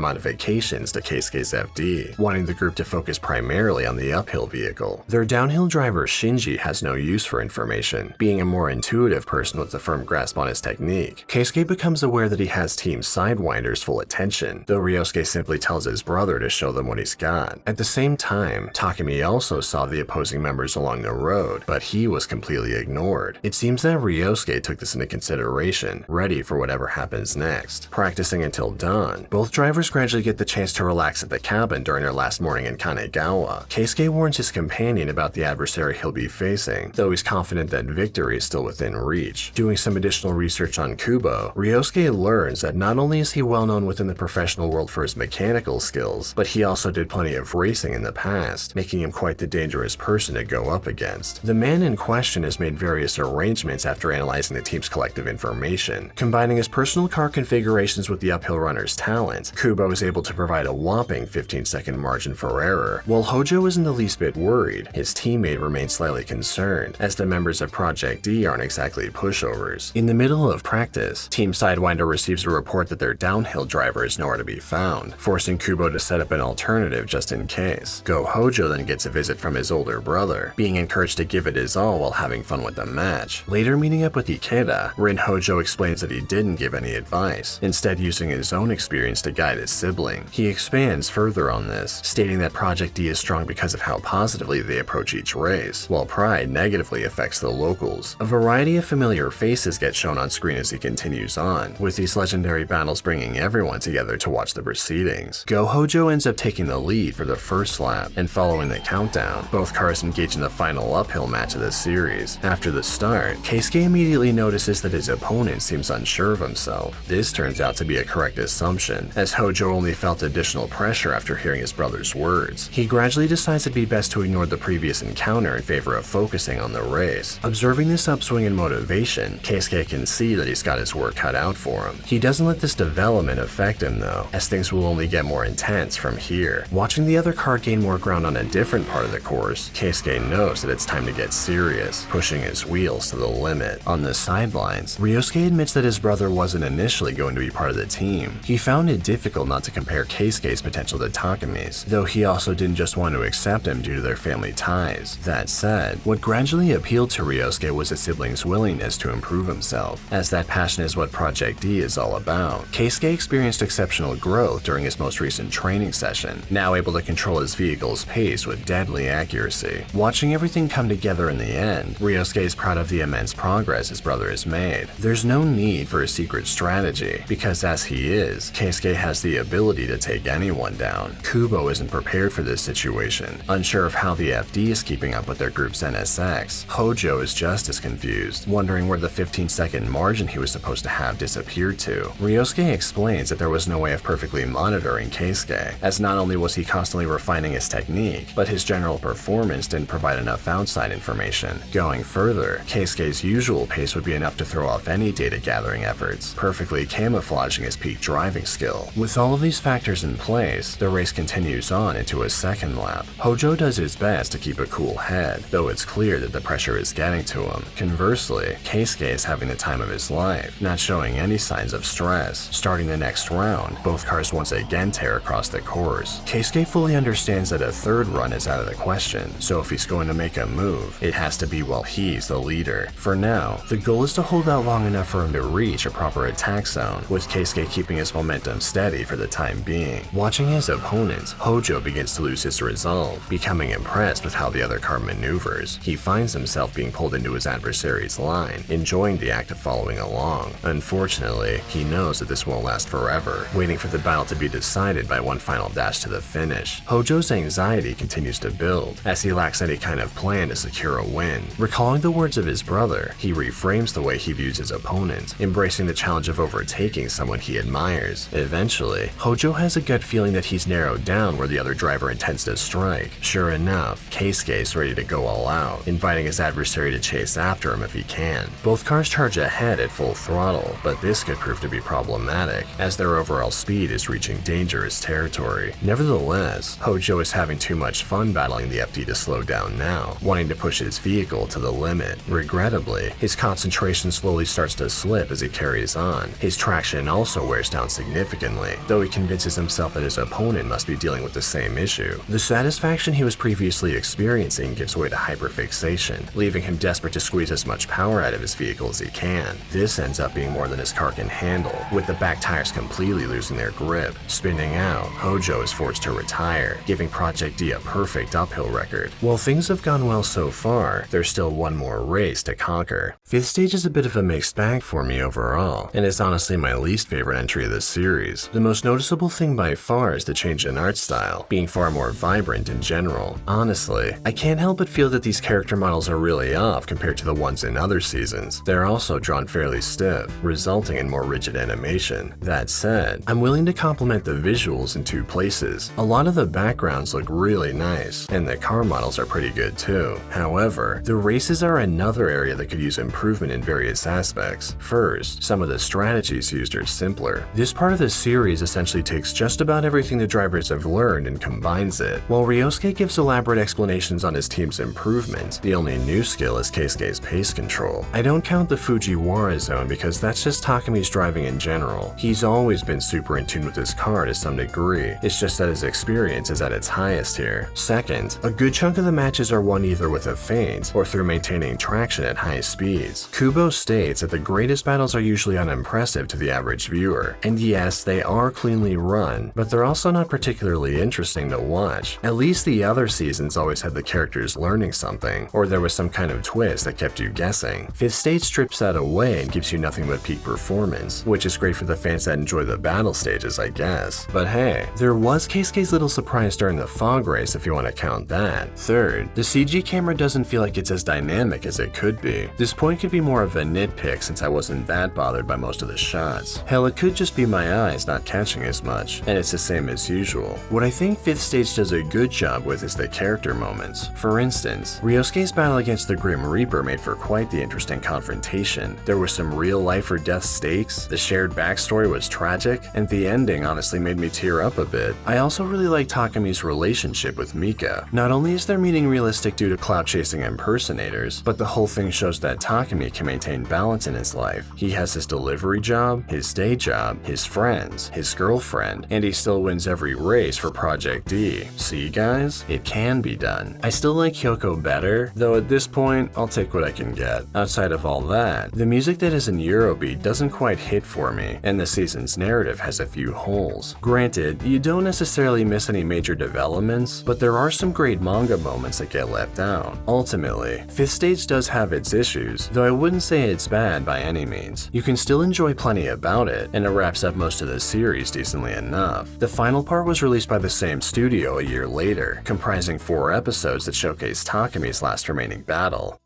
modifications to Keisuke's FD, wanting the group to focus primarily on the uphill vehicle. Their downhill driver Shinji has no use for information, being a more intuitive person with a firm grasp on his technique. Keisuke becomes aware that he has Team Sidewinder's full attention, though Ryosuke simply tells his brother to show them what he's got. At the same time, Takumi also saw the opposing members along the road, but he was completely ignored. It seems that Ryosuke took this into consideration, ready for whatever happens next. Practicing until dawn, both drivers gradually get the chance to relax at the cabin during their last morning in Kanagawa. Keisuke warns his companion about the adversary he'll be facing, though he's confident that victory is still within reach. Doing some additional research on Kubo, Ryosuke learns that not only is he well known within the professional world for his mechanical skills, but he also did plenty of racing in the past, making him quite the dangerous person to go up against. The man in question has made various arrangements after analyzing the team's collective information. Combining his personal car configurations with the uphill runner's talent, Kubo is able to provide a whopping 15-second margin for error. While Hojo isn't the least bit worried, his teammate remains slightly concerned, as the members of Project D aren't exactly pushovers. In the middle of practice, Team Sidewinder receives a report that their downhill driver is nowhere to be found, forcing Kubo to set up an alternative just in case. Go Hojo then gets a visit from his older brother, being encouraged to give it his all while having fun with the match. Later meeting up with Ikeda, Rin Hojo explains that he didn't give any advice, instead using his own experience to guide his sibling. He expands further on this, stating that Project D is strong because of how positively they approach each race, while pride negatively affects the locals. A variety of familiar faces get shown on screen as he continues on, with these legendary battles bringing everyone together to watch the proceedings. Go Hojo ends up taking the lead for the first lap, and following the countdown, both cars engage in the final uphill match of the series. After the start, Keisuke immediately notices that his opponent seems unsure of himself. This turns out to be a correct assumption, as Hojo only felt additional pressure after hearing his brother's words. He gradually decides it'd be best to ignore the previous encounter in favor of focusing on the race. Observing this upswing in motivation, Keisuke can see that he's got his work cut out for him. He doesn't let this development affect him though, as things will only get more intense from here. Watching the other car gain more ground on a different part of the course, Keisuke knows that it's time to get serious, pushing his wheels to the limit. On the sidelines, Ryosuke admits that his brother wasn't initially going to be part of the team. He found it difficult not to compare Keisuke's potential to Takumi's, though he also didn't just want to accept him due to their family ties. That said, what gradually appealed to Ryosuke was his sibling's willingness to improve himself, as that passion is what Project D is all about. Keisuke experienced exceptional growth during his most recent training session, now able to control his vehicle's pace with deadly accuracy. Watching everything come together in the end, Ryosuke is proud of the immense progress his brother has made. There's no need for a secret strategy. strategy, because as he is, Keisuke has the ability to take anyone down. Kubo isn't prepared for this situation, unsure of how the FD is keeping up with their group's NSX. Hojo is just as confused, wondering where the 15-second margin he was supposed to have disappeared to. Ryosuke explains that there was no way of perfectly monitoring Keisuke, as not only was he constantly refining his technique, but his general performance didn't provide enough outside information. Going further, Keisuke's usual pace would be enough to throw off any data gathering efforts, perfectly camouflaging his peak driving skill. With all of these factors in place, the race continues on into a second lap. Hojo does his best to keep a cool head, though it's clear that the pressure is getting to him. Conversely, Keisuke is having the time of his life, not showing any signs of stress. Starting the next round, both cars once again tear across the course. Keisuke fully understands that a third run is out of the question, so if he's going to make a move, it has to be while he's the leader. For now, the goal is to hold out long enough for him to reach a proper attack zone, with Keisuke keeping his momentum steady for the time being. Watching his opponent, Hojo begins to lose his resolve, becoming impressed with how the other car maneuvers. He finds himself being pulled into his adversary's line, enjoying the act of following along. Unfortunately, he knows that this won't last forever, waiting for the battle to be decided by one final dash to the finish. Hojo's anxiety continues to build, as he lacks any kind of plan to secure a win. Recalling the words of his brother, he reframes the way he views his opponent, embracing the challenge of overtaking someone he admires. Eventually, Hojo has a gut feeling that he's narrowed down where the other driver intends to strike. Sure enough, Keisuke is ready to go all out, inviting his adversary to chase after him if he can. Both cars charge ahead at full throttle, but this could prove to be problematic, as their overall speed is reaching dangerous territory. Nevertheless, Hojo is having too much fun battling the FD to slow down now, wanting to push his vehicle to the limit. Regrettably, his concentration slowly starts to slip as he carries on. His traction also wears down significantly, though he convinces himself that his opponent must be dealing with the same issue. The satisfaction he was previously experiencing gives way to hyperfixation, leaving him desperate to squeeze as much power out of his vehicle as he can. This ends up being more than his car can handle, with the back tires completely losing their grip. Spinning out, Hojo is forced to retire, giving Project D a perfect uphill record. While things have gone well so far, there's still one more race to conquer. Fifth stage is a bit of a mixed bag for me overall, and is honestly my least favorite entry of this series. The most noticeable thing by far is the change in art style, being far more vibrant in general. Honestly, I can't help but feel that these character models are really off compared to the ones in other seasons. They're also drawn fairly stiff, resulting in more rigid animation. That said, I'm willing to compliment the visuals in two places. A lot of the backgrounds look really nice, and the car models are pretty good too. However, the races are another area that could use improvement in various aspects. First, some of the strategies used are simpler. This part of the series essentially takes just about everything the drivers have learned and combines it. While Ryosuke gives elaborate explanations on his team's improvement, the only new skill is Keisuke's pace control. I don't count the Fujiwara zone because that's just Takumi's driving in general. He's always been super in tune with his car to some degree, it's just that his experience is at its highest here. Second, a good chunk of the matches are won either with a feint or through maintaining traction at high speeds. Kubo states that the greatest battles are usually unimpressive to the average viewer, and yes, they are cleanly run, but they're also not particularly interesting to watch. At least the other seasons always had the characters learning something, or there was some kind of twist that kept you guessing. Fifth stage strips that away and gives you nothing but peak performance, which is great for the fans that enjoy the battle stages, I guess. But hey, there was Keisuke's little surprise during the fog race if you want to count that. Third, the CG camera doesn't feel like it's as dynamic as it could be. This point could be more of a nitpick since I wasn't that bothered by most of the shots. Hell, it could just be my eyes not catching as much, and it's the same as usual. What I think Fifth Stage does a good job with is the character moments. For instance, Ryosuke's battle against the Grim Reaper made for quite the interesting confrontation. There were some real life or death stakes, the shared backstory was tragic, and the ending honestly made me tear up a bit. I also really like Takumi's relationship with Mika. Not only is their meeting realistic due to clout-chasing impersonators, but the whole thing shows that Takumi can maintain balance in his life. He has his delivery job, his day job, his friends, his girlfriend, and he still wins every race for Project D. See guys? It can be done. I still like Kyoko better, though at this point, I'll take what I can get. Outside of all that, the music that is in Eurobeat doesn't quite hit for me, and the season's narrative has a few holes. Granted, you don't necessarily miss any major developments, but there are some great manga moments that get left out. Ultimately, Fifth Stage does have its issues, though I wouldn't say it's bad by any means. You can still enjoy plenty funny about it, and it wraps up most of the series decently enough. The final part was released by the same studio a year later, comprising 4 episodes that showcase Takumi's last remaining battle.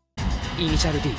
Initial D.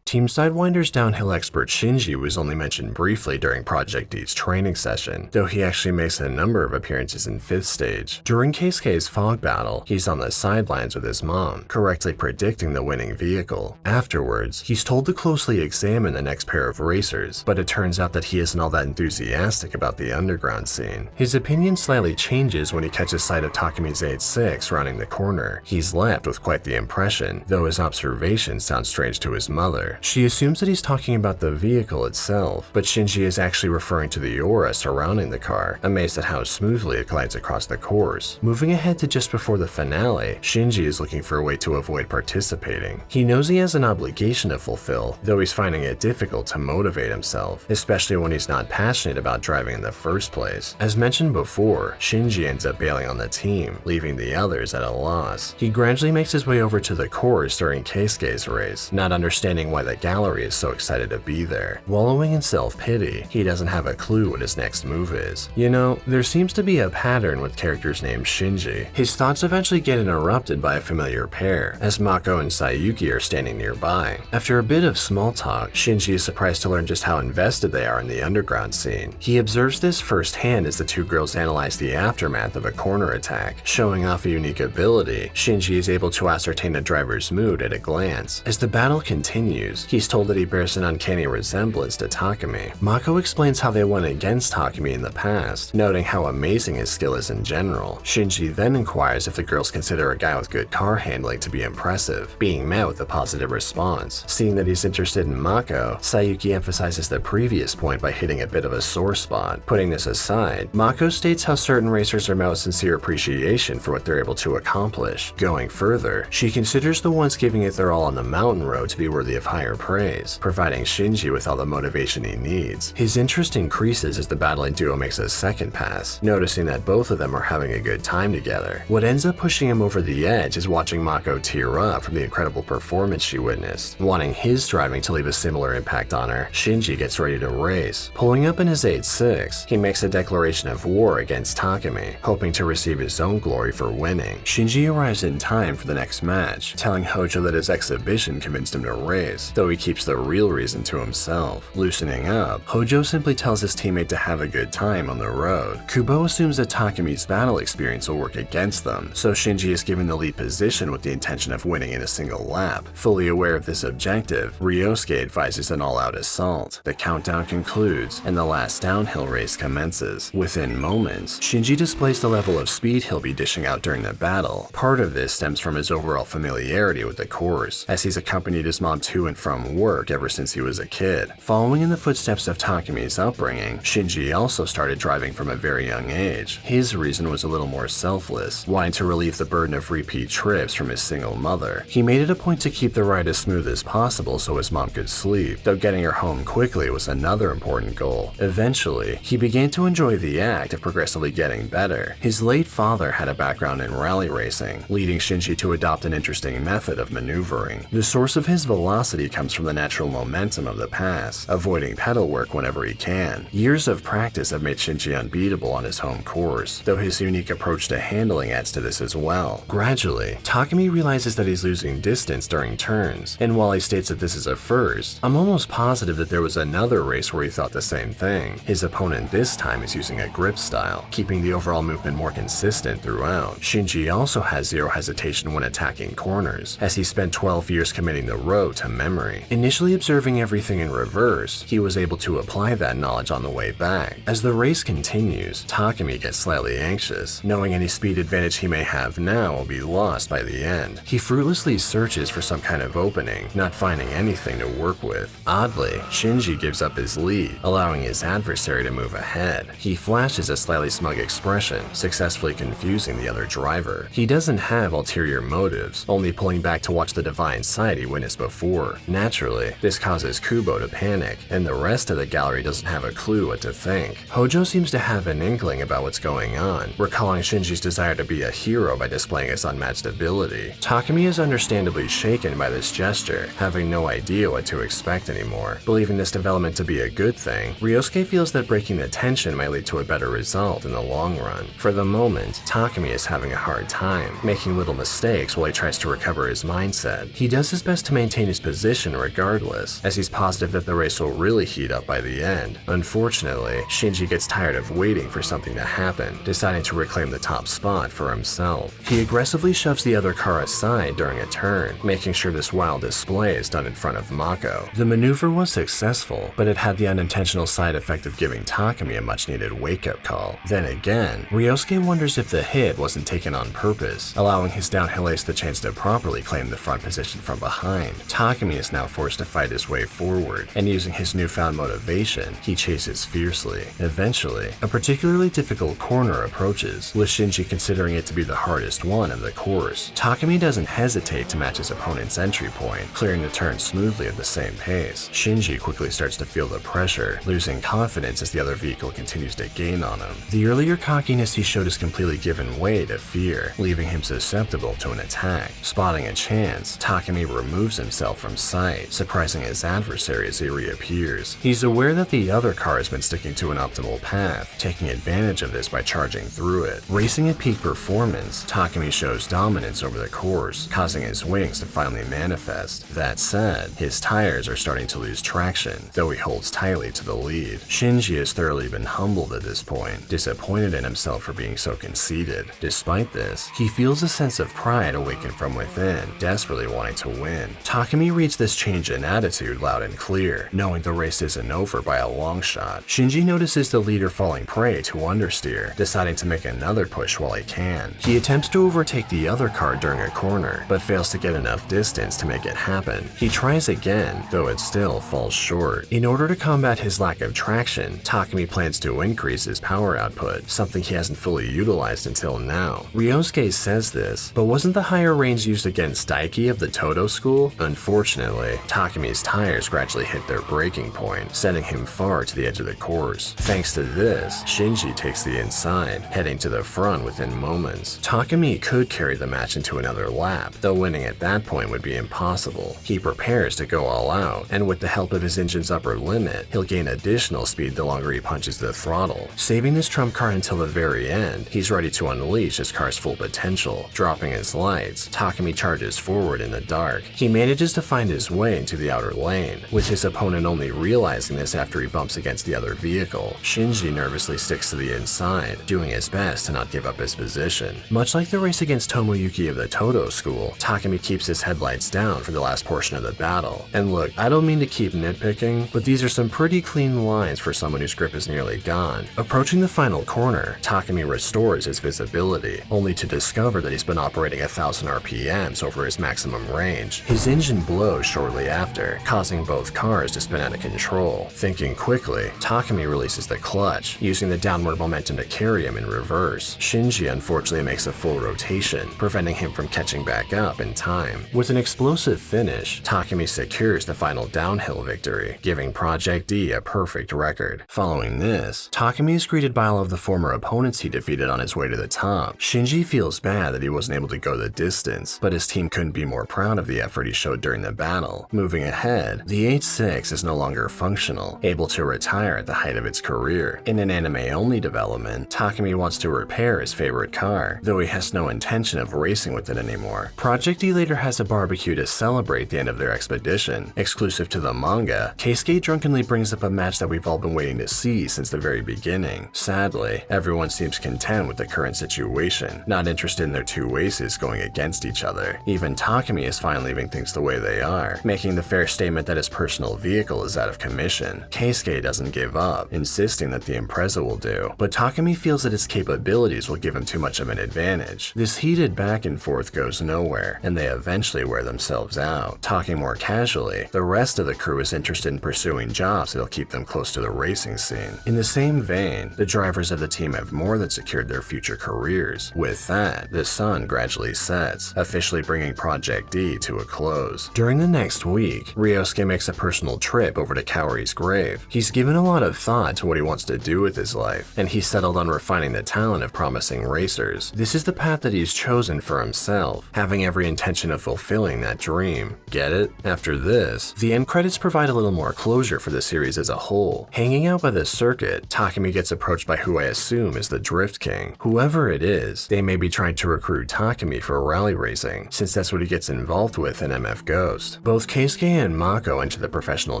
Team Sidewinder's downhill expert Shinji was only mentioned briefly during Project D's training session, though he actually makes a number of appearances in 5th stage. During Keisuke's fog battle, he's on the sidelines with his mom, correctly predicting the winning vehicle. Afterwards, he's told to closely examine the next pair of racers, but it turns out that he isn't all that enthusiastic about the underground scene. His opinion slightly changes when he catches sight of Takumi's 8-6 rounding the corner. He's left with quite the impression, though his observations sound strange to his mother. She assumes that he's talking about the vehicle itself, but Shinji is actually referring to the aura surrounding the car, amazed at how smoothly it glides across the course. Moving ahead to just before the finale, Shinji is looking for a way to avoid participating. He knows he has an obligation to fulfill, though he's finding it difficult to motivate himself, especially when he's not passionate about driving in the first place. As mentioned before, Shinji ends up bailing on the team, leaving the others at a loss. He gradually makes his way over to the course during Keisuke's race, not understanding why the gallery is so excited to be there. Wallowing in self-pity, he doesn't have a clue what his next move is. You know, there seems to be a pattern with characters named Shinji. His thoughts eventually get interrupted by a familiar pair, as Mako and Sayuki are standing nearby. After a bit of small talk, Shinji is surprised to learn just how invested they are in the underground scene. He observes this firsthand as the 2 girls analyze the aftermath of a corner attack. Showing off a unique ability, Shinji is able to ascertain a driver's mood at a glance. As the battle continues, he's told that he bears an uncanny resemblance to Takumi. Mako explains how they went against Takumi in the past, noting how amazing his skill is in general. Shinji then inquires if the girls consider a guy with good car handling to be impressive, being met with a positive response. Seeing that he's interested in Mako, Sayuki emphasizes the previous point by hitting a bit of a sore spot. Putting this aside, Mako states how certain racers are met with sincere appreciation for what they're able to accomplish. Going further, she considers the ones giving it their all on the mountain road to be worthy of higher praise, providing Shinji with all the motivation he needs. His interest increases as the battling duo makes a second pass, noticing that both of them are having a good time together. What ends up pushing him over the edge is watching Mako tear up from the incredible performance she witnessed. Wanting his driving to leave a similar impact on her, Shinji gets ready to race. Pulling up in his 8-6, he makes a declaration of war against Takumi, hoping to receive his own glory for winning. Shinji arrives in time for the next match, telling Hojo that his exhibition convinced him to race, though he keeps the real reason to himself. Loosening up, Hojo simply tells his teammate to have a good time on the road. Kubo assumes that Takumi's battle experience will work against them, so Shinji is given the lead position with the intention of winning in a single lap. Fully aware of this objective, Ryosuke advises an all-out assault. The countdown concludes, and the last downhill race commences. Within moments, Shinji displays the level of speed he'll be dishing out during the battle. Part of this stems from his overall familiarity with the course, as he's accompanied his mom to and from work ever since he was a kid. Following in the footsteps of Takumi's upbringing, Shinji also started driving from a very young age. His reason was a little more selfless, wanting to relieve the burden of repeat trips from his single mother. He made it a point to keep the ride as smooth as possible so his mom could sleep, though getting her home quickly was another important goal. Eventually, he began to enjoy the act of progressively getting better. His late father had a background in rally racing, leading Shinji to adopt an interesting method of maneuvering. The source of his velocity comes from the natural momentum of the pass, avoiding pedal work whenever he can. Years of practice have made Shinji unbeatable on his home course, though his unique approach to handling adds to this as well. Gradually, Takumi realizes that he's losing distance during turns, and while he states that this is a first, I'm almost positive that there was another race where he thought the same thing. His opponent this time is using a grip style, keeping the overall movement more consistent throughout. Shinji also has zero hesitation when attacking corners, as he spent 12 years committing the road to memory. Initially observing everything in reverse, he was able to apply that knowledge on the way back. As the race continues, Takumi gets slightly anxious, knowing any speed advantage he may have now will be lost by the end. He fruitlessly searches for some kind of opening, not finding anything to work with. Oddly, Shinji gives up his lead, allowing his adversary to move ahead. He flashes a slightly smug expression, successfully confusing the other driver. He doesn't have ulterior motives, only pulling back to watch the divine sight he witnessed before. Naturally, this causes Kubo to panic, and the rest of the gallery doesn't have a clue what to think. Hojo seems to have an inkling about what's going on, recalling Shinji's desire to be a hero by displaying his unmatched ability. Takumi is understandably shaken by this gesture, having no idea what to expect anymore. Believing this development to be a good thing, Ryosuke feels that breaking the tension might lead to a better result in the long run. For the moment, Takumi is having a hard time, making little mistakes while he tries to recover his mindset. He does his best to maintain his position regardless, as he's positive that the race will really heat up by the end. Unfortunately, Shinji gets tired of waiting for something to happen, deciding to reclaim the top spot for himself. He aggressively shoves the other car aside during a turn, making sure this wild display is done in front of Mako. The maneuver was successful, but it had the unintentional side effect of giving Takumi a much-needed wake-up call. Then again, Ryosuke wonders if the hit wasn't taken on purpose, allowing his downhill ace the chance to properly claim the front position from behind. Takumi is now forced to fight his way forward, and using his newfound motivation, he chases fiercely. Eventually, a particularly difficult corner approaches, with Shinji considering it to be the hardest one of the course. Takumi doesn't hesitate to match his opponent's entry point, clearing the turn smoothly at the same pace. Shinji quickly starts to feel the pressure, losing confidence as the other vehicle continues to gain on him. The earlier cockiness he showed has completely given way to fear, leaving him susceptible to an attack. Spotting a chance, Takumi removes himself from sight, surprising his adversary as he reappears. He's aware that the other car has been sticking to an optimal path, taking advantage of this by charging through it. Racing at peak performance, Takumi shows dominance over the course, causing his wings to finally manifest. That said, his tires are starting to lose traction, though he holds tightly to the lead. Shinji has thoroughly been humbled at this point, disappointed in himself for being so conceited. Despite this, he feels a sense of pride awaken from within, desperately wanting to win. Takumi reads this change in attitude loud and clear, knowing the race isn't over by a long shot. Shinji notices the leader falling prey to understeer, deciding to make another push while he can. He attempts to overtake the other car during a corner, but fails to get enough distance to make it happen. He tries again, though it still falls short. In order to combat his lack of traction, Takumi plans to increase his power output, something he hasn't fully utilized until now. Ryosuke says this, but wasn't the higher range used against Daiki of the Todo school? Unfortunately, Takumi's tires gradually hit their breaking point, sending him far to the edge of the course. Thanks to this, Shinji takes the inside, heading to the front within moments. Takumi could carry the match into another lap, though winning at that point would be impossible. He prepares to go all out, and with the help of his engine's upper limit, he'll gain additional speed the longer he punches the throttle. Saving this trump card until the very end, he's ready to unleash his car's full potential. Dropping his lights, Takumi charges forward in the dark. He manages to find his way into the outer lane, with his opponent only realizing this after he bumps against the other vehicle. Shinji nervously sticks to the inside, doing his best to not give up his position. Much like the race against Tomoyuki of the Todo school, Takumi keeps his headlights down for the last portion of the battle. And look, I don't mean to keep nitpicking, but these are some pretty clean lines for someone whose grip is nearly gone. Approaching the final corner, Takumi restores his visibility, only to discover that he's been operating 1,000 RPMs over his maximum range. His engine blows shortly after, causing both cars to spin out of control. Thinking quickly, Takumi releases the clutch, using the downward momentum to carry him in reverse. Shinji unfortunately makes a full rotation, preventing him from catching back up in time. With an explosive finish, Takumi secures the final downhill victory, giving Project D a perfect record. Following this, Takumi is greeted by all of the former opponents he defeated on his way to the top. Shinji feels bad that he wasn't able to go the distance, but his team couldn't be more proud of the effort he showed during the battle. Moving ahead, the 8-6 is no longer functional, able to retire at the height of its career. In an anime-only development, Takumi wants to repair his favorite car, though he has no intention of racing with it anymore. Project D later has a barbecue to celebrate the end of their expedition. Exclusive to the manga, Keisuke drunkenly brings up a match that we've all been waiting to see since the very beginning. Sadly, everyone seems content with the current situation, not interested in their two aces going against each other. Even Takumi is fine leaving things the way they are, making the fair statement that his personal vehicle is out of commission. Keisuke doesn't give up, insisting that the Impreza will do, but Takumi feels that his capabilities will give him too much of an advantage. This heated back and forth goes nowhere, and they eventually wear themselves out. Talking more casually, the rest of the crew is interested in pursuing jobs that'll keep them close to the racing scene. In the same vein, the drivers of the team have more than secured their future careers. With that, the sun gradually sets, officially bringing Project D to a close. During the next week, Ryosuke makes a personal trip over to Kaori's grave. He's given a lot of thought to what he wants to do with his life, and he's settled on refining the talent of promising racers. This is the path that he's chosen for himself, having every intention of fulfilling that dream. Get it? After this, the end credits provide a little more closure for the series as a whole. Hanging out by the circuit, Takumi gets approached by who I assume is the Drift King. Whoever it is, they may be trying to recruit Takumi for rally racing, since that's what he gets involved with in MF Ghost. Both Keisuke and Mako enter the professional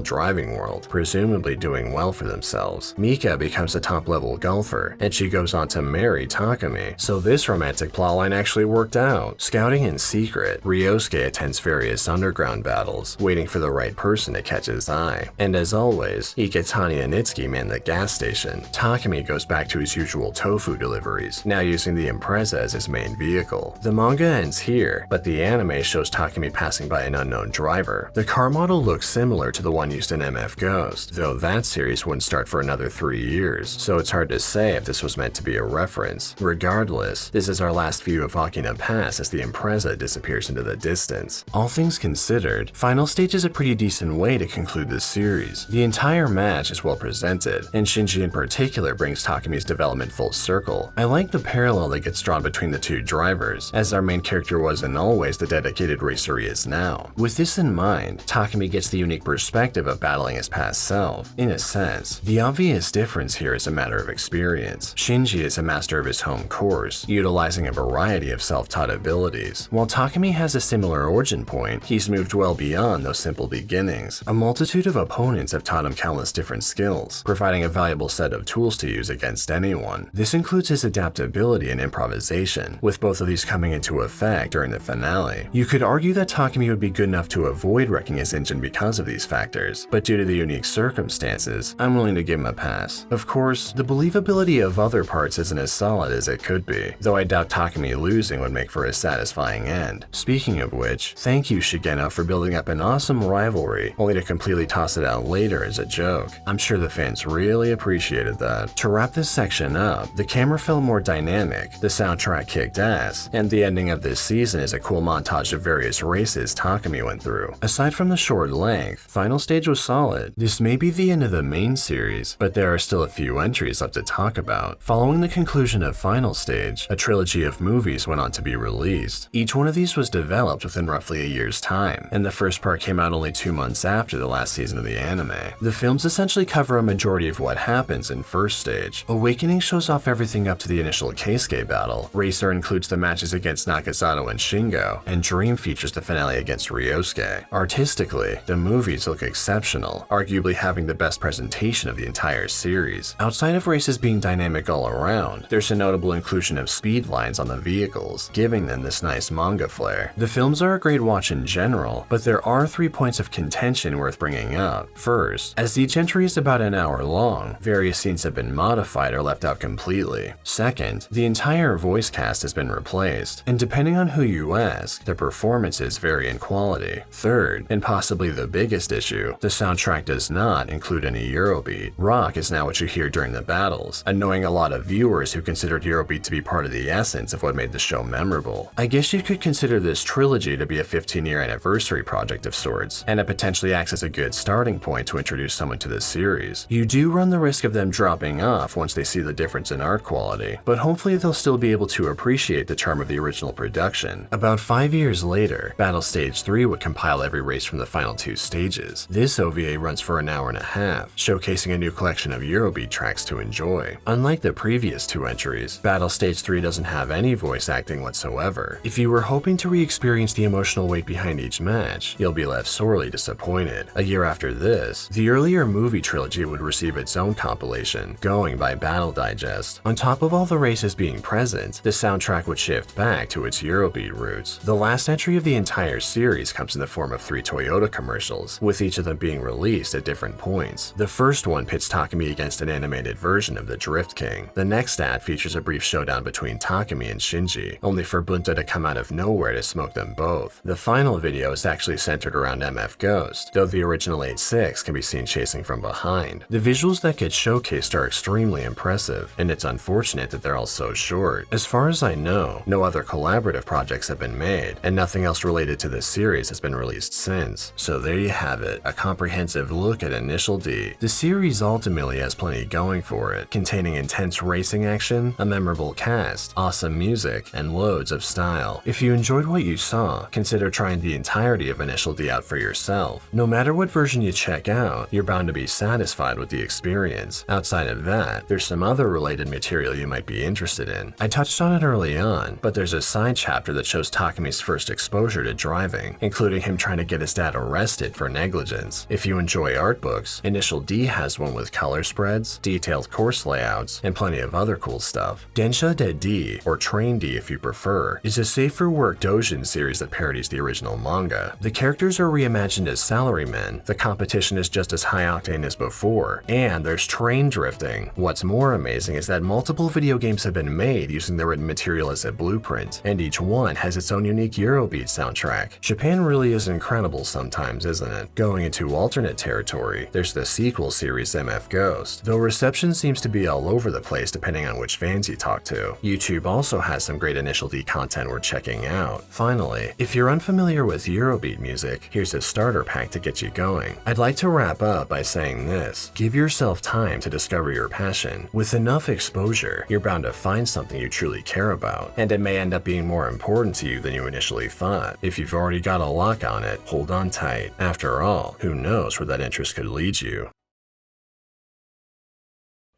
driving world, presumably doing well for themselves. Mika becomes a top-level golfer, and she goes on to marry Takumi, so this romantic plotline actually worked out. Scouting in secret, Ryosuke attends various underground battles, waiting for the right person to catch his eye. And as always, Iketani and Itsuki man the gas station. Takumi goes back to his usual tofu deliveries, now using the Impreza as his main vehicle. The manga ends here, but the anime shows Takumi passing by an unknown driver. The car model looks similar to the one used in MF Ghost, though that series wouldn't start for another 3 years, so it's hard to say if this was meant to be a reference. Regardless, this is our last view of Akina Pass as the Impreza disappears into the distance. All things considered, Final Stage is a pretty decent way to conclude this series. The entire match is well presented, and Shinji in particular brings Takumi's development full circle. I like the parallel that gets drawn between the two drivers, as our main character wasn't always the dedicated racer he is now. With this in mind, Takumi gets the unique perspective of battling his past self. In a sense, the obvious difference here is a matter of experience. Shinji is a master of his home course, utilizing a variety of self-taught abilities. While Takumi has a similar origin point, he's moved well beyond those simple beginnings. A multitude of opponents have taught him countless different skills, providing a valuable set of tools to use against anyone. This includes his adaptability and improvisation, with both of these coming into effect during the finale. You could argue that Takumi would be good enough to avoid wrecking his engine because of these factors, but due to the unique circumstances, I'm willing to give him a pass. Of course, the believability of other parts isn't as solid as it could be, though I doubt Takumi losing would make for a satisfying end. Speaking of which, thank you Shigena for building up an awesome rivalry, only to completely toss it out later as a joke. I'm sure the fans really appreciated that. To wrap this section up, the camera felt more dynamic, the soundtrack kicked ass, and the ending of this season is a cool montage of various races Takumi went through. Aside from the short length, Final Stage was solid. This may be the end of the main series, but there are still a few entries left to talk about. Following the conclusion of Final Stage, a trilogy of movies went on to be released. Each one of these was developed within roughly a year's time, and the first part came out only 2 months after the last season of the anime. The films essentially cover a majority of what happens in First Stage. Awakening shows off everything up to the initial Keisuke battle. Racer includes the matches against Nakazato and Shingo, and Dream features the finale against Ryosuke. Artistically, the movies look exceptional, arguably having the best presentation of the entire series. Outside of races being dynamic all around, there's a notable inclusion of speed lines on the vehicles, giving them this nice manga flair. The films are a great watch in general, but there are 3 points of contention worth bringing up. First, as each entry is about an hour long, various scenes have been modified or left out completely. Second, the entire voice cast has been replaced, and depending on who you ask, the performances vary in quality. Third, and possibly the biggest issue, the soundtrack does not include any Eurobeat. Rock is now what you hear during the battles, annoying a lot of viewers who considered Eurobeat to be part of the essence of what made the show memorable. I guess you could consider this trilogy to be a 15-year anniversary project of sorts, and it potentially acts as a good starting point to introduce someone to this series. You do run the risk of them dropping off once they see the difference in art quality, but hopefully they'll still be able to appreciate the charm of the original production. About 5 years later, Battle Stage 3 would compile every race from the final 2 stages. This OVA runs for an hour and a half, showcasing a new collection of Eurobeat tracks to enjoy. Unlike the previous 2 entries, Battle Stage 3 doesn't have any voice acting whatsoever. If you were hoping to re-experience the emotional weight behind each match, you'll be left sorely disappointed. A year after this, the earlier movie trilogy would receive its own compilation, going by Battle Digest. On top of all the races being present, the soundtrack would shift back to its Eurobeat roots. The last entry of the entire series comes in the form of 3 Toyota commercials, with each of them being released at different points. The first one pits Takumi against an animated version of the Drift King. The next ad features a brief showdown between Takumi and Shinji, only for Bunta to come out of nowhere to smoke them both. The final video is actually centered around MF Ghost, though the original 8-6 can be seen chasing from behind. The visuals that get showcased are extremely impressive, and it's unfortunate that they're all so short. As far as I know, no other collaborative projects have been made, and nothing else related to this series has been released since. So there you have it, a comprehensive look at Initial D. The series ultimately has plenty going for it, containing intense racing action, a memorable cast, awesome music, and loads of style. If you enjoyed what you saw, consider trying the entirety of Initial D out for yourself. No matter what version you check out, you're bound to be satisfied with the experience. Outside of that, there's some other related material you might be interested in. I touched on it early on, but there's a side chapter that shows Takumi's first exposure to driving, including him trying to get his dad arrested for negligence. If you enjoy art books, Initial D has one with color spreads, detailed course layouts, and plenty of other cool stuff. Densha de D, or Train D if you prefer, is a safe-for-work doujin series that parodies the original manga. The characters are reimagined as salarymen, the competition is just as high-octane as before, and there's train drifting. What's more amazing is that multiple video games have been made using the written material as a blueprint, and each one has its own unique Eurobeat soundtrack. Japan really is incredible sometimes, isn't it? Going into alternate territory, there's the sequel series MF Ghost, though reception seems to be all over the place depending on which fans you talk to. YouTube also has some great Initial D content worth checking out. Finally, if you're unfamiliar with Eurobeat music, here's a starter pack to get you going. I'd like to wrap up by saying this: give yourself time to discover your passion. With enough exposure, you're bound to find something you truly care about, and it may end up being more important to you than you initially thought. If you've already got a lock on it, hold on tight. After all, who knows where that interest could lead you?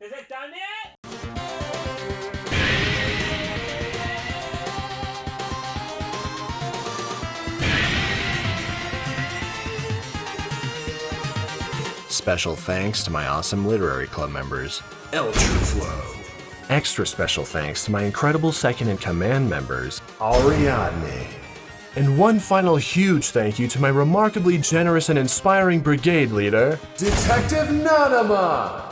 Is it done yet? Special thanks to my awesome literary club members, Eltraflow. Extra special thanks to my incredible second-in-command members, Ariadne. And one final huge thank you to my remarkably generous and inspiring brigade leader, Detective Nanama!